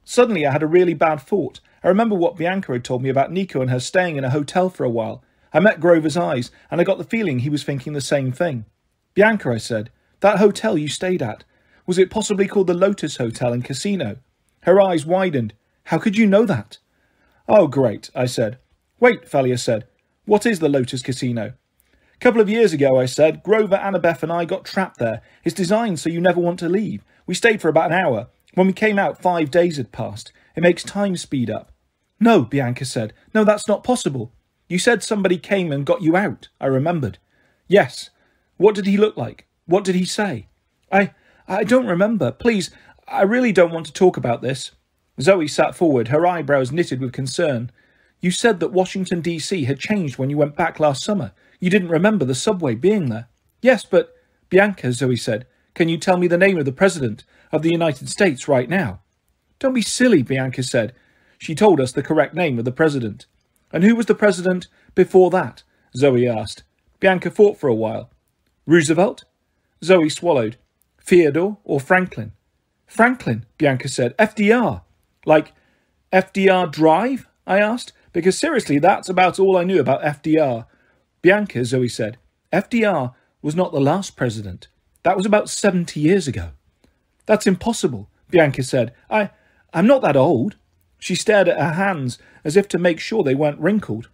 Suddenly I had a really bad thought. I remember what Bianca had told me about Nico and her staying in a hotel for a while. I met Grover's eyes, and I got the feeling he was thinking the same thing. Bianca, I said, that hotel you stayed at, was it possibly called the Lotus Hotel and Casino? Her eyes widened. How could you know that? Oh, great, I said. Wait, Thalia said. What is the Lotus Casino? A couple of years ago, I said, Grover, Annabeth and I got trapped there. It's designed so you never want to leave. We stayed for about an hour. When we came out, 5 days had passed. It makes time speed up. No, Bianca said. No, that's not possible. You said somebody came and got you out. I remembered. Yes. What did he look like? What did he say? I don't remember. Please, I really don't want to talk about this. Zoe sat forward, her eyebrows knitted with concern. You said that Washington, D.C. had changed when you went back last summer. You didn't remember the subway being there. Yes, but... Bianca, Zoe said, can you tell me the name of the President of the United States right now? Don't be silly, Bianca said. She told us the correct name of the President. And who was the President before that? Zoe asked. Bianca thought for a while. Roosevelt? Zoe swallowed. Theodore or Franklin? Franklin, Bianca said. FDR. Like FDR Drive? I asked. Because seriously, that's about all I knew about FDR. Bianca, Zoe said. FDR was not the last president. That was about 70 years ago. That's impossible, Bianca said. I'm not that old. She stared at her hands as if to make sure they weren't wrinkled.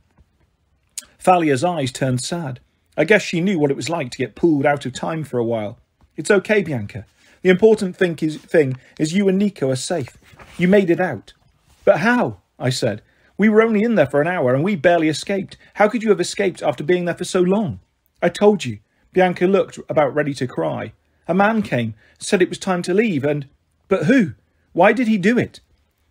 Thalia's eyes turned sad. I guess she knew what it was like to get pulled out of time for a while. It's okay, Bianca. The important thing is you and Nico are safe. You made it out. But how? I said. We were only in there for an hour and we barely escaped. How could you have escaped after being there for so long? I told you. Bianca looked about ready to cry. A man came, said it was time to leave and... But who? Why did he do it?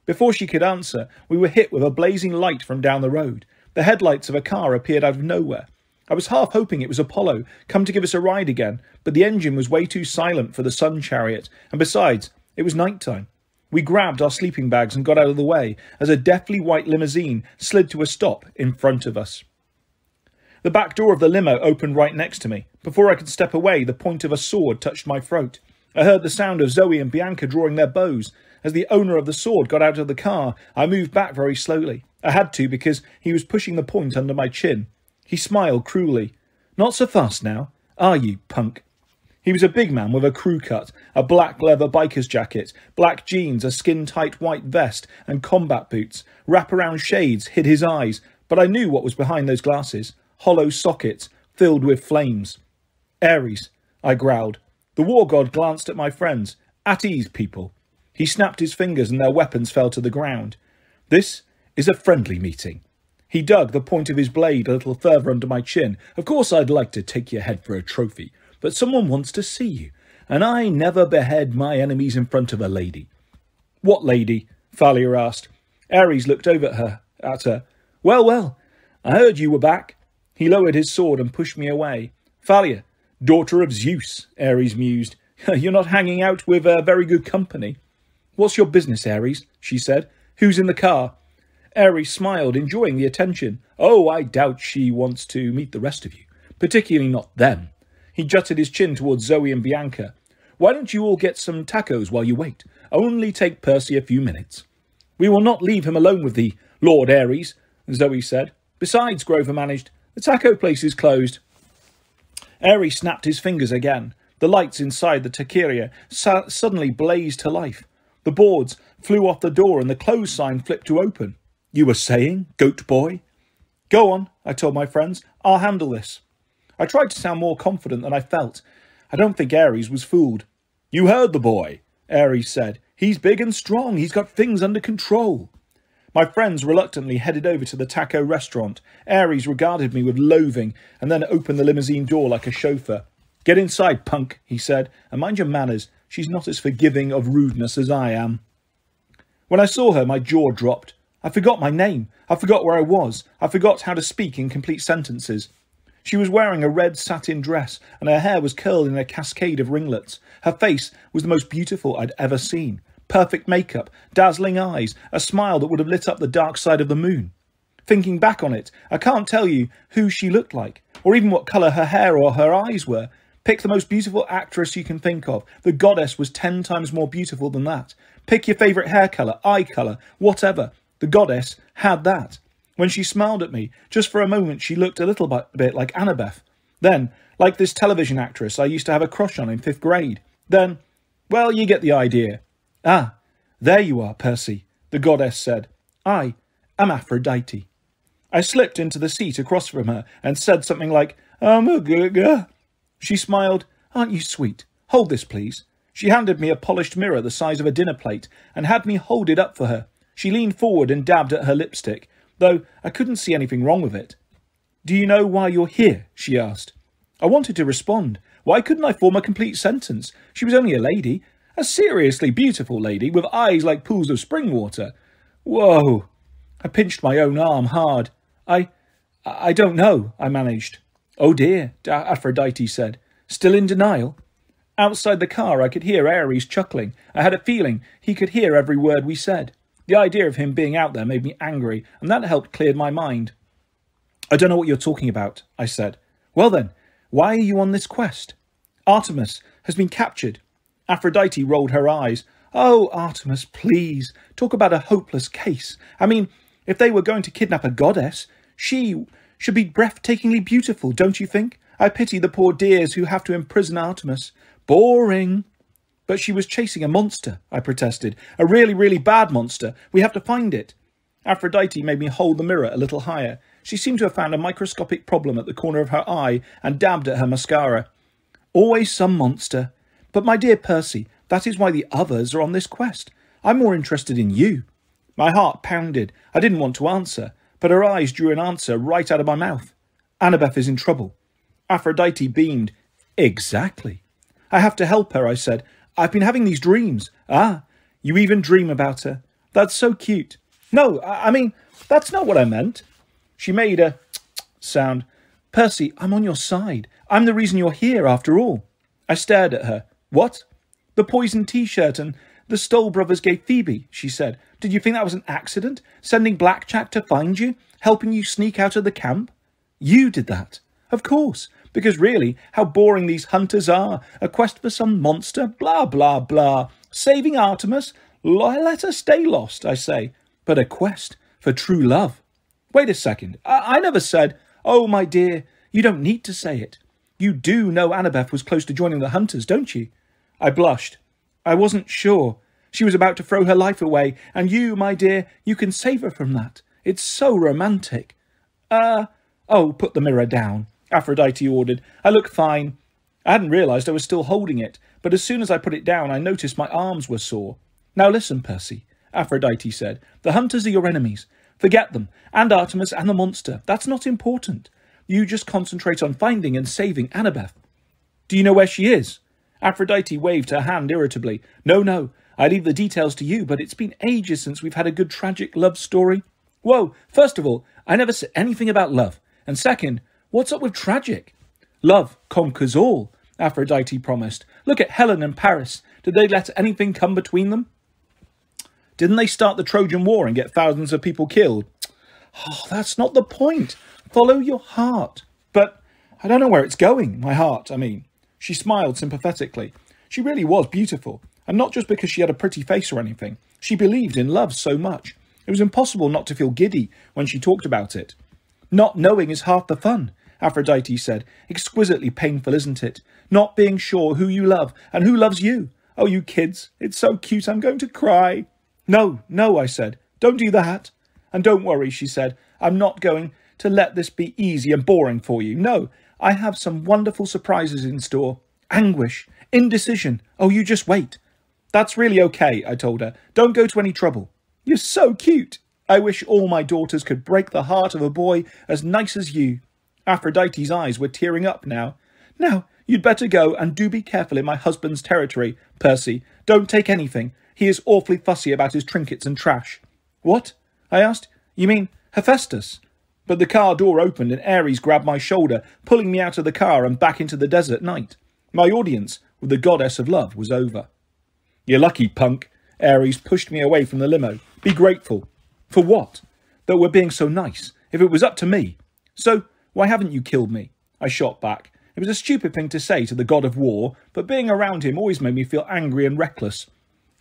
Before she could answer, we were hit with a blazing light from down the road. The headlights of a car appeared out of nowhere. I was half hoping it was Apollo, come to give us a ride again, but the engine was way too silent for the sun chariot, and besides, it was night time. We grabbed our sleeping bags and got out of the way as a deathly white limousine slid to a stop in front of us. The back door of the limo opened right next to me. Before I could step away, the point of a sword touched my throat. I heard the sound of Zoe and Bianca drawing their bows. As the owner of the sword got out of the car, I moved back very slowly. I had to because he was pushing the point under my chin. He smiled cruelly. Not so fast now, are you, punk? He was a big man with a crew cut, a black leather biker's jacket, black jeans, a skin-tight white vest, and combat boots. Wrap-around shades hid his eyes, but I knew what was behind those glasses. Hollow sockets, filled with flames. Ares, I growled. The war god glanced at my friends. At ease, people. He snapped his fingers and their weapons fell to the ground. This is a friendly meeting. He dug the point of his blade a little further under my chin. Of course I'd like to take your head for a trophy, but someone wants to see you, and I never behead my enemies in front of a lady. What lady? Thalia asked. Ares looked over at her. Well, I heard you were back. He lowered his sword and pushed me away. Thalia, daughter of Zeus, Ares mused. You're not hanging out with very good company. What's your business, Ares? She said. Who's in the car? Ares smiled, enjoying the attention. Oh, I doubt she wants to meet the rest of you, particularly not them. He jutted his chin towards Zoe and Bianca. Why don't you all get some tacos while you wait? Only take Percy a few minutes. We will not leave him alone with thee, Lord Ares, Zoe said. Besides, Grover managed, the taco place is closed. Ares snapped his fingers again. The lights inside the taqueria suddenly blazed to life. The boards flew off the door and the close sign flipped to open. You were saying, goat boy? Go on, I told my friends. I'll handle this. I tried to sound more confident than I felt. I don't think Ares was fooled. You heard the boy, Ares said. He's big and strong. He's got things under control. My friends reluctantly headed over to the taco restaurant. Ares regarded me with loathing and then opened the limousine door like a chauffeur. Get inside, punk, he said, and mind your manners. She's not as forgiving of rudeness as I am. When I saw her, my jaw dropped. I forgot my name. I forgot where I was. I forgot how to speak in complete sentences. She was wearing a red satin dress, and her hair was curled in a cascade of ringlets. Her face was the most beautiful I'd ever seen. Perfect makeup, dazzling eyes, a smile that would have lit up the dark side of the moon. Thinking back on it, I can't tell you who she looked like, or even what colour her hair or her eyes were. Pick the most beautiful actress you can think of. The goddess was 10 times more beautiful than that. Pick your favourite hair colour, eye colour, whatever. The goddess had that. When she smiled at me, just for a moment she looked a little bit like Annabeth. Then, like this television actress I used to have a crush on in 5th grade. Then, well, you get the idea. Ah, there you are, Percy, the goddess said. I am Aphrodite. I slipped into the seat across from her and said something like, She smiled. Aren't you sweet? Hold this, please. She handed me a polished mirror the size of a dinner plate and had me hold it up for her. She leaned forward and dabbed at her lipstick, though I couldn't see anything wrong with it. Do you know why you're here? She asked. I wanted to respond. Why couldn't I form a complete sentence? She was only a lady, a seriously beautiful lady with eyes like pools of spring water. Whoa! I pinched my own arm hard. I don't know, I managed. Oh dear, Aphrodite said. Still in denial? Outside the car I could hear Ares chuckling. I had a feeling he could hear every word we said. The idea of him being out there made me angry, and that helped clear my mind. I don't know what you're talking about, I said. Well then, why are you on this quest? Artemis has been captured. Aphrodite rolled her eyes. Oh, Artemis, please. Talk about a hopeless case. I mean, if they were going to kidnap a goddess, she should be breathtakingly beautiful, don't you think? I pity the poor dears who have to imprison Artemis. Boring. But she was chasing a monster, I protested. A really, really bad monster. We have to find it. Aphrodite made me hold the mirror a little higher. She seemed to have found a microscopic problem at the corner of her eye and dabbed at her mascara. Always some monster. But my dear Percy, that is why the others are on this quest. I'm more interested in you. My heart pounded. I didn't want to answer, but her eyes drew an answer right out of my mouth. Annabeth is in trouble. Aphrodite beamed. Exactly. I have to help her, I said. I've been having these dreams. Ah, you even dream about her. That's so cute. No, I mean, that's not what I meant. She made a sound. Percy, I'm on your side. I'm the reason you're here, after all. I stared at her. What? The poisoned T-shirt and the Stoll brothers gave Phoebe, she said. Did you think that was an accident? Sending Blackjack to find you? Helping you sneak out of the camp? You did that. Of course, because really, how boring these hunters are. A quest for some monster, blah, blah, blah. Saving Artemis? Let her stay lost, I say. But a quest for true love. Wait a second. I never said... Oh, my dear, you don't need to say it. You do know Annabeth was close to joining the hunters, don't you? I blushed. I wasn't sure. She was about to throw her life away, and you, my dear, you can save her from that. It's so romantic. Oh, put the mirror down, Aphrodite ordered. I look fine. I hadn't realised I was still holding it, but as soon as I put it down, I noticed my arms were sore. Now listen, Percy, Aphrodite said. The hunters are your enemies. Forget them, and Artemis and the monster. That's not important. You just concentrate on finding and saving Annabeth. Do you know where she is? Aphrodite waved her hand irritably. No, I leave the details to you, but it's been ages since we've had a good tragic love story. Whoa, first of all, I never said anything about love. And second, what's up with tragic? Love conquers all, Aphrodite promised. Look at Helen and Paris. Did they let anything come between them? Didn't they start the Trojan War and get thousands of people killed? Oh, that's not the point. Follow your heart. But I don't know where it's going, my heart, I mean. She smiled sympathetically. She really was beautiful, and not just because she had a pretty face or anything. She believed in love so much. It was impossible not to feel giddy when she talked about it. Not knowing is half the fun, Aphrodite said. Exquisitely painful, isn't it? Not being sure who you love and who loves you. Oh, you kids, it's so cute, I'm going to cry. No, I said. Don't do that. And don't worry, she said. I'm not going to let this be easy and boring for you. No, I have some wonderful surprises in store. Anguish, indecision. Oh, you just wait. That's really okay, I told her. Don't go to any trouble. You're so cute. I wish all my daughters could break the heart of a boy as nice as you. Aphrodite's eyes were tearing up now. Now, you'd better go, and do be careful in my husband's territory, Percy. Don't take anything. He is awfully fussy about his trinkets and trash. What? I asked. You mean Hephaestus? But the car door opened and Ares grabbed my shoulder, pulling me out of the car and back into the desert night. My audience with the goddess of love was over. You're lucky, punk. Ares pushed me away from the limo. Be grateful. For what? That we're being so nice. If it was up to me. So, why haven't you killed me? I shot back. It was a stupid thing to say to the god of war, but being around him always made me feel angry and reckless.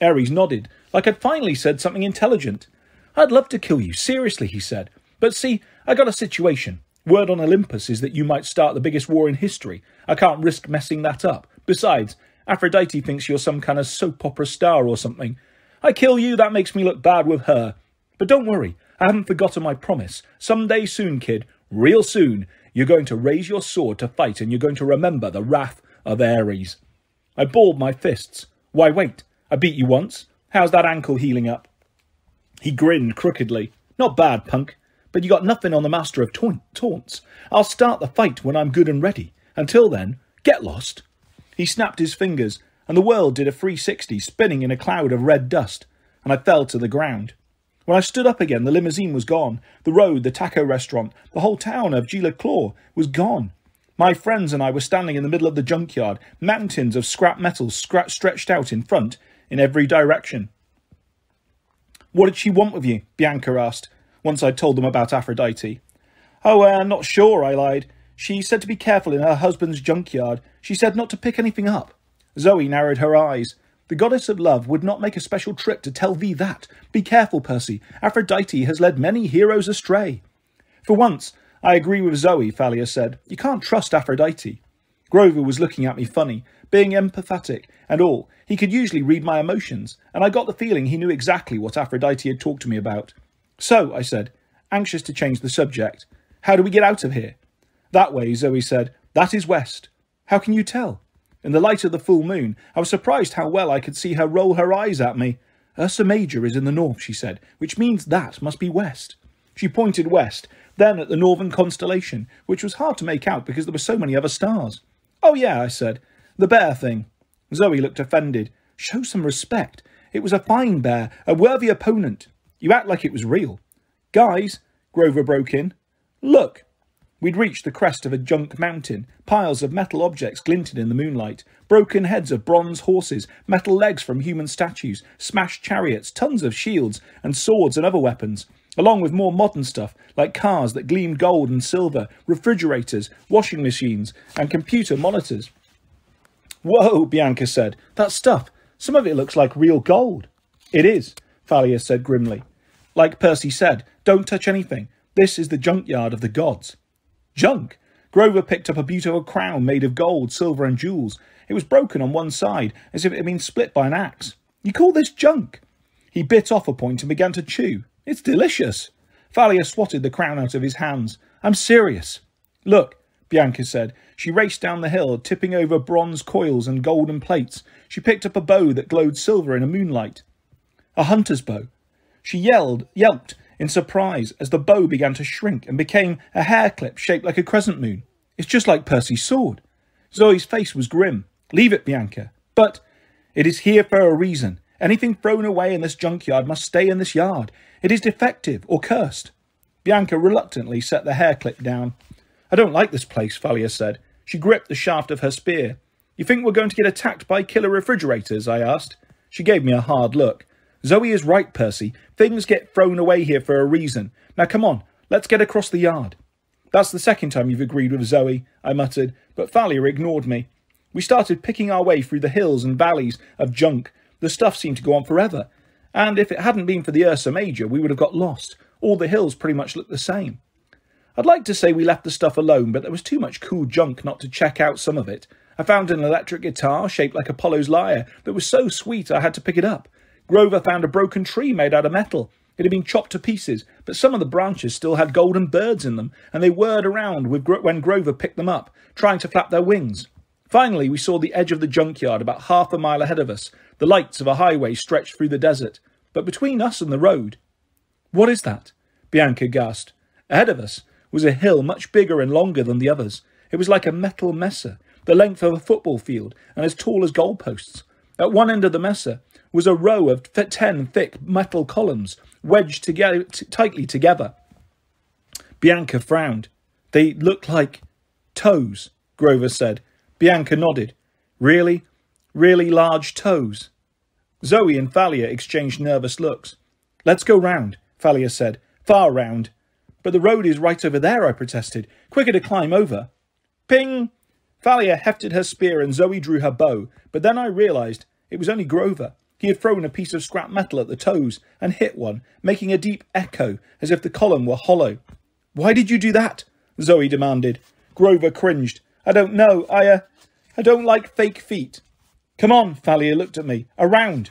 Ares nodded, like I'd finally said something intelligent. I'd love to kill you, seriously, he said. But see, I got a situation. Word on Olympus is that you might start the biggest war in history. I can't risk messing that up. Besides, Aphrodite thinks you're some kind of soap opera star or something. I kill you, that makes me look bad with her. But don't worry, I haven't forgotten my promise. Someday soon, kid, real soon, you're going to raise your sword to fight and you're going to remember the wrath of Ares. I balled my fists. Why wait? I beat you once. How's that ankle healing up? He grinned crookedly. Not bad, punk. But you got nothing on the master of taunts. I'll start the fight when I'm good and ready. Until then, get lost. He snapped his fingers, and the world did a 360, spinning in a cloud of red dust, and I fell to the ground. When I stood up again, the limousine was gone. The road, the taco restaurant, the whole town of Gila-Claw was gone. My friends and I were standing in the middle of the junkyard, mountains of scrap metal stretched out in front, in every direction. What did she want with you? Bianca asked, once I'd told them about Aphrodite. Oh, not sure, I lied. She said to be careful in her husband's junkyard. She said not to pick anything up. Zoe narrowed her eyes. The goddess of love would not make a special trip to tell thee that. Be careful, Percy. Aphrodite has led many heroes astray. For once, I agree with Zoe, Thalia said. You can't trust Aphrodite. Grover was looking at me funny, being empathetic and all. He could usually read my emotions, and I got the feeling he knew exactly what Aphrodite had talked to me about. So, I said, anxious to change the subject, how do we get out of here? That way, Zoe said. That is west. How can you tell? In the light of the full moon, I was surprised how well I could see her roll her eyes at me. Ursa Major is in the north, she said, which means that must be west. She pointed west, then at the northern constellation, which was hard to make out because there were so many other stars. Oh yeah, I said. The bear thing. Zoe looked offended. Show some respect. It was a fine bear, a worthy opponent. You act like it was real. Guys, Grover broke in. Look. We'd reached the crest of a junk mountain. Piles of metal objects glinted in the moonlight. Broken heads of bronze horses, metal legs from human statues, smashed chariots, tons of shields and swords and other weapons, along with more modern stuff like cars that gleamed gold and silver, refrigerators, washing machines and computer monitors. Whoa, Bianca said. That stuff, some of it looks like real gold. It is, Thalia said grimly. Like Percy said, don't touch anything. This is the junkyard of the gods. Junk? Grover picked up a beautiful crown made of gold, silver and jewels. It was broken on one side, as if it had been split by an axe. You call this junk? He bit off a point and began to chew. It's delicious. Thalia swatted the crown out of his hands. I'm serious. Look, Bianca said. She raced down the hill, tipping over bronze coils and golden plates. She picked up a bow that glowed silver in a moonlight. A hunter's bow. She yelped in surprise as the bow began to shrink and became a hair clip shaped like a crescent moon. It's just like Percy's sword. Zoe's face was grim. Leave it, Bianca. But it is here for a reason. Anything thrown away in this junkyard must stay in this yard. It is defective or cursed. Bianca reluctantly set the hair clip down. I don't like this place, Thalia said. She gripped the shaft of her spear. You think we're going to get attacked by killer refrigerators? I asked. She gave me a hard look. Zoe is right, Percy. Things get thrown away here for a reason. Now come on, let's get across the yard. That's the second time you've agreed with Zoe, I muttered, but Thalia ignored me. We started picking our way through the hills and valleys of junk. The stuff seemed to go on forever. And if it hadn't been for the Ursa Major, we would have got lost. All the hills pretty much looked the same. I'd like to say we left the stuff alone, but there was too much cool junk not to check out some of it. I found an electric guitar shaped like Apollo's lyre that was so sweet I had to pick it up. Grover found a broken tree made out of metal. It had been chopped to pieces, but some of the branches still had golden birds in them, and they whirred around when Grover picked them up, trying to flap their wings. Finally, we saw the edge of the junkyard about half a mile ahead of us. The lights of a highway stretched through the desert. But between us and the road... What is that? Bianca gasped. Ahead of us was a hill much bigger and longer than the others. It was like a metal mesa, the length of a football field, and as tall as goalposts. At one end of the mesa was a row of 10 thick metal columns, wedged together, tightly together. Bianca frowned. They looked like toes, Grover said. Bianca nodded. Really, really large toes. Zoe and Thalia exchanged nervous looks. Let's go round, Thalia said. Far round. But the road is right over there, I protested. Quicker to climb over. Ping! Thalia hefted her spear and Zoe drew her bow, but then I realised it was only Grover. He had thrown a piece of scrap metal at the toes and hit one, making a deep echo as if the column were hollow. Why did you do that? Zoe demanded. Grover cringed. I don't know. I don't like fake feet. Come on, Thalia looked at me. Around.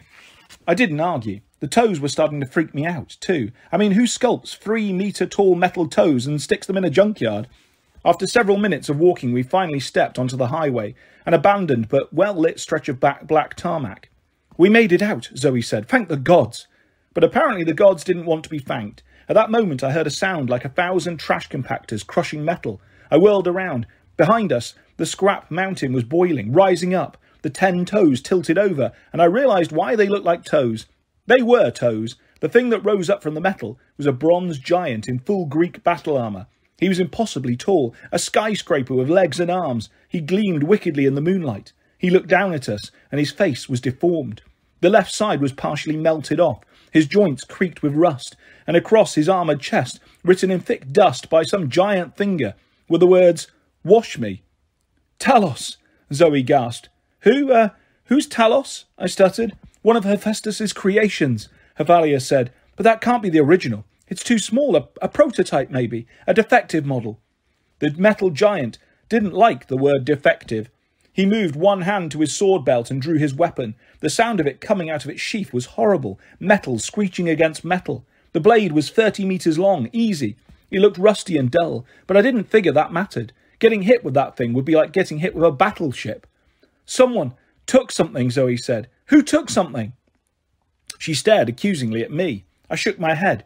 I didn't argue. The toes were starting to freak me out, too. I mean, who sculpts 3-metre-tall metal toes and sticks them in a junkyard? After several minutes of walking, we finally stepped onto the highway, an abandoned but well-lit stretch of black tarmac. We made it out, Zoe said. Thank the gods. But apparently the gods didn't want to be thanked. At that moment, I heard a sound like 1,000 trash compactors crushing metal. I whirled around. Behind us, the scrap mountain was boiling, rising up. The 10 toes tilted over, and I realised why they looked like toes. They were toes. The thing that rose up from the metal was a bronze giant in full Greek battle armour. He was impossibly tall, a skyscraper with legs and arms. He gleamed wickedly in the moonlight. He looked down at us, and his face was deformed. The left side was partially melted off. His joints creaked with rust, and across his armoured chest, written in thick dust by some giant finger, were the words, "Wash me." Talos, Zoe gasped. Who's Talos? I stuttered. One of Hephaestus's creations, Thalia said. But that can't be the original. It's too small, a prototype maybe, a defective model. The metal giant didn't like the word defective. He moved one hand to his sword belt and drew his weapon. The sound of it coming out of its sheath was horrible, metal screeching against metal. The blade was 30 metres long, easy. It looked rusty and dull, but I didn't figure that mattered. Getting hit with that thing would be like getting hit with a battleship. Someone took something, Zoe said. Who took something? She stared accusingly at me. I shook my head.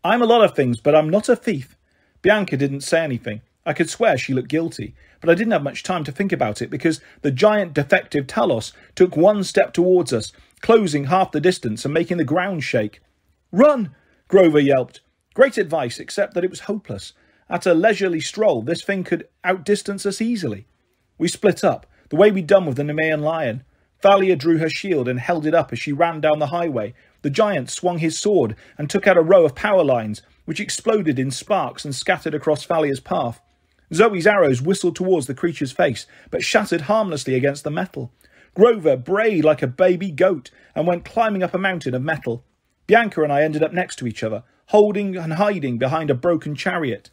I'm a lot of things, but I'm not a thief. Bianca didn't say anything. I could swear she looked guilty, but I didn't have much time to think about it because the giant defective Talos took one step towards us, closing half the distance and making the ground shake. Run! Grover yelped. Great advice, except that it was hopeless. At a leisurely stroll, this thing could outdistance us easily. We split up, the way we'd done with the Nemean lion. Thalia drew her shield and held it up as she ran down the highway. The giant swung his sword and took out a row of power lines, which exploded in sparks and scattered across Thalia's path. Zoe's arrows whistled towards the creature's face, but shattered harmlessly against the metal. Grover brayed like a baby goat and went climbing up a mountain of metal. Bianca and I ended up next to each other, holding and hiding behind a broken chariot.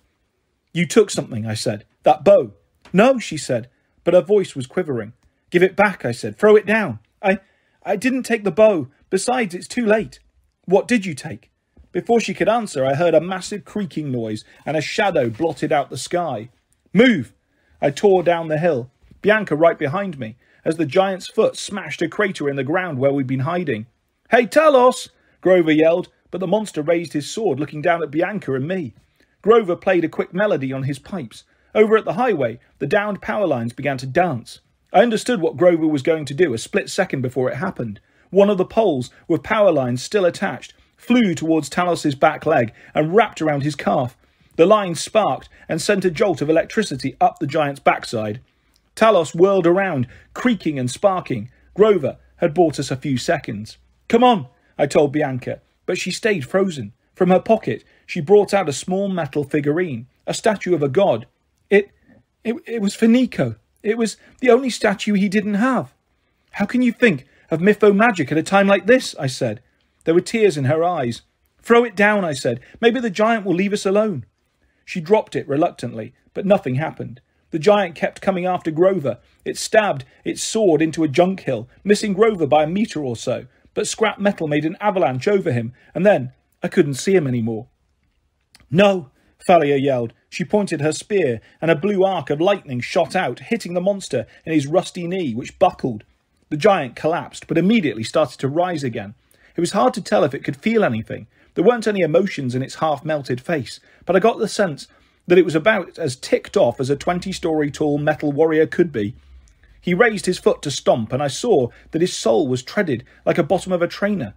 You took something, I said. That bow. No, she said, but her voice was quivering. Give it back, I said. Throw it down. I didn't take the bow. Besides, it's too late. What did you take? Before she could answer, I heard a massive creaking noise and a shadow blotted out the sky. Move! I tore down the hill, Bianca right behind me, as the giant's foot smashed a crater in the ground where we'd been hiding. Hey, Talos! Grover yelled, but the monster raised his sword, looking down at Bianca and me. Grover played a quick melody on his pipes. Over at the highway, the downed power lines began to dance. I understood what Grover was going to do a split second before it happened. One of the poles, with power lines still attached, flew towards Talos's back leg and wrapped around his calf. The line sparked and sent a jolt of electricity up the giant's backside. Talos whirled around, creaking and sparking. Grover had bought us a few seconds. Come on, I told Bianca, but she stayed frozen. From her pocket, she brought out a small metal figurine, a statue of a god. It was for Nico. It was the only statue he didn't have. How can you think of mytho-magic at a time like this? I said. There were tears in her eyes. Throw it down, I said. Maybe the giant will leave us alone. She dropped it reluctantly, but nothing happened. The giant kept coming after Grover. It stabbed its sword into a junk hill, missing Grover by a metre or so, but scrap metal made an avalanche over him, and then I couldn't see him anymore. No, Thalia yelled. She pointed her spear, and a blue arc of lightning shot out, hitting the monster in his rusty knee, which buckled. The giant collapsed, but immediately started to rise again. It was hard to tell if it could feel anything. There weren't any emotions in its half-melted face, but I got the sense that it was about as ticked off as a 20-story tall metal warrior could be. He raised his foot to stomp, and I saw that his sole was treaded like a bottom of a trainer.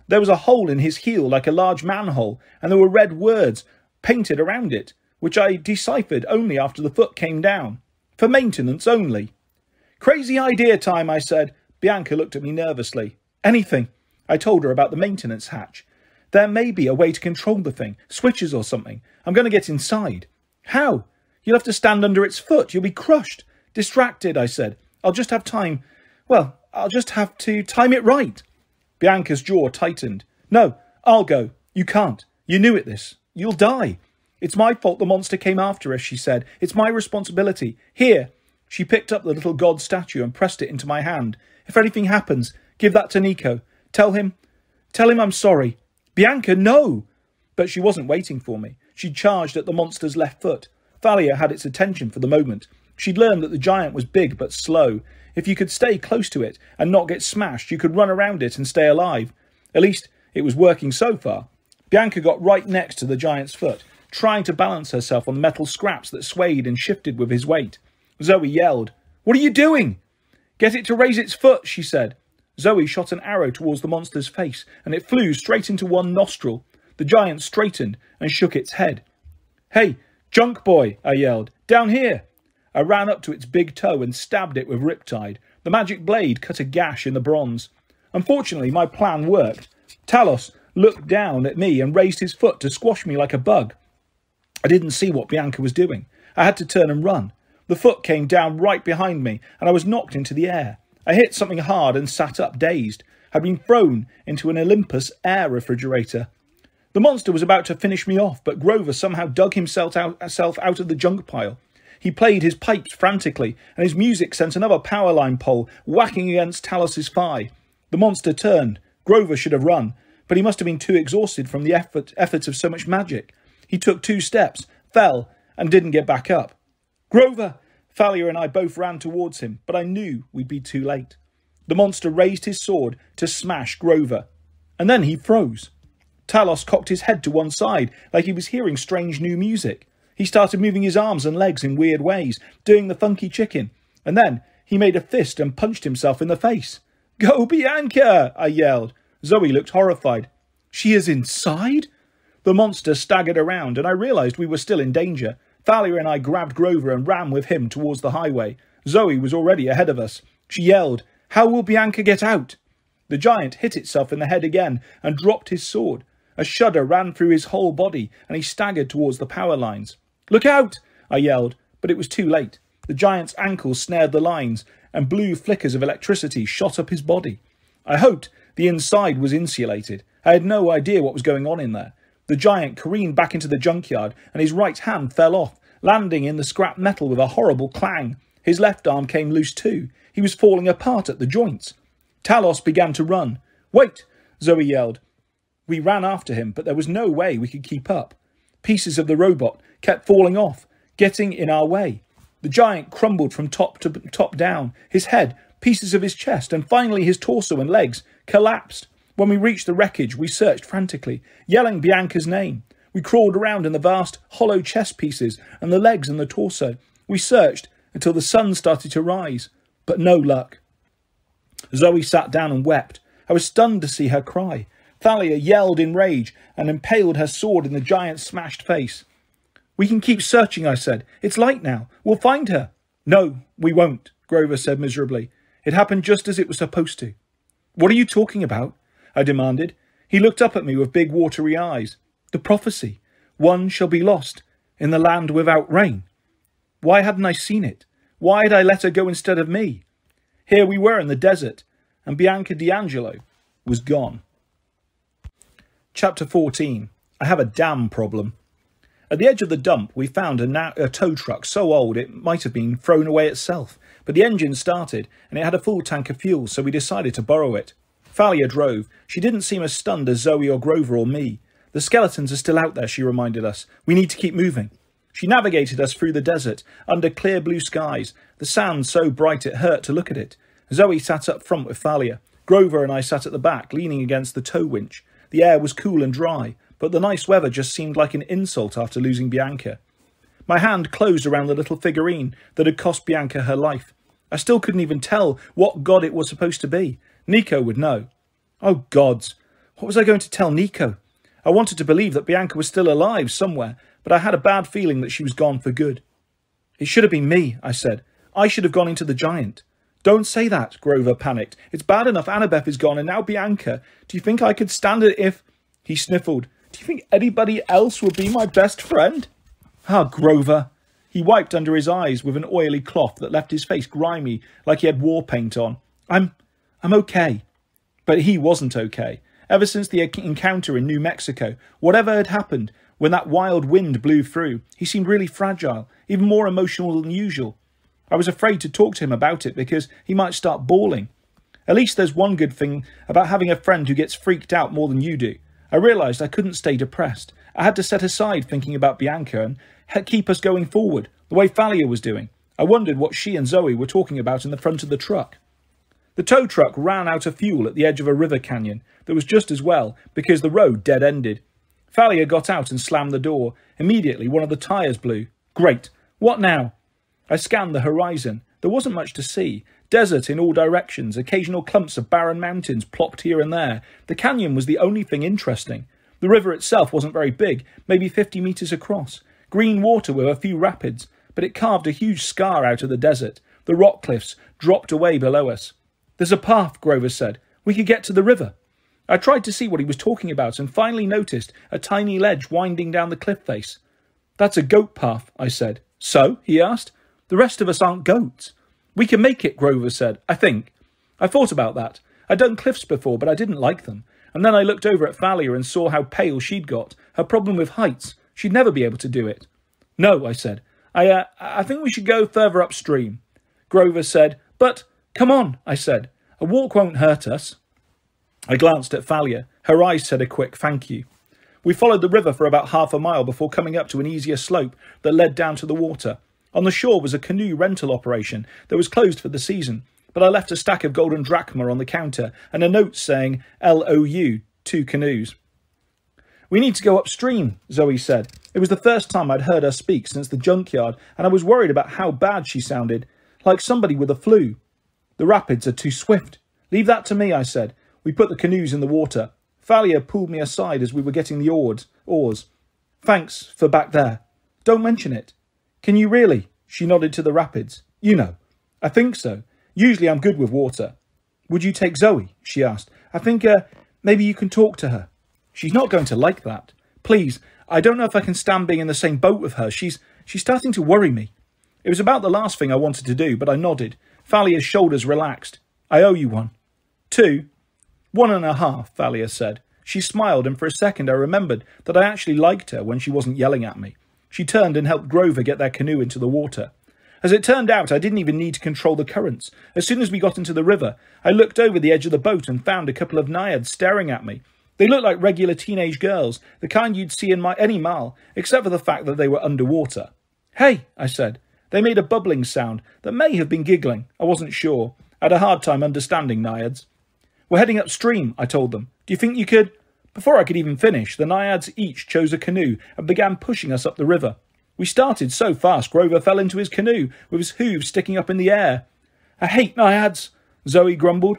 There was a hole in his heel like a large manhole, and there were red words painted around it, which I deciphered only after the foot came down. For maintenance only. Crazy idea time, I said. Bianca looked at me nervously. Anything. I told her about the maintenance hatch. There may be a way to control the thing, switches or something. I'm going to get inside. How? You'll have to stand under its foot. You'll be crushed. Distracted, I said. I'll just have time. Well, I'll just have to time it right. Bianca's jaw tightened. No, I'll go. You can't. You knew it this. You'll die. It's my fault the monster came after us, she said. It's my responsibility. Here. She picked up the little god statue and pressed it into my hand. If anything happens, give that to Nico. Tell him I'm sorry. Bianca, no! But she wasn't waiting for me. She'd charged at the monster's left foot. Thalia had its attention for the moment. She'd learned that the giant was big but slow. If you could stay close to it and not get smashed, you could run around it and stay alive. At least, it was working so far. Bianca got right next to the giant's foot, trying to balance herself on the metal scraps that swayed and shifted with his weight. Zoe yelled, What are you doing? Get it to raise its foot, she said. Zoe shot an arrow towards the monster's face, and it flew straight into one nostril. The giant straightened and shook its head. Hey, junk boy, I yelled. Down here. I ran up to its big toe and stabbed it with riptide. The magic blade cut a gash in the bronze. Unfortunately, my plan worked. Talos looked down at me and raised his foot to squash me like a bug. I didn't see what Bianca was doing. I had to turn and run. The foot came down right behind me, and I was knocked into the air. I hit something hard and sat up, dazed. I'd been thrown into an Olympus air refrigerator. The monster was about to finish me off, but Grover somehow dug himself out of the junk pile. He played his pipes frantically, and his music sent another power line pole whacking against Talos's thigh. The monster turned. Grover should have run, but he must have been too exhausted from the effort of so much magic. He took 2 steps, fell, and didn't get back up. Grover! Thalia and I both ran towards him, but I knew we'd be too late. The monster raised his sword to smash Grover, and then he froze. Talos cocked his head to one side like he was hearing strange new music. He started moving his arms and legs in weird ways, doing the funky chicken, and then he made a fist and punched himself in the face. "Go, Bianca!" I yelled. Zoe looked horrified. "She is inside?" The monster staggered around, and I realised we were still in danger. Thalia and I grabbed Grover and ran with him towards the highway. Zoe was already ahead of us. She yelled, "How will Bianca get out?" The giant hit itself in the head again and dropped his sword. A shudder ran through his whole body, and he staggered towards the power lines. "Look out!" I yelled, but it was too late. The giant's ankles snared the lines, and blue flickers of electricity shot up his body. I hoped the inside was insulated. I had no idea what was going on in there. The giant careened back into the junkyard, and his right hand fell off, landing in the scrap metal with a horrible clang. His left arm came loose too. He was falling apart at the joints. Talos began to run. "Wait!" Zoe yelled. We ran after him, but there was no way we could keep up. Pieces of the robot kept falling off, getting in our way. The giant crumbled from top to top down. His head, pieces of his chest, and finally his torso and legs collapsed. When we reached the wreckage, we searched frantically, yelling Bianca's name. We crawled around in the vast, hollow chest pieces and the legs and the torso. We searched until the sun started to rise, but no luck. Zoe sat down and wept. I was stunned to see her cry. Thalia yelled in rage and impaled her sword in the giant's smashed face. "We can keep searching," I said. "It's light now. We'll find her." "No, we won't," Grover said miserably. "It happened just as it was supposed to." "What are you talking about?" I demanded. He looked up at me with big watery eyes. "The prophecy. One shall be lost in the land without rain." Why hadn't I seen it? Why had I let her go instead of me? Here we were in the desert, and Bianca D'Angelo was gone. Chapter 14. I have a damn problem. At the edge of the dump, we found a tow truck so old it might have been thrown away itself, but the engine started, and it had a full tank of fuel, so we decided to borrow it. Thalia drove. She didn't seem as stunned as Zoe or Grover or me. "The skeletons are still out there," she reminded us. "We need to keep moving." She navigated us through the desert, under clear blue skies, the sand so bright it hurt to look at it. Zoe sat up front with Thalia. Grover and I sat at the back, leaning against the tow winch. The air was cool and dry, but the nice weather just seemed like an insult after losing Bianca. My hand closed around the little figurine that had cost Bianca her life. I still couldn't even tell what god it was supposed to be. Nico would know. Oh gods, what was I going to tell Nico? I wanted to believe that Bianca was still alive somewhere, but I had a bad feeling that she was gone for good. "It should have been me," I said. "I should have gone into the giant." "Don't say that," Grover panicked. "It's bad enough Annabeth is gone and now Bianca. Do you think I could stand it if—" He sniffled. "Do you think anybody else would be my best friend?" "Ah, Grover." He wiped under his eyes with an oily cloth that left his face grimy like he had war paint on. I'm okay." But he wasn't okay. Ever since the encounter in New Mexico, whatever had happened, when that wild wind blew through, he seemed really fragile, even more emotional than usual. I was afraid to talk to him about it because he might start bawling. At least there's one good thing about having a friend who gets freaked out more than you do. I realised I couldn't stay depressed. I had to set aside thinking about Bianca and keep us going forward, the way Thalia was doing. I wondered what she and Zoe were talking about in the front of the truck. The tow truck ran out of fuel at the edge of a river canyon that was just as well because the road dead-ended. Thalia got out and slammed the door. Immediately, one of the tyres blew. Great. What now? I scanned the horizon. There wasn't much to see. Desert in all directions, occasional clumps of barren mountains plopped here and there. The canyon was the only thing interesting. The river itself wasn't very big, maybe 50 metres across. Green water with a few rapids, but it carved a huge scar out of the desert. The rock cliffs dropped away below us. "There's a path," Grover said. "We could get to the river." I tried to see what he was talking about and finally noticed a tiny ledge winding down the cliff face. "That's a goat path," I said. "So?" he asked. "The rest of us aren't goats." "We can make it," Grover said. "I think." I thought about that. I'd done cliffs before, but I didn't like them. And then I looked over at Thalia and saw how pale she'd got. Her problem with heights. She'd never be able to do it. "No," I said. I think we should go further upstream." Grover said, "But, come on," I said. "A walk won't hurt us." I glanced at Thalia. Her eyes said a quick thank you. We followed the river for about half a mile before coming up to an easier slope that led down to the water. On the shore was a canoe rental operation that was closed for the season, but I left a stack of golden drachma on the counter and a note saying LOU 2 canoes. "We need to go upstream," Zoe said. It was the first time I'd heard her speak since the junkyard, and I was worried about how bad she sounded, like somebody with a flu. "The rapids are too swift." "Leave that to me," I said. We put the canoes in the water. Thalia pulled me aside as we were getting the oars. "Thanks for back there. Don't mention it." "Can you really?" She nodded to the rapids. "You know." "I think so. Usually I'm good with water." "Would you take Zoe?" she asked. "I think, maybe you can talk to her." "She's not going to like that." "Please, I don't know if I can stand being in the same boat with her. She's starting to worry me." It was about the last thing I wanted to do, but I nodded. Thalia's shoulders relaxed. "I owe you one." "2. 1.5, Thalia said. She smiled, and for a second I remembered that I actually liked her when she wasn't yelling at me. She turned and helped Grover get their canoe into the water. As it turned out, I didn't even need to control the currents. As soon as we got into the river, I looked over the edge of the boat and found a couple of naiads staring at me. They looked like regular teenage girls, the kind you'd see in any mall, except for the fact that they were underwater. "Hey," I said. They made a bubbling sound that may have been giggling. I wasn't sure. I had a hard time understanding naiads. "We're heading upstream," I told them. "Do you think you could—" Before I could even finish, the naiads each chose a canoe and began pushing us up the river. We started so fast Grover fell into his canoe, with his hooves sticking up in the air. "I hate naiads," Zoe grumbled.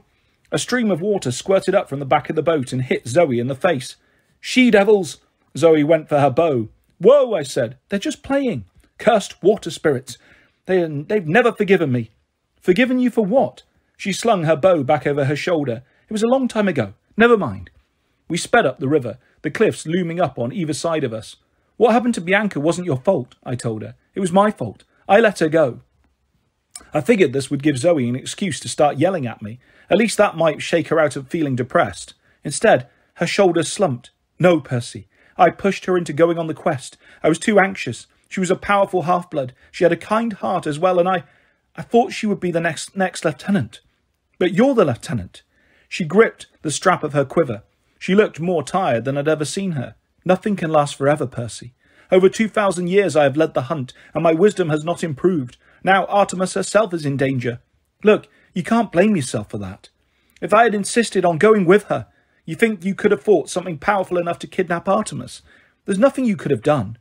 A stream of water squirted up from the back of the boat and hit Zoe in the face. "She-devils!" Zoe went for her bow. "Whoa," I said. "They're just playing. Cursed water spirits. They've never forgiven me." "Forgiven you for what?" She slung her bow back over her shoulder. "It was a long time ago. Never mind." We sped up the river, the cliffs looming up on either side of us. "What happened to Bianca wasn't your fault," I told her. "It was my fault. I let her go." I figured this would give Zoe an excuse to start yelling at me. At least that might shake her out of feeling depressed. Instead, her shoulders slumped. "No, Percy. I pushed her into going on the quest. I was too anxious. She was a powerful half-blood. She had a kind heart as well, and I thought she would be the next lieutenant." "But you're the lieutenant." She gripped the strap of her quiver. She looked more tired than I'd ever seen her. "Nothing can last forever, Percy. Over 2,000 years I have led the hunt, and my wisdom has not improved. Now Artemis herself is in danger. Look, you can't blame yourself for that. If I had insisted on going with her, you think you could have fought something powerful enough to kidnap Artemis? There's nothing you could have done."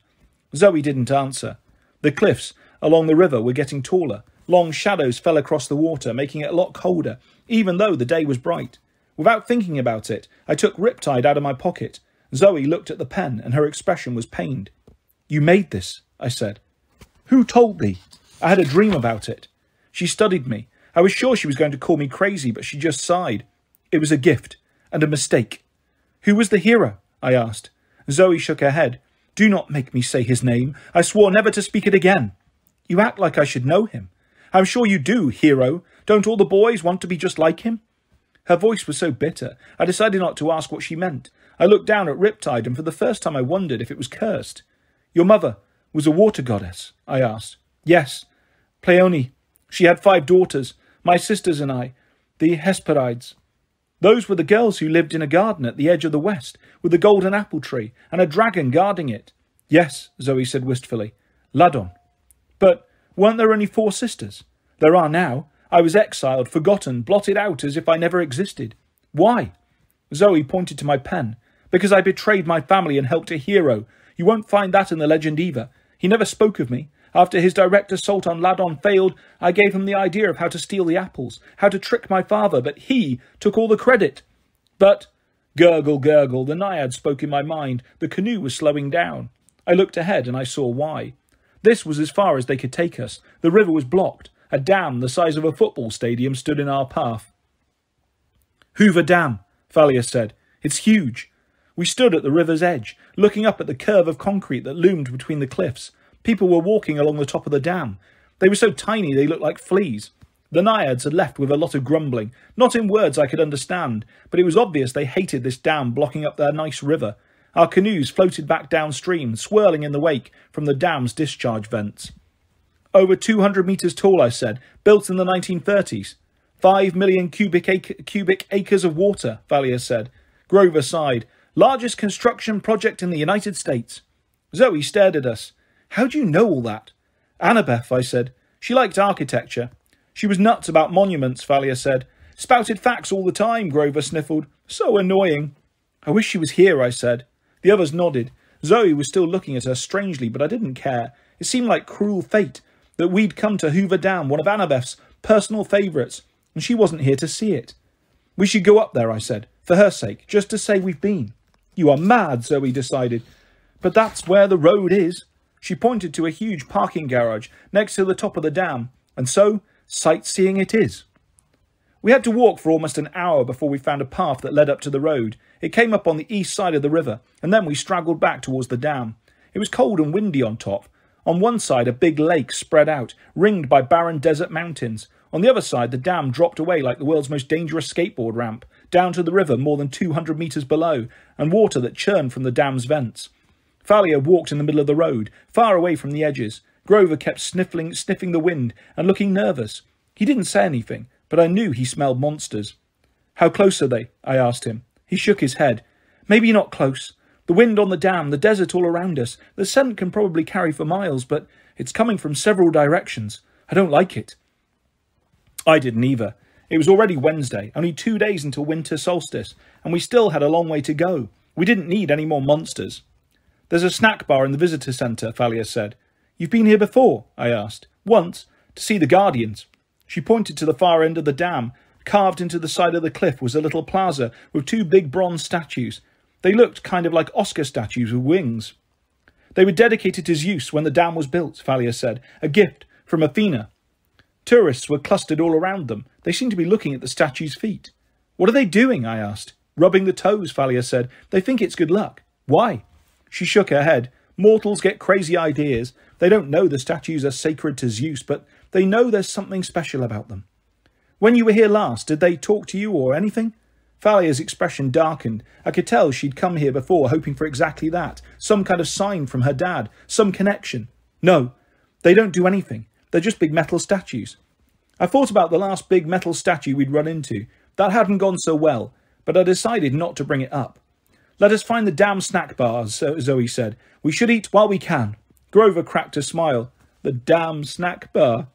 Zoe didn't answer. The cliffs along the river were getting taller. Long shadows fell across the water, making it a lot colder, even though the day was bright. Without thinking about it, I took Riptide out of my pocket. Zoe looked at the pen, and her expression was pained. "You made this," I said. "Who told thee?" "I had a dream about it." She studied me. I was sure she was going to call me crazy, but she just sighed. "It was a gift, and a mistake." "Who was the hero?" I asked. Zoe shook her head. "Do not make me say his name. I swore never to speak it again." "You act like I should know him." "I'm sure you do, hero. Don't all the boys want to be just like him?" Her voice was so bitter, I decided not to ask what she meant. I looked down at Riptide, and for the first time I wondered if it was cursed. "Your mother was a water goddess?" I asked. "Yes. Pleione. She had 5 daughters, my sisters and I, the Hesperides. Those were the girls who lived in a garden at the edge of the west, with a golden apple tree, and a dragon guarding it." "Yes," Zoe said wistfully. "Ladon." "But weren't there only 4 sisters?" "There are now. I was exiled, forgotten, blotted out as if I never existed." "Why?" Zoe pointed to my pen. "Because I betrayed my family and helped a hero. You won't find that in the legend either. He never spoke of me. After his direct assault on Ladon failed, I gave him the idea of how to steal the apples, how to trick my father, but he took all the credit." "But—" Gurgle, gurgle, the naiad spoke in my mind. The canoe was slowing down. I looked ahead and I saw why. This was as far as they could take us. The river was blocked. A dam the size of a football stadium stood in our path. "Hoover Dam," Thalia said. "It's huge." We stood at the river's edge, looking up at the curve of concrete that loomed between the cliffs. People were walking along the top of the dam. They were so tiny they looked like fleas. The naiads had left with a lot of grumbling, not in words I could understand, but it was obvious they hated this dam blocking up their nice river. Our canoes floated back downstream, swirling in the wake from the dam's discharge vents. "Over 200 metres tall," I said, "built in the 1930s. 5 million cubic acres of water," Thalia said. Grover sighed. "Largest construction project in the United States." Zoe stared at us. "How do you know all that?" "Annabeth," I said. "She liked architecture." "She was nuts about monuments," Thalia said. "Spouted facts all the time," Grover sniffled. "So annoying." I wish she was here, I said. The others nodded. Zoe was still looking at her strangely, but I didn't care. It seemed like cruel fate that we'd come to Hoover Dam, one of Annabeth's personal favourites, and she wasn't here to see it. We should go up there, I said, for her sake, just to say we've been. You are mad, Zoe decided. But that's where the road is. She pointed to a huge parking garage next to the top of the dam, and so sightseeing it is. We had to walk for almost an hour before we found a path that led up to the road. It came up on the east side of the river, and then we straggled back towards the dam. It was cold and windy on top. On one side, a big lake spread out, ringed by barren desert mountains. On the other side, the dam dropped away like the world's most dangerous skateboard ramp, down to the river more than 200 metres below, and water that churned from the dam's vents. Thalia walked in the middle of the road, far away from the edges. Grover kept sniffing the wind and looking nervous. He didn't say anything, but I knew he smelled monsters. How close are they? I asked him. He shook his head. Maybe not close. The wind on the dam, the desert all around us. The scent can probably carry for miles, but it's coming from several directions. I don't like it. I didn't either. It was already Wednesday, only 2 days until winter solstice, and we still had a long way to go. We didn't need any more monsters. There's a snack bar in the visitor centre, Thalia said. You've been here before? I asked. Once, to see the Guardians. She pointed to the far end of the dam. Carved into the side of the cliff was a little plaza with 2 big bronze statues. They looked kind of like Oscar statues with wings. They were dedicated to Zeus when the dam was built, Thalia said. A gift from Athena. Tourists were clustered all around them. They seemed to be looking at the statue's feet. What are they doing? I asked. Rubbing the toes, Thalia said. They think it's good luck. Why? She shook her head. Mortals get crazy ideas. They don't know the statues are sacred to Zeus, but they know there's something special about them. When you were here last, did they talk to you or anything? Thalia's expression darkened. I could tell she'd come here before hoping for exactly that. Some kind of sign from her dad. Some connection. No, they don't do anything. They're just big metal statues. I thought about the last big metal statue we'd run into. That hadn't gone so well, but I decided not to bring it up. Let us find the damn snack bars, Zoe said. We should eat while we can. Grover cracked a smile. The damn snack bar?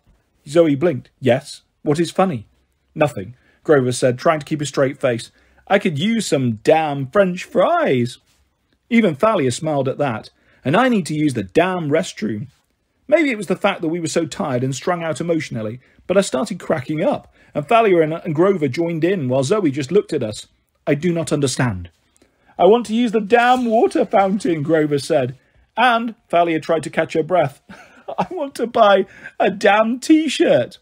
Zoe blinked. Yes. What is funny? Nothing, Grover said, trying to keep a straight face. I could use some damn French fries. Even Thalia smiled at that. And I need to use the damn restroom. Maybe it was the fact that we were so tired and strung out emotionally, but I started cracking up, and Thalia and Grover joined in while Zoe just looked at us. I do not understand. I want to use the damn water fountain, Grover said. And Thalia tried to catch her breath. I want to buy a damn t-shirt.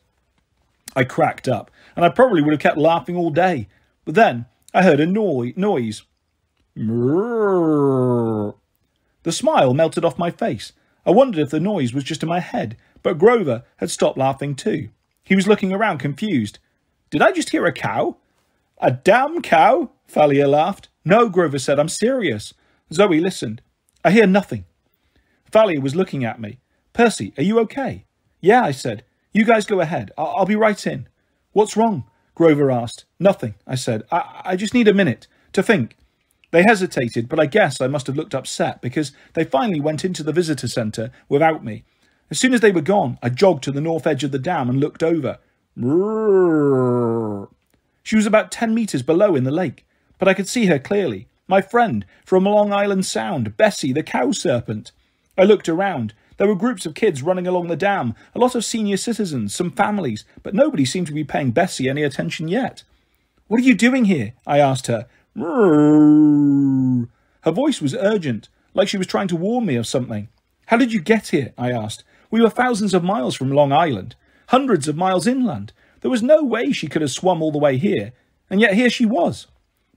I cracked up, and I probably would have kept laughing all day. But then I heard a noise. The smile melted off my face. I wondered if the noise was just in my head, but Grover had stopped laughing too. He was looking around confused. Did I just hear a cow? A damn cow? Thalia laughed. No, Grover said, I'm serious. Zoe listened. I hear nothing. Thalia was looking at me. Percy, are you okay? Yeah, I said. You guys go ahead. I'll be right in. What's wrong? Grover asked. Nothing, I said. I just need a minute to think. They hesitated, but I guess I must have looked upset because they finally went into the visitor centre without me. As soon as they were gone, I jogged to the north edge of the dam and looked over. She was about 10 metres below in the lake, but I could see her clearly. My friend from Long Island Sound, Bessie, the cow serpent. I looked around. There were groups of kids running along the dam, a lot of senior citizens, some families, but nobody seemed to be paying Bessie any attention yet. What are you doing here? I asked her. Her voice was urgent, like she was trying to warn me of something. How did you get here? I asked. We were thousands of miles from Long Island, hundreds of miles inland. There was no way she could have swum all the way here, and yet here she was.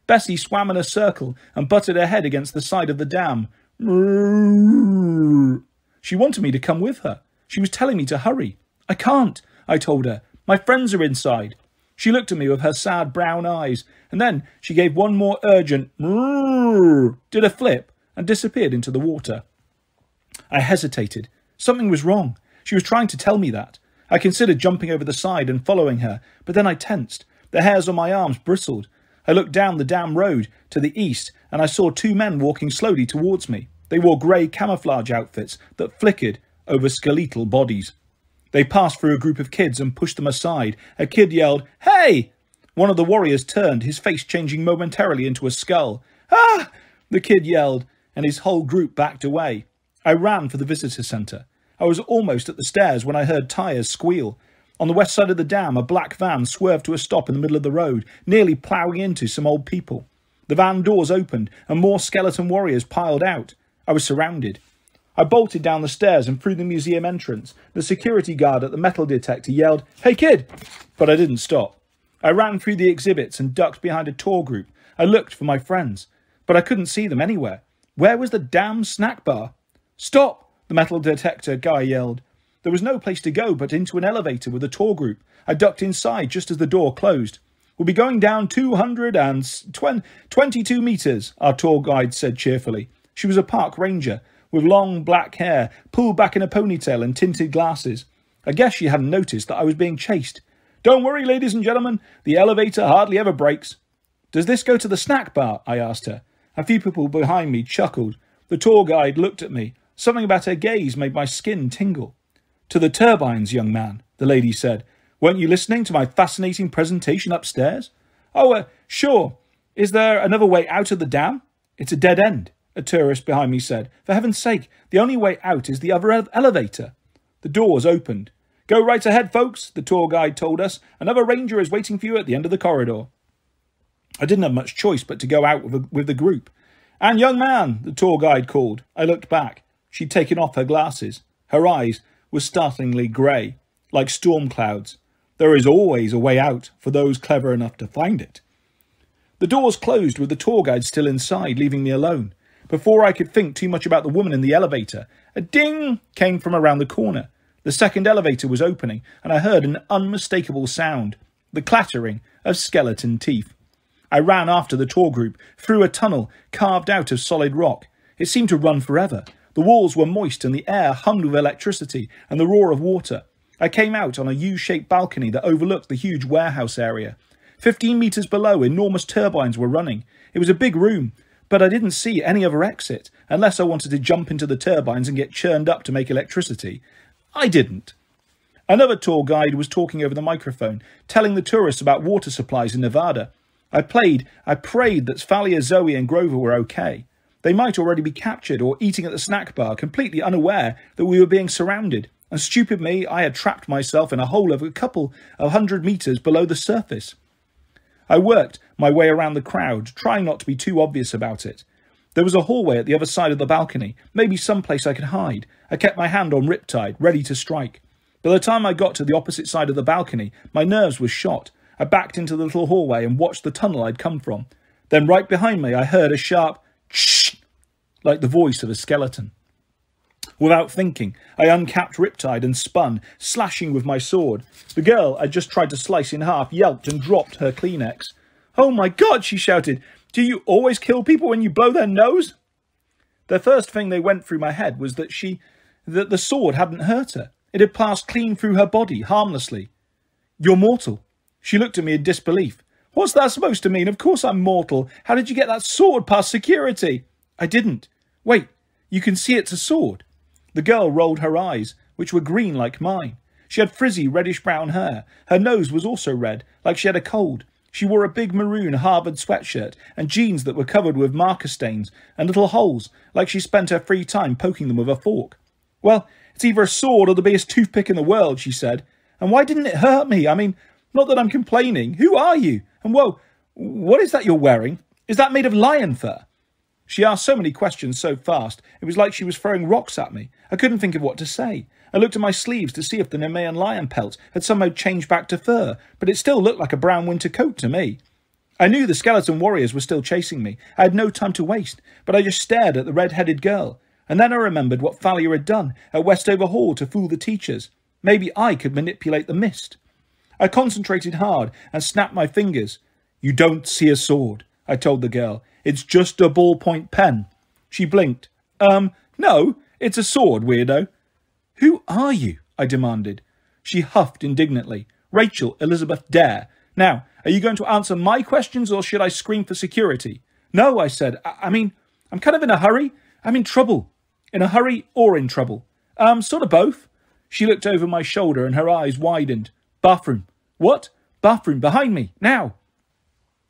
Bessie swam in a circle and butted her head against the side of the dam. She wanted me to come with her. She was telling me to hurry. I can't, I told her. My friends are inside. She looked at me with her sad brown eyes, and then she gave one more urgent did a flip, and disappeared into the water. I hesitated. Something was wrong. She was trying to tell me that. I considered jumping over the side and following her, but then I tensed. The hairs on my arms bristled. I looked down the dam road to the east, and I saw 2 men walking slowly towards me. They wore grey camouflage outfits that flickered over skeletal bodies. They passed through a group of kids and pushed them aside. A kid yelled, "Hey!" One of the warriors turned, his face changing momentarily into a skull. Ah! The kid yelled, and his whole group backed away. I ran for the visitor centre. I was almost at the stairs when I heard tyres squeal. On the west side of the dam, a black van swerved to a stop in the middle of the road, nearly ploughing into some old people. The van doors opened, and more skeleton warriors piled out. I was surrounded. I bolted down the stairs and through the museum entrance. The security guard at the metal detector yelled, "Hey kid!" But I didn't stop. I ran through the exhibits and ducked behind a tour group. I looked for my friends, but I couldn't see them anywhere. Where was the damn snack bar? "Stop!" the metal detector guy yelled. There was no place to go but into an elevator with a tour group. I ducked inside just as the door closed. "We'll be going down 222 metres, our tour guide said cheerfully. She was a park ranger, with long black hair, pulled back in a ponytail and tinted glasses. I guess she hadn't noticed that I was being chased. "Don't worry, ladies and gentlemen, the elevator hardly ever breaks." "Does this go to the snack bar?" I asked her. A few people behind me chuckled. The tour guide looked at me. Something about her gaze made my skin tingle. "To the turbines, young man," the lady said. "Weren't you listening to my fascinating presentation upstairs?" "Oh, sure. Is there another way out of the dam?" "It's a dead end," a tourist behind me said. "For heaven's sake, the only way out is the other elevator." The doors opened. "Go right ahead, folks," the tour guide told us. "Another ranger is waiting for you at the end of the corridor." I didn't have much choice but to go out with the group. "And young man," the tour guide called. I looked back. She'd taken off her glasses. Her eyes were startlingly grey, like storm clouds. There is always a way out for those clever enough to find it. The doors closed with the tour guide still inside, leaving me alone. Before I could think too much about the woman in the elevator, a ding came from around the corner. The second elevator was opening, and I heard an unmistakable sound, the clattering of skeleton teeth. I ran after the tour group, through a tunnel carved out of solid rock. It seemed to run forever. The walls were moist and the air hummed with electricity and the roar of water. I came out on a U-shaped balcony that overlooked the huge warehouse area. 15 metres below, enormous turbines were running. It was a big room, but I didn't see any other exit, unless I wanted to jump into the turbines and get churned up to make electricity. I didn't. Another tour guide was talking over the microphone, telling the tourists about water supplies in Nevada. I prayed that Thalia, Zoe and Grover were okay. They might already be captured or eating at the snack bar, completely unaware that we were being surrounded. And stupid me, I had trapped myself in a hole of a couple of 100 metres below the surface. I worked my way around the crowd, trying not to be too obvious about it. There was a hallway at the other side of the balcony, maybe someplace I could hide. I kept my hand on Riptide, ready to strike. By the time I got to the opposite side of the balcony, my nerves were shot. I backed into the little hallway and watched the tunnel I'd come from. Then right behind me I heard a sharp shh, like the voice of a skeleton. Without thinking, I uncapped Riptide and spun, slashing with my sword. The girl I'd just tried to slice in half yelped and dropped her Kleenex. "Oh my God," she shouted. "Do you always kill people when you blow their nose?" The first thing that went through my head was that the sword hadn't hurt her. It had passed clean through her body, harmlessly. "You're mortal." She looked at me in disbelief. "What's that supposed to mean? Of course I'm mortal. How did you get that sword past security?" "I didn't." "Wait, you can see it's a sword." The girl rolled her eyes, which were green like mine. She had frizzy reddish-brown hair. Her nose was also red, like she had a cold. She wore a big maroon Harvard sweatshirt and jeans that were covered with marker stains and little holes, like she spent her free time poking them with a fork. "Well, it's either a sword or the biggest toothpick in the world," she said. "And why didn't it hurt me? I mean, not that I'm complaining. Who are you? And whoa, what is that you're wearing? Is that made of lion fur?" She asked so many questions so fast, it was like she was throwing rocks at me. I couldn't think of what to say. I looked at my sleeves to see if the Nemean lion pelt had somehow changed back to fur, but it still looked like a brown winter coat to me. I knew the skeleton warriors were still chasing me. I had no time to waste, but I just stared at the red-headed girl. And then I remembered what Thalia had done at Westover Hall to fool the teachers. Maybe I could manipulate the mist. I concentrated hard and snapped my fingers. "You don't see a sword," I told the girl. "It's just a ballpoint pen." She blinked. No, it's a sword, weirdo." "Who are you?" I demanded. She huffed indignantly. "Rachel Elizabeth Dare. Now, are you going to answer my questions or should I scream for security?" "No," I said. I mean, I'm kind of in a hurry. I'm in trouble." "In a hurry or in trouble?" Sort of both." She looked over my shoulder and her eyes widened. "Bathroom." "What?" "Bathroom, behind me, now."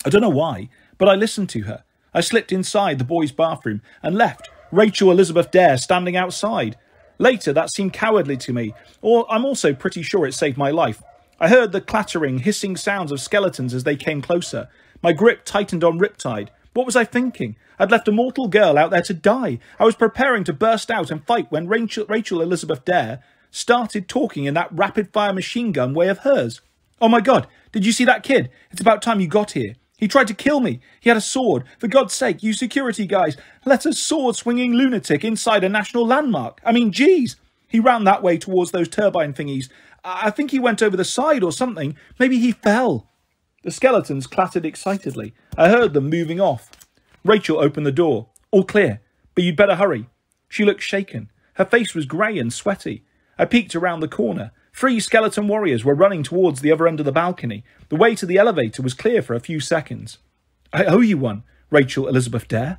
I don't know why, but I listened to her. I slipped inside the boys' bathroom and left Rachel Elizabeth Dare standing outside. Later, that seemed cowardly to me, or I'm also pretty sure it saved my life. I heard the clattering, hissing sounds of skeletons as they came closer. My grip tightened on Riptide. What was I thinking? I'd left a mortal girl out there to die. I was preparing to burst out and fight when Rachel Elizabeth Dare started talking in that rapid-fire machine gun way of hers. Oh my God, did you see that kid? It's about time you got here. He tried to kill me. He had a sword. For God's sake, you security guys, let a sword-swinging lunatic inside a national landmark. I mean, geez. He ran that way towards those turbine thingies. I think he went over the side or something. Maybe he fell. The skeletons clattered excitedly. I heard them moving off. Rachel opened the door. All clear, but you'd better hurry. She looked shaken. Her face was grey and sweaty. I peeked around the corner. 3 skeleton warriors were running towards the other end of the balcony. The way to the elevator was clear for a few seconds. I owe you one, Rachel Elizabeth Dare.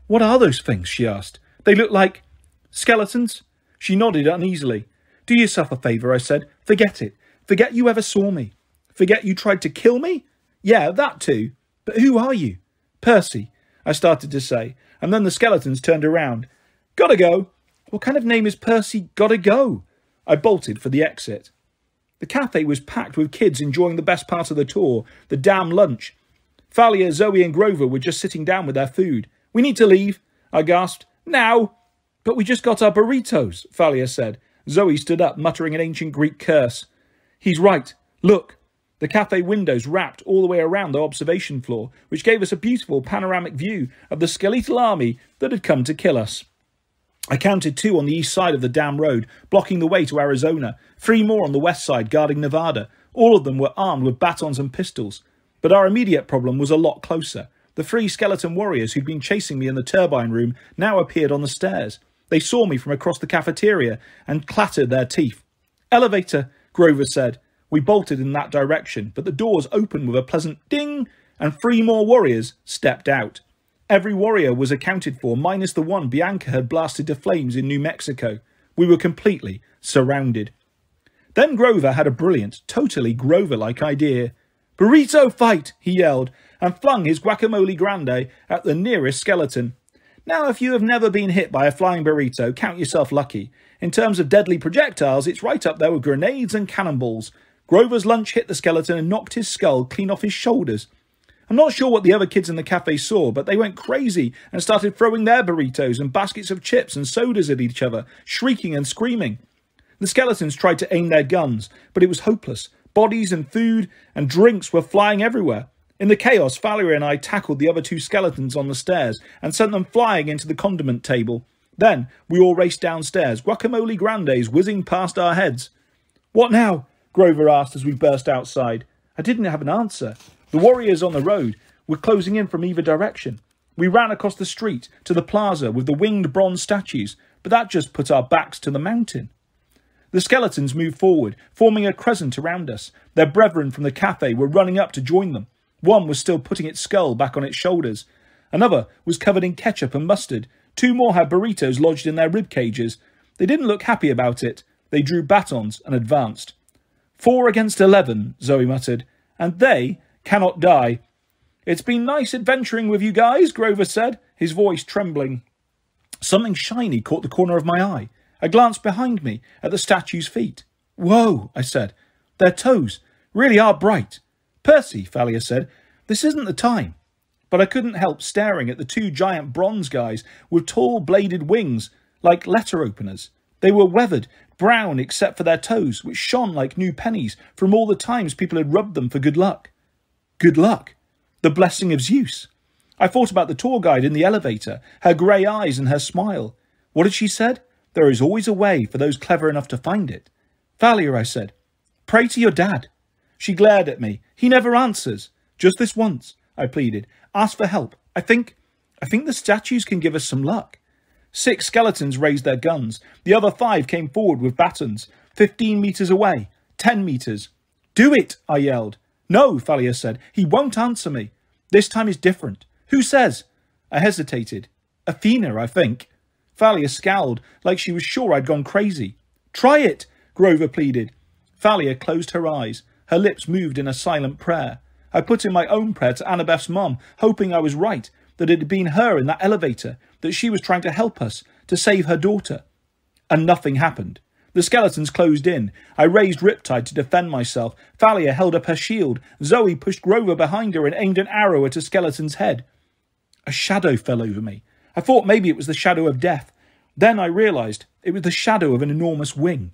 What are those things? She asked. They look like skeletons. She nodded uneasily. Do yourself a favour, I said. Forget it. Forget you ever saw me. Forget you tried to kill me? Yeah, that too. But who are you? Percy, I started to say, and then the skeletons turned around. Gotta go. What kind of name is Percy Gotta Go? I bolted for the exit. The cafe was packed with kids enjoying the best part of the tour, the damn lunch. Thalia, Zoe and Grover were just sitting down with their food. We need to leave, I gasped. Now! But we just got our burritos, Thalia said. Zoe stood up, muttering an ancient Greek curse. He's right. Look. The cafe windows wrapped all the way around the observation floor, which gave us a beautiful panoramic view of the skeletal army that had come to kill us. I counted 2 on the east side of the damn road, blocking the way to Arizona, 3 more on the west side guarding Nevada. All of them were armed with batons and pistols. But our immediate problem was a lot closer. The 3 skeleton warriors who'd been chasing me in the turbine room now appeared on the stairs. They saw me from across the cafeteria and clattered their teeth. Elevator, Grover said. We bolted in that direction, but the doors opened with a pleasant ding, and 3 more warriors stepped out. Every warrior was accounted for, minus the one Bianca had blasted to flames in New Mexico. We were completely surrounded. Then Grover had a brilliant, totally Grover-like idea. Burrito fight, he yelled, and flung his guacamole grande at the nearest skeleton. Now, if you have never been hit by a flying burrito, count yourself lucky. In terms of deadly projectiles, it's right up there with grenades and cannonballs. Grover's lunch hit the skeleton and knocked his skull clean off his shoulders. I'm not sure what the other kids in the cafe saw, but they went crazy and started throwing their burritos and baskets of chips and sodas at each other, shrieking and screaming. The skeletons tried to aim their guns, but it was hopeless. Bodies and food and drinks were flying everywhere. In the chaos, Valerie and I tackled the other 2 skeletons on the stairs and sent them flying into the condiment table. Then we all raced downstairs, guacamole grandes whizzing past our heads. What now? Grover asked as we burst outside. I didn't have an answer. The warriors on the road were closing in from either direction. We ran across the street to the plaza with the winged bronze statues, but that just put our backs to the mountain. The skeletons moved forward, forming a crescent around us. Their brethren from the cafe were running up to join them. One was still putting its skull back on its shoulders. Another was covered in ketchup and mustard. 2 more had burritos lodged in their rib cages. They didn't look happy about it. They drew batons and advanced. 4 against 11, Zoe muttered, and they cannot die. It's been nice adventuring with you guys, Grover said, his voice trembling. Something shiny caught the corner of my eye. I glanced behind me at the statue's feet. Whoa, I said. Their toes really are bright. Percy, Thalia said, this isn't the time. But I couldn't help staring at the 2 giant bronze guys with tall bladed wings like letter openers. They were weathered, brown except for their toes, which shone like new pennies from all the times people had rubbed them for good luck. Good luck. The blessing of Zeus. I thought about the tour guide in the elevator, her grey eyes and her smile. What had she said? There is always a way for those clever enough to find it. Thalia, I said, pray to your dad. She glared at me. He never answers. Just this once, I pleaded. Ask for help. I think the statues can give us some luck. 6 skeletons raised their guns. The other 5 came forward with batons. 15 metres away. 10 metres. Do it, I yelled. No, Thalia said. He won't answer me. This time is different. Who says? I hesitated. Athena, I think. Thalia scowled, like she was sure I'd gone crazy. Try it, Grover pleaded. Thalia closed her eyes. Her lips moved in a silent prayer. I put in my own prayer to Annabeth's mum, hoping I was right. that it had been her in that elevator, that she was trying to help us, to save her daughter. And nothing happened. The skeletons closed in. I raised Riptide to defend myself. Thalia held up her shield. Zoe pushed Grover behind her and aimed an arrow at a skeleton's head. A shadow fell over me. I thought maybe it was the shadow of death. Then I realised it was the shadow of an enormous wing.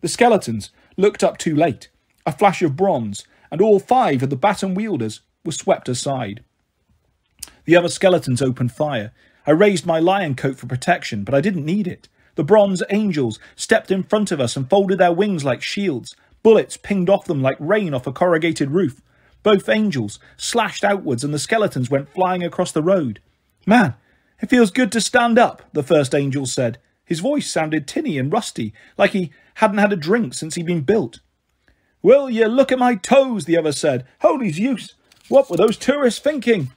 The skeletons looked up too late. A flash of bronze, and all 5 of the baton wielders were swept aside. The other skeletons opened fire. I raised my lion coat for protection, but I didn't need it. The bronze angels stepped in front of us and folded their wings like shields. Bullets pinged off them like rain off a corrugated roof. Both angels slashed outwards and the skeletons went flying across the road. "Man, it feels good to stand up," the first angel said. His voice sounded tinny and rusty, like he hadn't had a drink since he'd been built. "Will you look at my toes?" the other said. "Holy Zeus, what were those tourists thinking?"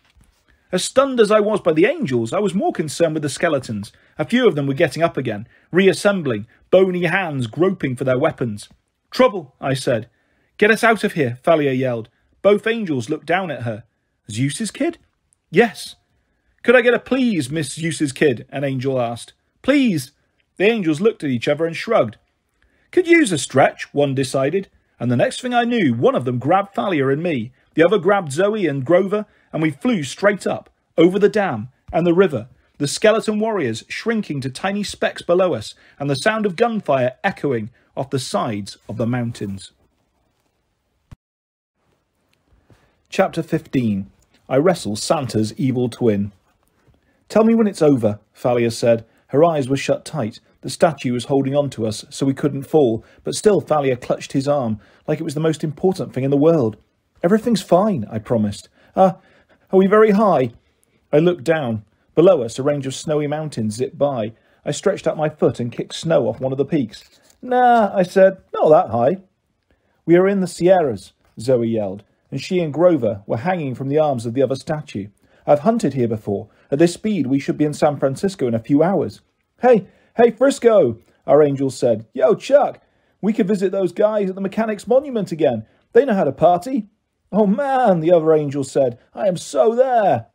As stunned as I was by the angels, I was more concerned with the skeletons. A few of them were getting up again, reassembling, bony hands groping for their weapons. "Trouble," I said. "Get us out of here," Thalia yelled. Both angels looked down at her. "Zeus's kid?" "Yes." "Could I get a please, Miss Zeus's kid?" an angel asked. "Please." The angels looked at each other and shrugged. "Could use a stretch," one decided. And the next thing I knew, one of them grabbed Thalia and me. The other grabbed Zoe and Grover, and we flew straight up, over the dam and the river, the skeleton warriors shrinking to tiny specks below us, and the sound of gunfire echoing off the sides of the mountains. Chapter 15. I wrestle Santa's evil twin. "Tell me when it's over," Thalia said. Her eyes were shut tight. The statue was holding on to us, so we couldn't fall, but still Thalia clutched his arm, like it was the most important thing in the world. "Everything's fine," I promised. Are we very high?" I looked down. Below us, a range of snowy mountains zipped by. I stretched out my foot and kicked snow off one of the peaks. "Nah," I said, "not that high." "We are in the Sierras," Zoe yelled, and she and Grover were hanging from the arms of the other statue. "I've hunted here before. At this speed, we should be in San Francisco in a few hours." Hey, Frisco," our angel said. "Yo, Chuck, we could visit those guys at the Mechanics' Monument again. They know how to party." "Oh, man," the other angel said. "I am so there."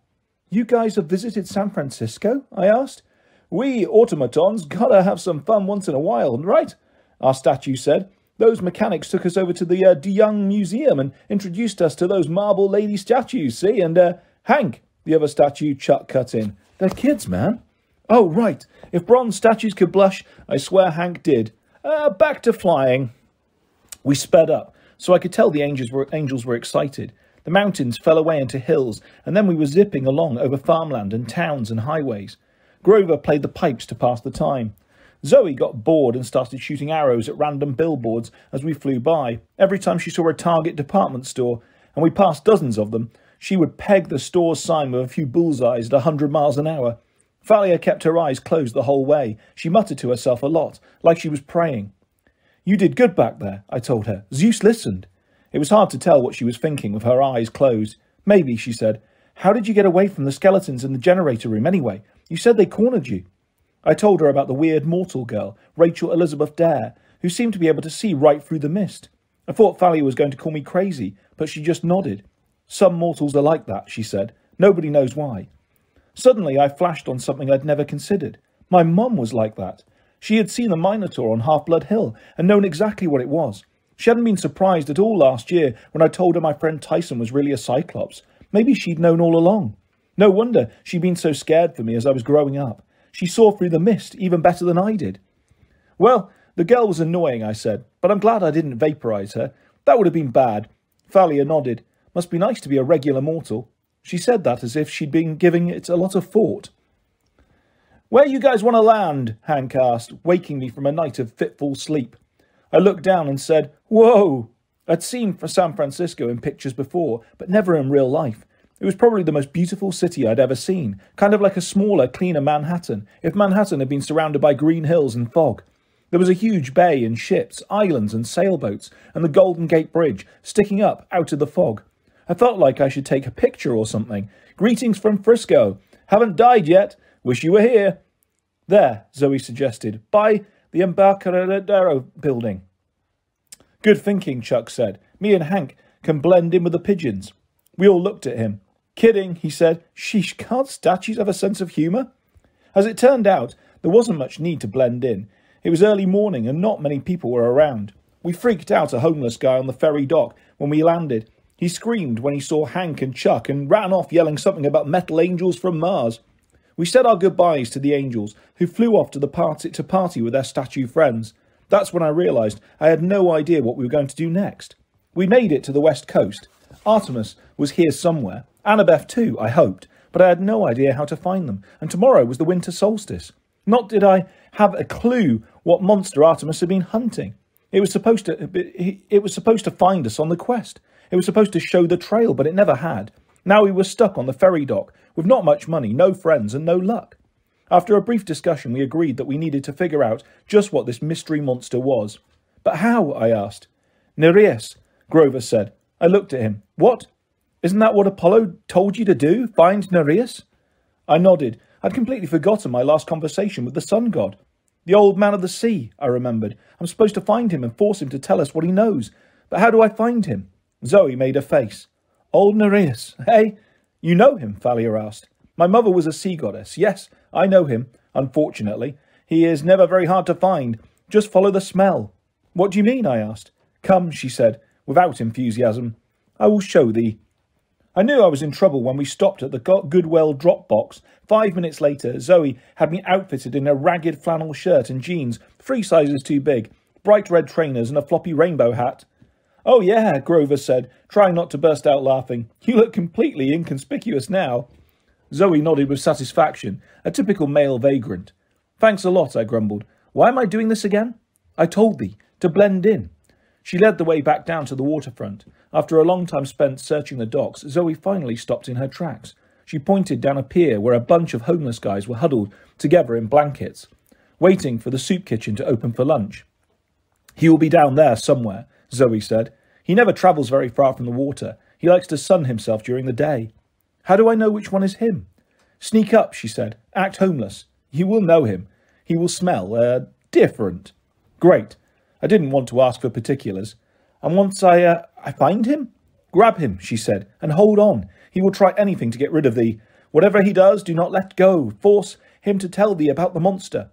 "You guys have visited San Francisco?" I asked. "We automatons gotta have some fun once in a while, right?" our statue said. "Those mechanics took us over to the DeYoung Museum and introduced us to those marble lady statues, see? And, Hank," the other statue, Chuck, cut in. "They're kids, man." "Oh, right. If bronze statues could blush, I swear Hank did. Back to flying." We sped up, so I could tell the angels were excited. The mountains fell away into hills, and then we were zipping along over farmland and towns and highways. Grover played the pipes to pass the time. Zoe got bored and started shooting arrows at random billboards as we flew by. Every time she saw a Target department store, and we passed dozens of them, she would peg the store's sign with a few bullseyes at 100 miles an hour. Thalia kept her eyes closed the whole way. She muttered to herself a lot, like she was praying. "You did good back there," I told her. "Zeus listened." It was hard to tell what she was thinking with her eyes closed. "Maybe," she said. "How did you get away from the skeletons in the generator room anyway? You said they cornered you." I told her about the weird mortal girl, Rachel Elizabeth Dare, who seemed to be able to see right through the mist. I thought Thalia was going to call me crazy, but she just nodded. "Some mortals are like that," she said. "Nobody knows why." Suddenly I flashed on something I'd never considered. My mum was like that. She had seen the Minotaur on Half-Blood Hill and known exactly what it was. She hadn't been surprised at all last year when I told her my friend Tyson was really a Cyclops. Maybe she'd known all along. No wonder she'd been so scared for me as I was growing up. She saw through the mist even better than I did. "Well, the girl was annoying," I said, "but I'm glad I didn't vaporize her. That would have been bad." Thalia nodded. "Must be nice to be a regular mortal." She said that as if she'd been giving it a lot of thought. "Where you guys want to land?" Hank asked, waking me from a night of fitful sleep. I looked down and said, "Whoa!" I'd seen San Francisco in pictures before, but never in real life. It was probably the most beautiful city I'd ever seen, kind of like a smaller, cleaner Manhattan, if Manhattan had been surrounded by green hills and fog. There was a huge bay and ships, islands and sailboats, and the Golden Gate Bridge sticking up out of the fog. I felt like I should take a picture or something. "Greetings from Frisco. Haven't died yet. Wish you were here." "There," Zoe suggested, "by the Embarcadero building." "Good thinking," Chuck said. "Me and Hank can blend in with the pigeons." We all looked at him. Kidding, he said. Sheesh, can't statues have a sense of humour? As it turned out, there wasn't much need to blend in. It was early morning and not many people were around. We freaked out a homeless guy on the ferry dock when we landed. He screamed when he saw Hank and Chuck and ran off yelling something about metal angels from Mars. We said our goodbyes to the angels, who flew off to party with their statue friends. That's when I realised I had no idea what we were going to do next. We made it to the west coast. Artemis was here somewhere. Annabeth too, I hoped, but I had no idea how to find them, and tomorrow was the winter solstice. Not did I have a clue what monster Artemis had been hunting. It was supposed to find us on the quest. It was supposed to show the trail, but it never had. Now we were stuck on the ferry dock, with not much money, no friends, and no luck. After a brief discussion, we agreed that we needed to figure out just what this mystery monster was. But how? I asked. Nereus, Grover said. I looked at him. What? Isn't that what Apollo told you to do? Find Nereus? I nodded. I'd completely forgotten my last conversation with the sun god. The old man of the sea, I remembered. I'm supposed to find him and force him to tell us what he knows. But how do I find him? Zoe made a face. Old Nereus, hey? You know him, Thalia asked. My mother was a sea goddess. Yes, I know him, unfortunately. He is never very hard to find. Just follow the smell. What do you mean? I asked. Come, she said, without enthusiasm. I will show thee. I knew I was in trouble when we stopped at the Goodwell drop box. 5 minutes later, Zoe had me outfitted in a ragged flannel shirt and jeans, 3 sizes too big, bright red trainers and a floppy rainbow hat. Oh yeah, Grover said, trying not to burst out laughing. You look completely inconspicuous now. Zoe nodded with satisfaction, a typical male vagrant. Thanks a lot, I grumbled. Why am I doing this again? I told thee, to blend in. She led the way back down to the waterfront. After a long time spent searching the docks, Zoe finally stopped in her tracks. She pointed down a pier where a bunch of homeless guys were huddled together in blankets, waiting for the soup kitchen to open for lunch. He will be down there somewhere, Zoe said. He never travels very far from the water. He likes to sun himself during the day. How do I know which one is him? Sneak up, she said. Act homeless. You will know him. He will smell, different. Great. I didn't want to ask for particulars. And once I find him? Grab him, she said, and hold on. He will try anything to get rid of thee. Whatever he does, do not let go. Force him to tell thee about the monster.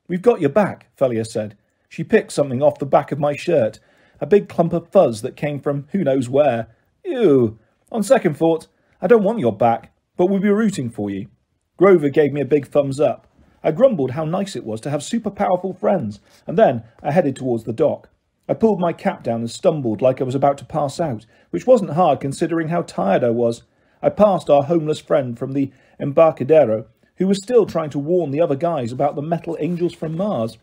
We've got your back, Thalia said. She picked something off the back of my shirt, a big clump of fuzz that came from who knows where. Ew. On second thought, I don't want your back, but we'll be rooting for you. Grover gave me a big thumbs up. I grumbled how nice it was to have super powerful friends, and then I headed towards the dock. I pulled my cap down and stumbled like I was about to pass out, which wasn't hard considering how tired I was. I passed our homeless friend from the Embarcadero, who was still trying to warn the other guys about the metal angels from Mars.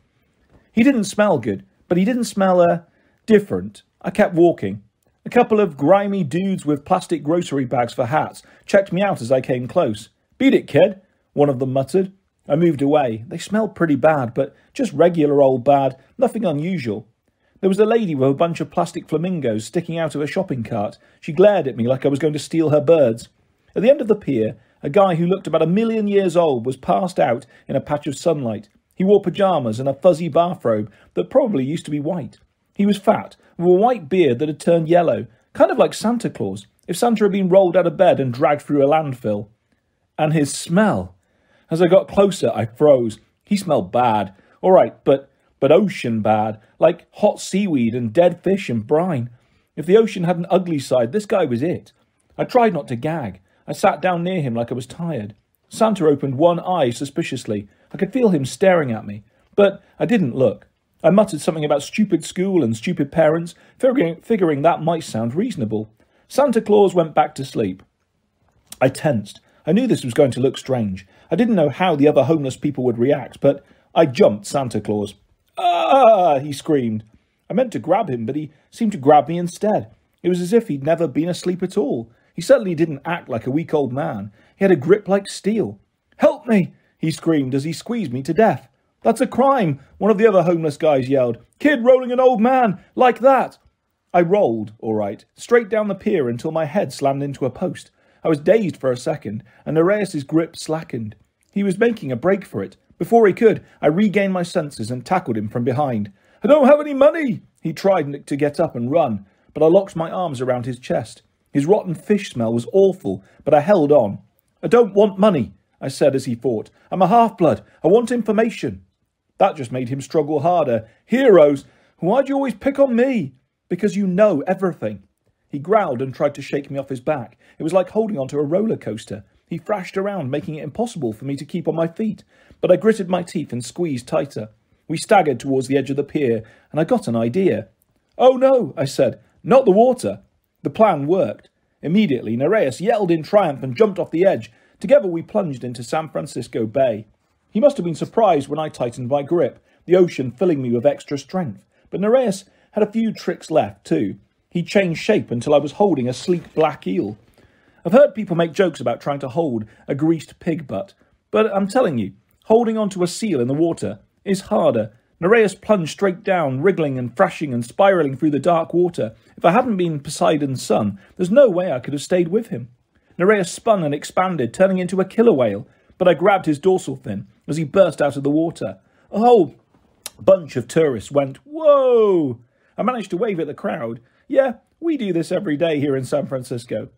He didn't smell good, but he didn't smell, different. I kept walking. A couple of grimy dudes with plastic grocery bags for hats checked me out as I came close. Beat it, kid, one of them muttered. I moved away. They smelled pretty bad, but just regular old bad, nothing unusual. There was a lady with a bunch of plastic flamingos sticking out of a shopping cart. She glared at me like I was going to steal her birds. At the end of the pier, a guy who looked about 1,000,000 years old was passed out in a patch of sunlight. He wore pyjamas and a fuzzy bathrobe that probably used to be white. He was fat, with a white beard that had turned yellow, kind of like Santa Claus, if Santa had been rolled out of bed and dragged through a landfill. And his smell. As I got closer, I froze. He smelled bad. All right, but ocean bad, like hot seaweed and dead fish and brine. If the ocean had an ugly side, this guy was it. I tried not to gag. I sat down near him like I was tired. Santa opened one eye suspiciously. I could feel him staring at me, but I didn't look. I muttered something about stupid school and stupid parents, figuring that might sound reasonable. Santa Claus went back to sleep. I tensed. I knew this was going to look strange. I didn't know how the other homeless people would react, but I jumped Santa Claus. Ah! He screamed. I meant to grab him, but he seemed to grab me instead. It was as if he'd never been asleep at all. He certainly didn't act like a weak old man. He had a grip like steel. Help me! He screamed as he squeezed me to death. That's a crime! One of the other homeless guys yelled. Kid rolling an old man! Like that! I rolled, all right, straight down the pier until my head slammed into a post. I was dazed for a second, and Nereus's grip slackened. He was making a break for it. Before he could, I regained my senses and tackled him from behind. I don't have any money! He tried to get up and run, but I locked my arms around his chest. His rotten fish smell was awful, but I held on. I don't want money, I said as he fought. I'm a half-blood. I want information. That just made him struggle harder. Heroes! Why'd you always pick on me? Because you know everything. He growled and tried to shake me off his back. It was like holding onto a roller coaster. He thrashed around, making it impossible for me to keep on my feet. But I gritted my teeth and squeezed tighter. We staggered towards the edge of the pier, and I got an idea. Oh no, I said. Not the water. The plan worked. Immediately, Nereus yelled in triumph and jumped off the edge. Together we plunged into San Francisco Bay. He must have been surprised when I tightened my grip, the ocean filling me with extra strength. But Nereus had a few tricks left, too. He changed shape until I was holding a sleek black eel. I've heard people make jokes about trying to hold a greased pig butt, but I'm telling you, holding onto a seal in the water is harder. Nereus plunged straight down, wriggling and thrashing and spiralling through the dark water. If I hadn't been Poseidon's son, there's no way I could have stayed with him. Nereus spun and expanded, turning into a killer whale, but I grabbed his dorsal fin as he burst out of the water. A whole bunch of tourists went, "Whoa!" I managed to wave at the crowd. Yeah, we do this every day here in San Francisco.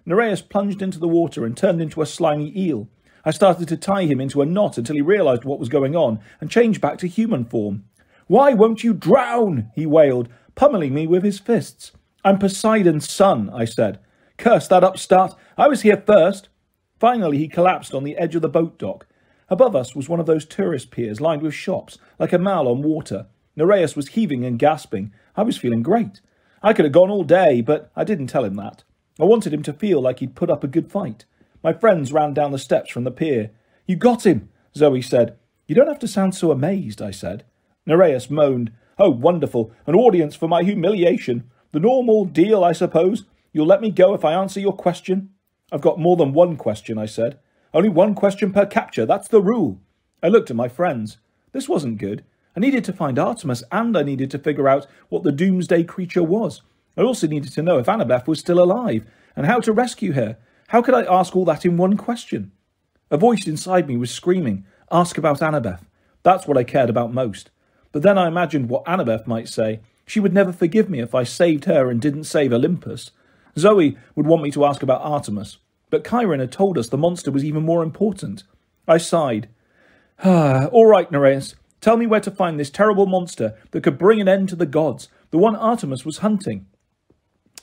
Nereus plunged into the water and turned into a slimy eel. I started to tie him into a knot until he realised what was going on and changed back to human form. "Why won't you drown?" he wailed, pummeling me with his fists. "I'm Poseidon's son," I said. "Curse that upstart! I was here first." Finally, he collapsed on the edge of the boat dock. Above us was one of those tourist piers lined with shops, like a mile on water. Nereus was heaving and gasping. I was feeling great. I could have gone all day, but I didn't tell him that. I wanted him to feel like he'd put up a good fight. My friends ran down the steps from the pier. "You got him," Zoe said. "You don't have to sound so amazed," I said. Nereus moaned. "Oh, wonderful. An audience for my humiliation. The normal deal, I suppose. You'll let me go if I answer your question?" "I've got more than one question," I said. "Only one question per capture. That's the rule." I looked at my friends. This wasn't good. I needed to find Artemis, and I needed to figure out what the doomsday creature was. I also needed to know if Annabeth was still alive, and how to rescue her. How could I ask all that in one question? A voice inside me was screaming, "Ask about Annabeth." That's what I cared about most. But then I imagined what Annabeth might say. She would never forgive me if I saved her and didn't save Olympus. Zoe would want me to ask about Artemis, but Chiron had told us the monster was even more important. I sighed. "All right, Nereus. Tell me where to find this terrible monster that could bring an end to the gods, the one Artemis was hunting."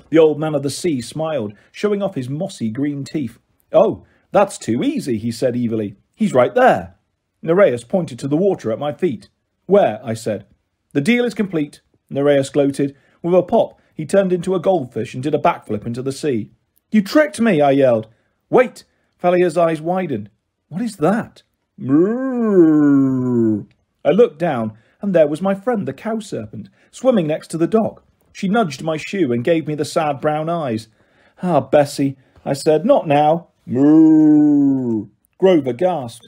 The old man of the sea smiled, showing off his mossy green teeth. "Oh, that's too easy," he said evilly. "He's right there." Nereus pointed to the water at my feet. "Where?" I said. "The deal is complete," Nereus gloated. With a pop, he turned into a goldfish and did a backflip into the sea. "You tricked me," I yelled. "Wait!" Thalia's eyes widened. "What is that?" "Mrrr." I looked down, and there was my friend, the cow serpent, swimming next to the dock. She nudged my shoe and gave me the sad brown eyes. "Ah, Bessie," I said, "not now." "Moo." Grover gasped.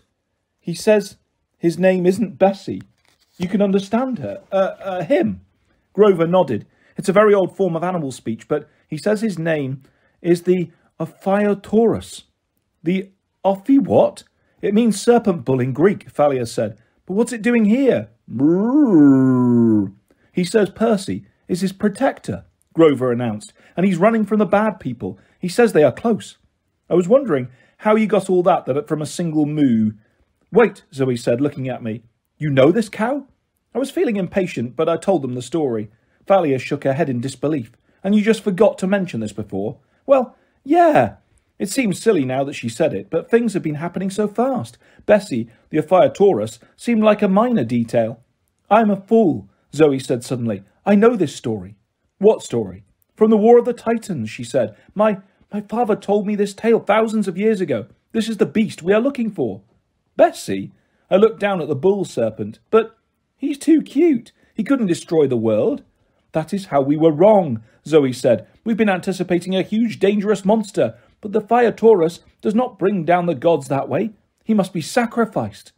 "He says his name isn't Bessie. You can understand her. Him." Grover nodded. "It's a very old form of animal speech, but he says his name is the Ophiutorus." "The Ophi what?" "It means serpent bull in Greek," Thalia said. "But what's it doing here?" "Brrr." "He says Percy is his protector," Grover announced, "and he's running from the bad people. He says they are close." I was wondering how you got all that from a single moo. "Wait," Zoe said, looking at me. "You know this cow?" I was feeling impatient, but I told them the story. Thalia shook her head in disbelief. "And you just forgot to mention this before?" "Well, yeah." It seems silly now that she said it, but things have been happening so fast. Bessie, the Ophiutorus, seemed like a minor detail. "I'm a fool," Zoe said suddenly. "I know this story." "What story?" "From the War of the Titans," she said. My father told me this tale thousands of years ago. This is the beast we are looking for." "Bessie?" I looked down at the bull serpent. "But he's too cute. He couldn't destroy the world." "That is how we were wrong," Zoe said. "We've been anticipating a huge, dangerous monster. But the Ophiutorus does not bring down the gods that way. He must be sacrificed."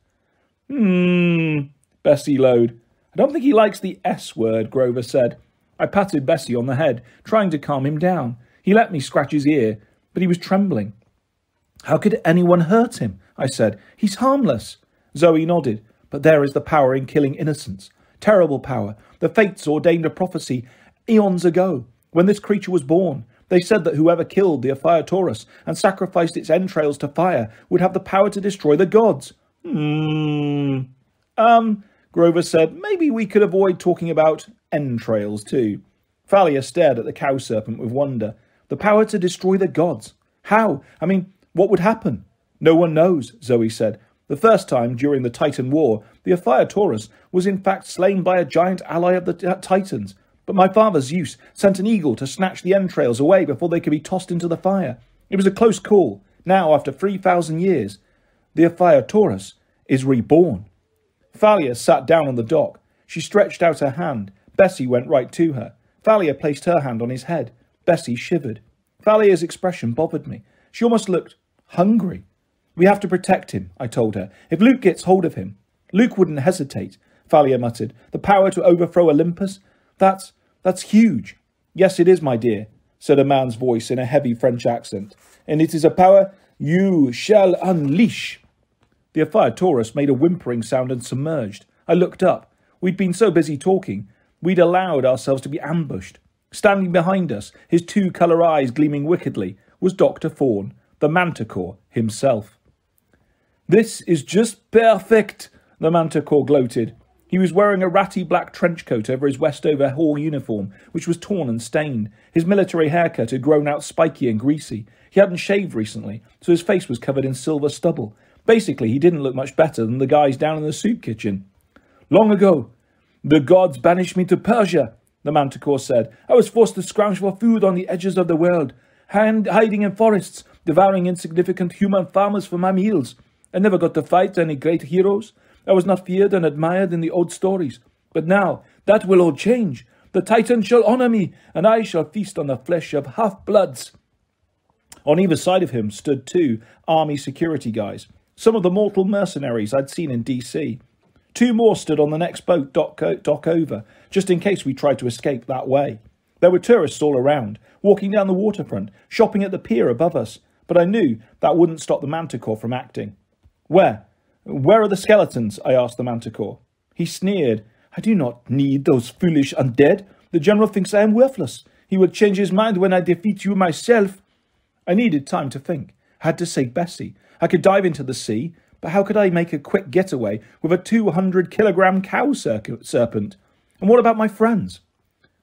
Bessie lowed. "I don't think he likes the S word," Grover said. I patted Bessie on the head, trying to calm him down. He let me scratch his ear, but he was trembling. "How could anyone hurt him?" I said. "He's harmless." Zoe nodded. "But there is the power in killing innocents. Terrible power. The fates ordained a prophecy eons ago, when this creature was born. They said that whoever killed the Ephiatorus and sacrificed its entrails to fire would have the power to destroy the gods. Grover said, maybe we could avoid talking about entrails too. Thalia stared at the cow serpent with wonder. The power to destroy the gods. How? I mean, what would happen? No one knows, Zoe said. The first time during the Titan War, the Ephiatorus was in fact slain by a giant ally of the Titans. But my father Zeus sent an eagle to snatch the entrails away before they could be tossed into the fire. It was a close call. Now, after 3,000 years, the Ephiatorus is reborn. Thalia sat down on the dock. She stretched out her hand. Bessie went right to her. Thalia placed her hand on his head. Bessie shivered. Thalia's expression bothered me. She almost looked hungry. We have to protect him, I told her. If Luke gets hold of him. Luke wouldn't hesitate, Thalia muttered. The power to overthrow Olympus? That's huge. Yes, it is, my dear, said a man's voice in a heavy French accent. And it is a power you shall unleash. The Ephiatorus made a whimpering sound and submerged. I looked up. We'd been so busy talking, we'd allowed ourselves to be ambushed. Standing behind us, his two colour eyes gleaming wickedly, was Dr. Fawn, the Manticore himself. This is just perfect, the Manticore gloated. He was wearing a ratty black trench coat over his Westover Hall uniform, which was torn and stained. His military haircut had grown out spiky and greasy. He hadn't shaved recently, so his face was covered in silver stubble. Basically, he didn't look much better than the guys down in the soup kitchen. Long ago, the gods banished me to Persia, the Manticore said. I was forced to scrounge for food on the edges of the world, hiding in forests, devouring insignificant human farmers for my meals. I never got to fight any great heroes. I was not feared and admired in the old stories. But now, that will all change. The Titan shall honour me, and I shall feast on the flesh of half-bloods. On either side of him stood two army security guys, some of the mortal mercenaries I'd seen in DC. Two more stood on the next boat dock over, just in case we tried to escape that way. There were tourists all around, walking down the waterfront, shopping at the pier above us, but I knew that wouldn't stop the Manticore from acting. Where are the skeletons? I asked the Manticore. He sneered. I do not need those foolish undead. The general thinks I am worthless. He will change his mind when I defeat you myself. I needed time to think. I had to save Bessie. I could dive into the sea, but how could I make a quick getaway with a 200-kilogram cow serpent? And what about my friends?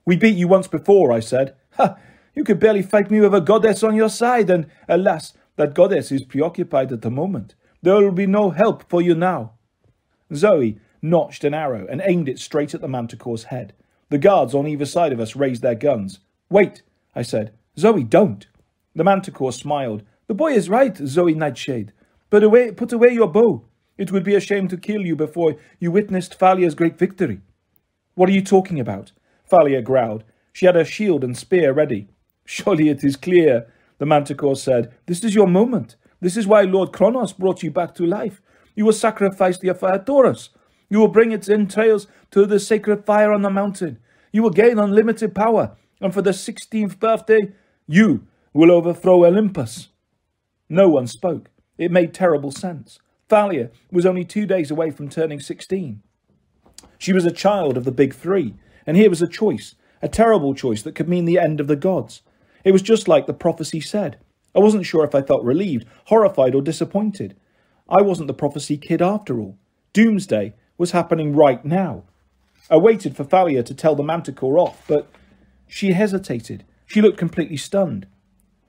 We beat you once before, I said. Ha! You could barely fight me with a goddess on your side, and alas, that goddess is preoccupied at the moment. There will be no help for you now. Zoe notched an arrow and aimed it straight at the Manticore's head. The guards on either side of us raised their guns. Wait, I said. Zoe, don't. The Manticore smiled. The boy is right, Zoe Nightshade. Put away your bow. It would be a shame to kill you before you witnessed Thalia's great victory. What are you talking about? Thalia growled. She had her shield and spear ready. Surely it is clear, the Manticore said. This is your moment. This is why Lord Kronos brought you back to life. You will sacrifice the Ephiatorus. You will bring its entrails to the sacred fire on the mountain. You will gain unlimited power, and for the 16th birthday, you will overthrow Olympus. No one spoke. It made terrible sense. Thalia was only 2 days away from turning 16. She was a child of the big three, and here was a choice, a terrible choice that could mean the end of the gods. It was just like the prophecy said. I wasn't sure if I felt relieved, horrified, or disappointed. I wasn't the prophecy kid after all. Doomsday was happening right now. I waited for Thalia to tell the Manticore off, but she hesitated. She looked completely stunned.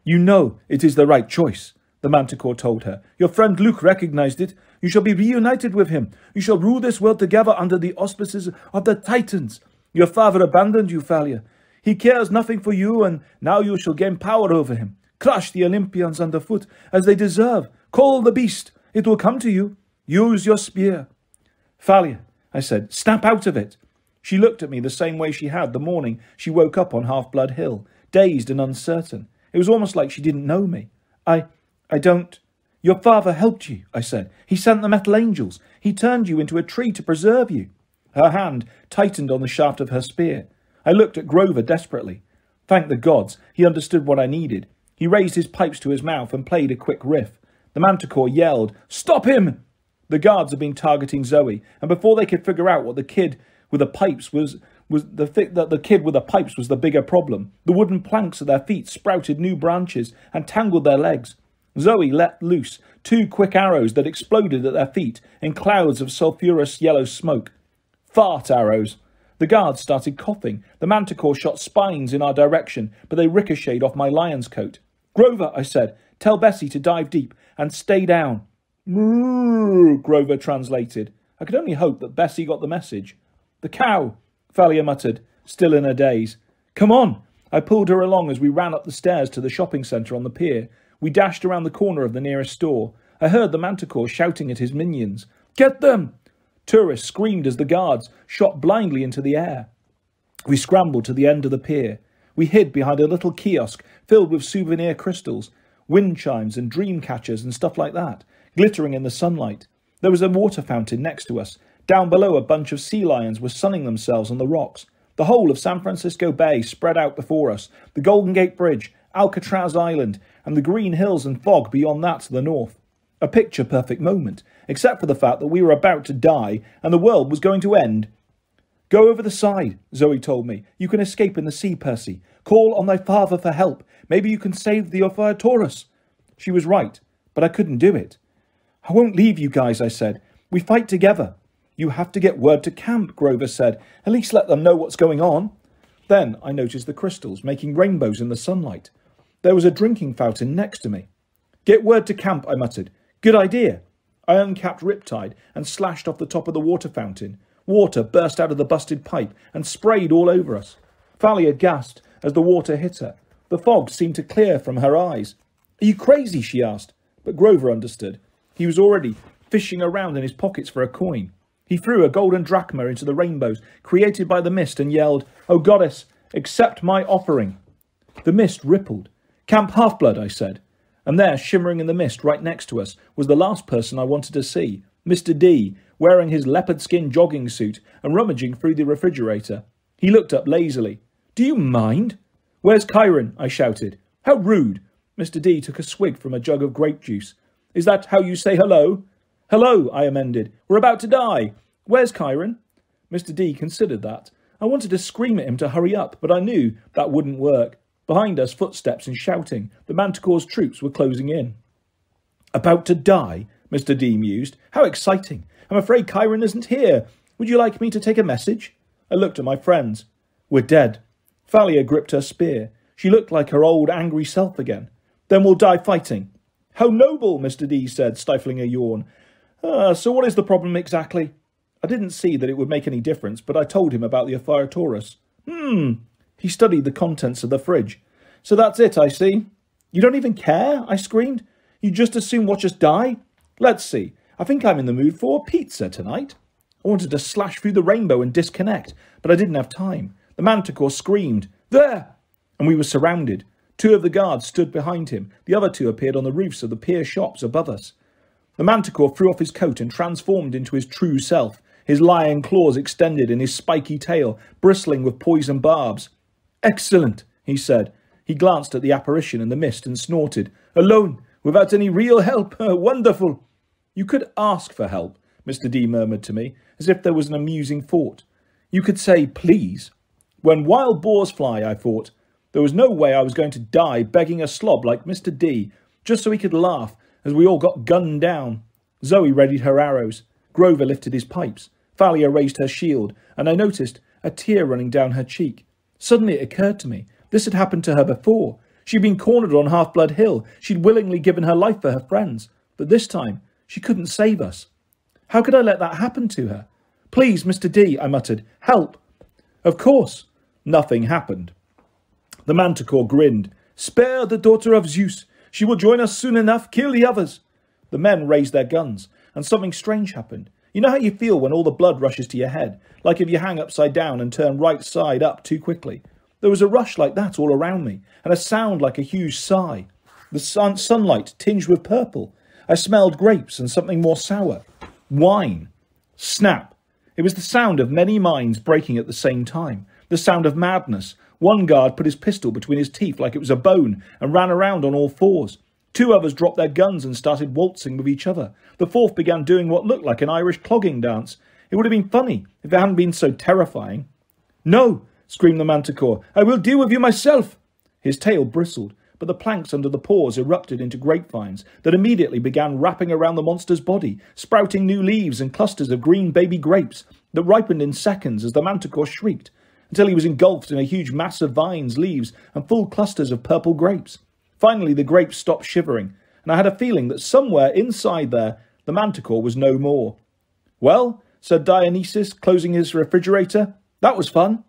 You know it is the right choice, the Manticore told her. Your friend Luke recognized it. You shall be reunited with him. You shall rule this world together under the auspices of the Titans. Your father abandoned you, Thalia. He cares nothing for you, and now you shall gain power over him. Crush the Olympians underfoot, as they deserve. Call the beast. It will come to you. Use your spear. Thalia, I said, snap out of it. She looked at me the same way she had the morning she woke up on Half-Blood Hill, dazed and uncertain. It was almost like she didn't know me. I don't... Your father helped you, I said. He sent the metal angels. He turned you into a tree to preserve you. Her hand tightened on the shaft of her spear. I looked at Grover desperately. Thank the gods, he understood what I needed. He raised his pipes to his mouth and played a quick riff. The Manticore yelled, Stop him! The guards had been targeting Zoe, and before they could figure out what the kid with the pipes was was that the kid with the pipes was the bigger problem. The wooden planks at their feet sprouted new branches and tangled their legs. Zoe let loose 2 quick arrows that exploded at their feet in clouds of sulphurous yellow smoke. Fart arrows. The guards started coughing. The manticore shot spines in our direction, but they ricocheted off my lion's coat. "Grover," I said, "tell Bessie to dive deep and stay down." "Moo," Grover translated. I could only hope that Bessie got the message. "The cow," Thalia muttered, still in a daze. "Come on." I pulled her along as we ran up the stairs to the shopping centre on the pier. We dashed around the corner of the nearest store. I heard the manticore shouting at his minions. "Get them!" Tourists screamed as the guards shot blindly into the air. We scrambled to the end of the pier. We hid behind a little kiosk filled with souvenir crystals, wind chimes and dream catchers and stuff like that, glittering in the sunlight. There was a water fountain next to us. Down below, a bunch of sea lions were sunning themselves on the rocks. The whole of San Francisco Bay spread out before us, the Golden Gate Bridge, Alcatraz Island, and the green hills and fog beyond that to the north. A picture-perfect moment, except for the fact that we were about to die and the world was going to end. "Go over the side," Zoe told me. "You can escape in the sea, Percy. Call on thy father for help. Maybe you can save the Ophiutorus." She was right, but I couldn't do it. "I won't leave you guys," I said. "We fight together." "You have to get word to camp," Grover said. "At least let them know what's going on." Then I noticed the crystals making rainbows in the sunlight. There was a drinking fountain next to me. "Get word to camp," I muttered. "Good idea." I uncapped Riptide and slashed off the top of the water fountain. Water burst out of the busted pipe and sprayed all over us. Thalia gasped as the water hit her. The fog seemed to clear from her eyes. "Are you crazy?" she asked. But Grover understood. He was already fishing around in his pockets for a coin. He threw a golden drachma into the rainbows created by the mist and yelled, "O goddess, accept my offering." The mist rippled. "Camp Half-Blood," I said. And there, shimmering in the mist right next to us, was the last person I wanted to see, Mr. D, wearing his leopard skin jogging suit and rummaging through the refrigerator. He looked up lazily. "Do you mind?" "Where's Chiron?" I shouted. "How rude." Mr. D took a swig from a jug of grape juice. "Is that how you say hello?" "Hello," I amended. "We're about to die. Where's Chiron?" Mr. D considered that. I wanted to scream at him to hurry up, but I knew that wouldn't work. Behind us, footsteps and shouting. The Manticore's troops were closing in. "About to die?" Mr. D mused. "How exciting. I'm afraid Chiron isn't here. Would you like me to take a message?" I looked at my friends. "We're dead." Thalia gripped her spear. She looked like her old, angry self again. "Then we'll die fighting." "How noble," Mr. D said, stifling a yawn. So what is the problem exactly?" I didn't see that it would make any difference, but I told him about the Ophiutorus. He studied the contents of the fridge. "So that's it, I see." "You don't even care?" I screamed. "You just as soon watch us die?" "Let's see. I think I'm in the mood for pizza tonight." I wanted to slash through the rainbow and disconnect, but I didn't have time. The Manticore screamed, "There!" And we were surrounded. 2 of the guards stood behind him. The other 2 appeared on the roofs of the pier shops above us. The Manticore threw off his coat and transformed into his true self, his lion claws extended and his spiky tail bristling with poison barbs. "Excellent," he said. He glanced at the apparition in the mist and snorted. "Alone, without any real help. Wonderful." "You could ask for help," Mr. D murmured to me, as if there was an amusing thought. "You could say, please." When wild boars fly, I thought. There was no way I was going to die begging a slob like Mr. D, just so he could laugh as we all got gunned down. Zoe readied her arrows. Grover lifted his pipes. Thalia raised her shield, and I noticed a tear running down her cheek. Suddenly it occurred to me. This had happened to her before. She'd been cornered on Half-Blood Hill. She'd willingly given her life for her friends. But this time, she couldn't save us. How could I let that happen to her? "Please, Mr. D," I muttered. "Help." Of course. Nothing happened. The Manticore grinned. "Spare the daughter of Zeus. She will join us soon enough. Kill the others." The men raised their guns, and something strange happened. You know how you feel when all the blood rushes to your head, like if you hang upside down and turn right side up too quickly? There was a rush like that all around me, and a sound like a huge sigh. The sunlight tinged with purple. I smelled grapes and something more sour. Wine. Snap. It was the sound of many minds breaking at the same time. The sound of madness. One guard put his pistol between his teeth like it was a bone and ran around on all fours. 2 others dropped their guns and started waltzing with each other. The 4th began doing what looked like an Irish clogging dance. It would have been funny if it hadn't been so terrifying. "No!" screamed the manticore. "I will deal with you myself!" His tail bristled, but the planks under the paws erupted into grapevines that immediately began wrapping around the monster's body, sprouting new leaves and clusters of green baby grapes that ripened in seconds as the manticore shrieked, until he was engulfed in a huge mass of vines, leaves, and full clusters of purple grapes. Finally, the grapes stopped shivering, and I had a feeling that somewhere inside there, the manticore was no more. "Well," said Dionysus, closing his refrigerator, "that was fun."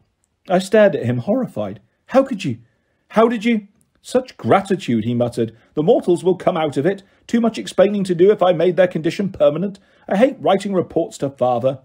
I stared at him, horrified. "How could you? How did you?" "Such gratitude," he muttered. "The mortals will come out of it. Too much explaining to do if I made their condition permanent. I hate writing reports to father."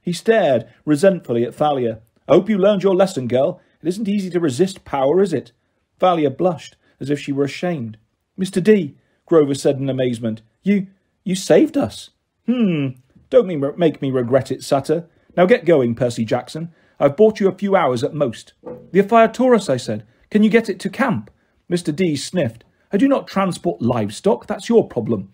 He stared resentfully at Thalia. "I hope you learned your lesson, girl. It isn't easy to resist power, is it?" Thalia blushed, as if she were ashamed. "Mr. D," Grover said in amazement, You saved us." Don't make me regret it, Sutter. Now get going, Percy Jackson. I've bought you a few hours at most." "The Ephiaurus," I said. "Can you get it to camp?" Mr. D sniffed. "I do not transport livestock. That's your problem."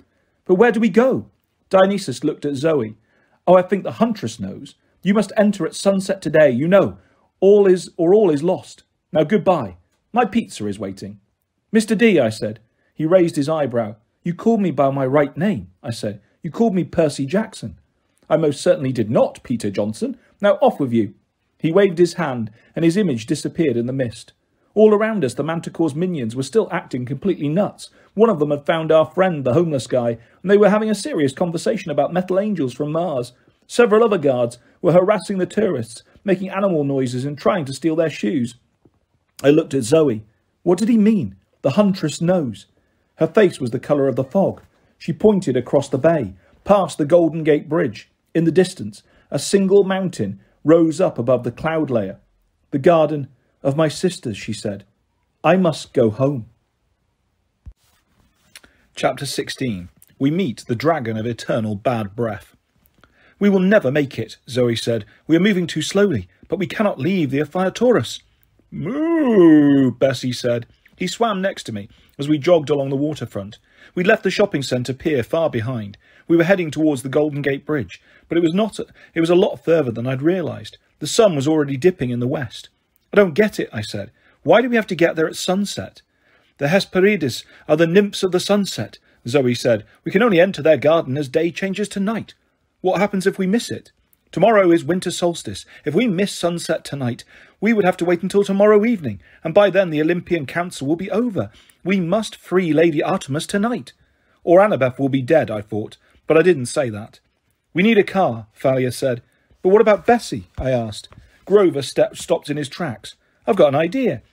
"But where do we go?" Dionysus looked at Zoe. "Oh, I think the huntress knows. You must enter at sunset today. You know, all is lost. Now goodbye. My pizza is waiting." "Mr. D," I said. He raised his eyebrow. "You called me by my right name," I said. "You called me Percy Jackson." "I most certainly did not, Peter Johnson. Now off with you." He waved his hand, and his image disappeared in the mist. All around us, the Manticore's minions were still acting completely nuts. One of them had found our friend, the homeless guy, and they were having a serious conversation about metal angels from Mars. Several other guards were harassing the tourists, making animal noises and trying to steal their shoes. I looked at Zoe. What did he mean? The huntress knows. Her face was the colour of the fog. She pointed across the bay, past the Golden Gate Bridge. In the distance, a single mountain rose up above the cloud layer. "The garden of my sisters," she said. "I must go home." Chapter 16. We meet the dragon of eternal bad breath. "We will never make it," Zoe said. "We are moving too slowly, but we cannot leave the Ephiaurus." "Moo," Bessie said. He swam next to me as we jogged along the waterfront. We'd left the shopping centre pier far behind. We were heading towards the Golden Gate Bridge, but it was a lot further than I'd realised. The sun was already dipping in the west. "I don't get it," I said. "Why do we have to get there at sunset?" "The Hesperides are the nymphs of the sunset," Zoe said. "We can only enter their garden as day changes to night." "What happens if we miss it?" "Tomorrow is winter solstice. If we miss sunset tonight, we would have to wait until tomorrow evening, and by then the Olympian Council will be over. We must free Lady Artemis tonight." "Or Annabeth will be dead," I thought, but I didn't say that. "We need a car," Thalia said. "But what about Bessie?" I asked. Grover stopped in his tracks. "I've got an idea.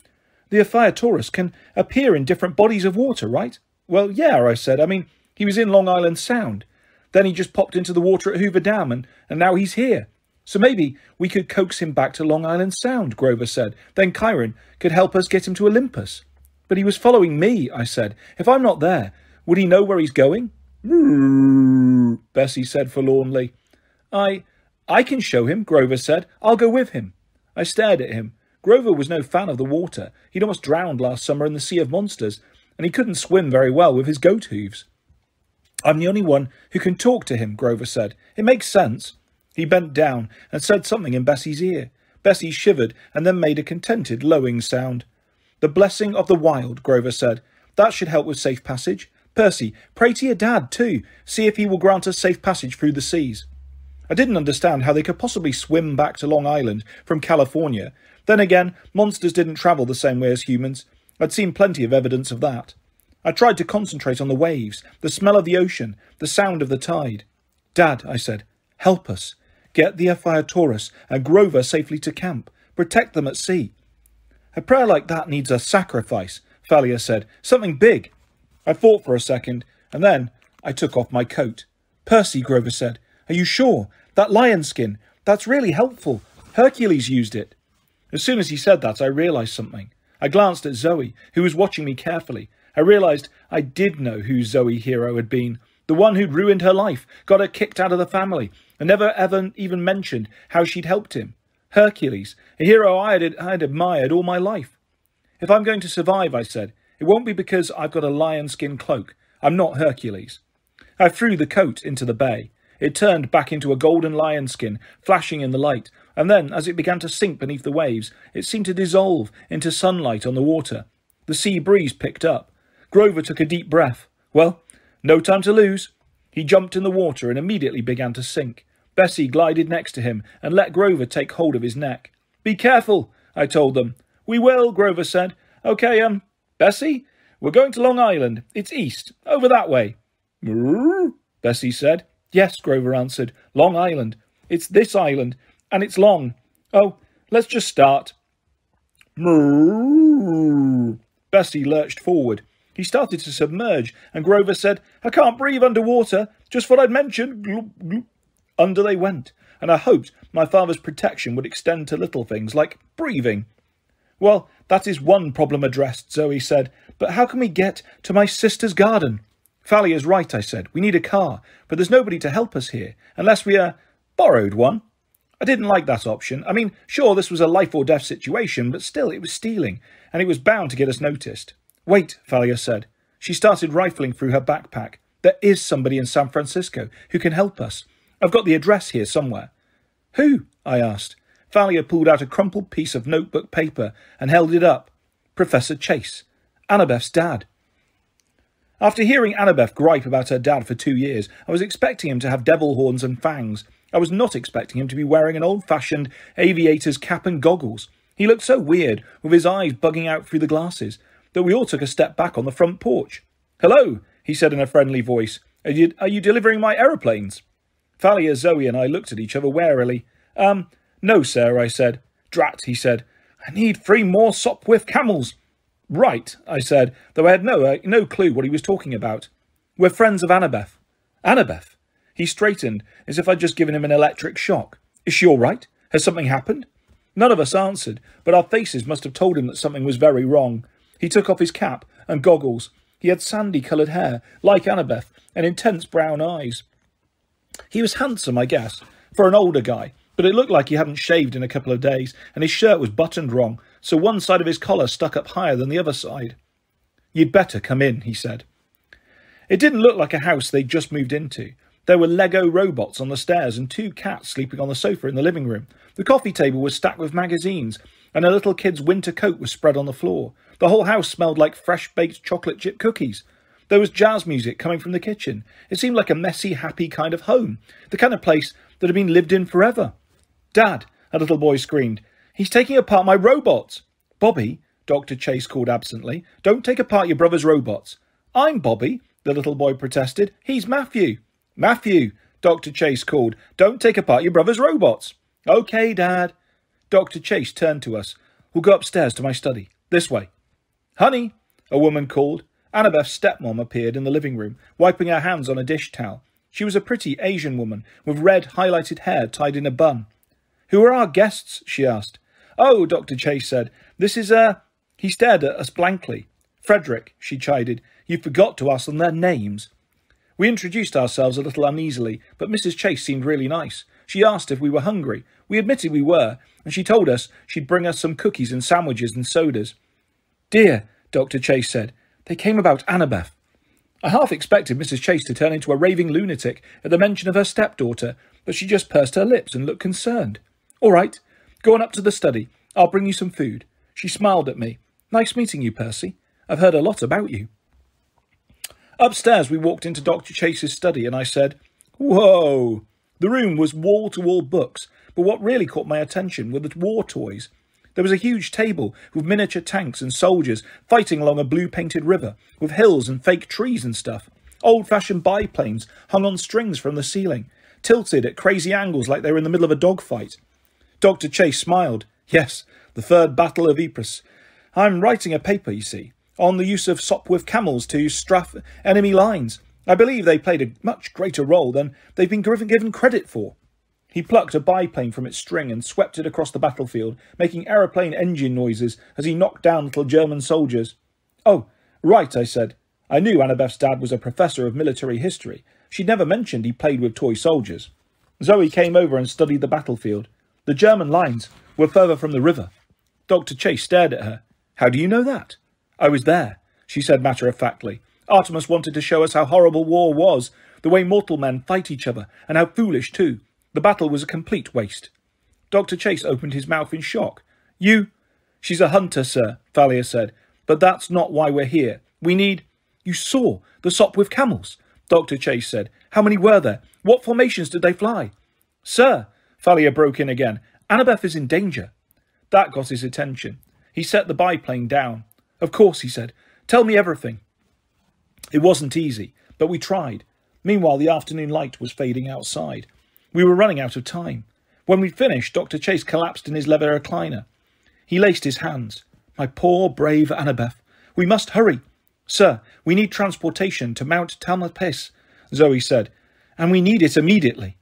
The Ephiaurus can appear in different bodies of water, right?" "Well, yeah," I said. "I mean, he was in Long Island Sound. Then he just popped into the water at Hoover Dam, and now he's here. So maybe we could coax him back to Long Island Sound," Grover said. "Then Chiron could help us get him to Olympus." "But he was following me," I said. "If I'm not there, would he know where he's going?" Bessie said forlornly. I can show him," Grover said. "I'll go with him." I stared at him. Grover was no fan of the water. He'd almost drowned last summer in the Sea of Monsters, and he couldn't swim very well with his goat hooves. "I'm the only one who can talk to him," Grover said. "It makes sense." He bent down and said something in Bessie's ear. Bessie shivered and then made a contented lowing sound. "The blessing of the wild," Grover said. "That should help with safe passage. Percy, pray to your dad too. See if he will grant us safe passage through the seas." I didn't understand how they could possibly swim back to Long Island from California. Then again, monsters didn't travel the same way as humans. I'd seen plenty of evidence of that. I tried to concentrate on the waves, the smell of the ocean, the sound of the tide. "Dad," I said, "help us. Get the Ephiaurus and Grover safely to camp. Protect them at sea." "A prayer like that needs a sacrifice," Thalia said. "Something big." I thought for a second, and then I took off my coat. "Percy," Grover said, "are you sure? That lion skin, that's really helpful. Hercules used it." As soon as he said that, I realised something. I glanced at Zoe, who was watching me carefully. I realised I did know who Zoe Hero had been. The one who'd ruined her life, got her kicked out of the family, and never ever even mentioned how she'd helped him. Hercules, a hero I'd admired all my life. "If I'm going to survive," I said, "it won't be because I've got a lion skin cloak. I'm not Hercules." I threw the coat into the bay. It turned back into a golden lion skin, flashing in the light. and then, as it began to sink beneath the waves, it seemed to dissolve into sunlight on the water. The sea breeze picked up. Grover took a deep breath. Well, no time to lose. He jumped in the water and immediately began to sink. Bessie glided next to him and let Grover take hold of his neck. Be careful, I told them. We will, Grover said. Okay, Bessie, we're going to Long Island. It's east, over that way. Bessie said. Yes, Grover answered. Long Island. It's this island, and it's long. Oh, let's just start. Bessie lurched forward. He started to submerge, and Grover said, I can't breathe underwater. Just what I'd mentioned. Gloop, gloop. Under they went, and I hoped my father's protection would extend to little things like breathing. Well, that is one problem addressed, Zoe said, but how can we get to my sister's garden? Thalia's right, I said. We need a car, but there's nobody to help us here, unless we, borrowed one. I didn't like that option. I mean, sure, this was a life-or-death situation, but still, it was stealing, and it was bound to get us noticed. Wait, Thalia said. She started rifling through her backpack. There is somebody in San Francisco who can help us. I've got the address here somewhere. Who? I asked. Thalia pulled out a crumpled piece of notebook paper and held it up. Professor Chase. Annabeth's dad. After hearing Annabeth gripe about her dad for 2 years, I was expecting him to have devil horns and fangs. I was not expecting him to be wearing an old-fashioned aviator's cap and goggles. He looked so weird, with his eyes bugging out through the glasses, that we all took a step back on the front porch. Hello, he said in a friendly voice. Are you delivering my aeroplanes? Thalia, Zoe and I looked at each other warily. No, sir, I said. Drat, he said. I need 3 more Sopwith camels. Right, I said, though I had no clue what he was talking about. We're friends of Annabeth. Annabeth? He straightened, as if I'd just given him an electric shock. Is she all right? Has something happened? None of us answered, but our faces must have told him that something was very wrong. He took off his cap and goggles. He had sandy-coloured hair, like Annabeth, and intense brown eyes. He was handsome, I guess, for an older guy, but it looked like he hadn't shaved in a couple of days, and his shirt was buttoned wrong, so one side of his collar stuck up higher than the other side. You'd better come in, he said. It didn't look like a house they'd just moved into. There were Lego robots on the stairs and 2 cats sleeping on the sofa in the living room. The coffee table was stacked with magazines, and a little kid's winter coat was spread on the floor. The whole house smelled like fresh-baked chocolate chip cookies. There was jazz music coming from the kitchen. It seemed like a messy, happy kind of home, the kind of place that had been lived in forever. Dad, a little boy screamed, he's taking apart my robots. Bobby, Dr. Chase called absently, don't take apart your brother's robots. I'm Bobby, the little boy protested. He's Matthew. Matthew, Dr. Chase called, don't take apart your brother's robots. Okay, Dad. Dr. Chase turned to us. We'll go upstairs to my study. This way. Honey, a woman called. Annabeth's stepmom appeared in the living room, wiping her hands on a dish towel. She was a pretty Asian woman, with red, highlighted hair tied in a bun. Who are our guests? She asked. Oh, Dr. Chase said. This is, He stared at us blankly. Frederick, she chided. You forgot to ask them their names. We introduced ourselves a little uneasily, but Mrs. Chase seemed really nice. She asked if we were hungry. We admitted we were, and she told us she'd bring us some cookies and sandwiches and sodas. Dear, Dr. Chase said, they came about Annabeth. I half expected Mrs. Chase to turn into a raving lunatic at the mention of her stepdaughter, but she just pursed her lips and looked concerned. All right, go on up to the study. I'll bring you some food. She smiled at me. Nice meeting you, Percy. I've heard a lot about you. Upstairs we walked into Dr. Chase's study and I said, Whoa! The room was wall-to-wall books, but what really caught my attention were the war toys. There was a huge table with miniature tanks and soldiers fighting along a blue-painted river, with hills and fake trees and stuff. Old-fashioned biplanes hung on strings from the ceiling, tilted at crazy angles like they were in the middle of a dogfight. Dr. Chase smiled. Yes, the Third Battle of Ypres. I'm writing a paper, you see, on the use of Sopwith camels to strafe enemy lines. I believe they played a much greater role than they've been given credit for. He plucked a biplane from its string and swept it across the battlefield, making aeroplane engine noises as he knocked down little German soldiers. Oh, right, I said. I knew Annabeth's dad was a professor of military history. She'd never mentioned he played with toy soldiers. Zoe came over and studied the battlefield. The German lines were further from the river. Dr. Chase stared at her. How do you know that? I was there, she said matter-of-factly. Artemis wanted to show us how horrible war was, the way mortal men fight each other, and how foolish, too. The battle was a complete waste. Dr. Chase opened his mouth in shock. You? She's a hunter, sir, Thalia said. But that's not why we're here. We need... You saw the Sopwith camels, Dr. Chase said. How many were there? What formations did they fly? Sir, Thalia broke in again, Annabeth is in danger. That got his attention. He set the biplane down. Of course, he said. Tell me everything. It wasn't easy, but we tried. Meanwhile, the afternoon light was fading outside. We were running out of time. When we'd finished, Dr. Chase collapsed in his leather recliner. He laced his hands. My poor, brave Annabeth. We must hurry. Sir, we need transportation to Mount Tamalpais, Zoe said, and we need it immediately.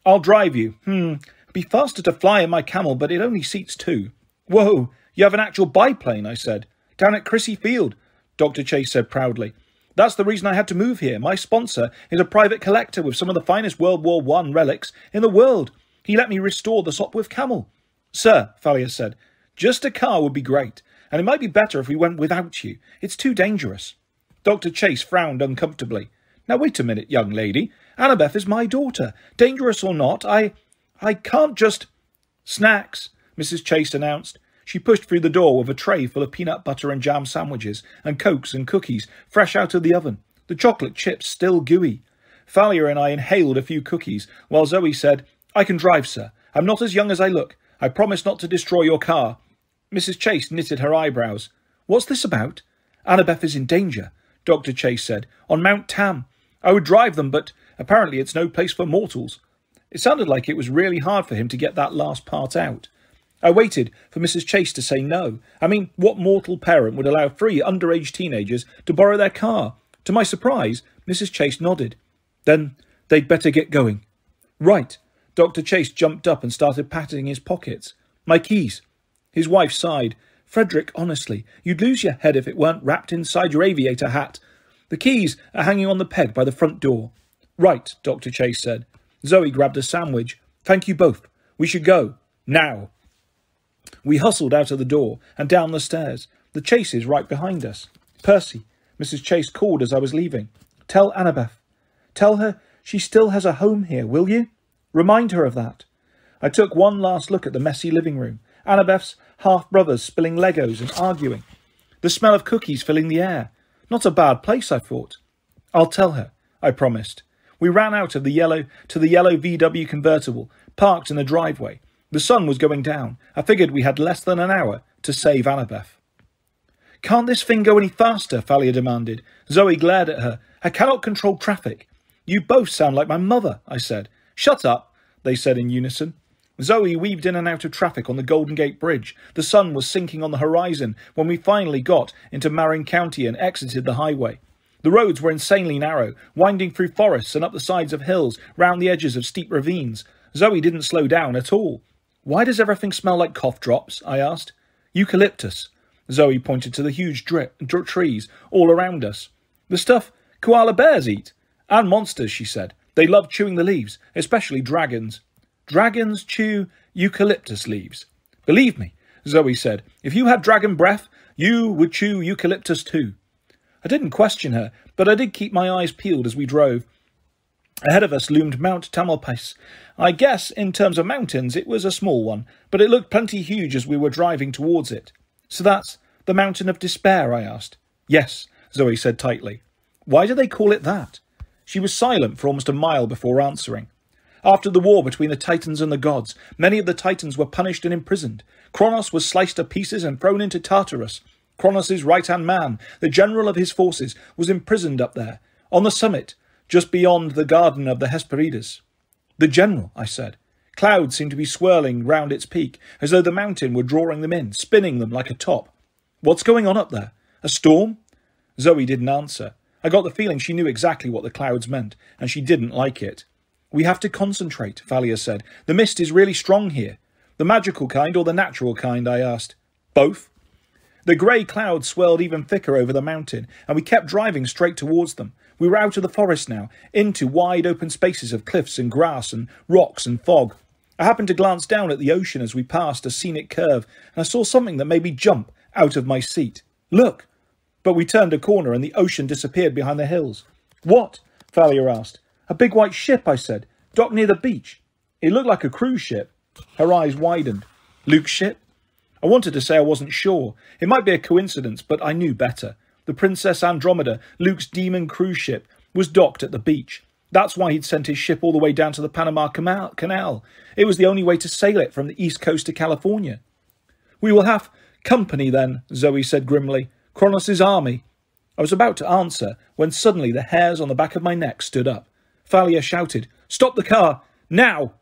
I'll drive you. It'd be faster to fly in my camel, but it only seats 2. Whoa, you have an actual biplane, I said. Down at Crissy Field, Dr. Chase said proudly. That's the reason I had to move here. My sponsor is a private collector with some of the finest World War I relics in the world. He let me restore the Sopwith camel. Sir, Thalia said, just a car would be great, and it might be better if we went without you. It's too dangerous. Dr. Chase frowned uncomfortably. Now wait a minute, young lady. Annabeth is my daughter. Dangerous or not, I can't just... Snacks, Mrs. Chase announced. She pushed through the door with a tray full of peanut butter and jam sandwiches and cokes and cookies, fresh out of the oven, the chocolate chips still gooey. Thalia and I inhaled a few cookies, while Zoe said, I can drive, sir. I'm not as young as I look. I promise not to destroy your car. Mrs. Chase knitted her eyebrows. What's this about? Annabeth is in danger, Dr. Chase said, on Mount Tam. I would drive them, but apparently it's no place for mortals. It sounded like it was really hard for him to get that last part out. I waited for Mrs. Chase to say no. I mean, what mortal parent would allow 3 underage teenagers to borrow their car? To my surprise, Mrs. Chase nodded. Then they'd better get going. Right. Dr. Chase jumped up and started patting his pockets. My keys. His wife sighed. Frederick, honestly, you'd lose your head if it weren't wrapped inside your aviator hat. The keys are hanging on the peg by the front door. Right, Dr. Chase said. Zoe grabbed a sandwich. Thank you both. We should go. Now. We hustled out of the door and down the stairs. The Chases right behind us. Percy, Mrs. Chase called as I was leaving. Tell Annabeth. Tell her she still has a home here, will you? Remind her of that. I took one last look at the messy living room. Annabeth's half-brothers spilling Legos and arguing. The smell of cookies filling the air. Not a bad place, I thought. I'll tell her, I promised. We ran out of the yellow VW convertible, parked in the driveway. The sun was going down. I figured we had less than an hour to save Annabeth. Can't this thing go any faster? Thalia demanded. Zoe glared at her. I cannot control traffic. You both sound like my mother, I said. Shut up, they said in unison. Zoe weaved in and out of traffic on the Golden Gate Bridge. The sun was sinking on the horizon when we finally got into Marin County and exited the highway. The roads were insanely narrow, winding through forests and up the sides of hills, round the edges of steep ravines. Zoe didn't slow down at all. Why does everything smell like cough drops? I asked. Eucalyptus. Zoe pointed to the huge trees all around us. The stuff koala bears eat. And monsters, she said. They love chewing the leaves, especially dragons. Dragons chew eucalyptus leaves. Believe me, Zoe said, if you had dragon breath, you would chew eucalyptus too. I didn't question her, but I did keep my eyes peeled as we drove. Ahead of us loomed Mount Tamalpais. I guess, in terms of mountains, it was a small one, but it looked plenty huge as we were driving towards it. So that's the Mountain of Despair, I asked. Yes, Zoe said tightly. Why do they call it that? She was silent for almost a mile before answering. After the war between the Titans and the gods, many of the Titans were punished and imprisoned. Kronos was sliced to pieces and thrown into Tartarus. Kronos' right-hand man, the general of his forces, was imprisoned up there, on the summit, just beyond the garden of the Hesperides. The general, I said. Clouds seemed to be swirling round its peak, as though the mountain were drawing them in, spinning them like a top. What's going on up there? A storm? Zoe didn't answer. I got the feeling she knew exactly what the clouds meant, and she didn't like it. We have to concentrate, Thalia said. The mist is really strong here. The magical kind or the natural kind, I asked. Both. The grey clouds swirled even thicker over the mountain, and we kept driving straight towards them. We were out of the forest now, into wide open spaces of cliffs and grass and rocks and fog. I happened to glance down at the ocean as we passed a scenic curve, and I saw something that made me jump out of my seat. Look! But we turned a corner and the ocean disappeared behind the hills. What? Thalia asked. A big white ship, I said. Docked near the beach. It looked like a cruise ship. Her eyes widened. Luke's ship? I wanted to say I wasn't sure. It might be a coincidence, but I knew better. The Princess Andromeda, Luke's demon cruise ship, was docked at the beach. That's why he'd sent his ship all the way down to the Panama Canal. It was the only way to sail it from the east coast to California. We will have company then, Zoe said grimly. Kronos' army. I was about to answer when suddenly the hairs on the back of my neck stood up. Thalia shouted, "Stop the car! Now!"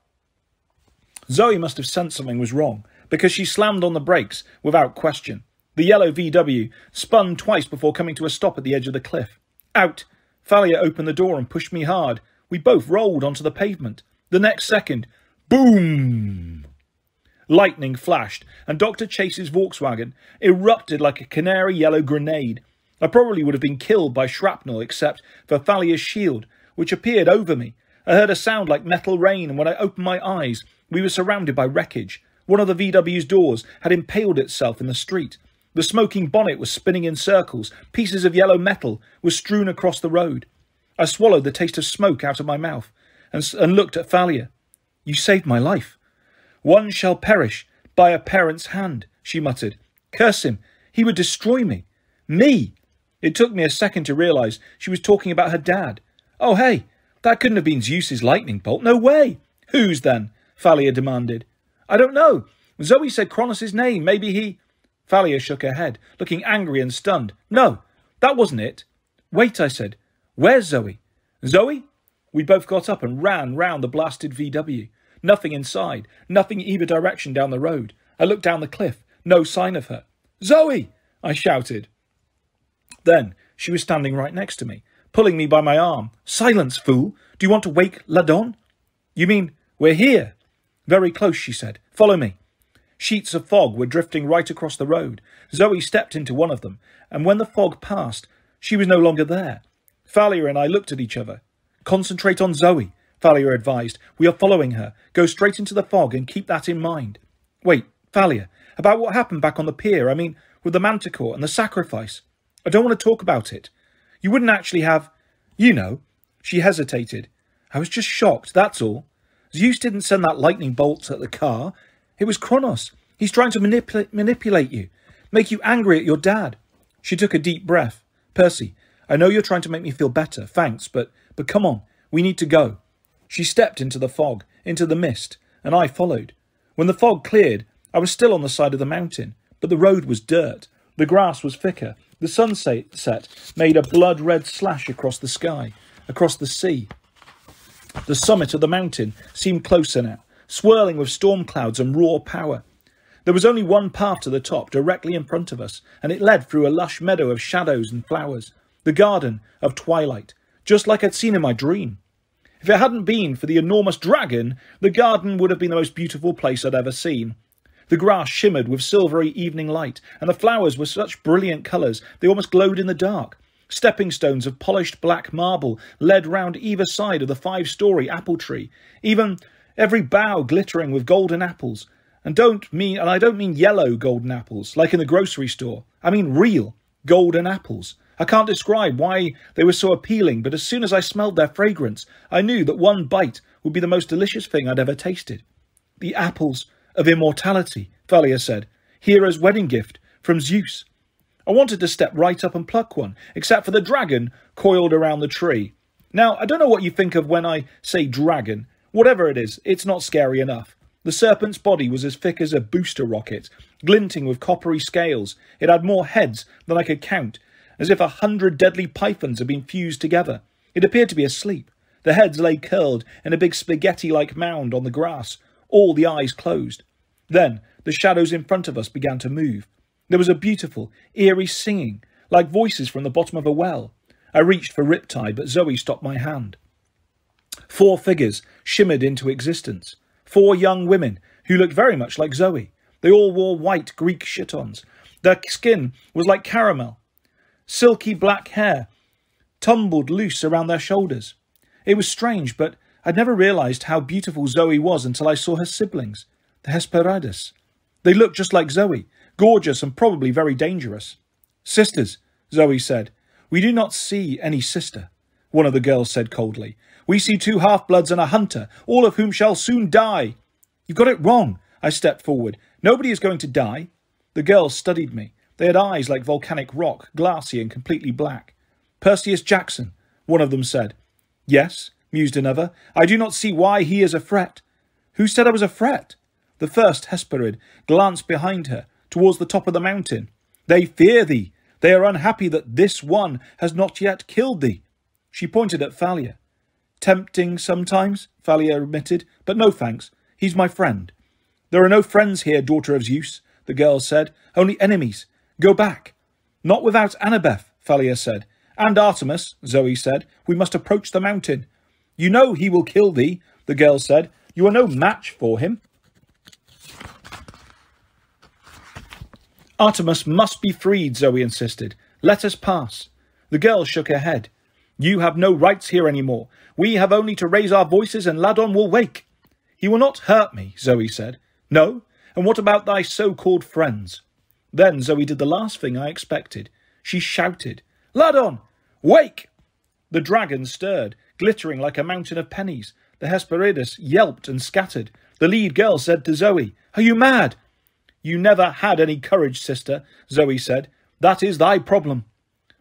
Zoe must have sensed something was wrong, because she slammed on the brakes without question. The yellow VW spun twice before coming to a stop at the edge of the cliff. Out! Thalia opened the door and pushed me hard. We both rolled onto the pavement. The next second, boom! Lightning flashed, and Dr. Chase's Volkswagen erupted like a canary yellow grenade. I probably would have been killed by shrapnel except for Thalia's shield, which appeared over me. I heard a sound like metal rain, and when I opened my eyes, we were surrounded by wreckage. One of the VW's doors had impaled itself in the street. The smoking bonnet was spinning in circles. Pieces of yellow metal were strewn across the road. I swallowed the taste of smoke out of my mouth and looked at Thalia. "You saved my life." "One shall perish by a parent's hand," she muttered. "Curse him. He would destroy me." "Me!" It took me a second to realise she was talking about her dad. "Oh, hey, that couldn't have been Zeus's lightning bolt. No way." "Whose, then?" Thalia demanded. "I don't know. Zoe said Kronos' name. Maybe he—" Thalia shook her head, looking angry and stunned. "No, that wasn't it." "Wait," I said. "Where's Zoe?" "Zoe?" We both got up and ran round the blasted VW. Nothing inside, nothing either direction down the road. I looked down the cliff. No sign of her. "Zoe!" I shouted. Then she was standing right next to me, pulling me by my arm. "Silence, fool! Do you want to wake Ladon?" "You mean we're here?" "Very close," she said. "Follow me." Sheets of fog were drifting right across the road. Zoe stepped into one of them, and when the fog passed, she was no longer there. Thalia and I looked at each other. "Concentrate on Zoe," Thalia advised. "We are following her. Go straight into the fog and keep that in mind." "Wait, Thalia, about what happened back on the pier, I mean, with the manticore and the sacrifice. I don't want to talk about it. You wouldn't actually have... You know." She hesitated. "I was just shocked, that's all. Zeus didn't send that lightning bolt at the car. It was Kronos. He's trying to manipulate you, make you angry at your dad." She took a deep breath. "Percy, I know you're trying to make me feel better, thanks, but come on, we need to go." She stepped into the fog, into the mist, and I followed. When the fog cleared, I was still on the side of the mountain, but the road was dirt. The grass was thicker. The sunset made a blood-red slash across the sky, across the sea. The summit of the mountain seemed closer now, swirling with storm clouds and raw power. There was only one path to the top, directly in front of us, and it led through a lush meadow of shadows and flowers, the garden of twilight, just like I'd seen in my dream. If it hadn't been for the enormous dragon, the garden would have been the most beautiful place I'd ever seen. The grass shimmered with silvery evening light, and the flowers were such brilliant colours they almost glowed in the dark. Stepping stones of polished black marble led round either side of the 5-story apple tree, even every bough glittering with golden apples. And I don't mean yellow golden apples, like in the grocery store. I mean real golden apples. I can't describe why they were so appealing, but as soon as I smelled their fragrance, I knew that one bite would be the most delicious thing I'd ever tasted. "The apples of immortality," Thalia said. "Hera's wedding gift from Zeus." I wanted to step right up and pluck one, except for the dragon coiled around the tree. Now, I don't know what you think of when I say dragon. Whatever it is, it's not scary enough. The serpent's body was as thick as a booster rocket, glinting with coppery scales. It had more heads than I could count, as if 100 deadly pythons had been fused together. It appeared to be asleep. The heads lay curled in a big spaghetti-like mound on the grass, all the eyes closed. Then the shadows in front of us began to move. There was a beautiful, eerie singing, like voices from the bottom of a well. I reached for Riptide, but Zoe stopped my hand. 4 figures shimmered into existence. 4 young women who looked very much like Zoe. They all wore white Greek chitons. Their skin was like caramel. Silky black hair tumbled loose around their shoulders. It was strange, but I'd never realised how beautiful Zoe was until I saw her siblings, the Hesperides. They looked just like Zoe, gorgeous and probably very dangerous. "Sisters," Zoe said. "We do not see any sister," one of the girls said coldly. "We see 2 half-bloods and a hunter, all of whom shall soon die." "You've got it wrong." I stepped forward. "Nobody is going to die." The girls studied me. They had eyes like volcanic rock, glassy and completely black. "Percy Jackson," one of them said. "Yes," mused another. "I do not see why he is a threat." "Who said I was a threat?" The first Hesperid glanced behind her, towards the top of the mountain. "They fear thee. They are unhappy that this one has not yet killed thee." She pointed at Thalia. "Tempting sometimes," Thalia admitted, "but no thanks. He's my friend." "There are no friends here, daughter of Zeus," the girl said. "Only enemies. Go back." "Not without Annabeth," Thalia said. "And Artemis," Zoe said. "We must approach the mountain." "You know he will kill thee," the girl said. "You are no match for him." "Artemis must be freed," Zoe insisted. "Let us pass." The girl shook her head. "You have no rights here any more. We have only to raise our voices and Ladon will wake." "He will not hurt me," Zoe said. "No? And what about thy so-called friends?" Then Zoe did the last thing I expected. She shouted, "Ladon, wake!" The dragon stirred, glittering like a mountain of pennies. The Hesperides yelped and scattered. The lead girl said to Zoe, "Are you mad?" "You never had any courage, sister," Zoe said. "That is thy problem."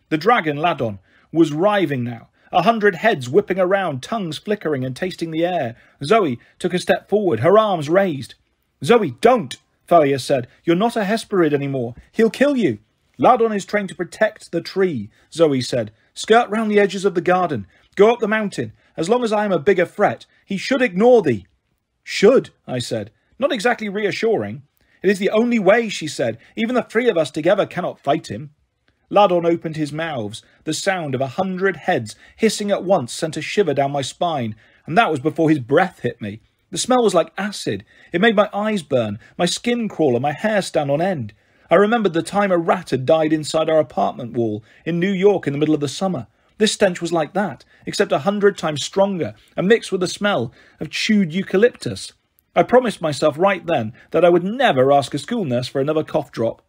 The dragon Ladon was writhing now, 100 heads whipping around, tongues flickering and tasting the air. Zoe took a step forward, her arms raised. "Zoe, don't," Thalia said. "You're not a Hesperid anymore. He'll kill you." "Ladon is trained to protect the tree," Zoe said. "Skirt round the edges of the garden. Go up the mountain. As long as I am a bigger threat, he should ignore thee." "Should," I said. Not exactly reassuring. "It is the only way," she said. "Even the 3 of us together cannot fight him." Ladon opened his mouths. The sound of 100 heads hissing at once sent a shiver down my spine, and that was before his breath hit me. The smell was like acid. It made my eyes burn, my skin crawl and my hair stand on end. I remembered the time a rat had died inside our apartment wall in New York in the middle of the summer. This stench was like that, except 100 times stronger and mixed with the smell of chewed eucalyptus. I promised myself right then that I would never ask a school nurse for another cough drop.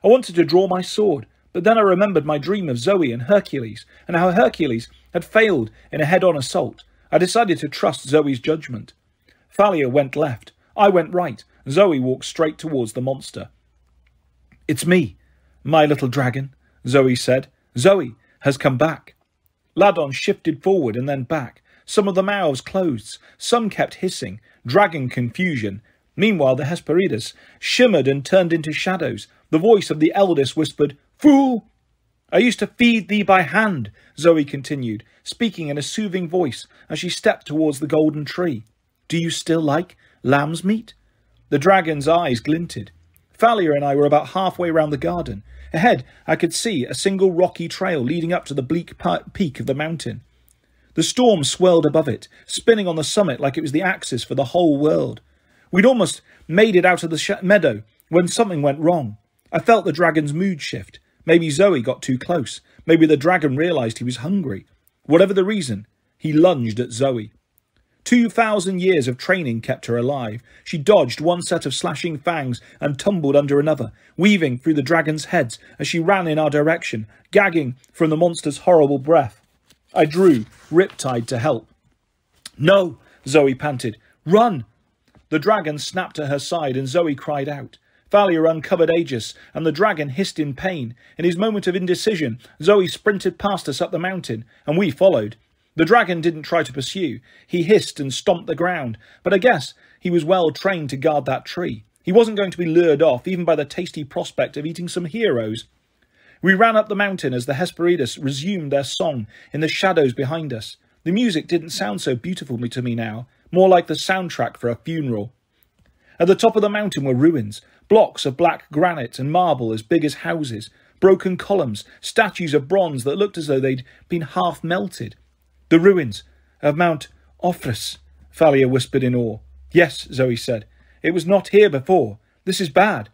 I wanted to draw my sword, but then I remembered my dream of Zoe and Hercules, and how Hercules had failed in a head-on assault. I decided to trust Zoe's judgment. Thalia went left. I went right. Zoe walked straight towards the monster. "It's me, my little dragon," Zoe said. "Zoe has come back." Ladon shifted forward and then back. Some of the mouths closed. Some kept hissing, dragging confusion. Meanwhile, the Hesperides shimmered and turned into shadows. The voice of the eldest whispered, "Fool!" "I used to feed thee by hand," Zoe continued, speaking in a soothing voice as she stepped towards the golden tree. "Do you still like lamb's meat?" The dragon's eyes glinted. Thalia and I were about halfway round the garden. Ahead, I could see a single rocky trail leading up to the bleak peak of the mountain. The storm swirled above it, spinning on the summit like it was the axis for the whole world. We'd almost made it out of the meadow when something went wrong. I felt the dragon's mood shift. Maybe Zoe got too close. Maybe the dragon realised he was hungry. Whatever the reason, he lunged at Zoe. 2,000 years of training kept her alive. She dodged one set of slashing fangs and tumbled under another, weaving through the dragon's heads as she ran in our direction, gagging from the monster's horrible breath. I drew, Riptide, to help. "No," Zoe panted. "Run!" The dragon snapped at her side and Zoe cried out. Thalia uncovered Aegis, and the dragon hissed in pain. In his moment of indecision, Zoe sprinted past us up the mountain, and we followed. The dragon didn't try to pursue. He hissed and stomped the ground, but I guess he was well trained to guard that tree. He wasn't going to be lured off, even by the tasty prospect of eating some heroes. We ran up the mountain as the Hesperides resumed their song in the shadows behind us. The music didn't sound so beautiful to me now, more like the soundtrack for a funeral. At the top of the mountain were ruins, blocks of black granite and marble as big as houses, broken columns, statues of bronze that looked as though they'd been half melted. "The ruins of Mount Ophrys," Thalia whispered in awe. "Yes," Zoe said. "It was not here before. This is bad."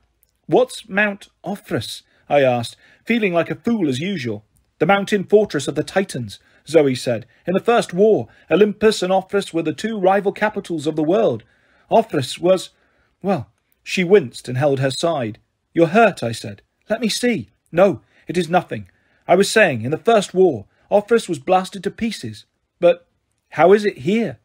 "What's Mount Ophrys?" I asked, feeling like a fool as usual. "The mountain fortress of the Titans," Zoe said. "In the First War, Olympus and Ophrys were the 2 rival capitals of the world. Ophrys was... well..." She winced and held her side. "You're hurt," I said. "Let me see." "No, it is nothing. I was saying, in the First War, Ophrys was blasted to pieces. But how is it here?"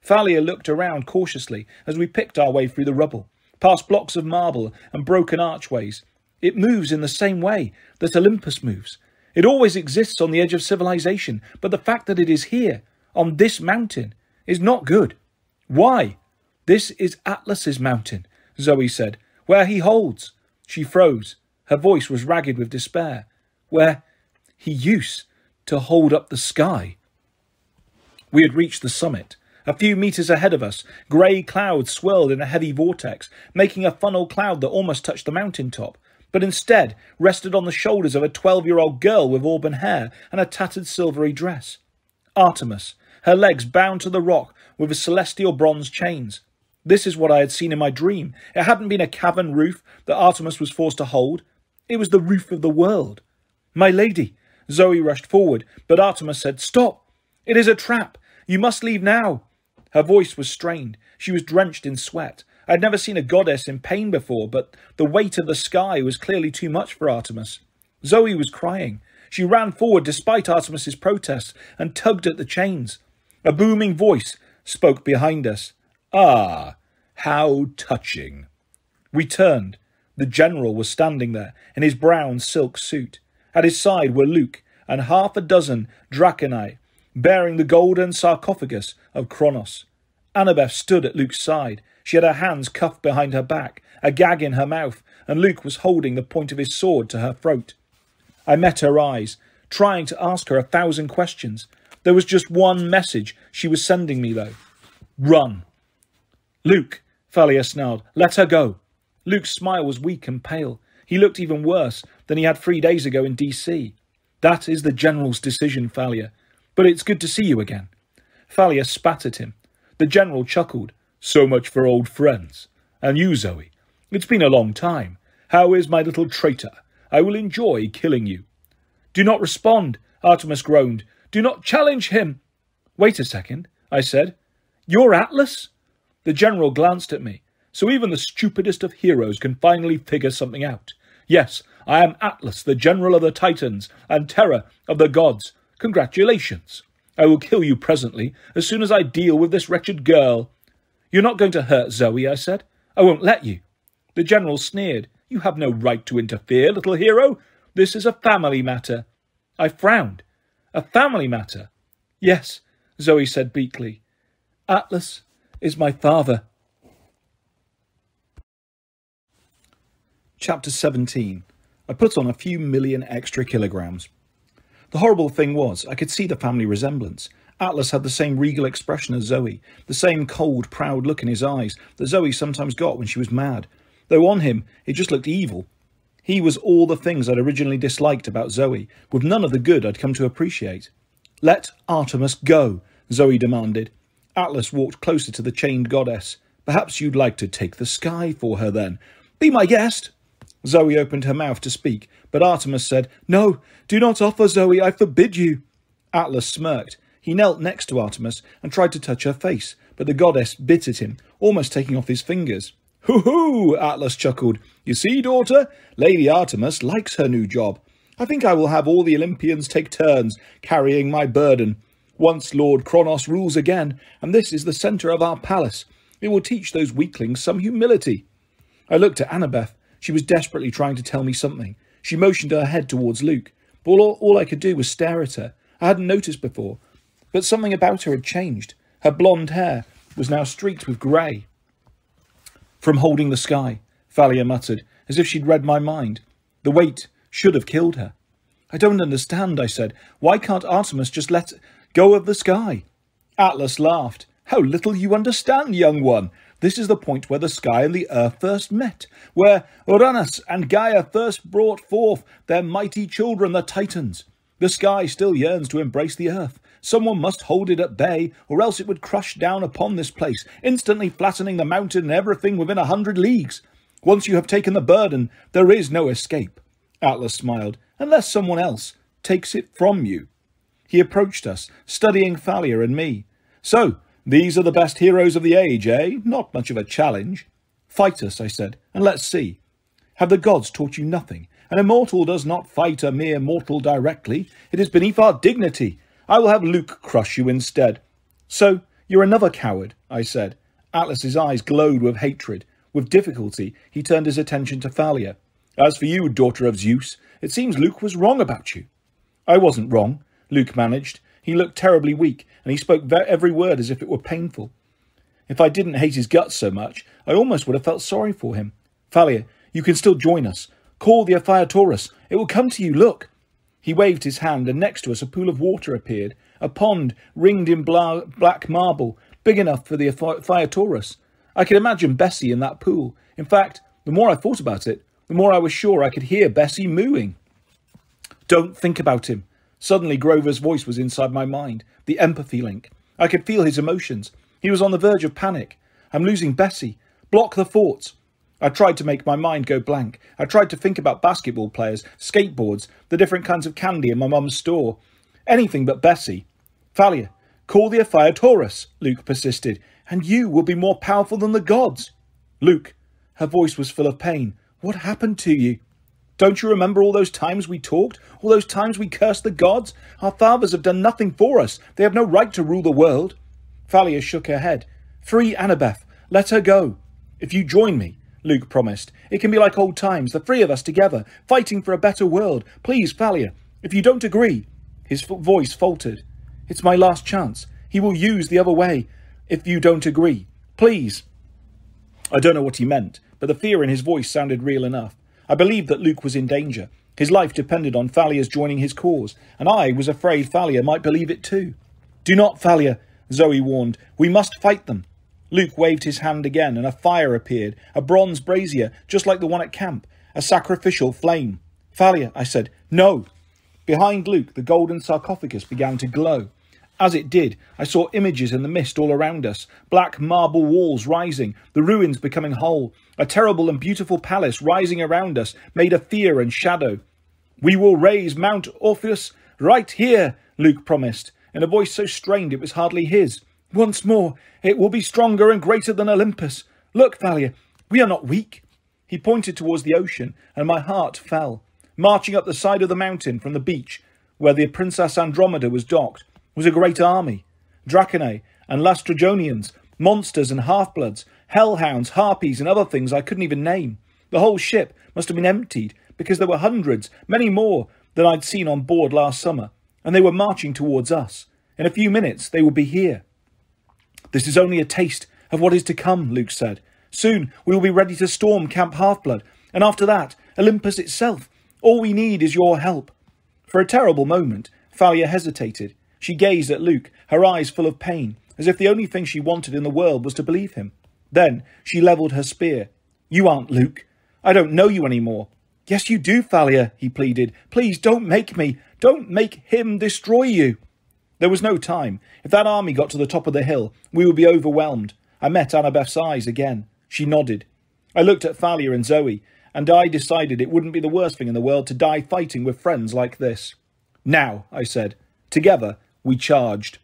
Thalia looked around cautiously as we picked our way through the rubble, past blocks of marble and broken archways. It moves in the same way that Olympus moves. It always exists on the edge of civilization, but the fact that it is here, on this mountain, is not good. Why? This is Atlas's mountain, Zoe said, where he holds. She froze. Her voice was ragged with despair. Where he used to hold up the sky. We had reached the summit. A few metres ahead of us, grey clouds swirled in a heavy vortex, making a funnel cloud that almost touched the mountain top, but instead rested on the shoulders of a 12-year-old girl with auburn hair and a tattered silvery dress. Artemis, her legs bound to the rock with celestial bronze chains. This is what I had seen in my dream. It hadn't been a cavern roof that Artemis was forced to hold. It was the roof of the world. My lady, Zoe rushed forward, but Artemis said, "Stop! It is a trap! You must leave now!" Her voice was strained. She was drenched in sweat. I had never seen a goddess in pain before, but the weight of the sky was clearly too much for Artemis. Zoe was crying. She ran forward despite Artemis's protests and tugged at the chains. A booming voice spoke behind us. "Ah, how touching." We turned. The general was standing there in his brown silk suit. At his side were Luke and half a dozen Draconi, bearing the golden sarcophagus of Kronos. Annabeth stood at Luke's side. She had her hands cuffed behind her back, a gag in her mouth, and Luke was holding the point of his sword to her throat. I met her eyes, trying to ask her 1,000 questions. There was just one message she was sending me, though. "Run." "Luke," Thalia snarled, "let her go." Luke's smile was weak and pale. He looked even worse than he had 3 days ago in DC. "That is the general's decision, Thalia. But it's good to see you again." Thalia spat at him. The general chuckled. "So much for old friends. And you, Zoe? It's been a long time. How is my little traitor? I will enjoy killing you." "Do not respond," Artemis groaned. "Do not challenge him." "Wait a second," I said. "You're Atlas?" The general glanced at me. "So even the stupidest of heroes can finally figure something out. Yes, I am Atlas, the general of the Titans and terror of the gods. Congratulations. I will kill you presently, as soon as I deal with this wretched girl." "You're not going to hurt Zoe," I said. "I won't let you." The general sneered. "You have no right to interfere, little hero. This is a family matter." I frowned. "A family matter?" "Yes," Zoe said meekly. "Atlas is my father." Chapter 17. I put on a few million extra kilograms. The horrible thing was, I could see the family resemblance. Atlas had the same regal expression as Zoe, the same cold, proud look in his eyes that Zoe sometimes got when she was mad, though on him it just looked evil. He was all the things I'd originally disliked about Zoe, with none of the good I'd come to appreciate. "Let Artemis go," Zoe demanded. Atlas walked closer to the chained goddess. "Perhaps you'd like to take the sky for her then. Be my guest." Zoe opened her mouth to speak, but Artemis said, "No, do not offer, Zoe, I forbid you." Atlas smirked. He knelt next to Artemis and tried to touch her face, but the goddess bit at him, almost taking off his fingers. "Hoo-hoo!" Atlas chuckled. "You see, daughter, Lady Artemis likes her new job. I think I will have all the Olympians take turns carrying my burden. Once Lord Kronos rules again, and this is the centre of our palace, it will teach those weaklings some humility." I looked at Annabeth. She was desperately trying to tell me something. She motioned her head towards Luke, but all I could do was stare at her. I hadn't noticed before, but something about her had changed. Her blonde hair was now streaked with grey. "From holding the sky," Thalia muttered, as if she'd read my mind. The weight should have killed her. "I don't understand," I said. "Why can't Artemis just let go of the sky?" Atlas laughed. "How little you understand, young one. This is the point where the sky and the earth first met, where Uranus and Gaia first brought forth their mighty children, the Titans. The sky still yearns to embrace the earth. Someone must hold it at bay, or else it would crush down upon this place, instantly flattening the mountain and everything within 100 leagues. Once you have taken the burden, there is no escape." Atlas smiled. "Unless someone else takes it from you." He approached us, studying Thalia and me. "So, these are the best heroes of the age, eh? Not much of a challenge." "Fight us," I said, "and let's see. Have the gods taught you nothing? An immortal does not fight a mere mortal directly. It is beneath our dignity. I will have Luke crush you instead." "So, You're another coward, I said. Atlas's eyes glowed with hatred. With difficulty, he turned his attention to Thalia. As for you, daughter of Zeus, it seems Luke was wrong about you. I wasn't wrong, Luke managed. He looked terribly weak, and he spoke every word as if it were painful. If I didn't hate his guts so much, I almost would have felt sorry for him. Thalia, you can still join us. Call the Ophiatoros. It will come to you, look. He waved his hand, and next to us a pool of water appeared, a pond ringed in black marble, big enough for the Ophiatoros. I could imagine Bessie in that pool. In fact, the more I thought about it, the more I was sure I could hear Bessie mooing. Don't think about him. Suddenly Grover's voice was inside my mind, the empathy link. I could feel his emotions. He was on the verge of panic. I'm losing Bessie. Block the thoughts. I tried to make my mind go blank. I tried to think about basketball players, skateboards, the different kinds of candy in my mum's store. Anything but Bessie. Thalia, call the Ophiatoros, Luke persisted, and you will be more powerful than the gods. Luke, her voice was full of pain. What happened to you? Don't you remember all those times we talked? All those times we cursed the gods? Our fathers have done nothing for us. They have no right to rule the world. Thalia shook her head. Free Annabeth. Let her go. If you join me, Luke promised, it can be like old times, the three of us together, fighting for a better world. Please, Thalia, if you don't agree. His voice faltered. It's my last chance. He will use the other way. If you don't agree. Please. I don't know what he meant, but the fear in his voice sounded real enough. I believed that Luke was in danger. His life depended on Thalia's joining his cause, and I was afraid Thalia might believe it too. Do not, Thalia, Zoe warned. We must fight them. Luke waved his hand again, and a fire appeared, a bronze brazier, just like the one at camp, a sacrificial flame. Thalia, I said, no. Behind Luke, the golden sarcophagus began to glow. As it did, I saw images in the mist all around us, black marble walls rising, the ruins becoming whole, a terrible and beautiful palace rising around us, made of fear and shadow. We will raise Mount Orpheus right here, Luke promised, in a voice so strained it was hardly his. Once more, it will be stronger and greater than Olympus. Look, Thalia, we are not weak. He pointed towards the ocean, and my heart fell. Marching up the side of the mountain from the beach, where the Princess Andromeda was docked, was a great army. Draconae and Lastrygonians, monsters and half-bloods, hellhounds, harpies and other things I couldn't even name. The whole ship must have been emptied, because there were hundreds, many more, than I'd seen on board last summer, and they were marching towards us. In a few minutes they would be here. This is only a taste of what is to come, Luke said. Soon we will be ready to storm Camp Half-Blood, and after that, Olympus itself. All we need is your help. For a terrible moment, Thalia hesitated. She gazed at Luke, her eyes full of pain, as if the only thing she wanted in the world was to believe him. Then she levelled her spear. You aren't Luke. I don't know you any more. Yes, you do, Thalia, he pleaded. Please don't make me. Don't make him destroy you. There was no time. If that army got to the top of the hill, we would be overwhelmed. I met Annabeth's eyes again. She nodded. I looked at Thalia and Zoe, and I decided it wouldn't be the worst thing in the world to die fighting with friends like this. Now, I said. Together, we charged.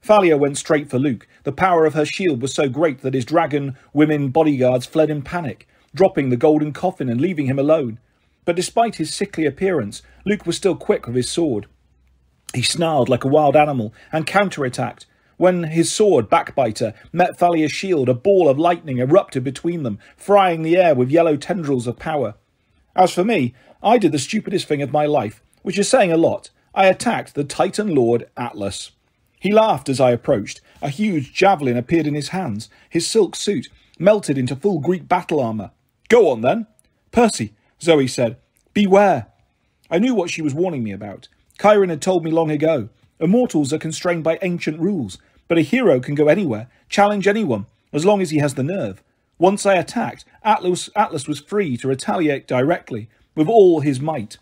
Thalia went straight for Luke. The power of her shield was so great that his dragon women bodyguards fled in panic, dropping the golden coffin and leaving him alone. But despite his sickly appearance, Luke was still quick with his sword. He snarled like a wild animal and counterattacked. When his sword, Backbiter, met Thalia's shield, a ball of lightning erupted between them, frying the air with yellow tendrils of power. As for me, I did the stupidest thing of my life, which is saying a lot. I attacked the Titan Lord Atlas. He laughed as I approached. A huge javelin appeared in his hands. His silk suit melted into full Greek battle armour. Go on, then. Percy, Zoe said. Beware. I knew what she was warning me about. Chiron had told me long ago. Immortals are constrained by ancient rules, but a hero can go anywhere, challenge anyone, as long as he has the nerve. Once I attacked, Atlas was free to retaliate directly, with all his might.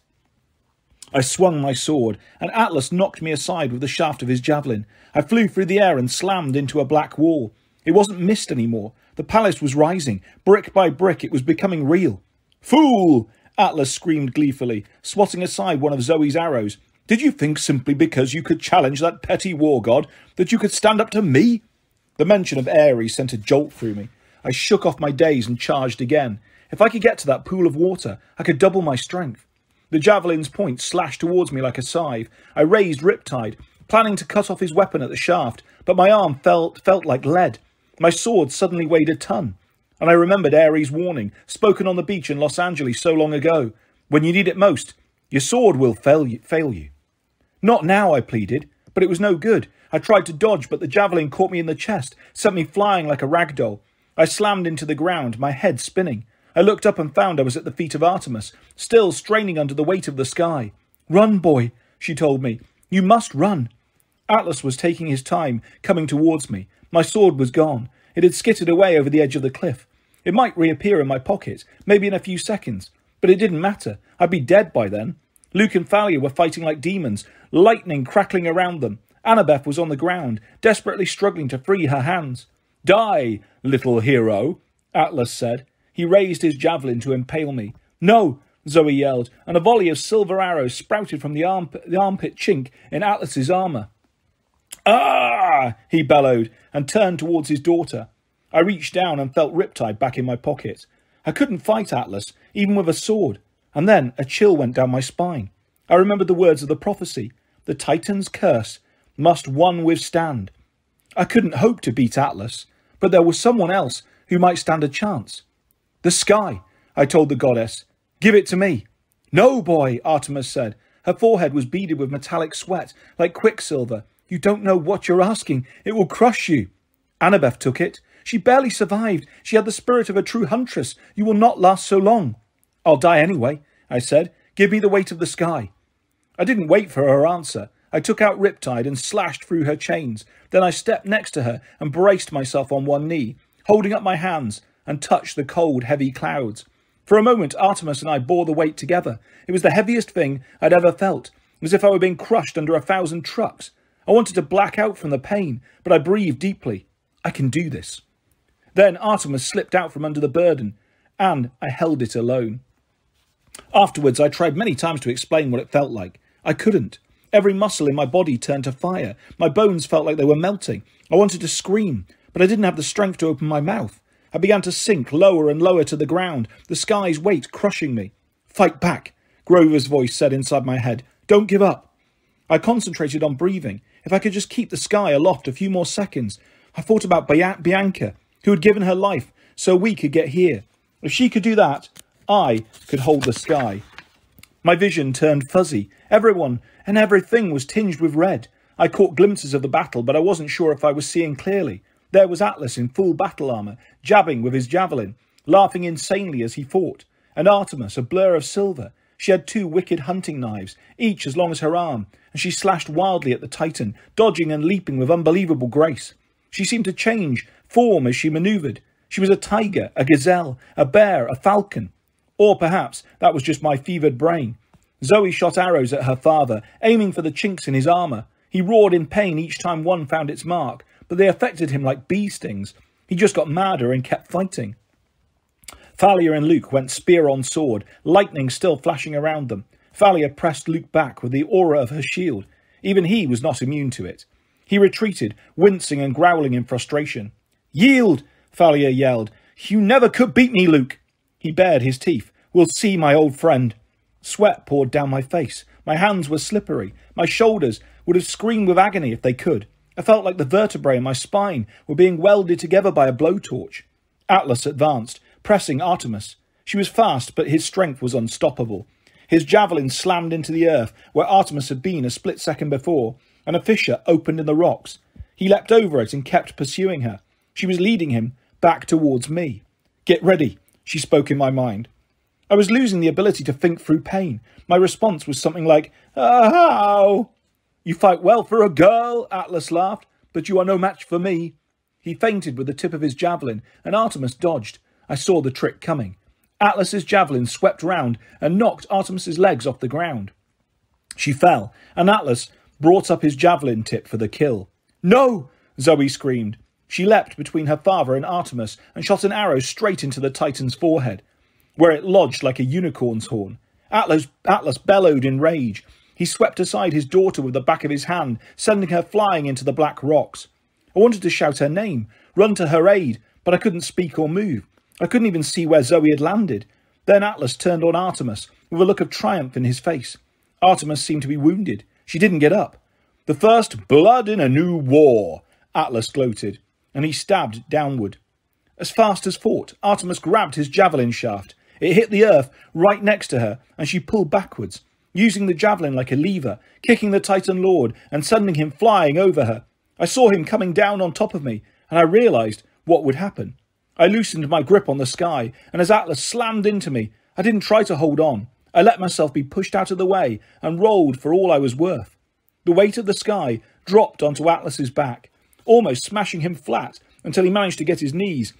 I swung my sword, and Atlas knocked me aside with the shaft of his javelin. I flew through the air and slammed into a black wall. It wasn't mist anymore. The palace was rising. Brick by brick, it was becoming real. Fool! Atlas screamed gleefully, swatting aside one of Zoe's arrows. Did you think simply because you could challenge that petty war god that you could stand up to me? The mention of Ares sent a jolt through me. I shook off my daze and charged again. If I could get to that pool of water, I could double my strength. The javelin's point slashed towards me like a scythe. I raised Riptide, planning to cut off his weapon at the shaft, but my arm felt like lead. My sword suddenly weighed a ton. And I remembered Ares' warning, spoken on the beach in Los Angeles so long ago. When you need it most, your sword will fail you. Not now, I pleaded, but it was no good. I tried to dodge, but the javelin caught me in the chest, sent me flying like a rag doll. I slammed into the ground, my head spinning. I looked up and found I was at the feet of Artemis, still straining under the weight of the sky. Run, boy, she told me. You must run. Atlas was taking his time, coming towards me. My sword was gone. It had skittered away over the edge of the cliff. It might reappear in my pocket, maybe in a few seconds, but it didn't matter. I'd be dead by then. Luke and Thalia were fighting like demons, lightning crackling around them. Annabeth was on the ground, desperately struggling to free her hands. Die, little hero, Atlas said. He raised his javelin to impale me. No, Zoe yelled, and a volley of silver arrows sprouted from the armpit chink in Atlas's armour. Ah! He bellowed, and turned towards his daughter. I reached down and felt Riptide back in my pocket. I couldn't fight Atlas, even with a sword. And then a chill went down my spine. I remembered the words of the prophecy. The Titan's curse must one withstand. I couldn't hope to beat Atlas, but there was someone else who might stand a chance. The sky, I told the goddess. Give it to me. No, boy, Artemis said. Her forehead was beaded with metallic sweat, like quicksilver. You don't know what you're asking. It will crush you. Annabeth took it. She barely survived. She had the spirit of a true huntress. You will not last so long. I'll die anyway, I said. Give me the weight of the sky. I didn't wait for her answer. I took out Riptide and slashed through her chains. Then I stepped next to her and braced myself on one knee, holding up my hands, and touched the cold, heavy clouds. For a moment, Artemis and I bore the weight together. It was the heaviest thing I'd ever felt, as if I were being crushed under 1,000 trucks. I wanted to black out from the pain, but I breathed deeply. I can do this. Then Artemis slipped out from under the burden, and I held it alone. Afterwards, I tried many times to explain what it felt like. I couldn't. Every muscle in my body turned to fire. My bones felt like they were melting. I wanted to scream, but I didn't have the strength to open my mouth. I began to sink lower and lower to the ground, the sky's weight crushing me. Fight back, Grover's voice said inside my head. Don't give up. I concentrated on breathing. If I could just keep the sky aloft a few more seconds. I thought about Bianca, who had given her life so we could get here. If she could do that, I could hold the sky. My vision turned fuzzy. Everyone and everything was tinged with red. I caught glimpses of the battle, but I wasn't sure if I was seeing clearly. There was Atlas in full battle armour, jabbing with his javelin, laughing insanely as he fought. And Artemis, a blur of silver. She had 2 wicked hunting knives, each as long as her arm, and she slashed wildly at the Titan, dodging and leaping with unbelievable grace. She seemed to change form as she manoeuvred. She was a tiger, a gazelle, a bear, a falcon. Or perhaps that was just my fevered brain. Zoe shot arrows at her father, aiming for the chinks in his armour. He roared in pain each time one found its mark, but they affected him like bee stings. He just got madder and kept fighting. Thalia and Luke went spear on sword, lightning still flashing around them. Thalia pressed Luke back with the aura of her shield. Even he was not immune to it. He retreated, wincing and growling in frustration. Yield, Thalia yelled. You never could beat me, Luke. He bared his teeth. We'll see, my old friend. Sweat poured down my face. My hands were slippery. My shoulders would have screamed with agony if they could. I felt like the vertebrae in my spine were being welded together by a blowtorch. Atlas advanced, pressing Artemis. She was fast, but his strength was unstoppable. His javelin slammed into the earth where Artemis had been a split second before, and a fissure opened in the rocks. He leapt over it and kept pursuing her. She was leading him back towards me. Get ready, she spoke in my mind. I was losing the ability to think through pain. My response was something like, "Ow!" You fight well for a girl, Atlas laughed, but you are no match for me. He feinted with the tip of his javelin, and Artemis dodged. I saw the trick coming. Atlas's javelin swept round and knocked Artemis's legs off the ground. She fell, and Atlas brought up his javelin tip for the kill. No! Zoe screamed. She leapt between her father and Artemis and shot an arrow straight into the Titan's forehead, where it lodged like a unicorn's horn. Atlas bellowed in rage. He swept aside his daughter with the back of his hand, sending her flying into the black rocks. I wanted to shout her name, run to her aid, but I couldn't speak or move. I couldn't even see where Zoe had landed. Then Atlas turned on Artemis with a look of triumph in his face. Artemis seemed to be wounded. She didn't get up. The first blood in a new war, Atlas gloated, and he stabbed downward. As fast as thought, Artemis grabbed his javelin shaft. It hit the earth right next to her, and she pulled backwards, using the javelin like a lever, kicking the Titan Lord and sending him flying over her. I saw him coming down on top of me, and I realised what would happen. I loosened my grip on the sky, and as Atlas slammed into me, I didn't try to hold on. I let myself be pushed out of the way and rolled for all I was worth. The weight of the sky dropped onto Atlas's back, almost smashing him flat until he managed to get his knees,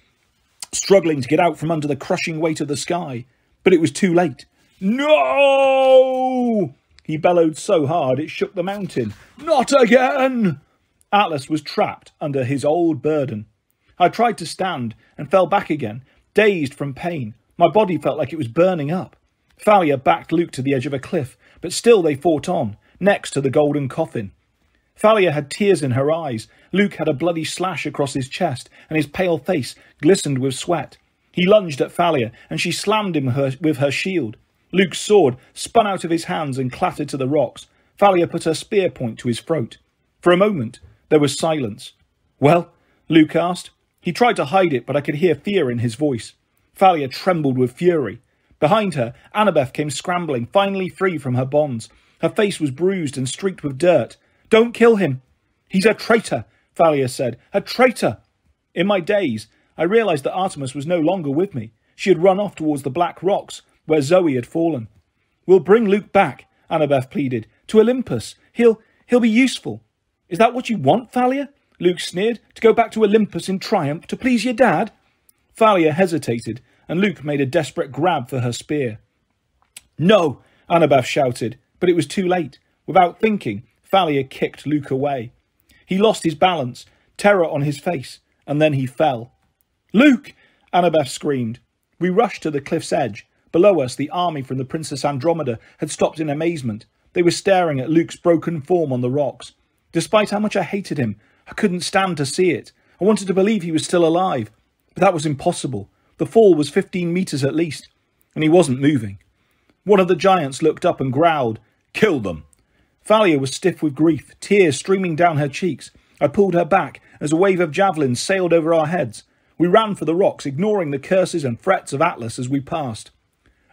struggling to get out from under the crushing weight of the sky. But it was too late. No! He bellowed so hard it shook the mountain. Not again! Atlas was trapped under his old burden. I tried to stand and fell back again, dazed from pain. My body felt like it was burning up. Thalia backed Luke to the edge of a cliff, but still they fought on, next to the golden coffin. Thalia had tears in her eyes. Luke had a bloody slash across his chest, and his pale face glistened with sweat. He lunged at Thalia, and she slammed him with her shield. Luke's sword spun out of his hands and clattered to the rocks. Thalia put her spear point to his throat. For a moment, there was silence. Well? Luke asked. He tried to hide it, but I could hear fear in his voice. Thalia trembled with fury. Behind her, Annabeth came scrambling, finally free from her bonds. Her face was bruised and streaked with dirt. Don't kill him. He's a traitor, Thalia said. A traitor. In my daze, I realised that Artemis was no longer with me. She had run off towards the black rocks, where Zoe had fallen. We'll bring Luke back, Annabeth pleaded, to Olympus. He'll be useful. Is that what you want, Thalia? Luke sneered. To go back to Olympus in triumph, to please your dad? Thalia hesitated, and Luke made a desperate grab for her spear. No, Annabeth shouted, but it was too late. Without thinking, Thalia kicked Luke away. He lost his balance, terror on his face, and then he fell. Luke! Annabeth screamed. We rushed to the cliff's edge. Below us, the army from the Princess Andromeda had stopped in amazement. They were staring at Luke's broken form on the rocks. Despite how much I hated him, I couldn't stand to see it. I wanted to believe he was still alive, but that was impossible. The fall was 15 metres at least, and he wasn't moving. One of the giants looked up and growled, Kill them! Thalia was stiff with grief, tears streaming down her cheeks. I pulled her back as a wave of javelins sailed over our heads. We ran for the rocks, ignoring the curses and threats of Atlas as we passed.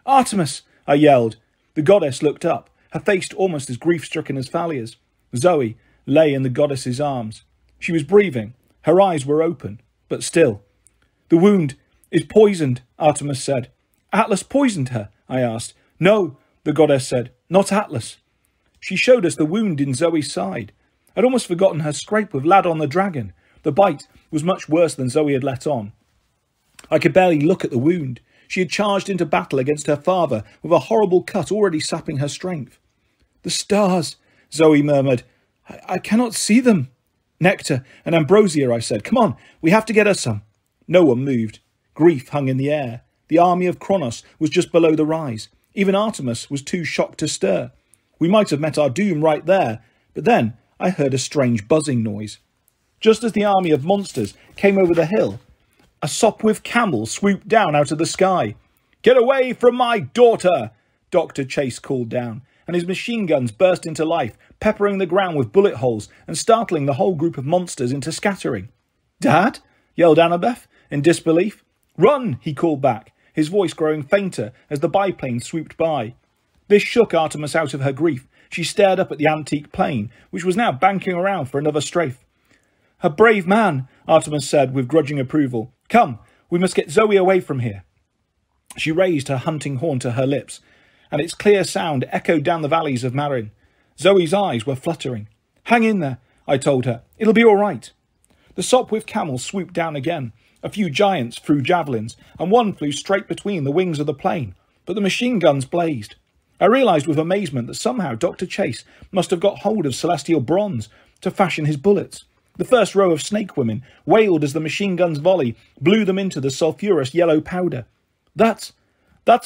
Artemis! I yelled. The goddess looked up, her face almost as grief-stricken as Thalia's. Zoe lay in the goddess's arms. She was breathing. Her eyes were open, but still. The wound is poisoned, Artemis said. Atlas poisoned her, I asked. No, the goddess said, not Atlas. She showed us the wound in Zoe's side. I'd almost forgotten her scrape with Ladon the dragon. The bite was much worse than Zoe had let on. I could barely look at the wound. She had charged into battle against her father with a horrible cut already sapping her strength. The stars, Zoe murmured. I cannot see them. Nectar and ambrosia, I said. Come on, we have to get her some. No one moved. Grief hung in the air. The army of Kronos was just below the rise. Even Artemis was too shocked to stir. We might have met our doom right there, but then I heard a strange buzzing noise. Just as the army of monsters came over the hill, a Sopwith camel swooped down out of the sky. Get away from my daughter, Dr. Chase called down, and his machine guns burst into life, peppering the ground with bullet holes and startling the whole group of monsters into scattering. Dad? Yelled Annabeth in disbelief. Run, he called back, his voice growing fainter as the biplane swooped by. This shook Artemis out of her grief. She stared up at the antique plane, which was now banking around for another strafe. A brave man, Artemis said with grudging approval. Come, we must get Zoe away from here. She raised her hunting horn to her lips, and its clear sound echoed down the valleys of Marin. Zoe's eyes were fluttering. Hang in there, I told her. It'll be all right. The Sopwith camel swooped down again. A few giants threw javelins, and one flew straight between the wings of the plane, but the machine guns blazed. I realised with amazement that somehow Dr. Chase must have got hold of celestial bronze to fashion his bullets. The first row of snake women wailed as the machine gun's volley blew them into the sulphurous yellow powder. That's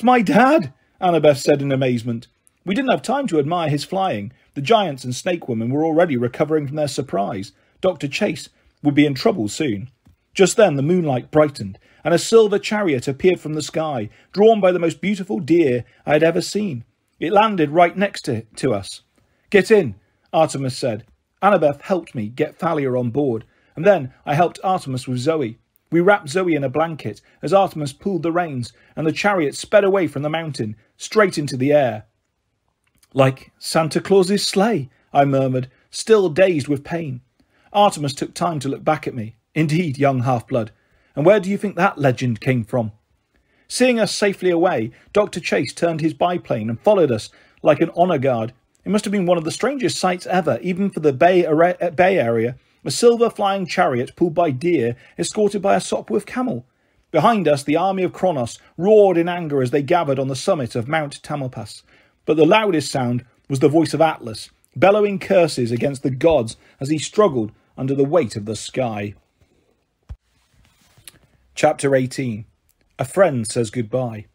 my dad, Annabeth said in amazement. We didn't have time to admire his flying. The giants and snake women were already recovering from their surprise. Dr. Chase would be in trouble soon. Just then the moonlight brightened, and a silver chariot appeared from the sky, drawn by the most beautiful deer I had ever seen. It landed right next to us. Get in, Artemis said. Annabeth helped me get Thalia on board, and then I helped Artemis with Zoe. We wrapped Zoe in a blanket as Artemis pulled the reins, and the chariot sped away from the mountain, straight into the air. "Like Santa Claus's sleigh," I murmured, still dazed with pain. Artemis took time to look back at me. "Indeed, young half-blood. And where do you think that legend came from?" Seeing us safely away, Dr. Chase turned his biplane and followed us like an honour guard. It must have been one of the strangest sights ever, even for the Bay Area. A silver flying chariot pulled by deer, escorted by a Sopwith camel. Behind us, the army of Kronos roared in anger as they gathered on the summit of Mount Tamalpais. But the loudest sound was the voice of Atlas, bellowing curses against the gods as he struggled under the weight of the sky. Chapter 18. A friend says goodbye.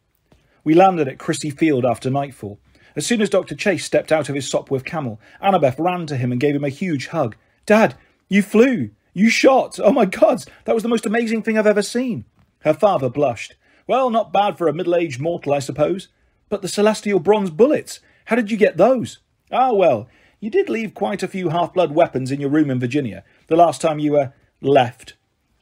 We landed at Christie Field after nightfall. As soon as Dr. Chase stepped out of his Sopwith camel, Annabeth ran to him and gave him a huge hug. "Dad, you flew! You shot! Oh my gods, that was the most amazing thing I've ever seen!" Her father blushed. "Well, not bad for a middle-aged mortal, I suppose. But the celestial bronze bullets, how did you get those?" "Ah, well, you did leave quite a few half-blood weapons in your room in Virginia, the last time you were left."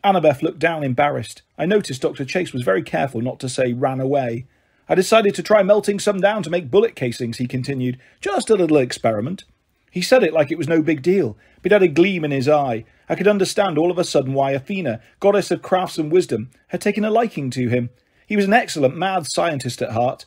Annabeth looked down embarrassed. I noticed Dr. Chase was very careful not to say ran away. "I decided to try melting some down to make bullet casings," he continued. "Just a little experiment." He said it like it was no big deal, but it had a gleam in his eye. I could understand all of a sudden why Athena, goddess of crafts and wisdom, had taken a liking to him. He was an excellent mad scientist at heart.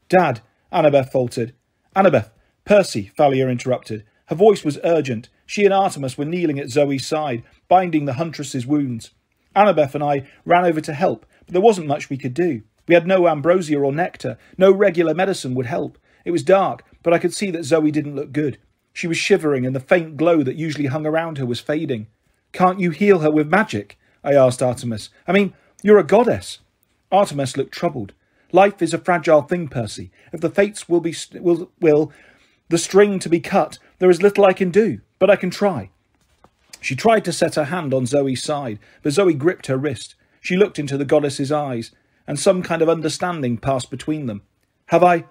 "Dad," Annabeth faltered. "Annabeth, Percy," Thalia interrupted. Her voice was urgent. She and Artemis were kneeling at Zoe's side, binding the huntress's wounds. Annabeth and I ran over to help, but there wasn't much we could do. We had no ambrosia or nectar. No regular medicine would help. It was dark, but I could see that Zoe didn't look good. She was shivering, and the faint glow that usually hung around her was fading. "Can't you heal her with magic?" I asked Artemis. "I mean, you're a goddess." Artemis looked troubled. "Life is a fragile thing, Percy. If the fates will the string to be cut, there is little I can do, but I can try." She tried to set her hand on Zoe's side, but Zoe gripped her wrist. She looked into the goddess's eyes, and some kind of understanding passed between them. "Have I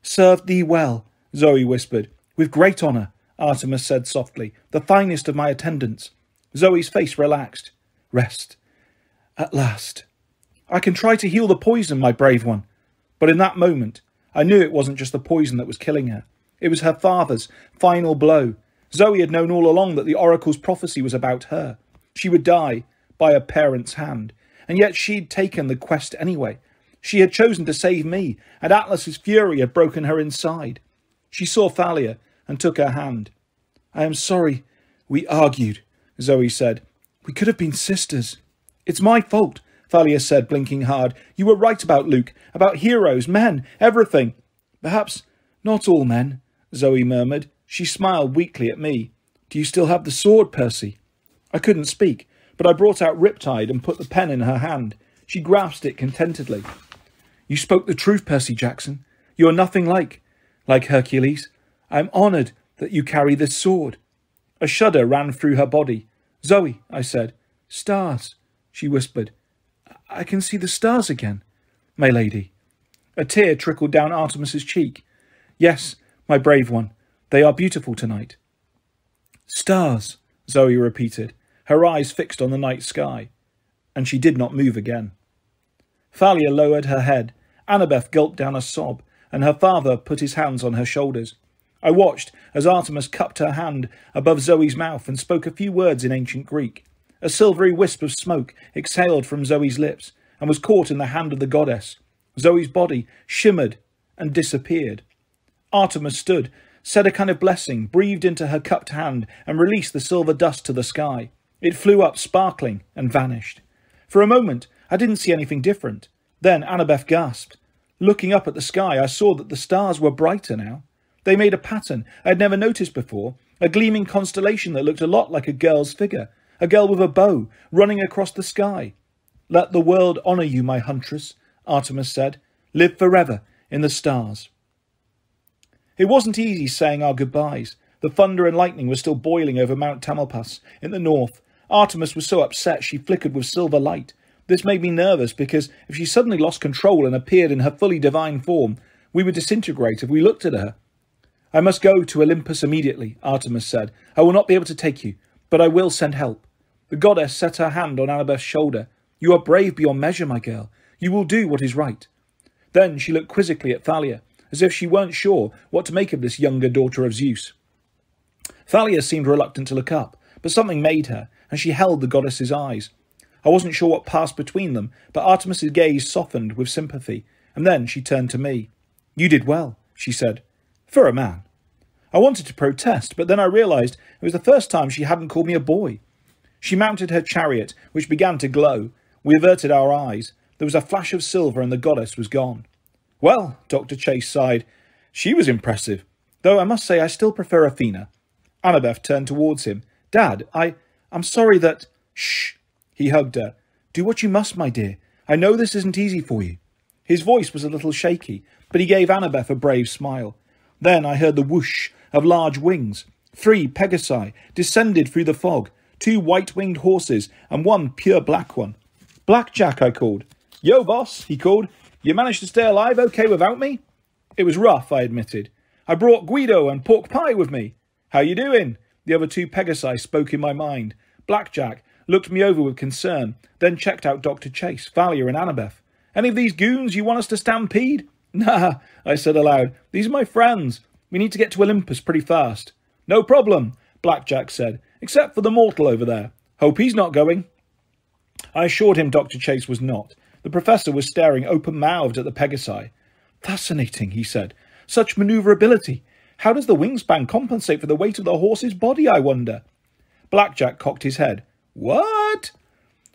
served thee well?" Zoe whispered. "With great honour," Artemis said softly, "the finest of my attendants." Zoe's face relaxed. "Rest. At last. I can try to heal the poison, my brave one." But in that moment, I knew it wasn't just the poison that was killing her. It was her father's final blow. Zoe had known all along that the oracle's prophecy was about her. She would die by a parent's hand, and yet she'd taken the quest anyway. She had chosen to save me, and Atlas's fury had broken her inside. She saw Thalia and took her hand. "I am sorry we argued," Zoe said. "We could have been sisters." "It's my fault," Thalia said, blinking hard. "You were right about Luke, about heroes, men, everything." "Perhaps not all men," Zoe murmured. She smiled weakly at me. "Do you still have the sword, Percy?" I couldn't speak, but I brought out Riptide and put the pen in her hand. She grasped it contentedly. "You spoke the truth, Percy Jackson. You are nothing like Hercules. I am honoured that you carry this sword." A shudder ran through her body. "Zoe," I said. "Stars," she whispered. "I can see the stars again, my lady." A tear trickled down Artemis's cheek. "Yes, my brave one. They are beautiful tonight." "Stars," Zoe repeated, her eyes fixed on the night sky. And she did not move again. Thalia lowered her head. Annabeth gulped down a sob, and her father put his hands on her shoulders. I watched as Artemis cupped her hand above Zoe's mouth and spoke a few words in ancient Greek. A silvery wisp of smoke exhaled from Zoe's lips and was caught in the hand of the goddess. Zoe's body shimmered and disappeared. Artemis stood, said a kind of blessing, breathed into her cupped hand, and released the silver dust to the sky. It flew up sparkling and vanished. For a moment, I didn't see anything different. Then Annabeth gasped. Looking up at the sky, I saw that the stars were brighter now. They made a pattern I had never noticed before, a gleaming constellation that looked a lot like a girl's figure, a girl with a bow running across the sky. "Let the world honour you, my huntress," Artemis said. "Live forever in the stars." It wasn't easy saying our goodbyes. The thunder and lightning were still boiling over Mount Tamalpais in the north. Artemis was so upset she flickered with silver light. This made me nervous because if she suddenly lost control and appeared in her fully divine form, we would disintegrate if we looked at her. I must go to Olympus immediately, Artemis said. I will not be able to take you, but I will send help. The goddess set her hand on Annabeth's shoulder. You are brave beyond measure, my girl. You will do what is right. Then she looked quizzically at Thalia, as if she weren't sure what to make of this younger daughter of Zeus. Thalia seemed reluctant to look up, but something made her, and she held the goddess's eyes. I wasn't sure what passed between them, but Artemis's gaze softened with sympathy, and then she turned to me. You did well, she said. For a man. I wanted to protest, but then I realised it was the first time she hadn't called me a boy. She mounted her chariot, which began to glow. We averted our eyes. There was a flash of silver and the goddess was gone. Well, Dr. Chase sighed. She was impressive, though I must say I still prefer Athena. Annabeth turned towards him. Dad, I'm sorry that... Shh! He hugged her. Do what you must, my dear. I know this isn't easy for you. His voice was a little shaky, but he gave Annabeth a brave smile. Then I heard the whoosh of large wings. 3 Pegasi descended through the fog, 2 white-winged horses and 1 pure black one. Blackjack, I called. Yo, boss, he called. You managed to stay alive okay without me? It was rough, I admitted. I brought Guido and pork pie with me. How you doing? The other 2 Pegasi spoke in my mind. Blackjack looked me over with concern, then checked out Dr. Chase, Thalia and Annabeth. Any of these goons you want us to stampede? Nah, I said aloud. These are my friends. We need to get to Olympus pretty fast. No problem, Blackjack said, except for the mortal over there. Hope he's not going. I assured him Dr. Chase was not. The professor was staring open-mouthed at the Pegasi. Fascinating, he said. Such manoeuvrability. How does the wingspan compensate for the weight of the horse's body, I wonder? Blackjack cocked his head. What?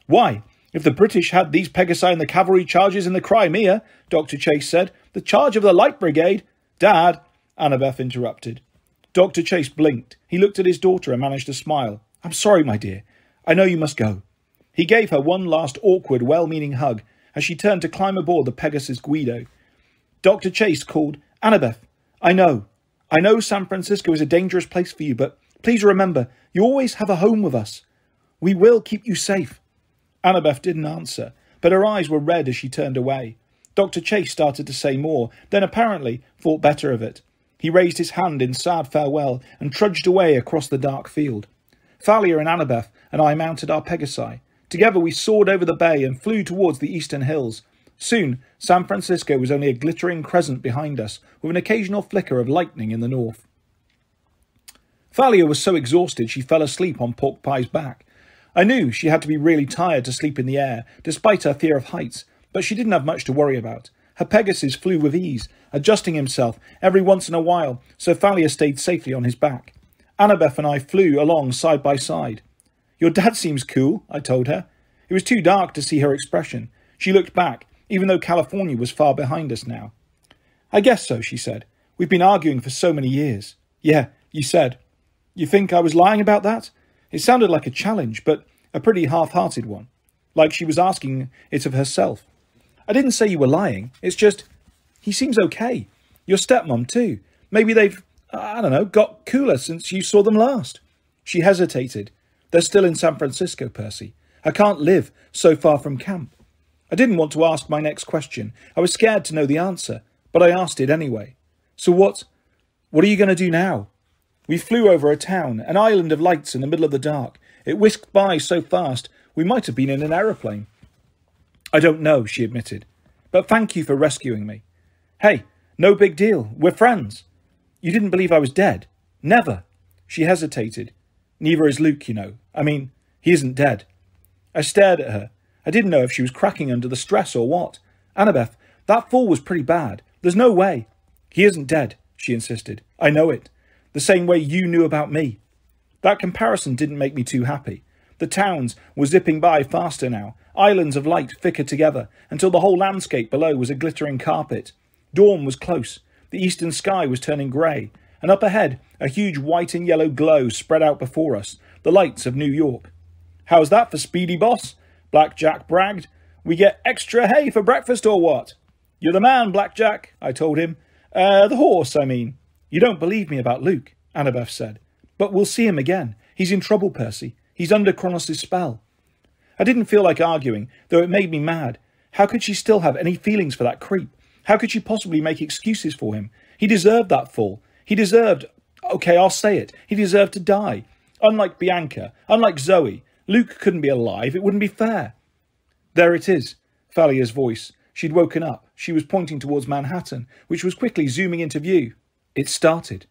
Why, if the British had these Pegasi in the cavalry charges in the Crimea, Dr. Chase said, the charge of the Light Brigade... Dad, Annabeth interrupted. Dr. Chase blinked. He looked at his daughter and managed to smile. I'm sorry, my dear. I know you must go. He gave her one last awkward, well-meaning hug as she turned to climb aboard the Pegasus Guido. Dr. Chase called, Annabeth, I know San Francisco is a dangerous place for you, but please remember, you always have a home with us. We will keep you safe. Annabeth didn't answer, but her eyes were red as she turned away. Dr. Chase started to say more, then apparently thought better of it. He raised his hand in sad farewell and trudged away across the dark field. Thalia and Annabeth and I mounted our Pegasi. Together we soared over the bay and flew towards the eastern hills. Soon, San Francisco was only a glittering crescent behind us, with an occasional flicker of lightning in the north. Thalia was so exhausted she fell asleep on Pork Pie's back. I knew she had to be really tired to sleep in the air, despite her fear of heights, but she didn't have much to worry about. Her Pegasus flew with ease, adjusting himself every once in a while, so Thalia stayed safely on his back. Annabeth and I flew along side by side. Your dad seems cool, I told her. It was too dark to see her expression. She looked back, even though California was far behind us now. I guess so, she said. We've been arguing for so many years. Yeah, you said. You think I was lying about that? It sounded like a challenge, but a pretty half-hearted one. Like she was asking it of herself. I didn't say you were lying. It's just, he seems okay. Your stepmom too. Maybe they've, I don't know, got cooler since you saw them last. She hesitated. They're still in San Francisco, Percy. I can't live so far from camp. I didn't want to ask my next question. I was scared to know the answer, but I asked it anyway. So what are you going to do now? We flew over a town, an island of lights in the middle of the dark. It whisked by so fast, we might have been in an aeroplane. I don't know, she admitted. But thank you for rescuing me. Hey, no big deal. We're friends. You didn't believe I was dead? Never. She hesitated. Neither is Luke, you know. I mean, he isn't dead. I stared at her. I didn't know if she was cracking under the stress or what. Annabeth, that fall was pretty bad. There's no way. He isn't dead, she insisted. I know it. The same way you knew about me. That comparison didn't make me too happy. The towns were zipping by faster now, islands of light thicker together, until the whole landscape below was a glittering carpet. Dawn was close. The eastern sky was turning grey, and up ahead, a huge white and yellow glow spread out before us, the lights of New York. How's that for speedy, boss? Blackjack bragged. We get extra hay for breakfast or what? You're the man, Blackjack, I told him. The horse, I mean. You don't believe me about Luke, Annabeth said. But we'll see him again. He's in trouble, Percy. He's under Kronos' spell. I didn't feel like arguing, though it made me mad. How could she still have any feelings for that creep? How could she possibly make excuses for him? He deserved that fall. He deserved, okay, I'll say it, he deserved to die. Unlike Bianca, unlike Zoe, Luke couldn't be alive, it wouldn't be fair. There it is, Thalia's voice. She'd woken up. She was pointing towards Manhattan, which was quickly zooming into view. It started.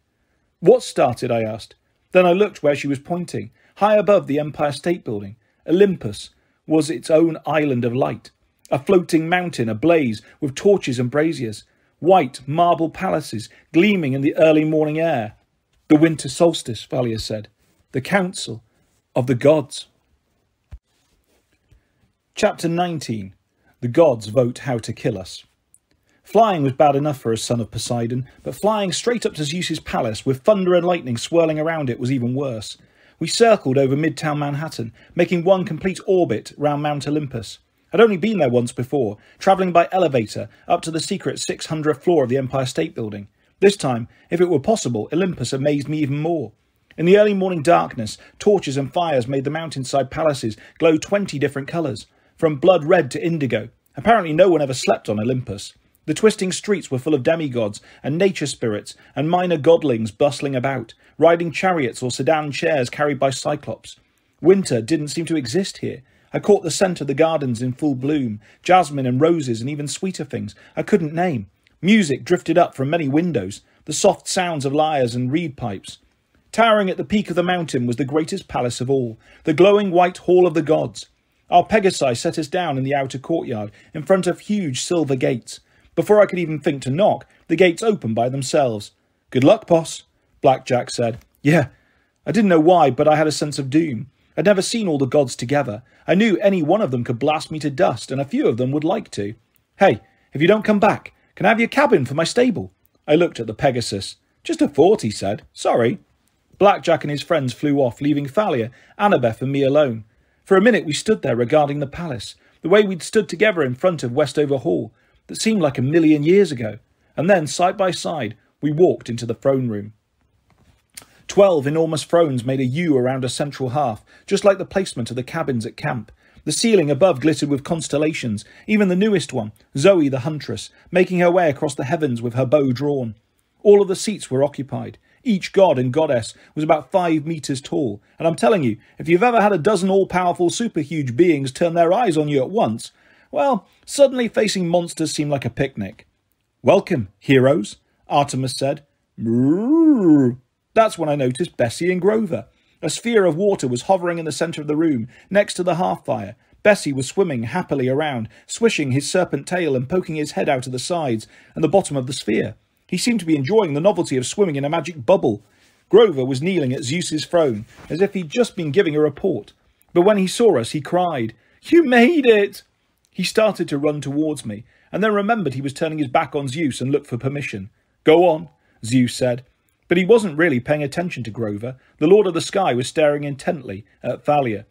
What started, I asked. Then I looked where she was pointing. High above the Empire State Building, Olympus was its own island of light. A floating mountain ablaze with torches and braziers. White marble palaces gleaming in the early morning air. The winter solstice, Thalia said. The council of the gods. Chapter 19. The gods vote how to kill us. Flying was bad enough for a son of Poseidon, but flying straight up to Zeus's palace with thunder and lightning swirling around it was even worse. We circled over Midtown Manhattan, making one complete orbit round Mount Olympus. I'd only been there once before, travelling by elevator up to the secret 600th floor of the Empire State Building. This time, if it were possible, Olympus amazed me even more. In the early morning darkness, torches and fires made the mountainside palaces glow 20 different colours, from blood red to indigo. Apparently no one ever slept on Olympus. The twisting streets were full of demigods and nature spirits and minor godlings bustling about, riding chariots or sedan chairs carried by cyclops. Winter didn't seem to exist here. I caught the scent of the gardens in full bloom, jasmine and roses and even sweeter things I couldn't name. Music drifted up from many windows, the soft sounds of lyres and reed pipes. Towering at the peak of the mountain was the greatest palace of all, the glowing white hall of the gods. Our Pegasi set us down in the outer courtyard in front of huge silver gates. Before I could even think to knock, the gates opened by themselves. "Good luck, boss," Blackjack said. Yeah, I didn't know why, but I had a sense of doom. I'd never seen all the gods together. I knew any one of them could blast me to dust, and a few of them would like to. "Hey, if you don't come back, can I have your cabin for my stable?" I looked at the Pegasus. "Just a thought," he said. "Sorry." Blackjack and his friends flew off, leaving Thalia, Annabeth and me alone. For a minute we stood there regarding the palace, the way we'd stood together in front of Westover Hall, that seemed like 1,000,000 years ago. And then, side by side, we walked into the throne room. 12 enormous thrones made a U around a central hearth, just like the placement of the cabins at camp. The ceiling above glittered with constellations, even the newest one, Zoe the Huntress, making her way across the heavens with her bow drawn. All of the seats were occupied. Each god and goddess was about 5 meters tall, and I'm telling you, if you've ever had a dozen all-powerful super-huge beings turn their eyes on you at once, well, suddenly facing monsters seemed like a picnic. "Welcome, heroes," Artemis said. "Mrrr." That's when I noticed Bessie and Grover. A sphere of water was hovering in the centre of the room, next to the hearth fire. Bessie was swimming happily around, swishing his serpent tail and poking his head out of the sides and the bottom of the sphere. He seemed to be enjoying the novelty of swimming in a magic bubble. Grover was kneeling at Zeus's throne, as if he'd just been giving a report. But when he saw us, he cried, "You made it!" He started to run towards me, and then remembered he was turning his back on Zeus and looked for permission. "Go on," Zeus said. But he wasn't really paying attention to Grover. The Lord of the Sky was staring intently at Thalia.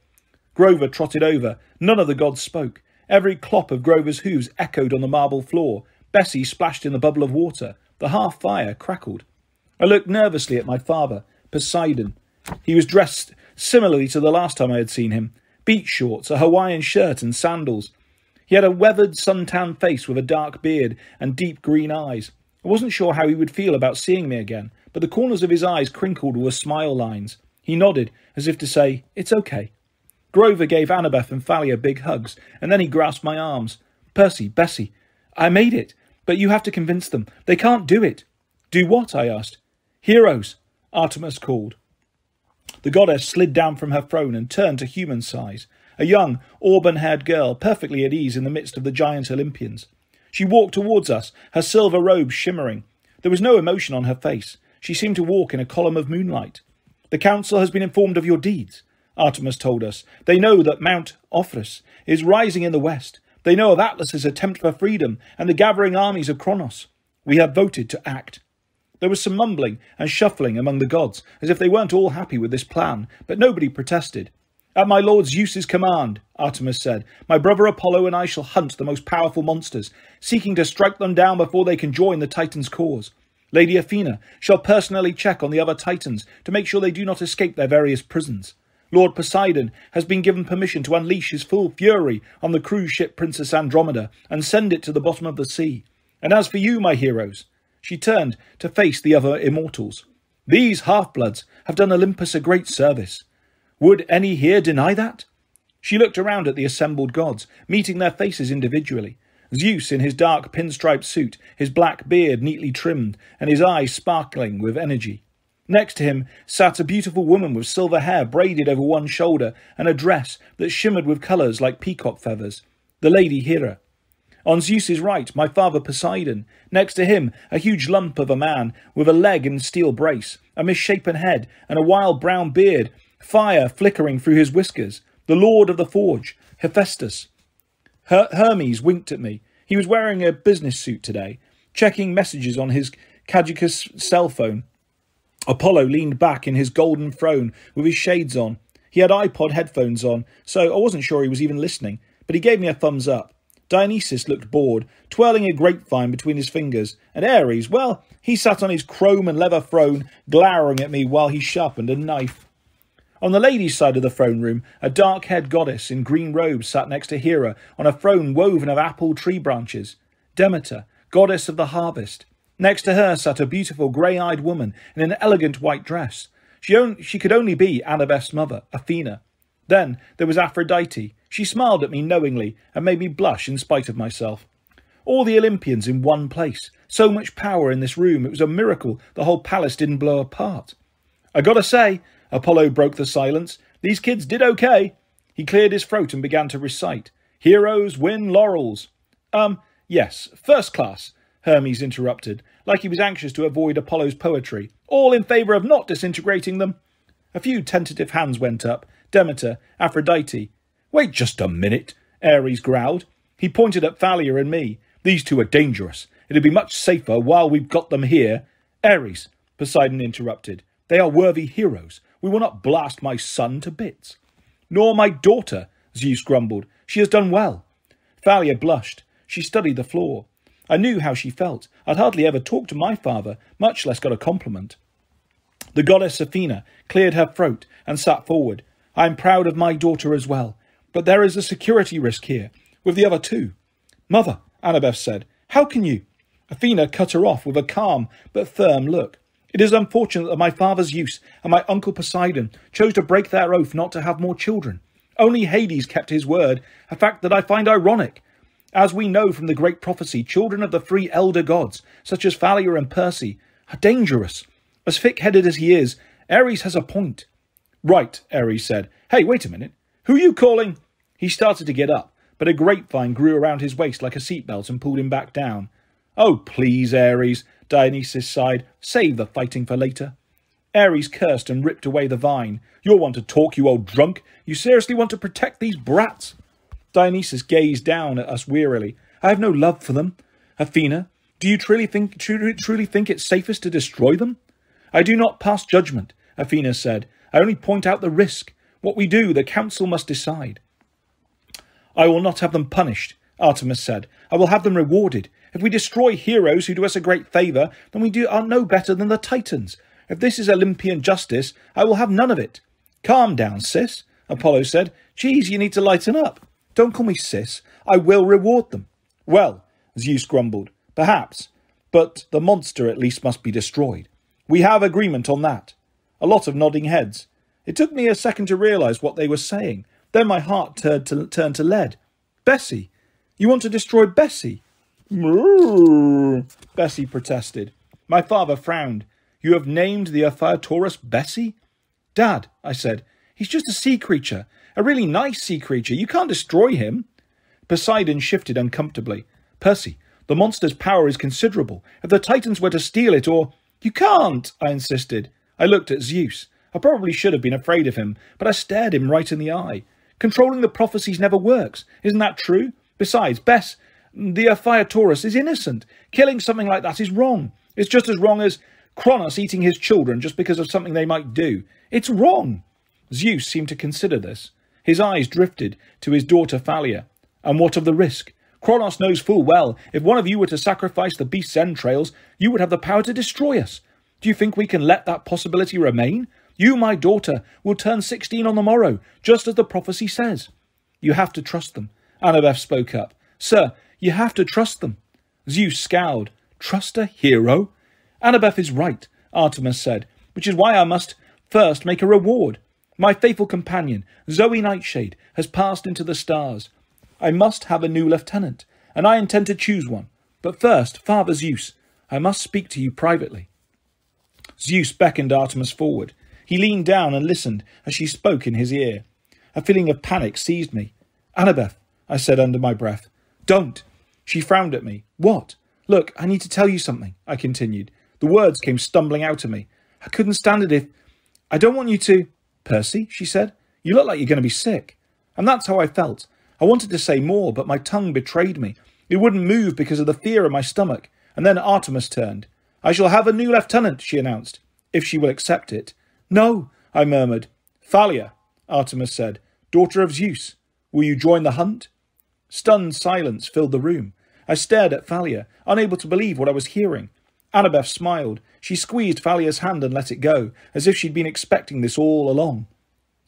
Grover trotted over. None of the gods spoke. Every clop of Grover's hooves echoed on the marble floor. Bessie splashed in the bubble of water. The hearth fire crackled. I looked nervously at my father, Poseidon. He was dressed similarly to the last time I had seen him. Beach shorts, a Hawaiian shirt and sandals. He had a weathered, sun-tanned face with a dark beard and deep green eyes. I wasn't sure how he would feel about seeing me again, but the corners of his eyes crinkled with smile lines. He nodded, as if to say, "It's okay." Grover gave Annabeth and Thalia big hugs, and then he grasped my arms. "Percy, Bessie, I made it, but you have to convince them. They can't do it." "Do what?" I asked. "Heroes," Artemis called. The goddess slid down from her throne and turned to human size, a young, auburn-haired girl, perfectly at ease in the midst of the giant Olympians. She walked towards us, her silver robe shimmering. There was no emotion on her face. She seemed to walk in a column of moonlight. "The council has been informed of your deeds," Artemis told us. "They know that Mount Ophrys is rising in the west. They know of Atlas's attempt for freedom and the gathering armies of Kronos. We have voted to act." There was some mumbling and shuffling among the gods, as if they weren't all happy with this plan, but nobody protested. "At my lord Zeus's command," Artemis said, "my brother Apollo and I shall hunt the most powerful monsters, seeking to strike them down before they can join the Titans' cause. Lady Athena shall personally check on the other Titans to make sure they do not escape their various prisons. Lord Poseidon has been given permission to unleash his full fury on the cruise ship Princess Andromeda and send it to the bottom of the sea. And as for you, my heroes," She turned to face the other immortals. These half-bloods have done Olympus a great service. Would any here deny that? She looked around at the assembled gods, meeting their faces individually. Zeus in his dark pinstripe suit, his black beard neatly trimmed, and his eyes sparkling with energy. Next to him sat a beautiful woman with silver hair braided over one shoulder and a dress that shimmered with colours like peacock feathers, the Lady Hera. On Zeus's right, my father Poseidon. Next to him, a huge lump of a man with a leg in steel brace, a misshapen head, and a wild brown beard, fire flickering through his whiskers, the Lord of the Forge, Hephaestus. Hermes winked at me. He was wearing a business suit today, checking messages on his Caducus cell phone. Apollo leaned back in his golden throne with his shades on. He had iPod headphones on, so I wasn't sure he was even listening, but he gave me a thumbs up. Dionysus looked bored, twirling a grapevine between his fingers, and Ares, well, he sat on his chrome and leather throne, glowering at me while he sharpened a knife. On the ladies' side of the throne room, a dark-haired goddess in green robes sat next to Hera on a throne woven of apple tree branches. Demeter, goddess of the harvest. Next to her sat a beautiful grey-eyed woman in an elegant white dress. She could only be Annabeth's mother, Athena. Then there was Aphrodite. She smiled at me knowingly and made me blush in spite of myself. All the Olympians in one place. So much power in this room, it was a miracle the whole palace didn't blow apart. I gotta say, Apollo broke the silence, these kids did okay. He cleared his throat and began to recite. Heroes win laurels. Yes, first class, Hermes interrupted, like he was anxious to avoid Apollo's poetry. All in favour of not disintegrating them. A few tentative hands went up. Demeter, Aphrodite. Wait just a minute, Ares growled. He pointed at Thalia and me. These two are dangerous. It'd be much safer while we've got them here. Ares, Poseidon interrupted. They are worthy heroes. We will not blast my son to bits. Nor my daughter, Zeus grumbled. She has done well. Thalia blushed. She studied the floor. I knew how she felt. I'd hardly ever talked to my father, much less got a compliment. The goddess Athena cleared her throat and sat forward. I am proud of my daughter as well, but there is a security risk here, with the other two. Mother, Annabeth said, how can you? Athena cut her off with a calm but firm look. It is unfortunate that my father Zeus and my uncle Poseidon chose to break their oath not to have more children. Only Hades kept his word, a fact that I find ironic. As we know from the great prophecy, children of the three elder gods, such as Thalia and Percy, are dangerous. As thick-headed as he is, Ares has a point. Right, Ares said. Hey, wait a minute. Who are you calling? He started to get up, but a grapevine grew around his waist like a seatbelt and pulled him back down. Oh, please, Ares, Dionysus sighed. Save the fighting for later. Ares cursed and ripped away the vine. You'll want to talk, you old drunk. You seriously want to protect these brats? Dionysus gazed down at us wearily. I have no love for them. Athena, do you truly think it's safest to destroy them? I do not pass judgment, Athena said. I only point out the risk. What we do, the council must decide. I will not have them punished, Artemis said. I will have them rewarded. If we destroy heroes who do us a great favour, then we are no better than the Titans. If this is Olympian justice, I will have none of it. Calm down, sis, Apollo said. Geez, you need to lighten up. Don't call me sis. I will reward them. Well, Zeus grumbled. Perhaps. But the monster at least must be destroyed. We have agreement on that. A lot of nodding heads. It took me a second to realise what they were saying. Then my heart turned to lead. Bessie. You want to destroy Bessie? Bessie protested. My father frowned. You have named the Ophiuchorus Bessie? Dad, I said. He's just a sea creature. A really nice sea creature. You can't destroy him. Poseidon shifted uncomfortably. Percy, the monster's power is considerable. If the Titans were to steal it or... You can't, I insisted. I looked at Zeus. I probably should have been afraid of him, but I stared him right in the eye. Controlling the prophecies never works. Isn't that true? Besides, Bess, the Ophiuchorus is innocent. Killing something like that is wrong. It's just as wrong as Kronos eating his children just because of something they might do. It's wrong. Zeus seemed to consider this. His eyes drifted to his daughter Thalia. And what of the risk? Kronos knows full well, if one of you were to sacrifice the beast's entrails, you would have the power to destroy us. Do you think we can let that possibility remain? You, my daughter, will turn 16 on the morrow, just as the prophecy says. You have to trust them. Annabeth spoke up. Sir, you have to trust them. Zeus scowled. Trust a hero? Annabeth is right, Artemis said, which is why I must first make a reward. My faithful companion, Zoe Nightshade, has passed into the stars. I must have a new lieutenant, and I intend to choose one. But first, Father Zeus, I must speak to you privately. Zeus beckoned Artemis forward. He leaned down and listened as she spoke in his ear. A feeling of panic seized me. Annabeth, I said under my breath. Don't. She frowned at me. What? Look, I need to tell you something, I continued. The words came stumbling out of me. I couldn't stand it if... I don't want you to... Percy, she said. You look like you're going to be sick. And that's how I felt. I wanted to say more, but my tongue betrayed me. It wouldn't move because of the fear in my stomach. And then Artemis turned. I shall have a new lieutenant, she announced, if she will accept it. No, I murmured. Thalia, Artemis said, daughter of Zeus. Will you join the hunt? Stunned silence filled the room. I stared at Thalia, unable to believe what I was hearing. Annabeth smiled. She squeezed Thalia's hand and let it go, as if she'd been expecting this all along.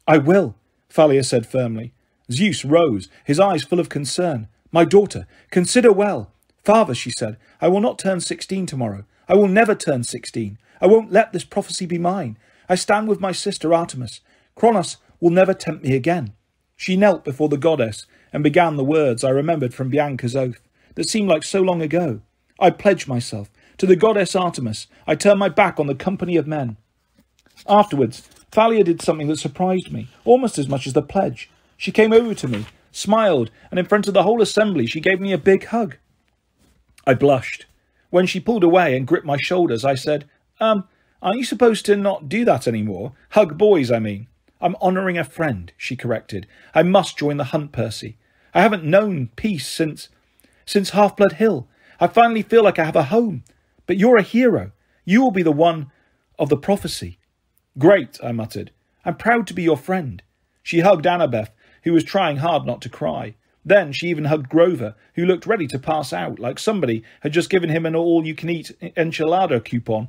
I will, Thalia said firmly. Zeus rose, his eyes full of concern. My daughter, consider well. Father, she said, I will not turn 16 tomorrow. I will never turn 16. I won't let this prophecy be mine. I stand with my sister Artemis. Kronos will never tempt me again. She knelt before the goddess and began the words I remembered from Bianca's oath, that seemed like so long ago. I pledge myself. To the goddess Artemis, I turn my back on the company of men. Afterwards, Thalia did something that surprised me, almost as much as the pledge. She came over to me, smiled, and in front of the whole assembly she gave me a big hug. I blushed. When she pulled away and gripped my shoulders, I said, aren't you supposed to not do that anymore? Hug boys, I mean. I'm honouring a friend, she corrected. I must join the hunt, Percy. I haven't known peace since Half-Blood Hill. I finally feel like I have a home. But you're a hero. You will be the one of the prophecy. Great, I muttered. I'm proud to be your friend. She hugged Annabeth, who was trying hard not to cry. Then she even hugged Grover, who looked ready to pass out, like somebody had just given him an all-you-can-eat enchilada coupon.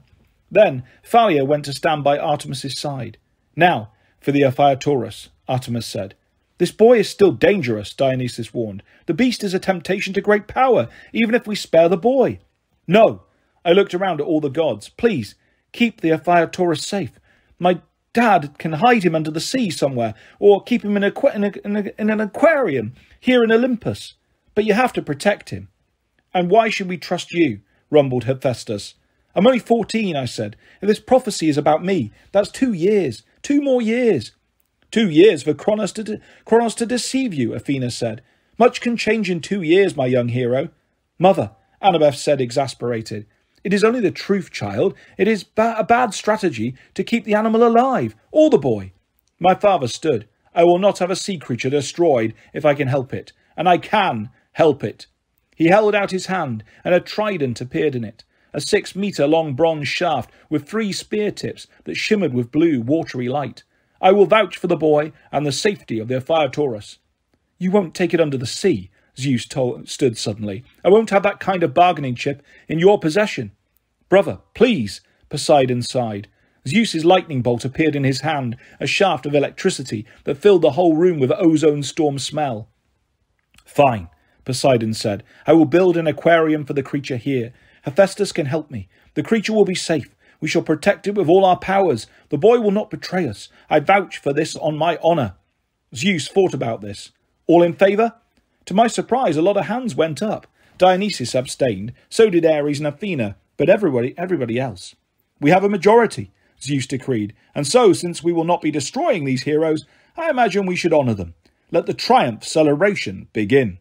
Then Thalia went to stand by Artemis's side. Now, for the Ophiutorus, Artemis said. This boy is still dangerous, Dionysus warned. The beast is a temptation to great power, even if we spare the boy. No. I looked around at all the gods. Please, keep the Ophiutorus safe. My dad can hide him under the sea somewhere, or keep him in an aquarium here in Olympus. But you have to protect him. And why should we trust you? Rumbled Hephaestus. I'm only 14, I said. If this prophecy is about me, that's 2 years. 2 more years. 2 years for Kronos to deceive you, Athena said. Much can change in 2 years, my young hero. Mother, Annabeth said, exasperated. It is only the truth, child. It is a bad strategy to keep the animal alive, or the boy. My father stood. I will not have a sea creature destroyed if I can help it. And I can help it. He held out his hand, and a trident appeared in it. A 6-metre-long bronze shaft with 3 spear tips that shimmered with blue, watery light. I will vouch for the boy and the safety of the Ophiutorus. You won't take it under the sea, Zeus stood suddenly. I won't have that kind of bargaining chip in your possession. Brother, please, Poseidon sighed. Zeus's lightning bolt appeared in his hand, a shaft of electricity that filled the whole room with ozone storm smell. Fine, Poseidon said. I will build an aquarium for the creature here. Hephaestus can help me. The creature will be safe. We shall protect it with all our powers. The boy will not betray us. I vouch for this on my honour. Zeus thought about this. All in favour? To my surprise, a lot of hands went up. Dionysus abstained. So did Ares and Athena. But everybody else. We have a majority, Zeus decreed. And so, since we will not be destroying these heroes, I imagine we should honour them. Let the triumph celebration begin.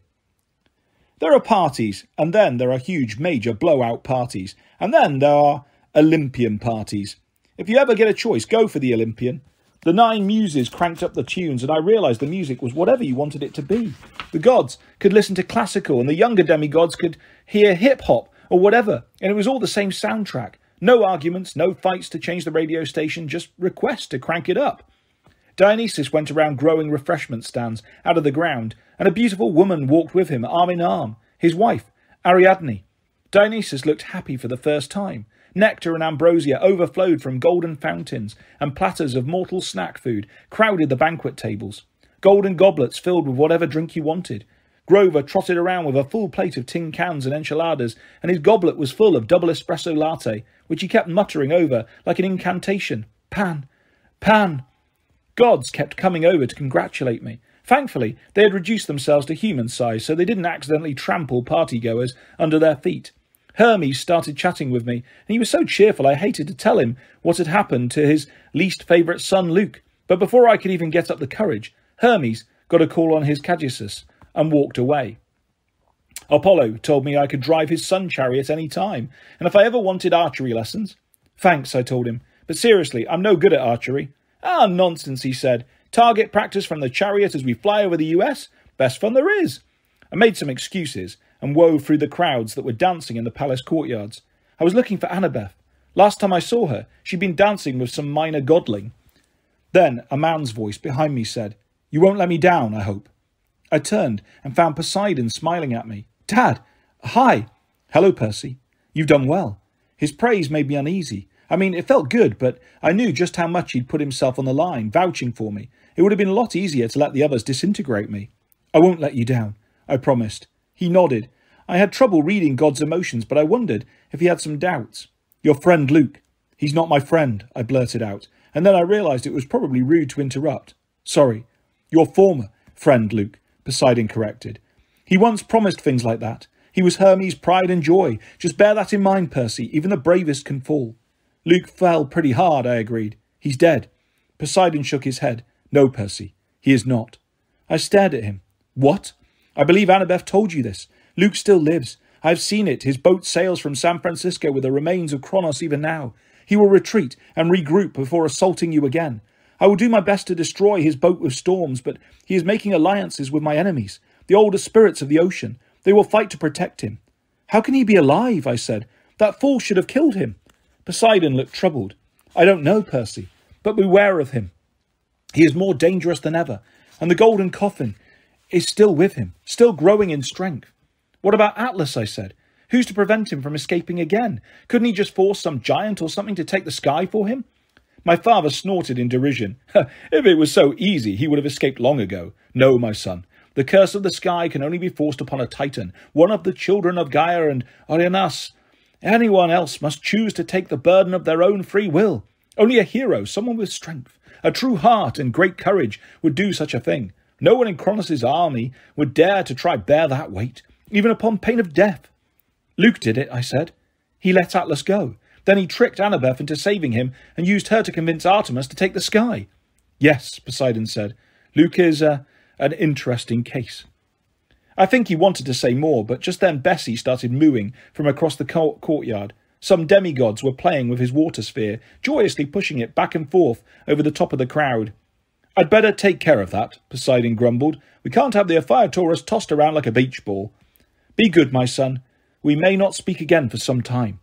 There are parties, and then there are huge major blowout parties, and then there are Olympian parties. If you ever get a choice, go for the Olympian. The 9 muses cranked up the tunes, and I realised the music was whatever you wanted it to be. The gods could listen to classical, and the younger demigods could hear hip-hop or whatever, and it was all the same soundtrack. No arguments, no fights to change the radio station, just requests to crank it up. Dionysus went around growing refreshment stands out of the ground, and a beautiful woman walked with him, arm in arm, his wife, Ariadne. Dionysus looked happy for the first time. Nectar and ambrosia overflowed from golden fountains, and platters of mortal snack food crowded the banquet tables. Golden goblets filled with whatever drink you wanted. Grover trotted around with a full plate of tin cans and enchiladas, and his goblet was full of double espresso latte, which he kept muttering over like an incantation. Pan! Pan! Gods kept coming over to congratulate me. Thankfully, they had reduced themselves to human size, so they didn't accidentally trample partygoers under their feet. Hermes started chatting with me, and he was so cheerful I hated to tell him what had happened to his least favourite son Luke. But before I could even get up the courage, Hermes got a call on his caduceus and walked away. Apollo told me I could drive his sun chariot any time, and if I ever wanted archery lessons. Thanks, I told him, but seriously, I'm no good at archery. Ah, nonsense, he said. Target practice from the chariot as we fly over the US? Best fun there is. I made some excuses and wove through the crowds that were dancing in the palace courtyards. I was looking for Annabeth. Last time I saw her, she'd been dancing with some minor godling. Then a man's voice behind me said, "You won't let me down, I hope." I turned and found Poseidon smiling at me. "Dad! Hi!" "Hello, Percy. You've done well." His praise made me uneasy. I mean, it felt good, but I knew just how much he'd put himself on the line, vouching for me. It would have been a lot easier to let the others disintegrate me. "I won't let you down," I promised. He nodded. I had trouble reading God's emotions, but I wondered if he had some doubts. "Your friend Luke." "He's not my friend," I blurted out, and then I realised it was probably rude to interrupt. "Sorry." "Your former friend Luke," Poseidon corrected. "He once promised things like that. He was Hermes' pride and joy. Just bear that in mind, Percy. Even the bravest can fall." "Luke fell pretty hard," I agreed. "He's dead." Poseidon shook his head. "No, Percy, he is not." I stared at him. "What?" "I believe Annabeth told you this. Luke still lives. I have seen it. His boat sails from San Francisco with the remains of Kronos even now. He will retreat and regroup before assaulting you again. I will do my best to destroy his boat with storms, but he is making alliances with my enemies, the older spirits of the ocean. They will fight to protect him." "How can he be alive?" I said. "That fall should have killed him." Poseidon looked troubled. "I don't know, Percy, but beware of him. He is more dangerous than ever, and the golden coffin is still with him, still growing in strength." "What about Atlas?" I said. "Who's to prevent him from escaping again? Couldn't he just force some giant or something to take the sky for him?" My father snorted in derision. "If it was so easy, he would have escaped long ago. No, my son. The curse of the sky can only be forced upon a Titan, one of the children of Gaia and Oreanas. Anyone else must choose to take the burden of their own free will. Only a hero, someone with strength, a true heart and great courage would do such a thing. No one in Kronos' army would dare to try bear that weight, even upon pain of death." "Luke did it," I said. "He let Atlas go. Then he tricked Annabeth into saving him and used her to convince Artemis to take the sky." "Yes," Poseidon said. "Luke is an interesting case." I think he wanted to say more, but just then Bessie started mooing from across the courtyard. Some demigods were playing with his water sphere, joyously pushing it back and forth over the top of the crowd. "I'd better take care of that," Poseidon grumbled. "We can't have the Ophiutorus tossed around like a beach ball." "Be good, my son. We may not speak again for some time."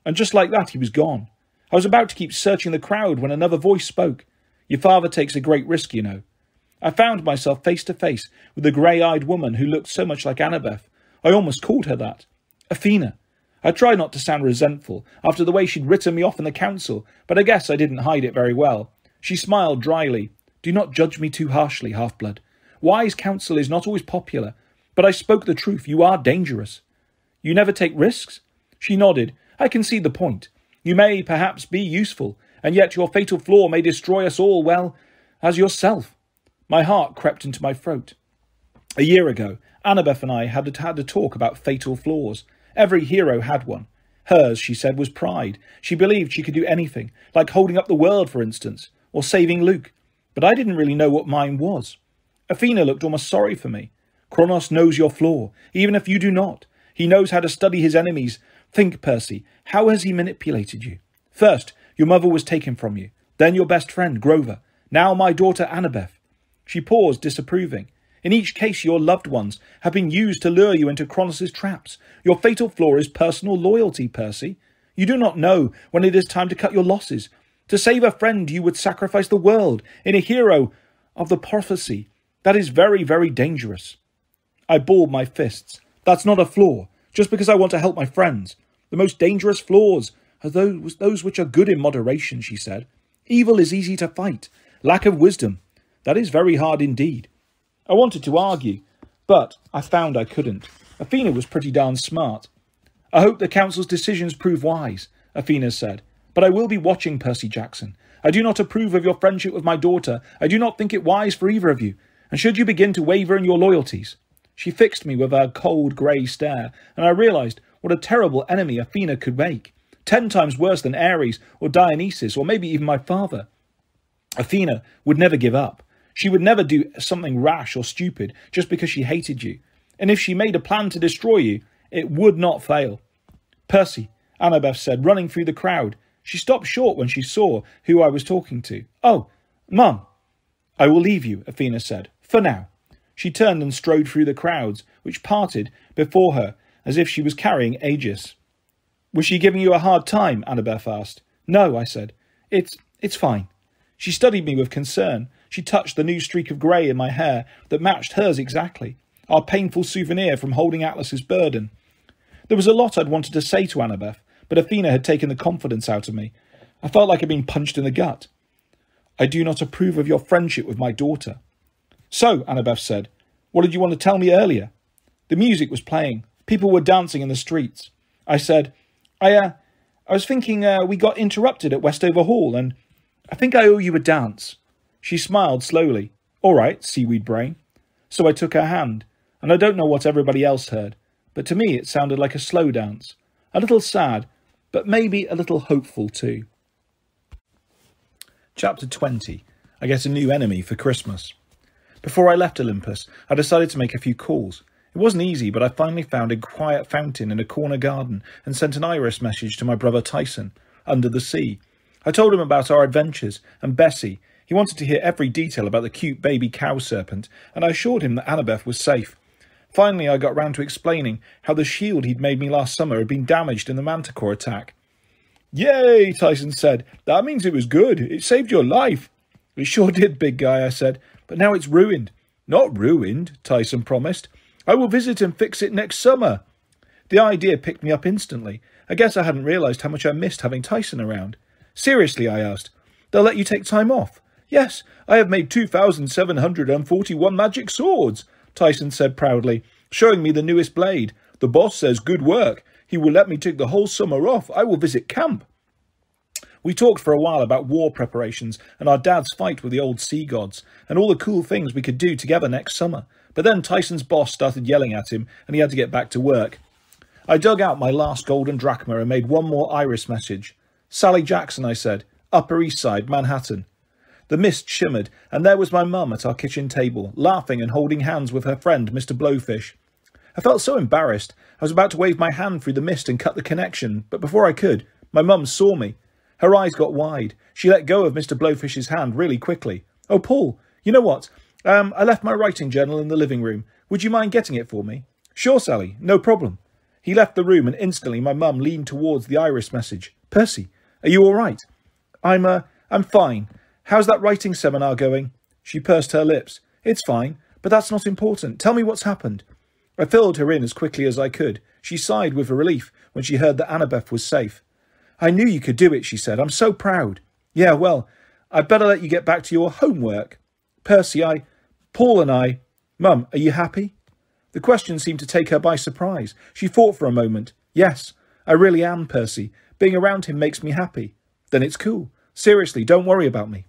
And just like that, he was gone. I was about to keep searching the crowd when another voice spoke. "Your father takes a great risk, you know." I found myself face to face with the grey-eyed woman who looked so much like Annabeth. I almost called her that. Athena. I tried not to sound resentful after the way she'd written me off in the council, but I guess I didn't hide it very well. She smiled dryly. "Do not judge me too harshly, half-blood. Wise counsel is not always popular, but I spoke the truth. You are dangerous." "You never take risks?" She nodded. "I can see the point. You may perhaps be useful, and yet your fatal flaw may destroy us all, well, as yourself." My heart crept into my throat. A year ago, Annabeth and I had a talk about fatal flaws. Every hero had one. Hers, she said, was pride. She believed she could do anything, like holding up the world, for instance, or saving Luke. But I didn't really know what mine was. Athena looked almost sorry for me. "Kronos knows your flaw, even if you do not. He knows how to study his enemies. Think, Percy, how has he manipulated you? First, your mother was taken from you. Then your best friend, Grover. Now my daughter, Annabeth." She paused, disapproving. "In each case, your loved ones have been used to lure you into Kronos' traps. Your fatal flaw is personal loyalty, Percy. You do not know when it is time to cut your losses. To save a friend, you would sacrifice the world. In a hero of the prophecy, that is very, very dangerous." I balled my fists. "That's not a flaw, just because I want to help my friends. The most dangerous flaws are those which are good in moderation," she said. "Evil is easy to fight. Lack of wisdom, that is very hard indeed." I wanted to argue, But I found I couldn't. Athena was pretty darn smart. I hope the council's decisions prove wise, Athena said. But I will be watching, Percy Jackson. I do not approve of your friendship with my daughter. I do not think it wise for either of you. And should you begin to waver in your loyalties... She fixed me with her cold grey stare, and I realised what a terrible enemy Athena could make. 10 times worse than Ares or Dionysus, or maybe even my father. Athena would never give up. She would never do something rash or stupid just because she hated you. And if she made a plan to destroy you, it would not fail. Percy, Annabeth said, running through the crowd. She stopped short when she saw who I was talking to. Oh, Mum. I will leave you, Athena said, for now. She turned and strode through the crowds, which parted before her, as if she was carrying Aegis. Was she giving you a hard time? Annabeth asked. No, I said. It's fine. She studied me with concern. She touched the new streak of grey in my hair that matched hers exactly, our painful souvenir from holding Atlas's burden. There was a lot I'd wanted to say to Annabeth, but Athena had taken the confidence out of me. I felt like I'd been punched in the gut. I do not approve of your friendship with my daughter. So, Annabeth said, what did you want to tell me earlier? The music was playing. People were dancing in the streets. I said, I was thinking we got interrupted at Westover Hall, and I think I owe you a dance. She smiled slowly. All right, seaweed brain. So I took her hand, and I don't know what everybody else heard, but to me it sounded like a slow dance. A little sad, but maybe a little hopeful too. Chapter 20. I get a new enemy for Christmas. Before I left Olympus, I decided to make a few calls. It wasn't easy, but I finally found a quiet fountain in a corner garden and sent an iris message to my brother Tyson, under the sea. I told him about our adventures, and Bessie. He wanted to hear every detail about the cute baby cow serpent, and I assured him that Annabeth was safe. Finally, I got round to explaining how the shield he'd made me last summer had been damaged in the Manticore attack. Yay, Tyson said. That means it was good. It saved your life. It sure did, big guy, I said. But now it's ruined. Not ruined, Tyson promised. I will visit and fix it next summer. The idea picked me up instantly. I guess I hadn't realised how much I missed having Tyson around. Seriously, I asked. They'll let you take time off? Yes, I have made 2,741 magic swords, Tyson said proudly, showing me the newest blade. The boss says good work. He will let me take the whole summer off. I will visit camp. We talked for a while about war preparations and our dad's fight with the old sea gods and all the cool things we could do together next summer. But then Tyson's boss started yelling at him and he had to get back to work. I dug out my last golden drachma and made one more iris message. Sally Jackson, I said. Upper East Side, Manhattan. The mist shimmered and there was my mum at our kitchen table, laughing and holding hands with her friend, Mr. Blowfish. I felt so embarrassed. I was about to wave my hand through the mist and cut the connection, but before I could, my mum saw me. Her eyes got wide. She let go of Mr. Blowfish's hand really quickly. Oh, Paul, you know what? I left my writing journal in the living room. Would you mind getting it for me? Sure, Sally, no problem. He left the room and instantly my mum leaned towards the iris message. Percy, are you all right? I'm fine. How's that writing seminar going? She pursed her lips. It's fine, but that's not important. Tell me what's happened. I filled her in as quickly as I could. She sighed with relief when she heard that Annabeth was safe. I knew you could do it, she said. I'm so proud. Yeah, well, I'd better let you get back to your homework. Percy, Paul and I... Mum, are you happy? The question seemed to take her by surprise. She thought for a moment. Yes, I really am, Percy. Being around him makes me happy. Then it's cool. Seriously, don't worry about me.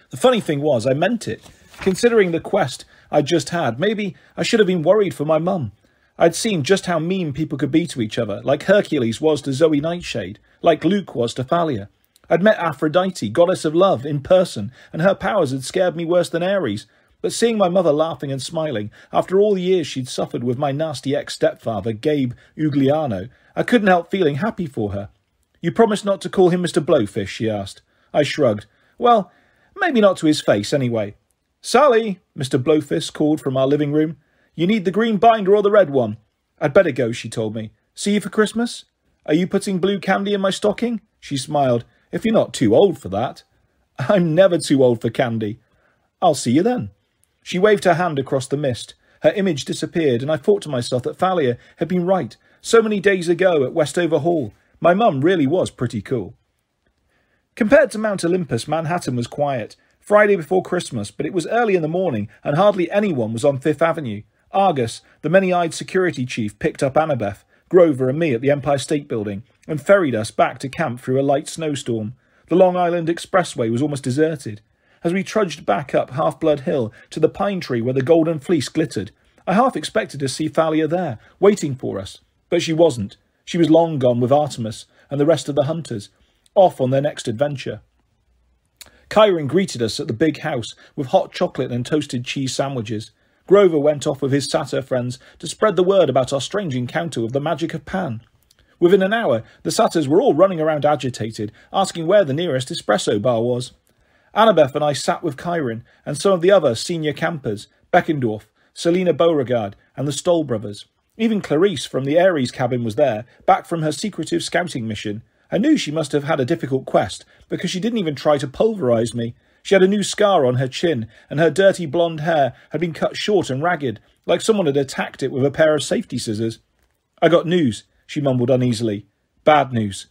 The funny thing was, I meant it. Considering the quest I'd just had, maybe I should have been worried for my mum. I'd seen just how mean people could be to each other, like Hercules was to Zoe Nightshade, like Luke was to Thalia. I'd met Aphrodite, goddess of love, in person, and her powers had scared me worse than Ares. But seeing my mother laughing and smiling, after all the years she'd suffered with my nasty ex-stepfather, Gabe Ugliano, I couldn't help feeling happy for her. You promised not to call him Mr. Blowfish, she asked. I shrugged. Well, maybe not to his face, anyway. Sally, Mr. Blowfish called from our living room. You need the green binder or the red one? I'd better go, she told me. See you for Christmas? Are you putting blue candy in my stocking? She smiled. If you're not too old for that. I'm never too old for candy. I'll see you then. She waved her hand across the mist. Her image disappeared, and I thought to myself that Thalia had been right. So many days ago at Westover Hall, my mum really was pretty cool. Compared to Mount Olympus, Manhattan was quiet. Friday before Christmas, but it was early in the morning, and hardly anyone was on Fifth Avenue. Argus, the many-eyed security chief, picked up Annabeth, Grover and me at the Empire State Building and ferried us back to camp through a light snowstorm. The Long Island Expressway was almost deserted. As we trudged back up Half-Blood Hill to the pine tree where the golden fleece glittered, I half expected to see Thalia there, waiting for us. But she wasn't. She was long gone with Artemis and the rest of the hunters, off on their next adventure. Chiron greeted us at the big house with hot chocolate and toasted cheese sandwiches. Grover went off with his satyr friends to spread the word about our strange encounter with the magic of Pan. Within an hour, the satyrs were all running around agitated, asking where the nearest espresso bar was. Annabeth and I sat with Chiron and some of the other senior campers, Beckendorf, Selina Beauregard and the Stoll brothers. Even Clarice from the Ares cabin was there, back from her secretive scouting mission. I knew she must have had a difficult quest, because she didn't even try to pulverise me. She had a new scar on her chin, and her dirty blonde hair had been cut short and ragged, like someone had attacked it with a pair of safety scissors. "I got news," she mumbled uneasily. "Bad news."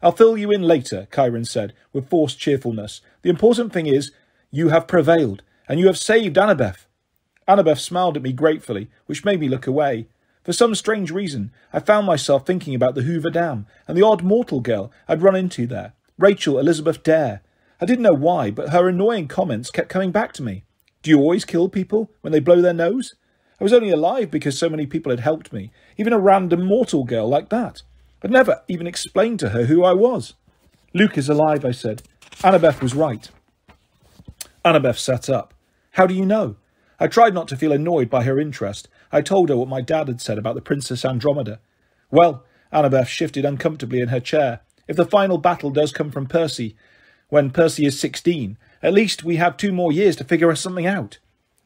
"I'll fill you in later," Chiron said, with forced cheerfulness. "The important thing is, you have prevailed, and you have saved Annabeth." Annabeth smiled at me gratefully, which made me look away. For some strange reason, I found myself thinking about the Hoover Dam and the odd mortal girl I'd run into there, Rachel Elizabeth Dare. I didn't know why, but her annoying comments kept coming back to me. "Do you always kill people when they blow their nose?" I was only alive because so many people had helped me, even a random mortal girl like that. I'd never even explained to her who I was. "Luke is alive," I said. Annabeth was right. Annabeth sat up. "How do you know?" I tried not to feel annoyed by her interest. I told her what my dad had said about the Princess Andromeda. "Well," Annabeth shifted uncomfortably in her chair, "if the final battle does come from Percy, when Percy is 16, at least we have 2 more years to figure something out."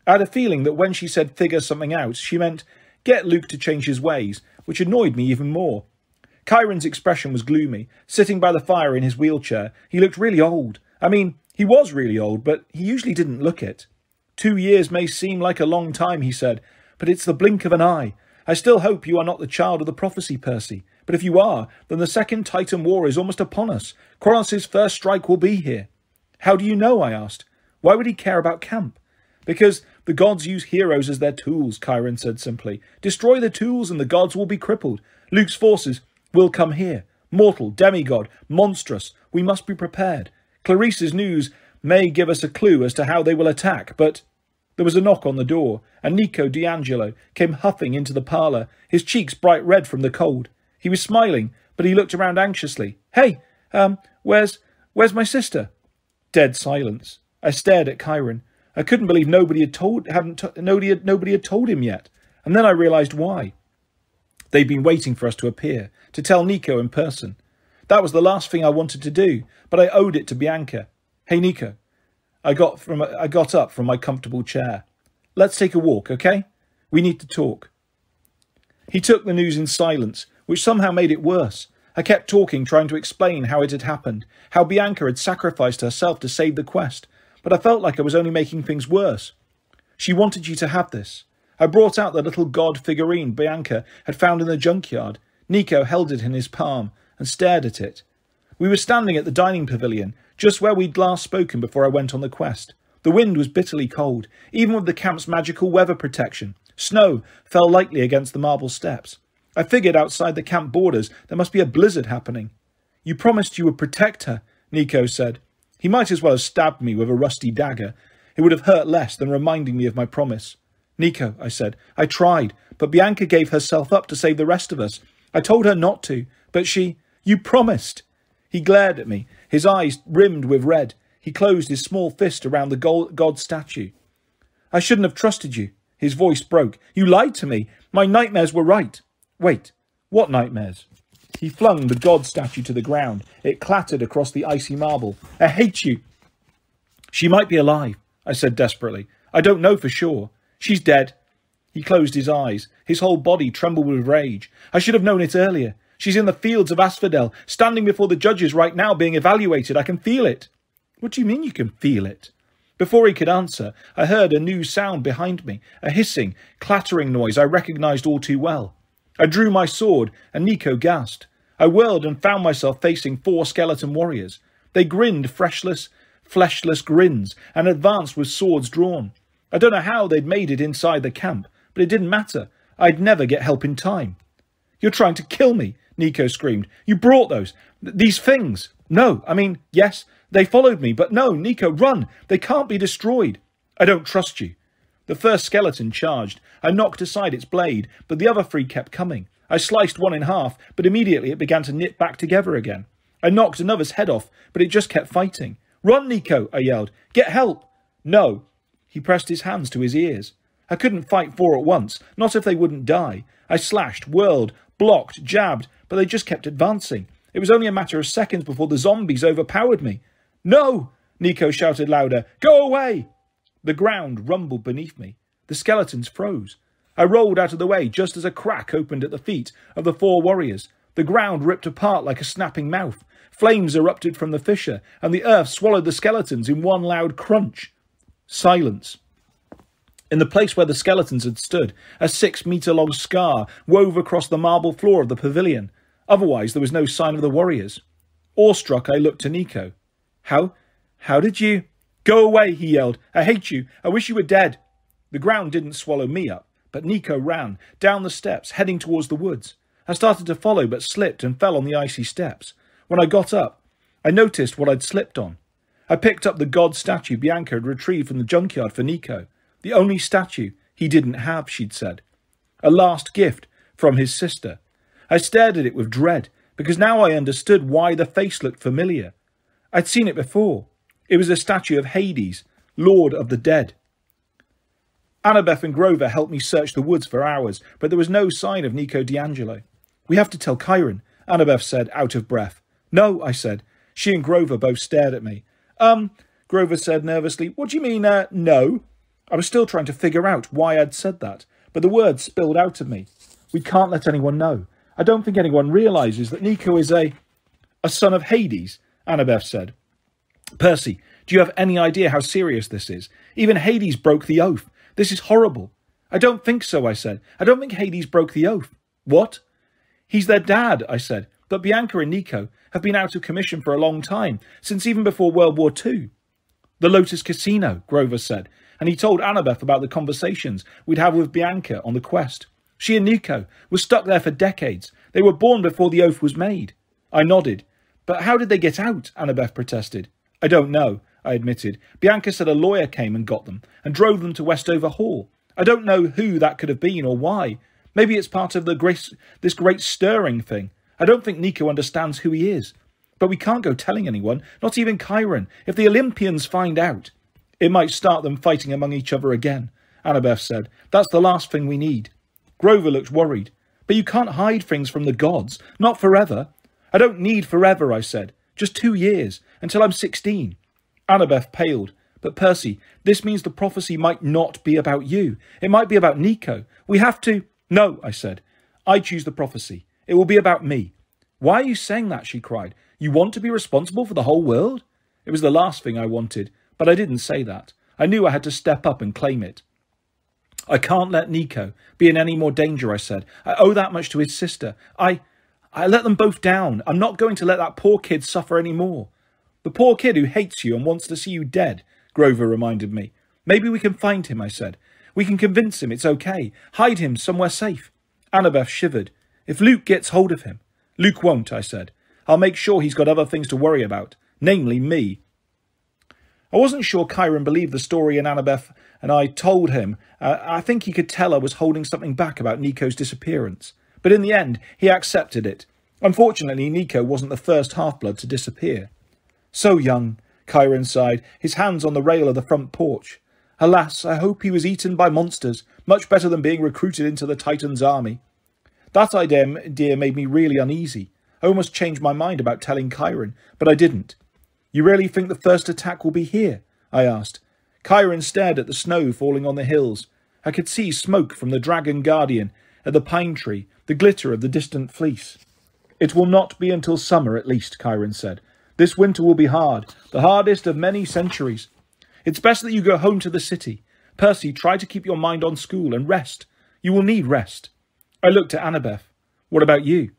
I had a feeling that when she said figure something out, she meant get Luke to change his ways, which annoyed me even more. Chiron's expression was gloomy. Sitting by the fire in his wheelchair, he looked really old. I mean, he was really old, but he usually didn't look it. 2 years may seem like a long time, he said, but it's the blink of an eye. I still hope you are not the child of the prophecy, Percy. But if you are, then the Second Titan War is almost upon us. Kronos' first strike will be here. "How do you know?" I asked. "Why would he care about camp?" "Because the gods use heroes as their tools," Chiron said simply. "Destroy the tools and the gods will be crippled. Luke's forces will come here. Mortal, demigod, monstrous. We must be prepared. Clarice's news may give us a clue as to how they will attack, but..." There was a knock on the door, and Nico D'Angelo came huffing into the parlour, his cheeks bright red from the cold. He was smiling, but he looked around anxiously. "Hey, where's my sister?" Dead silence. I stared at Chiron. I couldn't believe nobody had told him yet, and then I realised why. They'd been waiting for us to appear, to tell Nico in person. That was the last thing I wanted to do, but I owed it to Bianca. "Hey, Nico." I got up from my comfortable chair. "Let's take a walk, okay? We need to talk." He took the news in silence, which somehow made it worse. I kept talking, trying to explain how it had happened, how Bianca had sacrificed herself to save the quest, but I felt like I was only making things worse. "She wanted you to have this." I brought out the little god figurine Bianca had found in the junkyard. Nico held it in his palm and stared at it. We were standing at the dining pavilion, just where we'd last spoken before I went on the quest. The wind was bitterly cold, even with the camp's magical weather protection. Snow fell lightly against the marble steps. I figured outside the camp borders there must be a blizzard happening. "You promised you would protect her," Nico said. He might as well have stabbed me with a rusty dagger. It would have hurt less than reminding me of my promise. "Nico," I said, "I tried, but Bianca gave herself up to save the rest of us. I told her not to, but she..." "You promised!" He glared at me, his eyes rimmed with red. He closed his small fist around the god statue. "I shouldn't have trusted you." His voice broke. "You lied to me. My nightmares were right." "Wait, what nightmares?" He flung the god statue to the ground. It clattered across the icy marble. "I hate you." "She might be alive," I said desperately. "I don't know for sure." "She's dead." He closed his eyes. His whole body trembled with rage. "I should have known it earlier. She's in the fields of Asphodel, standing before the judges right now being evaluated. I can feel it." "What do you mean you can feel it?" Before he could answer, I heard a new sound behind me, a hissing, clattering noise I recognised all too well. I drew my sword, and Nico gasped. I whirled and found myself facing 4 skeleton warriors. They grinned fleshless grins, and advanced with swords drawn. I don't know how they'd made it inside the camp, but it didn't matter. I'd never get help in time. You're trying to kill me, Nico screamed. You brought these things. No, I mean, yes, they followed me, but no, Nico, run. They can't be destroyed. I don't trust you. The first skeleton charged. I knocked aside its blade, but the other three kept coming. I sliced one in half, but immediately it began to knit back together again. I knocked another's head off, but it just kept fighting. Run, Nico, I yelled. Get help. No. He pressed his hands to his ears. I couldn't fight four at once, not if they wouldn't die. I slashed, whirled, blocked, jabbed, but they just kept advancing. It was only a matter of seconds before the zombies overpowered me. No! Nico shouted louder. Go away! The ground rumbled beneath me. The skeletons froze. I rolled out of the way just as a crack opened at the feet of the four warriors. The ground ripped apart like a snapping mouth. Flames erupted from the fissure, and the earth swallowed the skeletons in one loud crunch. Silence. In the place where the skeletons had stood, a 6-metre-long scar wove across the marble floor of the pavilion. Otherwise, there was no sign of the warriors. Awestruck, I looked to Nico. How did you... Go away, he yelled. I hate you. I wish you were dead. The ground didn't swallow me up, but Nico ran, down the steps, heading towards the woods. I started to follow, but slipped and fell on the icy steps. When I got up, I noticed what I'd slipped on. I picked up the god statue Bianca had retrieved from the junkyard for Nico. The only statue he didn't have, she'd said. A last gift from his sister. I stared at it with dread, because now I understood why the face looked familiar. I'd seen it before. It was a statue of Hades, Lord of the Dead. Annabeth and Grover helped me search the woods for hours, but there was no sign of Nico D'Angelo. We have to tell Chiron, Annabeth said, out of breath. No, I said. She and Grover both stared at me. Grover said nervously. What do you mean, no? I was still trying to figure out why I'd said that, but the words spilled out of me. We can't let anyone know. I don't think anyone realises that Nico is a son of Hades, Annabeth said. Percy, do you have any idea how serious this is? Even Hades broke the oath. This is horrible. I don't think so, I said. I don't think Hades broke the oath. What? He's their dad, I said. But Bianca and Nico have been out of commission for a long time, since even before World War II. The Lotus Casino, Grover said, and he told Annabeth about the conversations we'd have with Bianca on the quest. She and Nico were stuck there for decades. They were born before the oath was made. I nodded. But how did they get out? Annabeth protested. I don't know, I admitted. Bianca said a lawyer came and got them and drove them to Westover Hall. I don't know who that could have been or why. Maybe it's part of this great stirring thing. I don't think Nico understands who he is. But we can't go telling anyone, not even Chiron. If the Olympians find out, it might start them fighting among each other again, Annabeth said. That's the last thing we need. Grover looked worried. But you can't hide things from the gods, not forever. I don't need forever, I said. Just 2 years, until I'm 16. Annabeth paled. But Percy, this means the prophecy might not be about you. It might be about Nico. We have to... No, I said. I choose the prophecy. It will be about me. Why are you saying that? She cried. You want to be responsible for the whole world? It was the last thing I wanted, but I didn't say that. I knew I had to step up and claim it. I can't let Nico be in any more danger, I said. I owe that much to his sister. I let them both down. I'm not going to let that poor kid suffer any more. The poor kid who hates you and wants to see you dead, Grover reminded me. Maybe we can find him, I said. We can convince him it's okay. Hide him somewhere safe. Annabeth shivered. If Luke gets hold of him. Luke won't, I said. I'll make sure he's got other things to worry about, namely me. I wasn't sure Chiron believed the story and Annabeth and I told him. I think he could tell I was holding something back about Nico's disappearance. But in the end, he accepted it. Unfortunately, Nico wasn't the first half-blood to disappear. So young, Chiron sighed, his hands on the rail of the front porch. Alas, I hope he was eaten by monsters, much better than being recruited into the Titan's army. That idea made me really uneasy. I almost changed my mind about telling Chiron, but I didn't. You really think the first attack will be here? I asked. Chiron stared at the snow falling on the hills. I could see smoke from the Dragon Guardian, at the pine tree, the glitter of the distant fleece. It will not be until summer at least, Chiron said. This winter will be hard, the hardest of many centuries. It's best that you go home to the city. Percy, try to keep your mind on school and rest. You will need rest. I looked at Annabeth. What about you?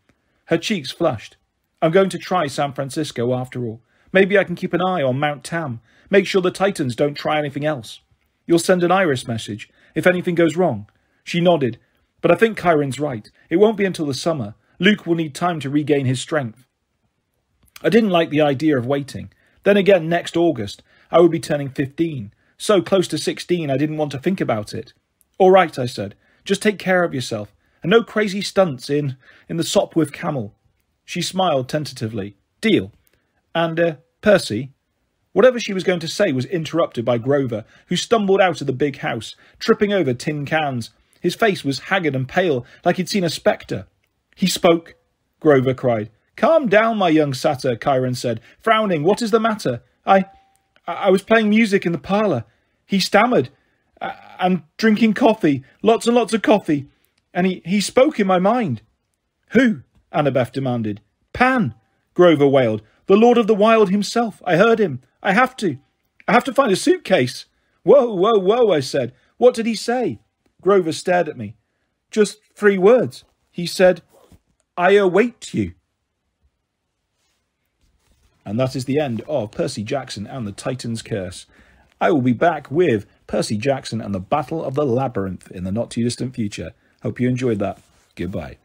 Her cheeks flushed. I'm going to try San Francisco after all. Maybe I can keep an eye on Mount Tam. Make sure the Titans don't try anything else. You'll send an Iris message if anything goes wrong. She nodded. But I think Kyron's right. It won't be until the summer. Luke will need time to regain his strength. I didn't like the idea of waiting. Then again, next August, I would be turning 15. So close to 16, I didn't want to think about it. All right, I said. Just take care of yourself. And no crazy stunts in the Sopwith camel. She smiled tentatively. Deal. And, Percy? Whatever she was going to say was interrupted by Grover, who stumbled out of the big house, tripping over tin cans. His face was haggard and pale, like he'd seen a spectre. He spoke, Grover cried. Calm down, my young satyr, Chiron said, frowning. What is the matter? I was playing music in the parlour. He stammered. And drinking coffee, lots and lots of coffee. And he spoke in my mind. Who? Annabeth demanded. Pan, Grover wailed. The Lord of the Wild himself. I heard him. I have to find a suitcase. Whoa, whoa, whoa, I said. What did he say? Grover stared at me. Just 3 words. He said, I await you. And that is the end of Percy Jackson and the Titan's Curse. I will be back with Percy Jackson and the Battle of the Labyrinth in the not too distant future. Hope you enjoyed that. Goodbye.